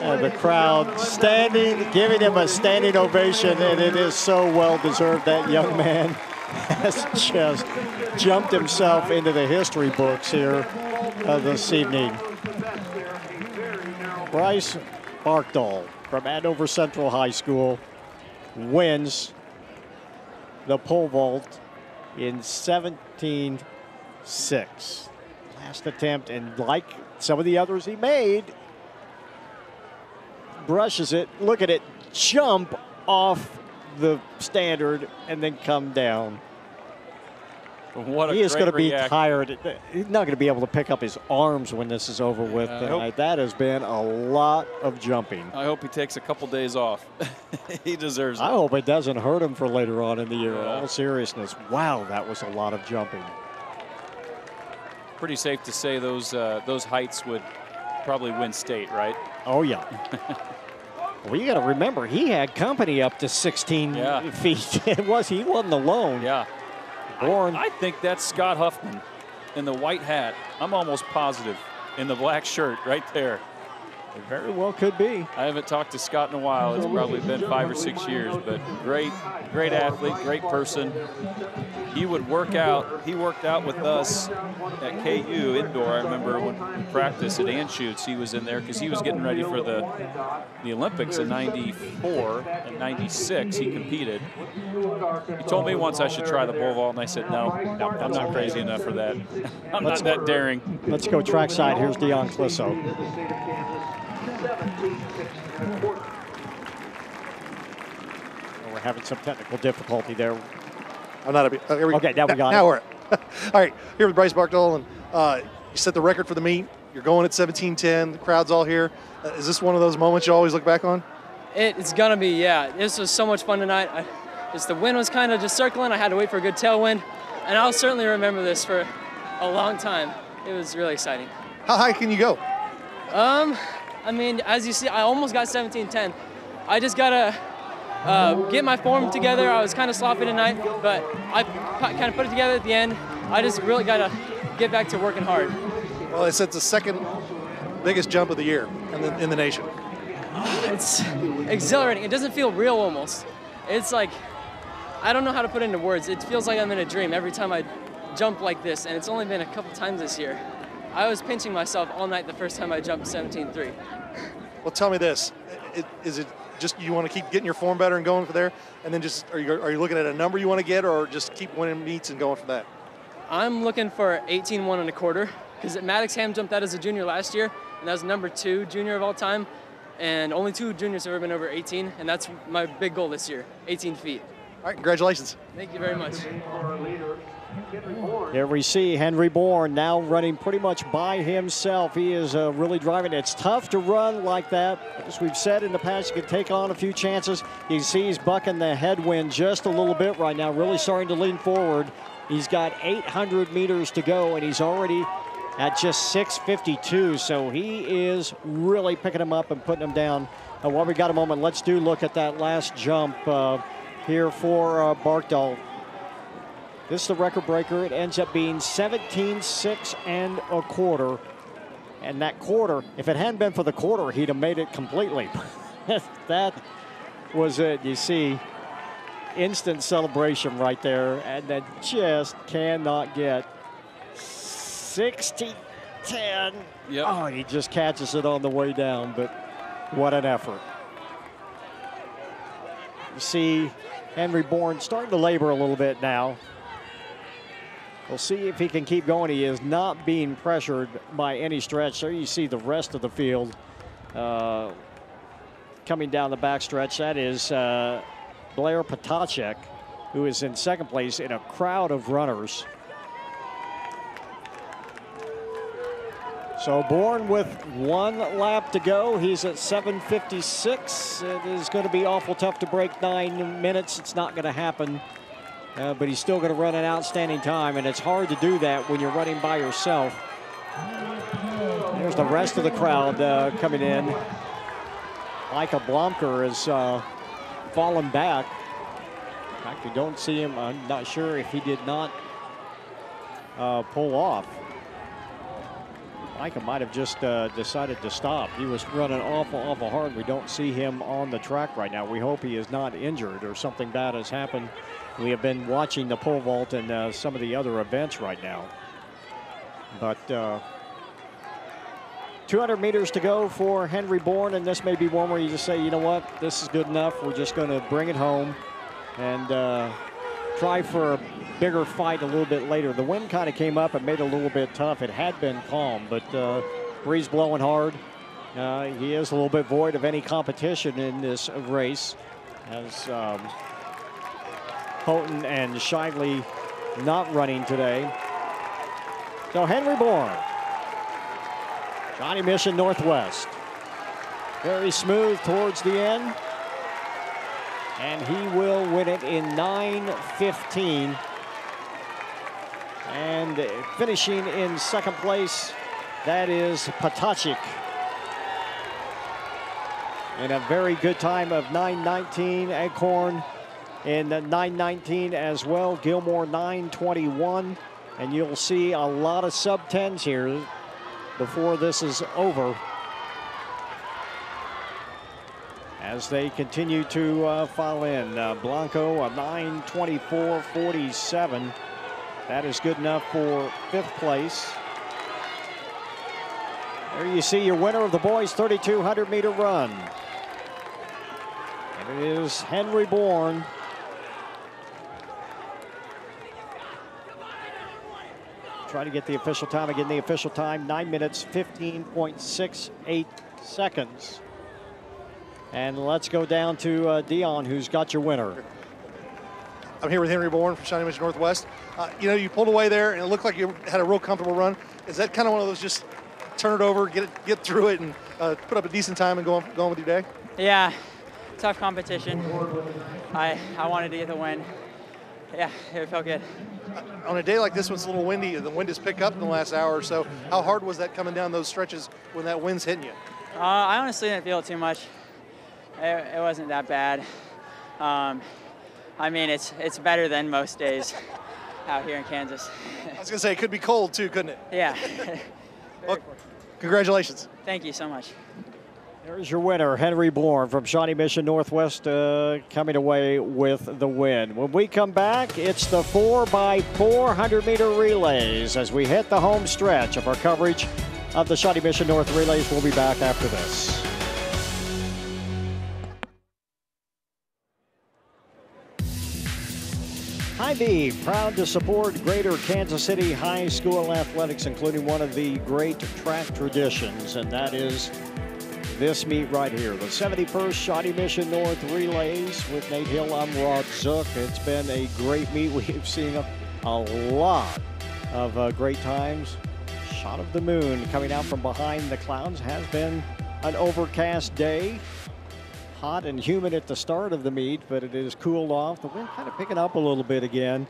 And the crowd standing, giving him a standing ovation, and it is so well deserved. That young man has just jumped himself into the history books here this evening. Bryce Barkdahl from Andover Central High School wins the pole vault in 17:6. Last attempt, and like some of the others he made, brushes it, look at it, jump off the standard and then come down. What a he is going to be reaction. tired. He's not going to be able to pick up his arms when this is over with. That has been a lot of jumping. I hope he takes a couple days off. He deserves it. I hope it doesn't hurt him for later on in the year. In all seriousness, wow, that was a lot of jumping. Pretty safe to say those heights would probably win state, right? Oh, yeah. Well, you got to remember, he had company up to 16 feet. He wasn't alone. Yeah. I think that's Scott Huffman in the white hat. I'm almost positive in the black shirt right there. It very well could be. I haven't talked to Scott in a while. It's probably been 5 or 6 years, but great athlete, great person. He would work out. He worked out with us at KU indoor. I remember when we practiced at Anschutz, he was in there because he was getting ready for the Olympics in '94 and '96. He competed. He told me once I should try the pole vault, and I said, no, I'm not crazy enough for that. I'm not that daring. Let's go trackside. Here's Dion Clisso. We're having some technical difficulty there. I'm not a here we, okay, now we got now it. We're all right, here with Bryce Barkdahl, and you set the record for the meet. You're going at 17:10. The crowd's all here. Is this one of those moments you always look back on? It's gonna be, yeah. This was so much fun tonight. The wind was kind of just circling. I had to wait for a good tailwind, and I'll certainly remember this for a long time. it was really exciting. How high can you go? I mean, as you see, I almost got 17:10. I just gotta get my form together. I was kind of sloppy tonight, but I kind of put it together at the end. I just really gotta get back to working hard. Well, it's the second biggest jump of the year in the nation. It's exhilarating. It doesn't feel real almost. It's like, I don't know how to put it into words. It feels like I'm in a dream every time I jump like this, and it's only been a couple times this year. I was pinching myself all night the first time I jumped 17.3. Well, tell me this. Is it just you want to keep getting your form better and going for there, and then just are you looking at a number you want to get, or just keep winning meets and going for that? I'm looking for 18.1 1/4, because Maddox Ham jumped that as a junior last year, and that was #2 junior of all time, and only 2 juniors have ever been over 18, and that's my big goal this year, 18 feet. All right, congratulations. Thank you very much. Here we see Henry Bourne now running pretty much by himself. He is really driving. It's tough to run like that. As we've said in the past, you can take on a few chances. You can see he's bucking the headwind just a little bit right now, really starting to lean forward. He's got 800 meters to go, and he's already at just 6:52, so he is really picking him up and putting him down. While we got a moment, let's look at that last jump here for Barkdahl. This is the record breaker. It ends up being 17.6 1/4. And that quarter, if it hadn't been for the quarter, he'd have made it completely. That was it. You see, instant celebration right there. And then just cannot get 60-10. Yep. Oh, he just catches it on the way down, but what an effort. You see Henry Bourne starting to labor a little bit now. We'll see if he can keep going. He is not being pressured by any stretch. There you see the rest of the field coming down the backstretch. That is Blair Potacek, who is in second place in a crowd of runners. So Bourne with 1 lap to go. He's at 7:56. It is going to be awful tough to break 9 minutes. It's not going to happen. But he's still going to run an outstanding time, and it's hard to do that when you're running by yourself. There's the rest of the crowd coming in. Micah Blomker has fallen back. In fact, we don't see him. I'm not sure if he did not pull off. Micah might have just decided to stop. He was running awful hard. We don't see him on the track right now. We hope he is not injured or something bad has happened. We have been watching the pole vault and some of the other events right now. But 200 meters to go for Henry Bourne, and this may be one where you just say, you know what, this is good enough. We're just going to bring it home and try for a bigger fight a little bit later. The wind kind of came up and made it a little bit tough. It had been calm, but breeze blowing hard. He is a little bit void of any competition in this race, as Houghton and Shively not running today. So Henry Bourne, Shawnee Mission Northwest. Very smooth towards the end. And he will win it in 9:15. And finishing in second place, that is Potacek. And a very good time of 9:19. Acorn in 9:19 as well. Gilmore 9:21. And you'll see a lot of sub-10s here before this is over, as they continue to file in. Blanco, a 9:24.47. That is good enough for 5th place. There you see your winner of the boys' 3,200 meter run. And it is Henry Bourne. Try to get the official time. Again, the official time, 9 minutes, 15.68 seconds. And let's go down to Dion, who's got your winner. I'm here with Henry Bourne from Shawnee Mission Northwest. You know, you pulled away there, and it looked like you had a real comfortable run. Is that kind of one of those just turn it over, get through it, and put up a decent time and go on with your day? Yeah, tough competition. I wanted to get the win. Yeah, it felt good. On a day like this when it's a little windy, the wind has picked up in the last hour or so. How hard was that coming down those stretches when that wind's hitting you? I honestly didn't feel it too much. It wasn't that bad. I mean, it's better than most days out here in Kansas. I was going to say, it could be cold too, couldn't it? Yeah. Well, congratulations. Thank you so much. There's your winner, Henry Bourne from Shawnee Mission Northwest, coming away with the win. When we come back, it's the 4x400 meter relays as we hit the home stretch of our coverage of the Shawnee Mission North relays. We'll be back after this. Hy-Vee, proud to support Greater Kansas City High School athletics, including one of the great track traditions, and that is this meet right here, the 71st Shawnee Mission North Relays with Nate Hill. I'm Rod Zook. It's been a great meet. We've seen a lot of great times. Shot of the moon coming out from behind the clouds. Has been an overcast day. Hot and humid at the start of the meet, but it is cooled off. The wind kind of picking up a little bit again,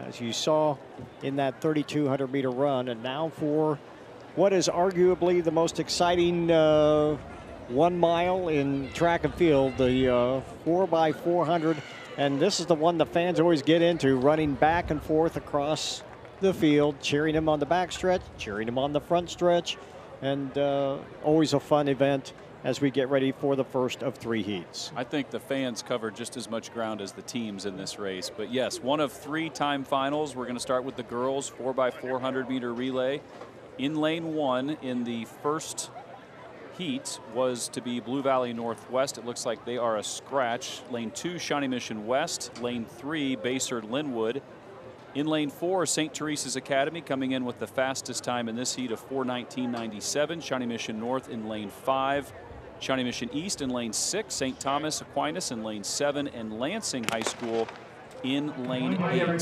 as you saw in that 3,200 meter run. And now for what is arguably the most exciting 1 mile in track and field, the 4x400. And this is the one the fans always get into, running back and forth across the field, cheering him on the back stretch, cheering him on the front stretch, and always a fun event as we get ready for the first of 3 heats. I think the fans covered just as much ground as the teams in this race. But yes, one of 3 time finals. We're going to start with the girls 4x400 meter relay. In lane 1 in the first heat was to be Blue Valley Northwest. It looks like they are a scratch. Lane 2, Shawnee Mission West. Lane 3, Basehor Linwood. In lane 4, St. Teresa's Academy coming in with the fastest time in this heat of 4:19.97. Shawnee Mission North in lane 5. Shawnee Mission East in lane 6. St. Thomas Aquinas in lane 7. And Lansing High School in lane 8.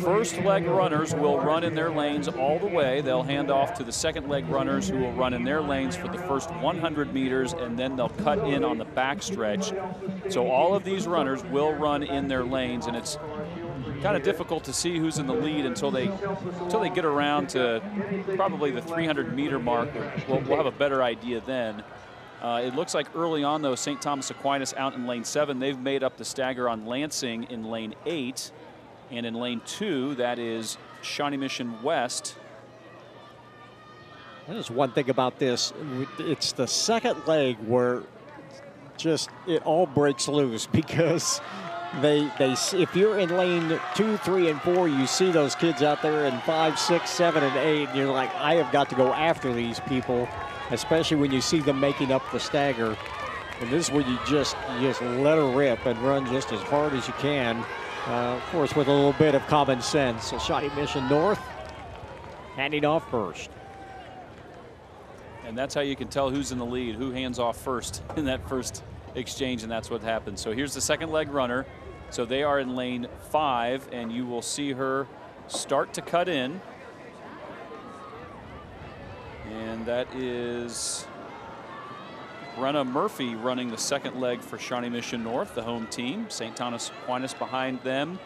First leg runners will run in their lanes all the way. They'll hand off to the second leg runners who will run in their lanes for the first 100 meters, and then they'll cut in on the back stretch. So all of these runners will run in their lanes, and it's kind of difficult to see who's in the lead until they get around to probably the 300 meter mark. We'll have a better idea then. It looks like early on, though, St. Thomas Aquinas out in lane 7. They've made up the stagger on Lansing in lane 8. And in lane 2, that is Shawnee Mission West. There's one thing about this. It's the second leg where just it all breaks loose, because they if you're in lane 2, 3, and 4, you see those kids out there in 5, 6, 7, and 8, and you're like, I have got to go after these people, especially when you see them making up the stagger. And this is where you just let her rip and run just as hard as you can, of course, with a little bit of common sense. So Shawnee Mission North handing off first. And that's how you can tell who's in the lead, who hands off first in that first exchange, and that's what happens. So here's the second leg runner. So they are in lane 5, and you will see her start to cut in. And that is Brenna Murphy running the second leg for Shawnee Mission North, the home team. St. Thomas Aquinas behind them,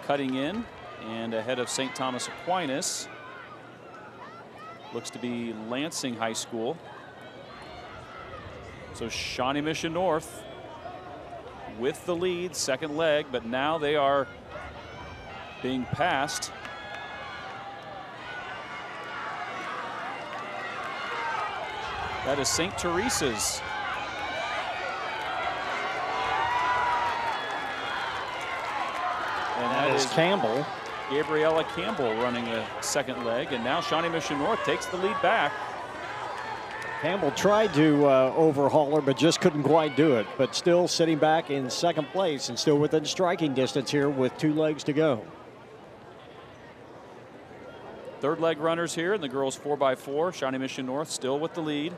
cutting in, and ahead of St. Thomas Aquinas looks to be Lansing High School. So Shawnee Mission North with the lead, second leg, but now they are being passed. That is St. Teresa's. And that is Campbell. Gabriella Campbell running the second leg, and now Shawnee Mission North takes the lead back. Campbell tried to overhaul her, but just couldn't quite do it. But still sitting back in second place and still within striking distance here with 2 legs to go. Third leg runners here in the girls 4x4. Shawnee Mission North still with the lead.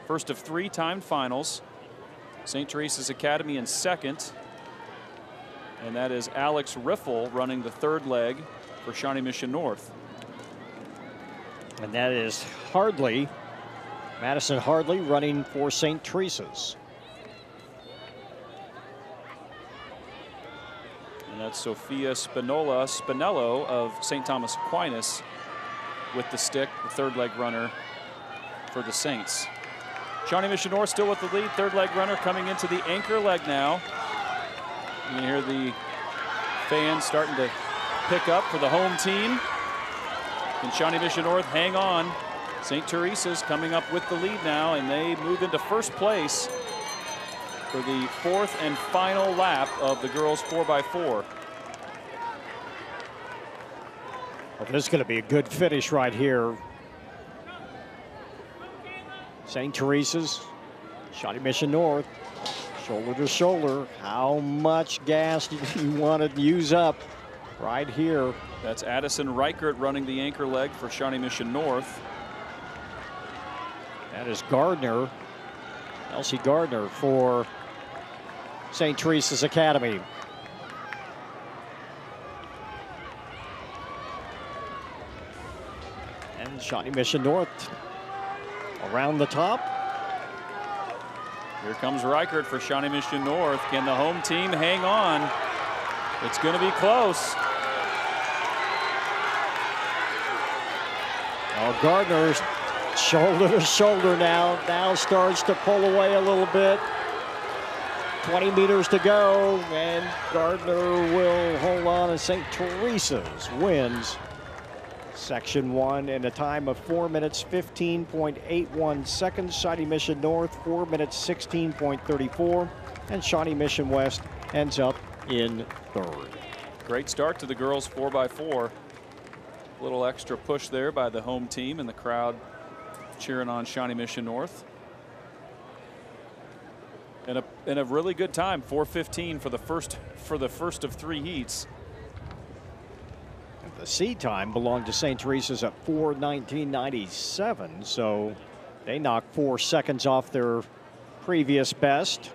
First of 3 timed finals. St. Teresa's Academy in second. And that is Alex Riffle running the third leg for Shawnee Mission North. And that is Hardley, Madison Hardley, running for St. Teresa's. And that's Sophia Spinello of St. Thomas Aquinas with the stick, the third leg runner for the Saints. Shawnee Mission North still with the lead, third leg runner coming into the anchor leg now. You can hear the fans starting to pick up for the home team. And Shawnee Mission North hang on. St. Teresa's coming up with the lead now, and they move into first place for the fourth and final lap of the girls 4x4. Well, this is going to be a good finish right here. St. Teresa's, Shawnee Mission North, shoulder to shoulder. How much gas do you want to use up right here? That's Addison Reichert running the anchor leg for Shawnee Mission North. That is Gardner, Elsie Gardner for St. Teresa's Academy. And Shawnee Mission North around the top. Here comes Reichert for Shawnee Mission North. Can the home team hang on? It's going to be close. Oh, Gardner's shoulder to shoulder now starts to pull away a little bit. 20 meters to go, and Gardner will hold on, and St. Teresa's wins Section 1 in a time of 4 minutes 15.81 seconds. Shawnee Mission North 4 minutes 16.34, and Shawnee Mission West ends up in third. Great start to the girls 4x4. A little extra push there by the home team, and the crowd cheering on Shawnee Mission North. And a really good time, 4:15 for the first of 3 heats. The seed time belonged to St. Teresa's at 4:19.97, so they knocked 4 seconds off their previous best.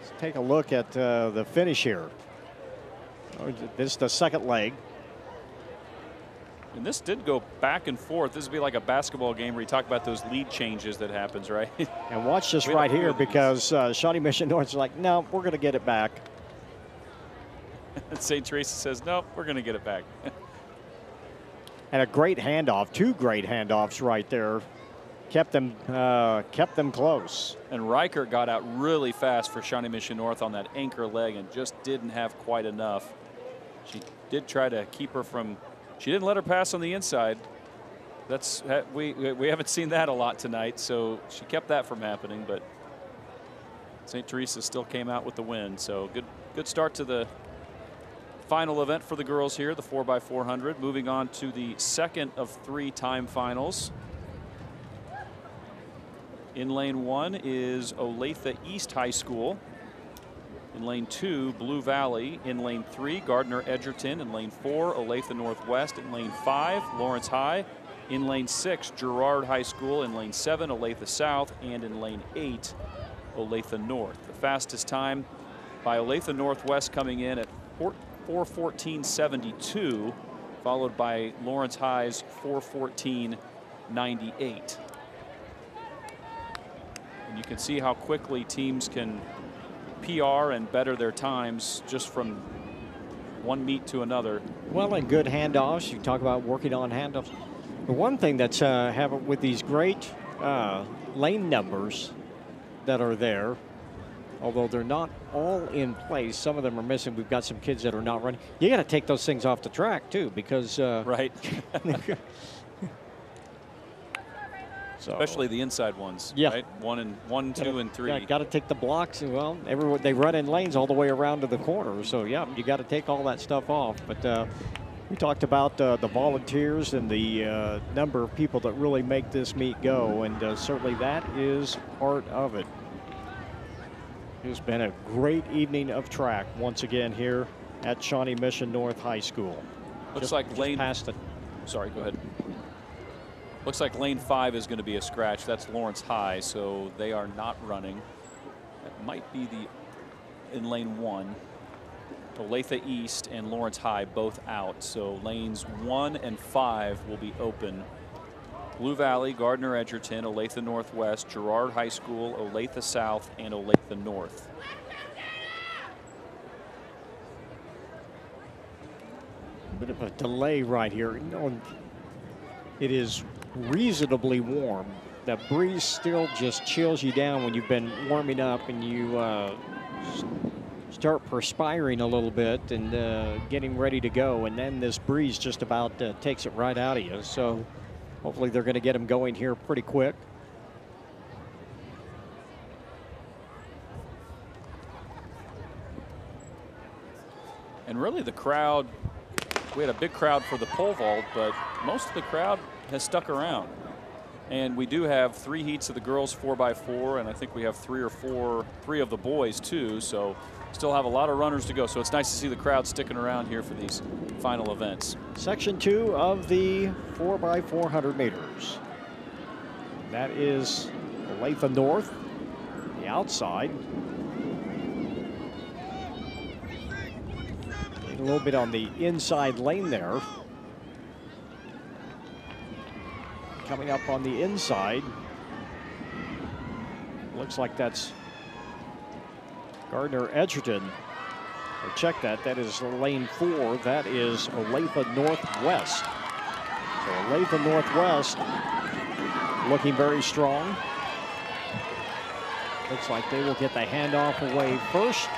Let's take a look at the finish here. This is the second leg. And this did go back and forth. This would be like a basketball game where you talk about those lead changes that happens, right? And watch this right here, because Shawnee Mission North is like, no, we're going to get it back. St. Teresa says, nope, we're going to get it back. And a great handoff, 2 great handoffs right there. Kept them close. And Reichert got out really fast for Shawnee Mission North on that anchor leg and just didn't have quite enough. She did try to keep her from, she didn't let her pass on the inside. That's, we haven't seen that a lot tonight, so she kept that from happening, but St. Teresa still came out with the win. So good start to the final event for the girls here, the 4x400. Moving on to the second of 3 time finals. In lane 1 is Olathe East High School. In lane 2, Blue Valley. In lane 3, Gardner Edgerton. In lane 4, Olathe Northwest. In lane 5, Lawrence High. In lane 6, Girard High School. In lane 7, Olathe South. And in lane 8, Olathe North. The fastest time by Olathe Northwest coming in at 4:14.72, followed by Lawrence High's 4:14.98. And you can see how quickly teams can PR and better their times just from one meet to another. Well, and good handoffs. You talk about working on handoffs. The one thing that's happened with these great lane numbers that are there, although they're not all in place, some of them are missing. We've got some kids that are not running. You got to take those things off the track too, because right. So, especially the inside ones. Yeah. Right? 1, 2, and 3. Yeah, got to take the blocks. And, well, everyone, they run in lanes all the way around to the corner. So, yeah, you got to take all that stuff off. But we talked about the volunteers and the number of people that really make this meet go. And certainly that is part of it. It's been a great evening of track once again here at Shawnee Mission North High School. Looks like lane past it. Sorry, go ahead. Looks like lane 5 is going to be a scratch. That's Lawrence High, so they are not running. That might be in lane 1. Olathe East and Lawrence High both out, so lanes 1 and 5 will be open. Blue Valley, Gardner Edgerton, Olathe Northwest, Girard High School, Olathe South, and Olathe North. A bit of a delay right here. You know, it is reasonably warm. The breeze still just chills you down when you've been warming up and you start perspiring a little bit and getting ready to go. And then this breeze just about takes it right out of you. So hopefully they're going to get them going here pretty quick. And really the crowd, we had a big crowd for the pole vault, but most of the crowd has stuck around. And we do have 3 heats of the girls 4x4, and I think we have 3 of the boys too. So still have a lot of runners to go. So it's nice to see the crowd sticking around here for these final events. Section 2 of the 4x400 meters. That is Olathe North, the outside. A little bit on the inside lane there. Coming up on the inside. Looks like that's Gardner Edgerton. Check that. That is lane 4. That is Olathe Northwest. So Olathe Northwest looking very strong. Looks like they will get the handoff away first.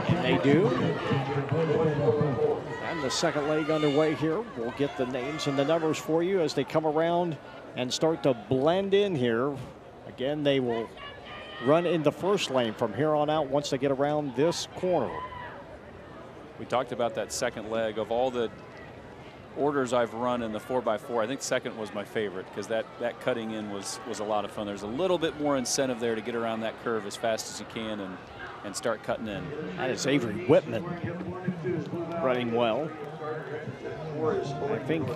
And they do. And the second leg underway here. We'll get the names and the numbers for you as they come around and start to blend in here. Again, they will run in the first lane from here on out once they get around this corner. We talked about that second leg. Of all the orders I've run in the 4x4, I think second was my favorite because that cutting in was a lot of fun. There's a little bit more incentive there to get around that curve as fast as you can and start cutting in. That is Avery Whitman running well. I think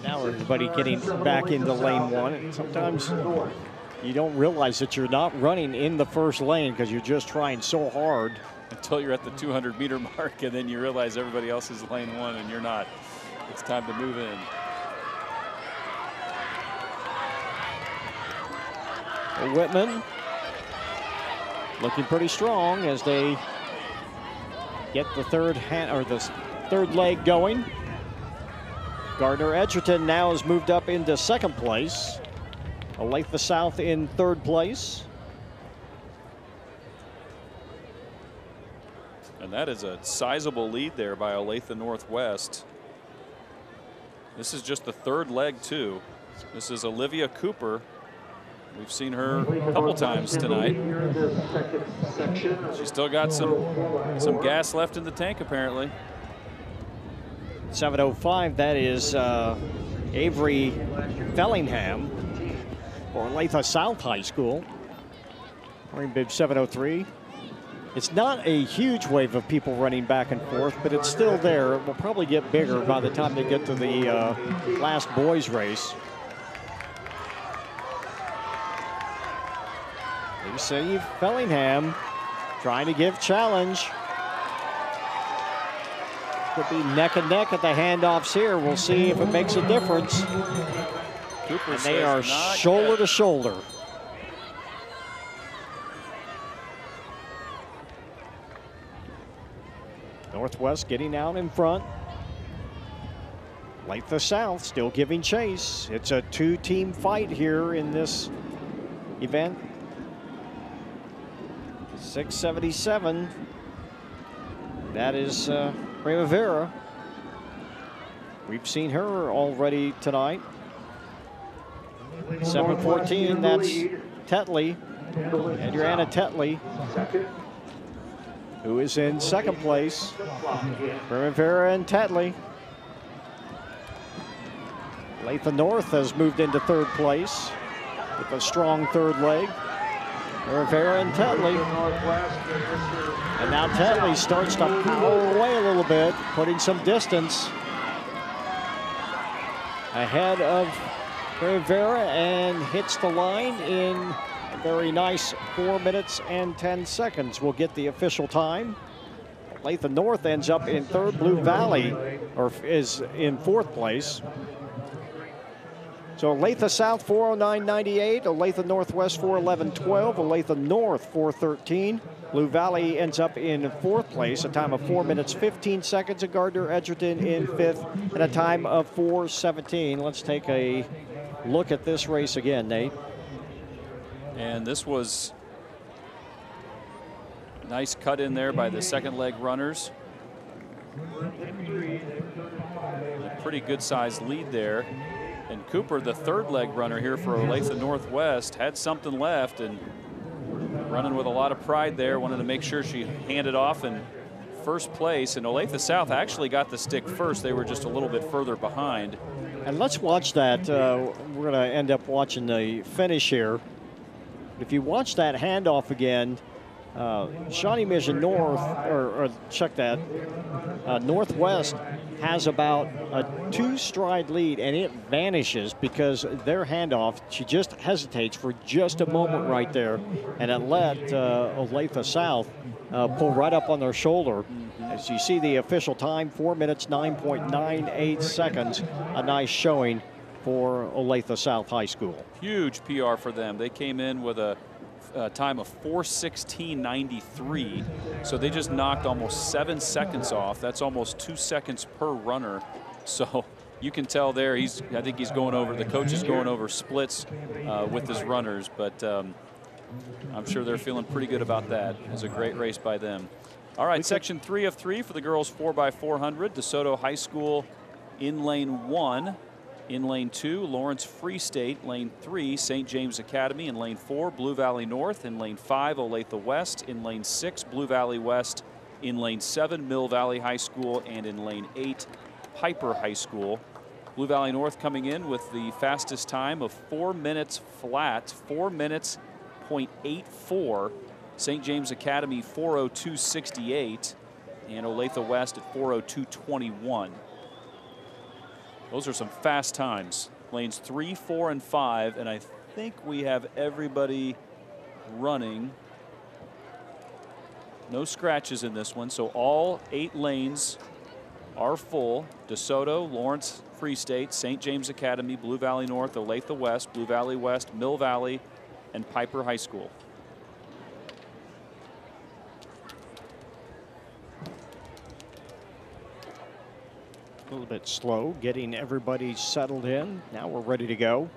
now everybody getting back into lane 1. And sometimes you don't realize that you're not running in the first lane because you're just trying so hard. Until you're at the 200-meter mark, and then you realize everybody else is lane 1 and you're not. It's time to move in. Whitman looking pretty strong as they get the third leg going. Gardner Edgerton now has moved up into second place. Olathe South in third place. And that is a sizable lead there by Olathe Northwest. This is just the third leg too. This is Olivia Cooper. We've seen her a couple times tonight. She's still got some gas left in the tank apparently. 7:05, that is Avery Fellingham for Olathe South High School. Running bib 7:03. It's not a huge wave of people running back and forth, but it's still there. It will probably get bigger by the time they get to the last boys race. You see Fellingham trying to give challenge. Could be neck and neck at the handoffs here. We'll see if it makes a difference. Cooper and they are shoulder to shoulder. Northwest getting out in front. Olathe South still giving chase. It's a 2-team fight here in this event. 6:77. That is Primavera. We've seen her already tonight. 7:14. That's Tetley, Adriana Tetley, who is in second place. Primavera and Tetley. Olathe North has moved into third place with a strong third leg. Primavera and Tetley. And now Tetley starts to power away a little bit, putting some distance ahead of Primavera and hits the line in a very nice 4 minutes and 10 seconds. We'll get the official time. Olathe North ends up in third. Blue Valley is in fourth place. So Olathe South 409.98, Olathe Northwest 411.12, Olathe North 413. Blue Valley ends up in 4th place, a time of 4 minutes 15 seconds, and Gardner Edgerton in 5th at a time of 4:17. Let's take a look at this race again, Nate. And this was a nice cut in there by the second leg runners. A pretty good sized lead there. And Cooper, the third leg runner here for Olathe Northwest, had something left and running with a lot of pride there. Wanted to make sure she handed off in first place. And Olathe South actually got the stick first. They were just a little bit further behind. And let's watch that. We're going to end up watching the finish here. If you watch that handoff again, Shawnee Mission North, or check that, Northwest has about a 2-stride lead, and it vanishes because their handoff, she just hesitates for just a moment right there, and it let Olathe South pull right up on their shoulder. As you see the official time, 4 minutes, 9.98 seconds, a nice showing for Olathe South High School. Huge PR for them. They came in with a time of 4:16.93, so they just knocked almost 7 seconds off. That's almost 2 seconds per runner. So you can tell there, I think he's going over, the coach is going over splits with his runners, but I'm sure they're feeling pretty good about that. It was a great race by them. All right, section 3 of 3 for the girls 4x400. DeSoto High School in lane 1. In lane 2, Lawrence Free State. Lane 3, St. James Academy. In lane 4, Blue Valley North. In lane 5, Olathe West. In lane 6, Blue Valley West. In lane 7, Mill Valley High School. And in lane 8, Piper High School. Blue Valley North coming in with the fastest time of 4 minutes flat, 4 minutes .84. St. James Academy 4:02.68. And Olathe West at 4:02.21. Those are some fast times. Lanes 3, 4, and 5, and I think we have everybody running. No scratches in this one, so all 8 lanes are full. DeSoto, Lawrence Free State, St. James Academy, Blue Valley North, Olathe West, Blue Valley West, Mill Valley, and Piper High School. A little bit slow getting everybody settled in. Now we're ready to go.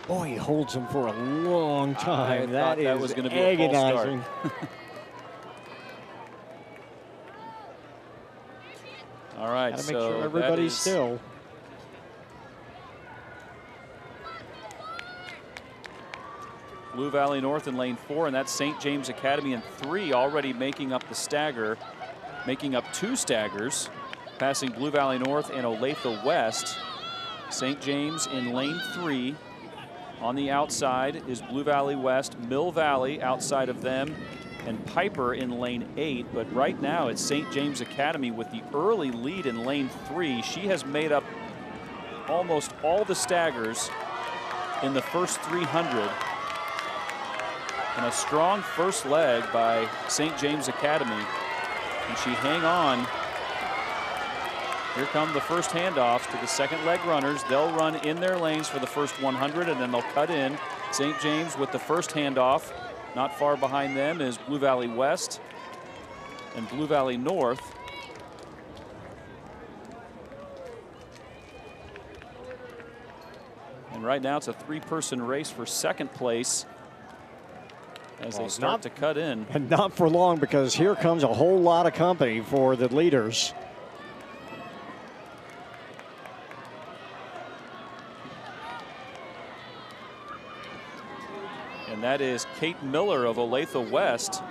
Boy, he holds them for a long time. That was going to be agonizing. All right, gotta make sure everybody's still. Blue Valley North in lane 4, and that's St. James Academy in 3, already making up the stagger. Making up 2 staggers, passing Blue Valley North and Olathe West. St. James in lane 3. On the outside is Blue Valley West, Mill Valley outside of them, and Piper in lane 8. But right now it's St. James Academy with the early lead in lane 3. She has made up almost all the staggers in the first 300. And a strong first leg by St. James Academy. And she hang on. Here come the first handoffs to the second leg runners. They'll run in their lanes for the first 100, and then they'll cut in. St. James with the first handoff. Not far behind them is Blue Valley West and Blue Valley North. And right now it's a 3-person race for second place as they start to cut in. And not for long, because here comes a whole lot of company for the leaders. And that is Kate Miller of Olathe West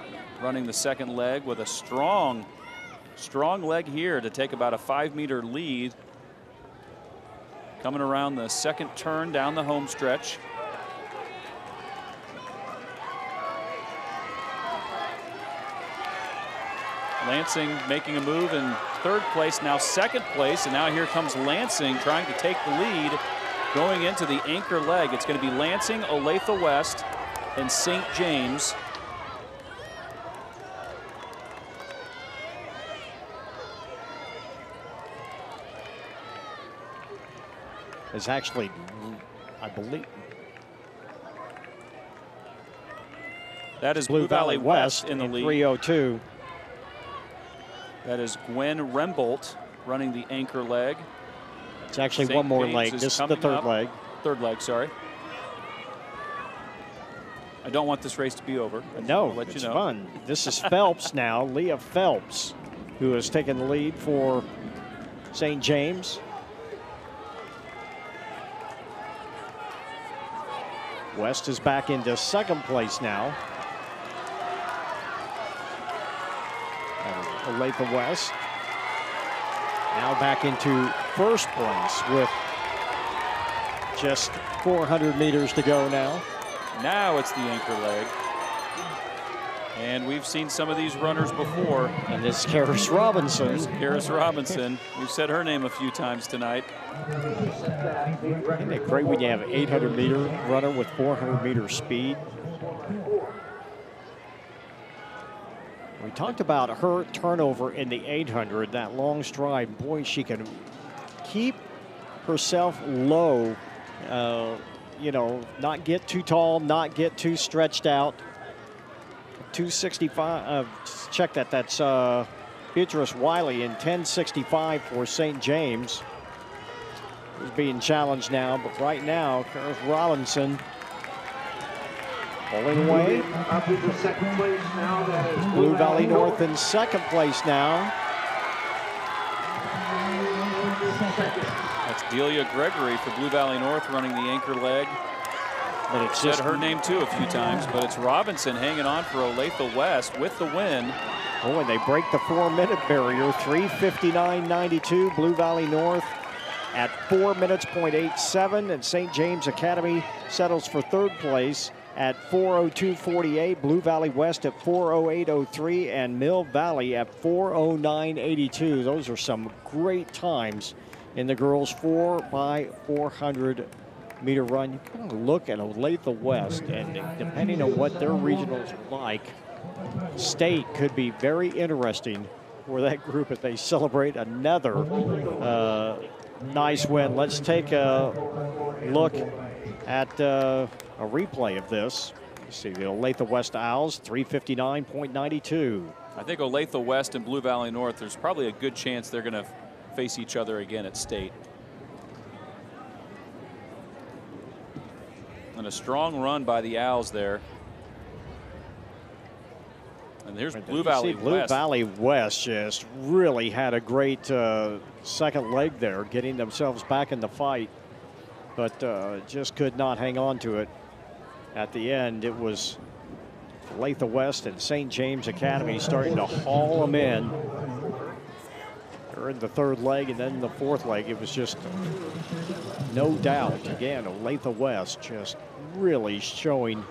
running the second leg with a strong leg here to take about a 5-meter lead. Coming around the second turn down the home stretch. Lansing making a move in third place, now second place, and now here comes Lansing trying to take the lead going into the anchor leg. It's going to be Lansing, Olathe West, and St. James. is actually, I believe, that is Blue Valley West in the lead. 3:02. That is Gwen Rembolt running the anchor leg. It's actually St. one more James leg. is This is the coming third up. leg. Third leg, sorry. I don't want this race to be over. No, I'll let it's you know. fun. This is Phelps now, Leah Phelps, who has taken the lead for St. James. West is back into second place now. Olathe West now back into first place with just 400 meters to go now. Now it's the anchor leg. And we've seen some of these runners before. And this is Karis Robinson. Karis Robinson. We've said her name a few times tonight. Isn't it great when you have an 800-meter runner with 400-meter speed? We talked about her turnover in the 800, that long stride. Boy, she can keep herself low, you know, not get too tall, not get too stretched out. 265, check that, that's Beatrice Wiley in 10:65 for St. James. Is being challenged now, but right now, Karis Robinson pulling away. Up into second place now. That is Blue Valley North in second place now. That's Delia Gregory for Blue Valley North running the anchor leg. But it's said just her name too a few times, but it's Robinson hanging on for Olathe West with the win. Oh, and they break the 4-minute barrier. 3:59.92. Blue Valley North at 4 minutes, .87, and St. James Academy settles for third place at 4:02.48. Blue Valley West at 4:08.03, and Mill Valley at 4:09.82. Those are some great times in the girls' 4x400 meter run. You kind of look at Olathe West, and depending on what their regionals are like, state could be very interesting for that group if they celebrate another nice win. Let's take a look at a replay of this. You see the Olathe West Owls, 3:59.92. I think Olathe West and Blue Valley North, there's probably a good chance they're going to face each other again at state. And a strong run by the Owls there. And there's Blue Valley West. Blue Valley West just really had a great second leg there, getting themselves back in the fight, but just could not hang on to it. At the end, it was Olathe West and St. James Academy starting to haul them in. They're in the third leg, and then the fourth leg, it was just no doubt. Again, Olathe West just really showing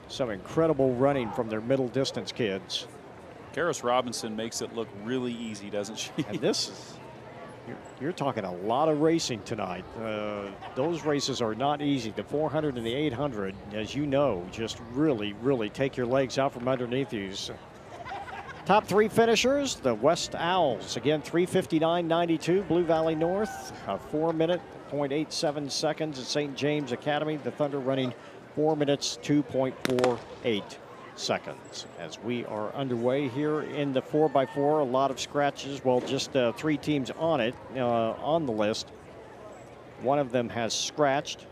some incredible running from their middle distance kids. Karis Robinson makes it look really easy, doesn't she? And this is, you're talking a lot of racing tonight. Those races are not easy. The 400 and the 800, as you know, just really, really take your legs out from underneath you. So, top three finishers, the West Owls, again, 3:59.92. Blue Valley North, a 4 minute, .87 seconds at St. James Academy. The Thunder running 4 minutes, 2.48 seconds. As we are underway here in the 4x4, a lot of scratches. Well, just 3 teams on it, on the list. One of them has scratched.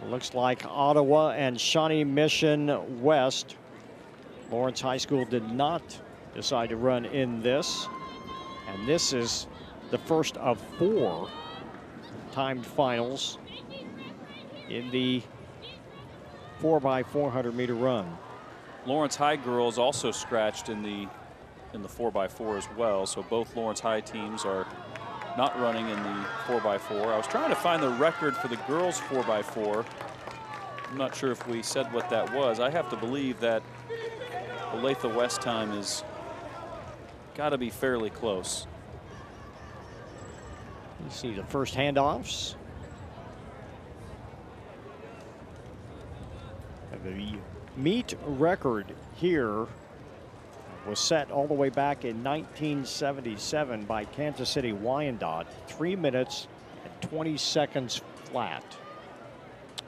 It looks like Ottawa and Shawnee Mission West. Lawrence High School did not decide to run in this. And this is the first of 4 timed finals in the 4x400 meter run. Lawrence High girls also scratched in the 4x4 as well. So both Lawrence High teams are not running in the 4x4. I was trying to find the record for the girls 4x4. I'm not sure if we said what that was. I have to believe that Olathe West time is got to be fairly close. You see the first handoffs. The meet record here was set all the way back in 1977 by Kansas City Wyandotte. 3 minutes and 20 seconds flat.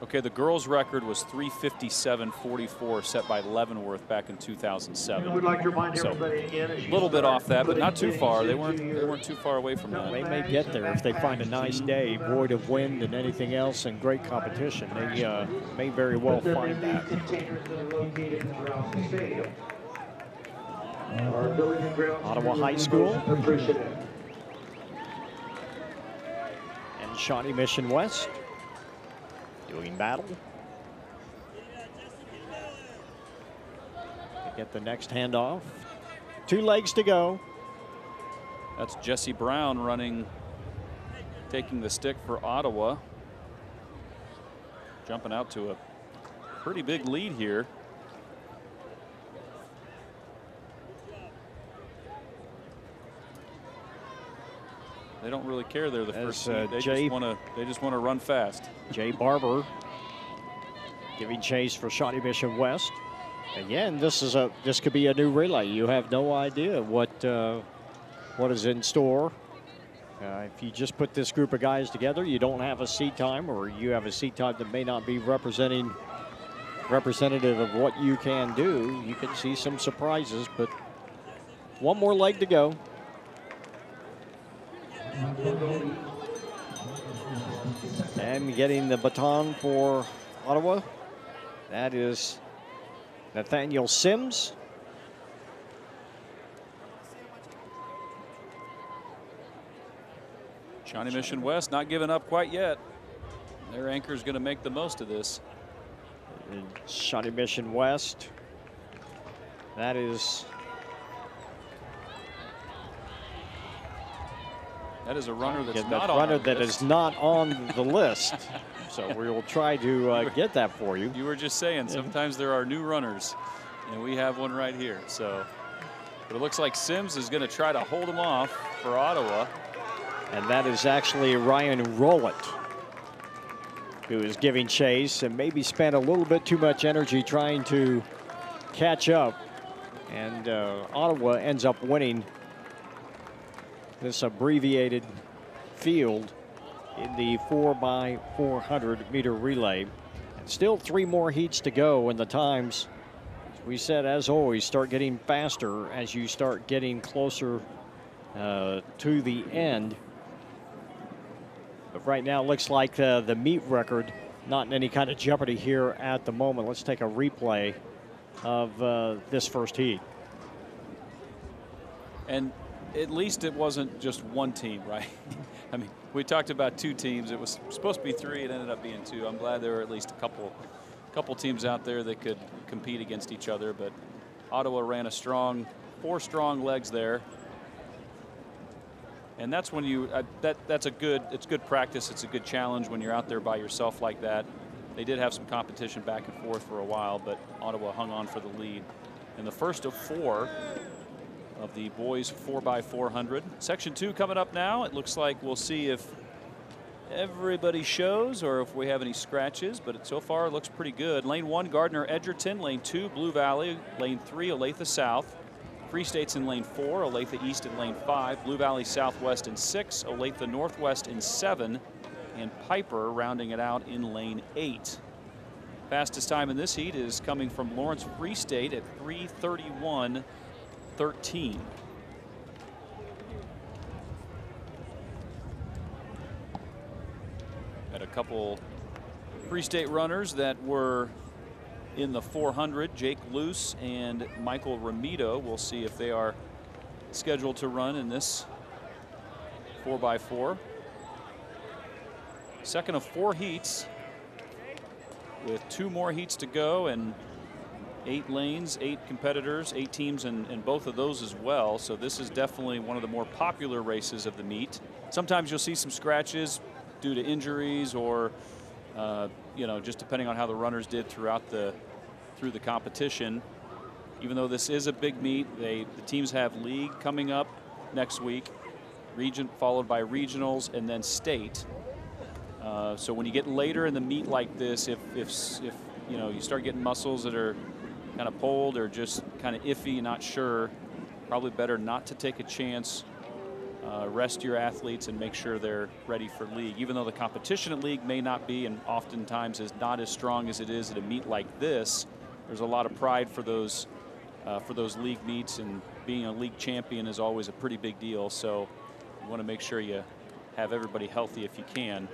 Okay, the girls' record was 3:57.44, set by Leavenworth back in 2007. We'd like to remind So everybody again, a little bit off that, but not too far. They weren't too far away from that. They may get there if they find a nice day, void of wind and anything else, and great competition. They may very well find that. Ottawa High School and Shawnee Mission West doing battle to get the next handoff. 2 legs to go. That's Jesse Brown running, taking the stick for Ottawa. Jumping out to a pretty big lead here. They don't really care they're the first seed. They just want to run fast. Jay Barber giving chase for Shawnee Mission West. Again, this could be a new relay. You have no idea what is in store. If you just put this group of guys together, you don't have a seat time, or you have a seat time that may not be representative of what you can do. You can see some surprises, but one more leg to go. And getting the baton for Ottawa, that is Nathaniel Sims. Shawnee Mission West not giving up quite yet. Their anchor is going to make the most of this. And Shawnee Mission West, that is a runner that's that is not on the list. So we will try to get that for you. You were just saying sometimes there are new runners, and we have one right here. So, but it looks like Sims is going to try to hold him off for Ottawa. And that is actually Ryan Rowlett, who is giving chase and maybe spent a little bit too much energy trying to catch up. And Ottawa ends up winning this abbreviated field in the 4x400 meter relay. And still 3 more heats to go, and the times, as we said, as always, start getting faster as you start getting closer to the end. But right now it looks like the meet record not in any kind of jeopardy here at the moment. Let's take a replay of this first heat. And at least it wasn't just one team, right? I mean, we talked about 2 teams. It was supposed to be 3. It ended up being 2. I'm glad there were at least a couple teams out there that could compete against each other. But Ottawa ran a strong 4 strong legs there. And that's when you it's good practice. It's a good challenge when you're out there by yourself like that. They did have some competition back and forth for a while, but Ottawa hung on for the lead. In the first of 4 of the boys 4x400. Section 2 coming up now. It looks like we'll see if everybody shows or if we have any scratches, but so far it looks pretty good. Lane 1, Gardner Edgerton. Lane 2, Blue Valley. Lane 3, Olathe South. Free State's in lane 4, Olathe East in lane 5, Blue Valley Southwest in 6, Olathe Northwest in 7, and Piper rounding it out in lane 8. Fastest time in this heat is coming from Lawrence Free State at 3:31.13. Had a couple Free State runners that were in the 400, Jake Luce and Michael Ramito. We'll see if they are scheduled to run in this 4x4. Second of 4 heats with 2 more heats to go and 8 lanes, 8 competitors, 8 teams in both of those as well. So this is definitely one of the more popular races of the meet. Sometimes you'll see some scratches due to injuries or you know, just depending on how the runners did through the competition. Even though this is a big meet, the teams have league coming up next week, region followed by regionals and then state. So when you get later in the meet like this, if you know you start getting muscles that are kind of pulled or just kind of iffy, not sure, probably better not to take a chance rest your athletes and make sure they're ready for league. Even though the competition at league may not be, and oftentimes is not as strong as it is at a meet like this, there's a lot of pride for those league meets, and being a league champion is always a pretty big deal. So you want to make sure you have everybody healthy if you can.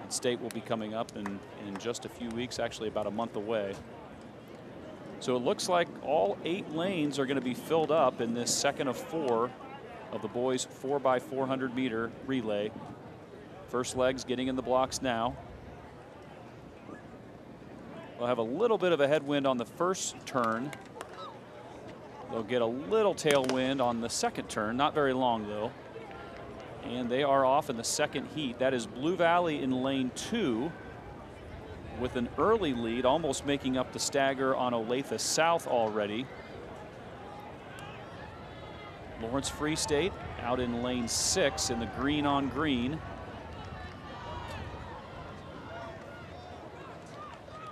And state will be coming up in just a few weeks, actually about a month away. So it looks like all 8 lanes are going to be filled up in this second of 4 of the boys 4x400 meter relay. First leg's getting in the blocks now. They'll have a little bit of a headwind on the first turn. They'll get a little tailwind on the second turn, not very long though. And they are off in the second heat. That is Blue Valley in lane 2 with an early lead, almost making up the stagger on Olathe South already. Lawrence Free State out in lane 6 in the green on green.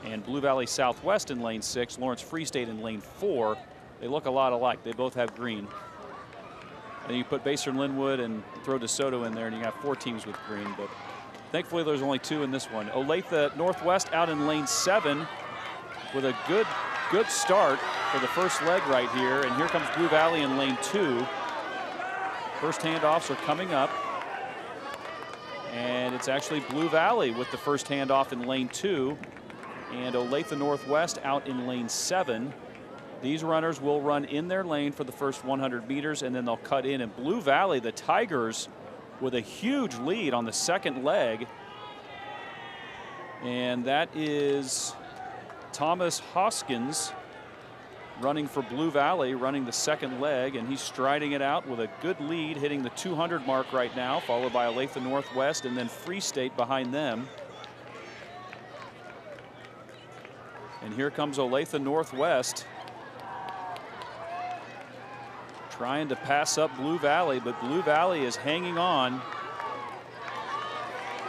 And Blue Valley Southwest in lane 6, Lawrence Free State in lane 4. They look a lot alike. They both have green. And you put Basehor Linwood and throw DeSoto in there, and you got 4 teams with green. But thankfully, there's only 2 in this one. Olathe Northwest out in lane 7 with a good start for the first leg right here. And here comes Blue Valley in lane 2. First handoffs are coming up. And it's actually Blue Valley with the first handoff in lane 2. And Olathe Northwest out in lane 7. These runners will run in their lane for the first 100 meters, and then they'll cut in. And Blue Valley, the Tigers, with a huge lead on the second leg. And that is Thomas Hoskins running for Blue Valley, running the second leg, and he's striding it out with a good lead, hitting the 200 mark right now, followed by Olathe Northwest and then Free State behind them. And here comes Olathe Northwest, trying to pass up Blue Valley, but Blue Valley is hanging on.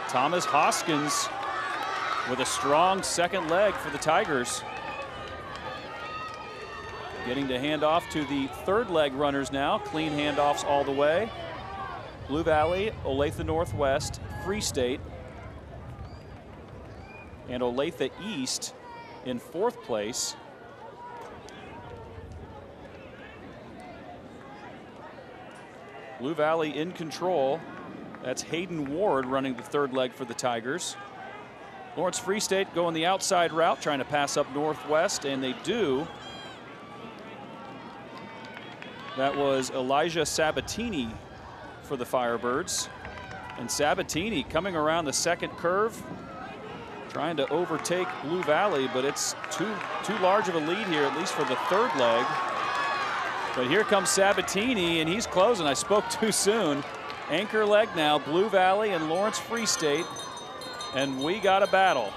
Thomas Hoskins with a strong second leg for the Tigers. Getting to hand off to the third leg runners now. Clean handoffs all the way. Blue Valley, Olathe Northwest, Free State, and Olathe East in 4th place. Blue Valley in control. That's Hayden Ward running the third leg for the Tigers. Lawrence Free State going the outside route, trying to pass up Northwest, and they do. That was Elijah Sabatini for the Firebirds. And Sabatini coming around the second curve, trying to overtake Blue Valley, but it's too large of a lead here, at least for the third leg. But here comes Sabatini, and he's closing. I spoke too soon. Anchor leg now, Blue Valley and Lawrence Free State, and we got a battle.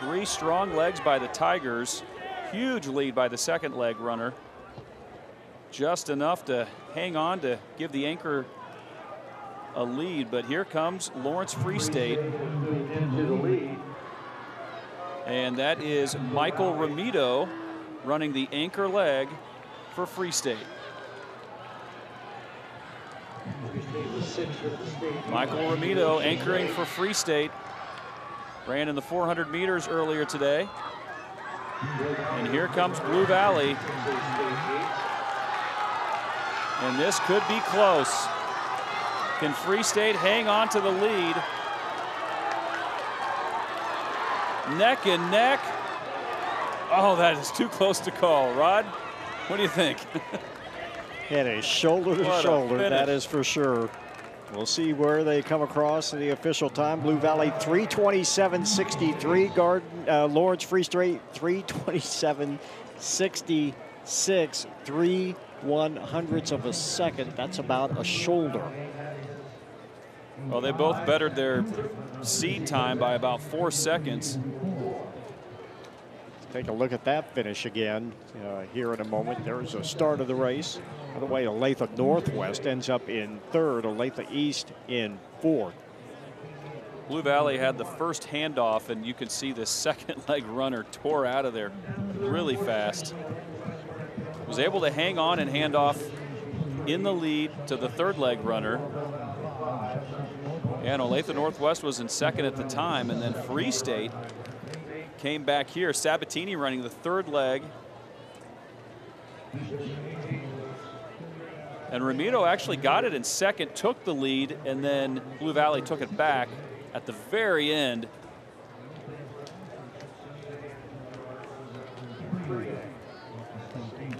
3 strong legs by the Tigers. Huge lead by the second leg runner. Just enough to hang on to give the anchor a lead, but here comes Lawrence Free State. And that is Michael Ramito running the anchor leg for Free State. Michael Ramito anchoring for Free State. Ran in the 400 meters earlier today. And here comes Blue Valley. And this could be close. Can Free State hang on to the lead? Neck and neck. Oh, that is too close to call. Rod, what do you think? It is shoulder to shoulder, that is for sure. We'll see where they come across in the official time. Blue Valley 3:27.63. Lawrence Free State 3:27.66. 3/100ths of a second. That's about a shoulder. Well, they both bettered their seed time by about 4 seconds. Take a look at that finish again here in a moment. There's a start of the race. By the way, Olathe Northwest ends up in 3rd, Olathe East in 4th. Blue Valley had the first handoff, and you could see the second leg runner tore out of there really fast. was able to hang on and hand off in the lead to the third leg runner. And Olathe Northwest was in second at the time, and then Free State came back here. Sabatini running the third leg. And Ramiro actually got it in second, took the lead, and then Blue Valley took it back at the very end.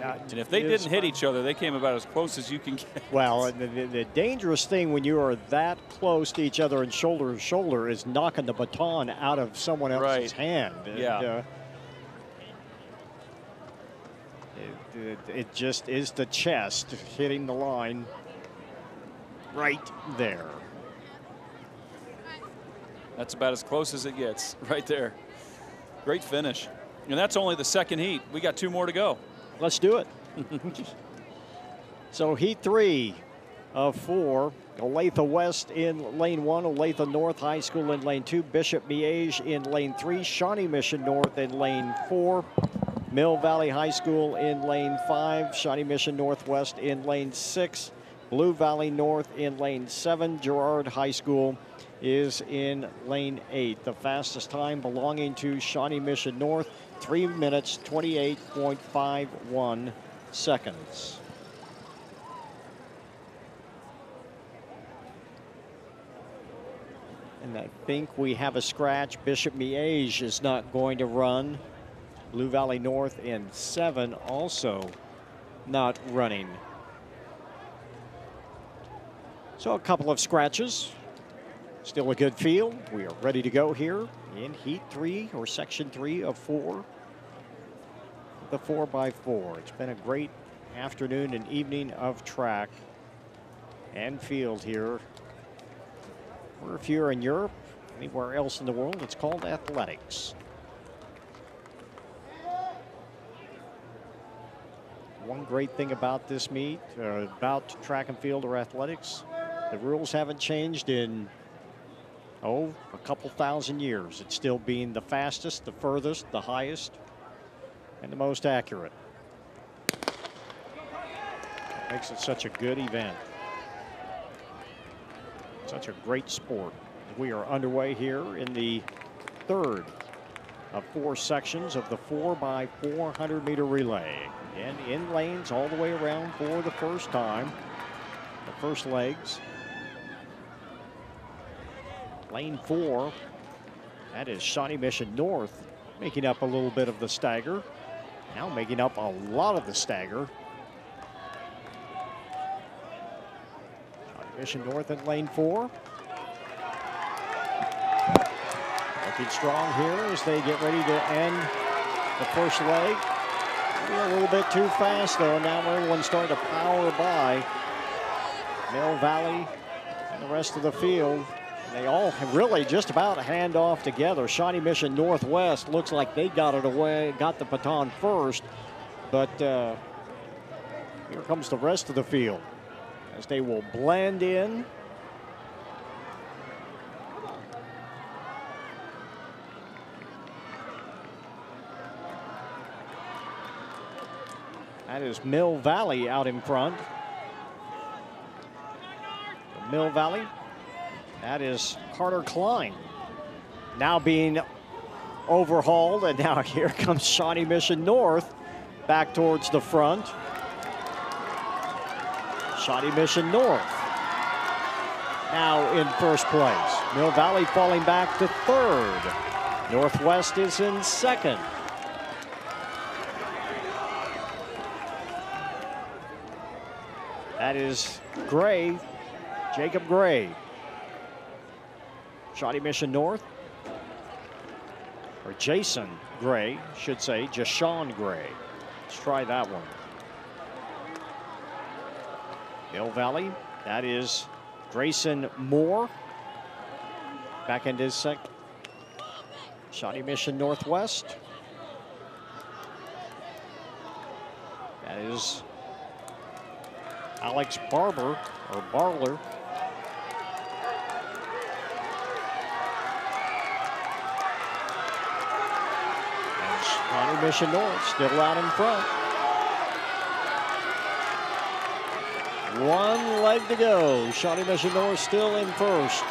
And if they didn't hit each other, they came about as close as you can get. Well, the dangerous thing when you are that close to each other and shoulder to shoulder is knocking the baton out of someone else's hand. Yeah. It just is the chest hitting the line right there. That's about as close as it gets right there. Great finish. And that's only the second heat. We got 2 more to go. Let's do it. So heat 3 of 4. Olathe West in lane 1, Olathe North High School in lane 2, Bishop Miege in lane 3, Shawnee Mission North in lane 4, Mill Valley High School in lane 5, Shawnee Mission Northwest in lane 6, Blue Valley North in lane 7, Girard High School is in lane 8. The fastest time belonging to Shawnee Mission North, 3 minutes, 28.51 seconds. And I think we have a scratch. Bishop Miege is not going to run. Blue Valley North in 7 also not running. So a couple of scratches. Still a good field. We are ready to go here in heat 3 or section 3 of 4. The 4x4. It's been a great afternoon and evening of track and field here. Or if you're in Europe, anywhere else in the world, it's called athletics. One great thing about this meet, about track and field or athletics, the rules haven't changed in, a couple thousand years. It's still being the fastest, the furthest, the highest, and the most accurate. It makes it such a good event. Such a great sport. We are underway here in the 3rd of 4 sections of the 4x400 meter relay. And in lanes all the way around for the first time. The first legs. Lane 4, that is Shawnee Mission North, making up a little bit of the stagger. Now making up a lot of the stagger. Shawnee Mission North in lane 4. Looking strong here as they get ready to end the first leg. A little bit too fast though. Now everyone's starting to power by. Mill Valley and the rest of the field. They all really just about hand off together. Shawnee Mission Northwest looks like they got it away, got the baton first. But here comes the rest of the field as they will blend in. That is Mill Valley out in front. Mill Valley. That is Carter Klein now being overhauled, and now here comes Shawnee Mission North back towards the front. Shawnee Mission North now in first place. Mill Valley falling back to 3rd. Northwest is in 2nd. That is Gray, Jacob Gray. Shawnee Mission North, or Jason Gray, should say, Jashawn Gray. Let's try that one. Mill Valley, that is Grayson Moore. Back into his second. Shawnee Mission Northwest. That is Alex Barber, or Barler. Shawnee Mission North still out in front. 1 leg to go. Shawnee Mission North still in first.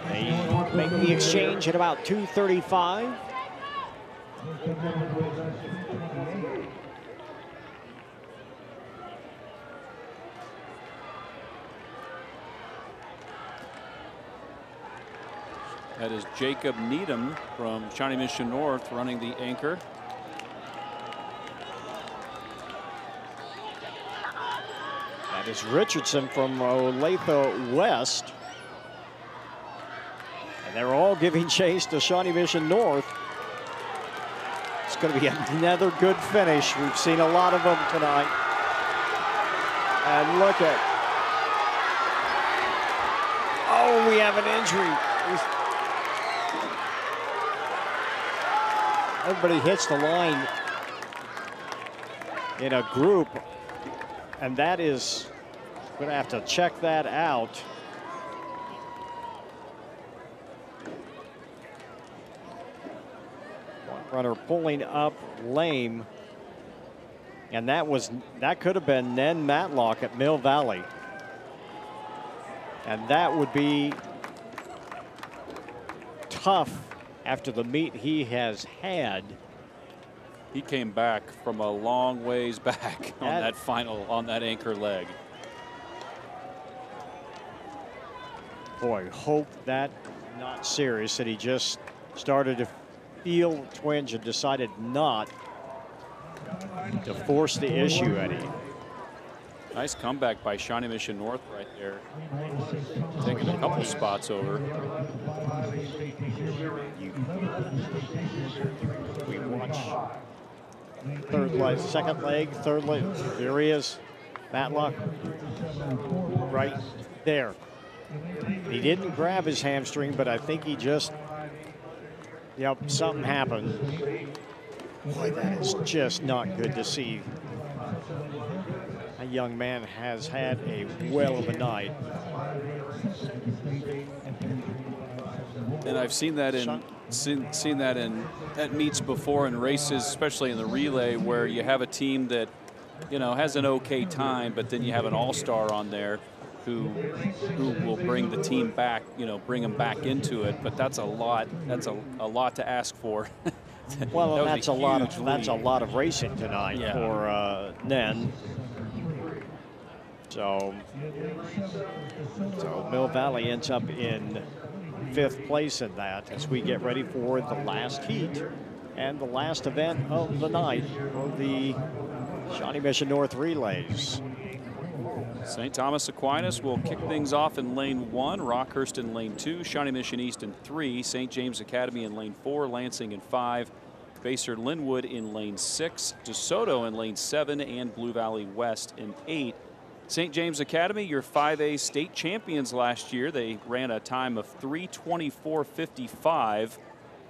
They make the exchange at about 2:35. That is Jacob Needham from Shawnee Mission North running the anchor. That is Richardson from Olathe West. And they're all giving chase to Shawnee Mission North. It's going to be another good finish. We've seen a lot of them tonight. And look at, oh, we have an injury. Everybody hits the line in a group, and that is, we're gonna have to check that out. One runner pulling up lame, and that could have been Nen Matlock at Mill Valley, and that would be tough after the meet he has had. He came back from a long ways back on that anchor leg. Boy, hope that not serious, that he just started to feel a twinge and decided not to force the issue any. Nice comeback by Shawnee Mission North right there. Taking a couple spots over. We watch third leg, second leg, third leg. There he is, Matlock, right there. He didn't grab his hamstring, but I think he just, yep, something happened. Boy, that is just not good to see. A young man has had a well of a night. And I've seen that at meets before in races, especially in the relay, where you have a team that, you know, has an okay time, but then you have an all-star on there who will bring the team back, you know, bring them back into it. But that's a lot. That's a lot to ask for. Well, and that's a lot of racing tonight for Nen. So Mill Valley ends up in 5th place in that as we get ready for the last heat and the last event of the night of the Shawnee Mission North Relays. St. Thomas Aquinas will kick things off in lane 1, Rockhurst in lane 2, Shawnee Mission East in 3, St. James Academy in lane 4, Lansing in 5, Basehor Linwood in lane 6, DeSoto in lane 7, and Blue Valley West in 8. St. James Academy, your 5A state champions last year. They ran a time of 3:24.55.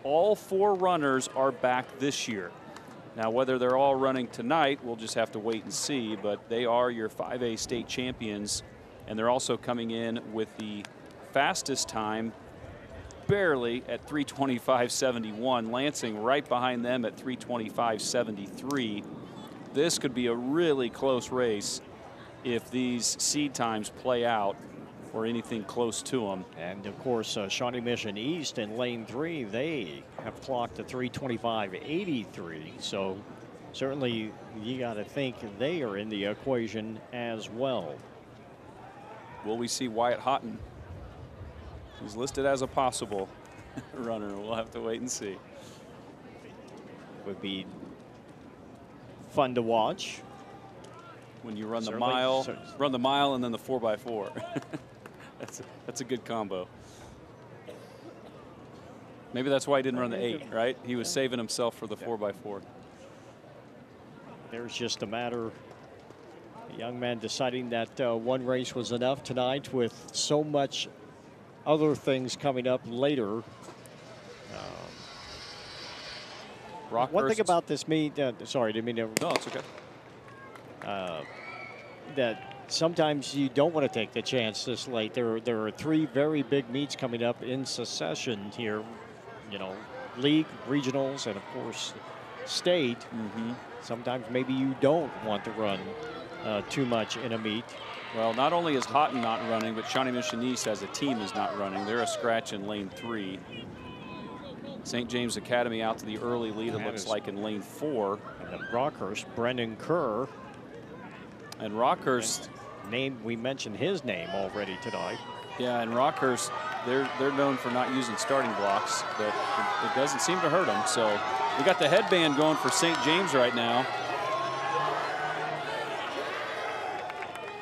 All 4 runners are back this year. Now, whether they're all running tonight, we'll just have to wait and see, but they are your 5A state champions, and they're also coming in with the fastest time, barely, at 3:25.71. Lansing right behind them at 3:25.73. This could be a really close race if these seed times play out or anything close to them. And of course, Shawnee Mission East in lane 3, they have clocked a 3:25.83. So certainly you got to think they are in the equation as well. Will we see Wyatt Houghton? He's listed as a possible runner. We'll have to wait and see. Would be fun to watch. When you run the mile, and then the 4x4. That's a good combo. Maybe that's why he didn't run the 8, right? He was saving himself for the 4x4. There's just a matter, a young man deciding that one race was enough tonight with so much other things coming up later. One thing about this meet, sorry, didn't mean to. No, it's okay. That sometimes you don't want to take the chance this late. There are 3 very big meets coming up in succession here. You know, league, regionals, and of course, state. Sometimes maybe you don't want to run too much in a meet. Well, not only is Houghton not running, but Shawnee Mission East as a team is not running. They're a scratch in lane 3. St. James Academy out to the early lead, it looks like, in lane 4. And then Rockhurst, Brendan Kerr. And Rockhurst, we mentioned his name already tonight. Yeah, and Rockhurst, they're known for not using starting blocks, but it doesn't seem to hurt them. So we got the headband going for St. James right now.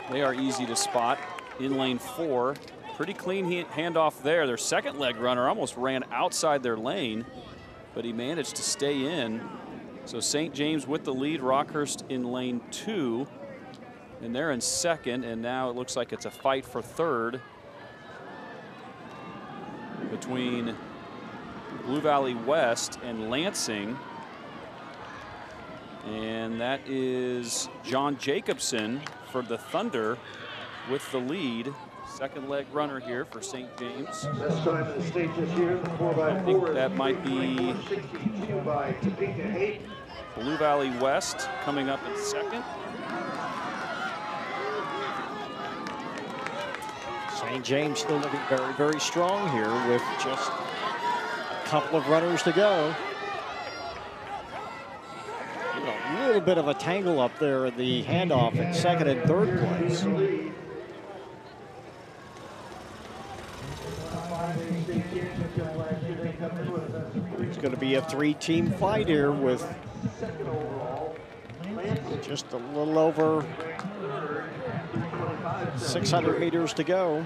They are easy to spot in lane 4. Pretty clean handoff there. Their second leg runner almost ran outside their lane, but he managed to stay in. So St. James with the lead, Rockhurst in lane 2, and they're in second, and now it looks like it's a fight for third between Blue Valley West and Lansing. And that is John Jacobson for the Thunder with the lead. Second leg runner here for St. James. Best time in the state this year, 4x4. I think that might be 62 by Topeka 8. Blue Valley West coming up in second. St. James still looking very, very strong here with just a couple of runners to go. A little bit of a tangle up there in the handoff in second and third place. It's going to be a 3-team fight here with just a little over 600 meters to go.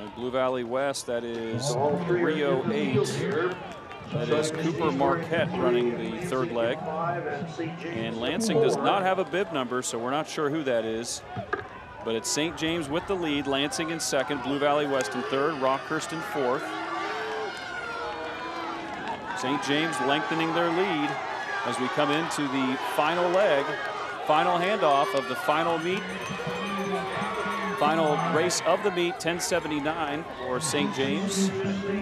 And Blue Valley West, that is 3:08. That is Cooper Marquette running the third leg. And Lansing does not have a bib number, so we're not sure who that is. But it's St. James with the lead, Lansing in second, Blue Valley West in third, Rockhurst in fourth. St. James lengthening their lead as we come into the final leg, final handoff of the final meet. Final race of the meet, 10:79 for St. James.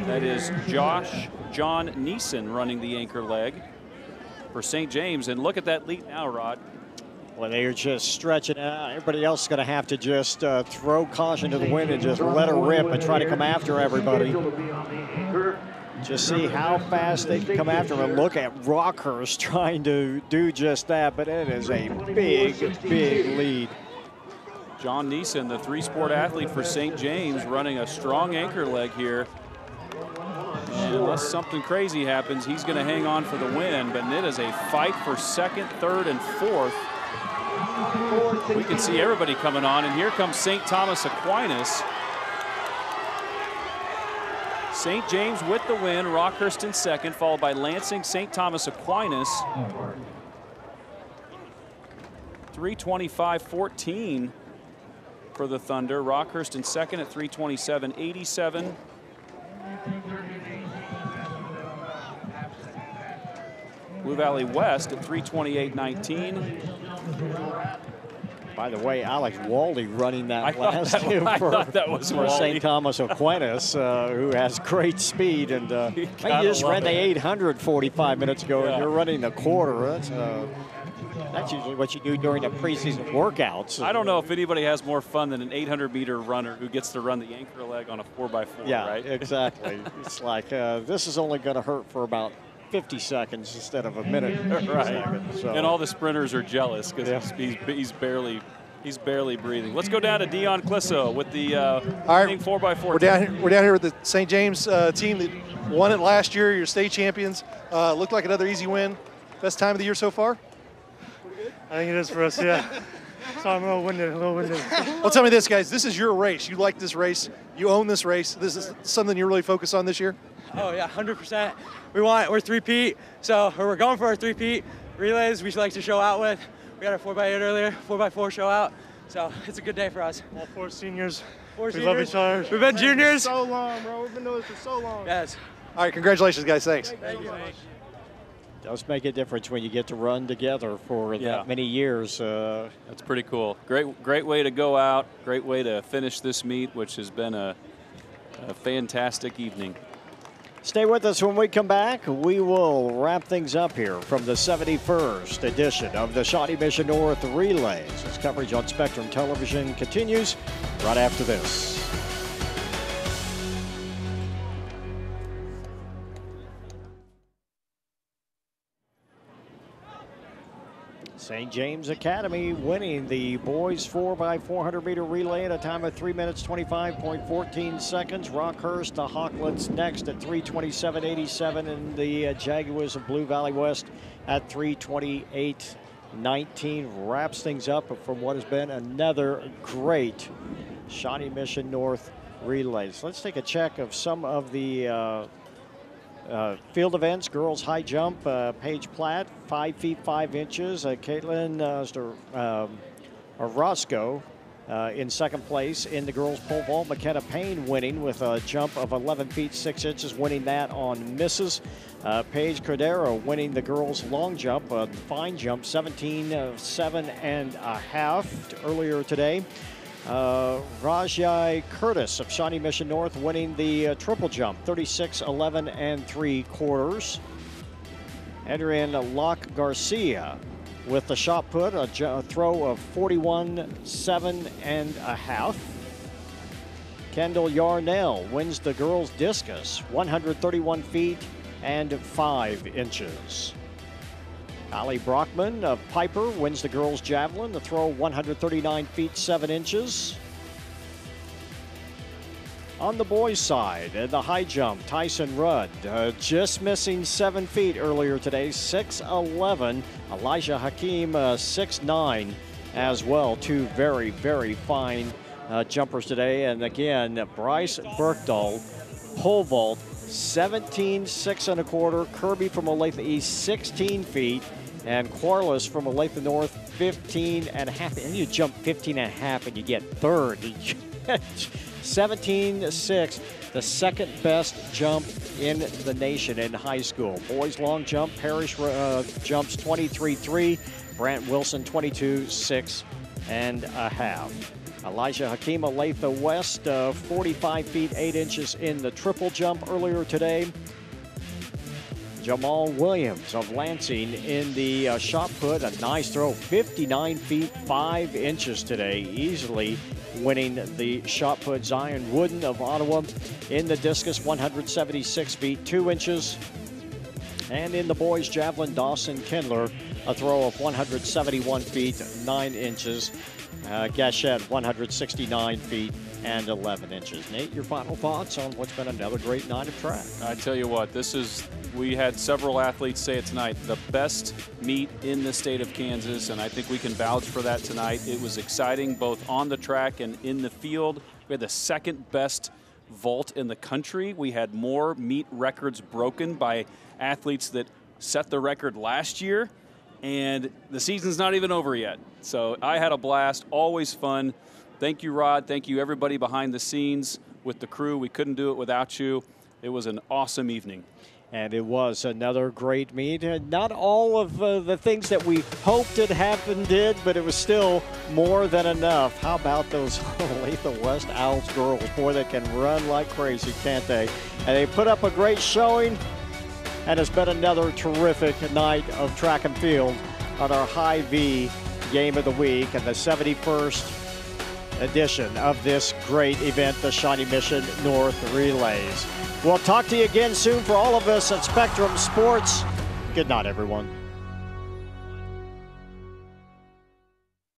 That is John Neeson running the anchor leg for St. James. And look at that lead now, Rod. Well, they're just stretching out. Everybody else is going to have to just throw caution to the wind and just let it rip and try to come after everybody. Just see how fast they can come after them. And look at Rockhurst trying to do just that, but it is a big, big lead. John Neeson, the three-sport athlete for St. James, running a strong anchor leg here. And unless something crazy happens, he's going to hang on for the win. But it is a fight for second, third, and fourth. We can see everybody coming on, and here comes St. Thomas Aquinas. St. James with the win, Rockhurst in second, followed by Lansing, St. Thomas Aquinas. 3:25.14 for the Thunder. Rockhurst in second at 3:27.87. Blue Valley West at 3:28.19. By the way, Alex Waldy running that last two for St. Thomas Aquinas, who has great speed. And you just ran the 800 45 minutes ago, and you're running the quarter. That's usually what you do during the preseason workouts. I don't know if anybody has more fun than an 800-meter runner who gets to run the anchor leg on a 4x4, yeah, right? Exactly. It's like this is only going to hurt for about 50 seconds instead of a minute. Right. Second, so. And all the sprinters are jealous because he's barely breathing. Let's go down to Dion Clisso with the winning 4x4. We're down here with the St. James team that won it last year. Your state champions. Looked like another easy win. Best time of the year so far? I think it is for us, yeah. So I'm a little winded. Well, tell me this, guys. This is your race. You like this race. You own this race. This is something you really focus on this year? Oh, yeah, 100%. We're three-peat, so we're going for our three-peat relays we like to show out with. We had our 4x8 earlier, 4x4 show out, so it's a good day for us. All four seniors. We love each other. We've been juniors. For so long, bro. We've been doing this for so long. Yes. All right, congratulations, guys. Thanks. Thank you. Does make a difference when you get to run together for that many years. That's pretty cool. Great way to go out. Great way to finish this meet, which has been a fantastic evening. Stay with us when we come back. We will wrap things up here from the 71st edition of the Shawnee Mission North Relays. As coverage on Spectrum Television continues right after this. St. James Academy winning the boys 4x400 meter relay at a time of 3 minutes 25.14 seconds. Rockhurst, the Hawklets next at 3:27.87, and the Jaguars of Blue Valley West at 3:28.19. Wraps things up from what has been another great Shawnee Mission North relays. Let's take a check of some of the field events. Girls high jump, Paige Platt, 5 feet 5 inches. Caitlin Orozco in second place in the girls pole vault. McKenna Payne winning with a jump of 11 feet 6 inches, winning that on misses. Paige Cordero winning the girls long jump, fine jump, 17.7½ earlier today. Rajai Curtis of Shawnee Mission North winning the triple jump, 36.11¾ Adrian Locke Garcia with the shot put, a throw of 41.7½. Kendall Yarnell wins the girls discus, 131 feet and 5 inches. Ali Brockman of Piper wins the girls javelin, the throw 139 feet 7 inches. On the boys' side, the high jump, Tyson Rudd just missing 7 feet earlier today, 6'11". Elijah Hakeem 6'9" as well. Two very, very fine jumpers today. And again, Bryce Berkdahl, pole vault, 17.6¼ Kirby from Olathe East, 16 feet. And Quarles from Olathe North, 15.5. And you jump 15.5 and you get third. 17.6, the second best jump in the nation in high school. Boys long jump, Parrish jumps 23.3, Brant Wilson 22.6½. Elijah Hakeem, Olathe West, 45 feet 8 inches in the triple jump earlier today. Jamal Williams of Lansing in the shot put, a nice throw, 59 feet 5 inches today, easily winning the shot put. Zion Wooden of Ottawa in the discus, 176 feet 2 inches. And in the boys javelin, Dawson Kindler, a throw of 171 feet 9 inches. Gachette, 169 feet and 11 inches. Nate, your final thoughts on what's been another great night of track? I tell you what, we had several athletes say it tonight, the best meet in the state of Kansas, and I think we can vouch for that tonight. It was exciting both on the track and in the field. We had the second best vault in the country. We had more meet records broken by athletes that set the record last year, and the season's not even over yet. So I had a blast, always fun. Thank you, Rod. Thank you, everybody behind the scenes with the crew. We couldn't do it without you. It was an awesome evening. And it was another great meet. Not all of the things that we hoped had happened did, but it was still more than enough. How about those Olathe West Owls girls? Boy, they can run like crazy, can't they? And they put up a great showing, and it's been another terrific night of track and field on our High V Game of the Week and the 71st edition of this great event, the Shawnee Mission North Relays. We'll talk to you again soon. For all of us at Spectrum Sports, good night, everyone.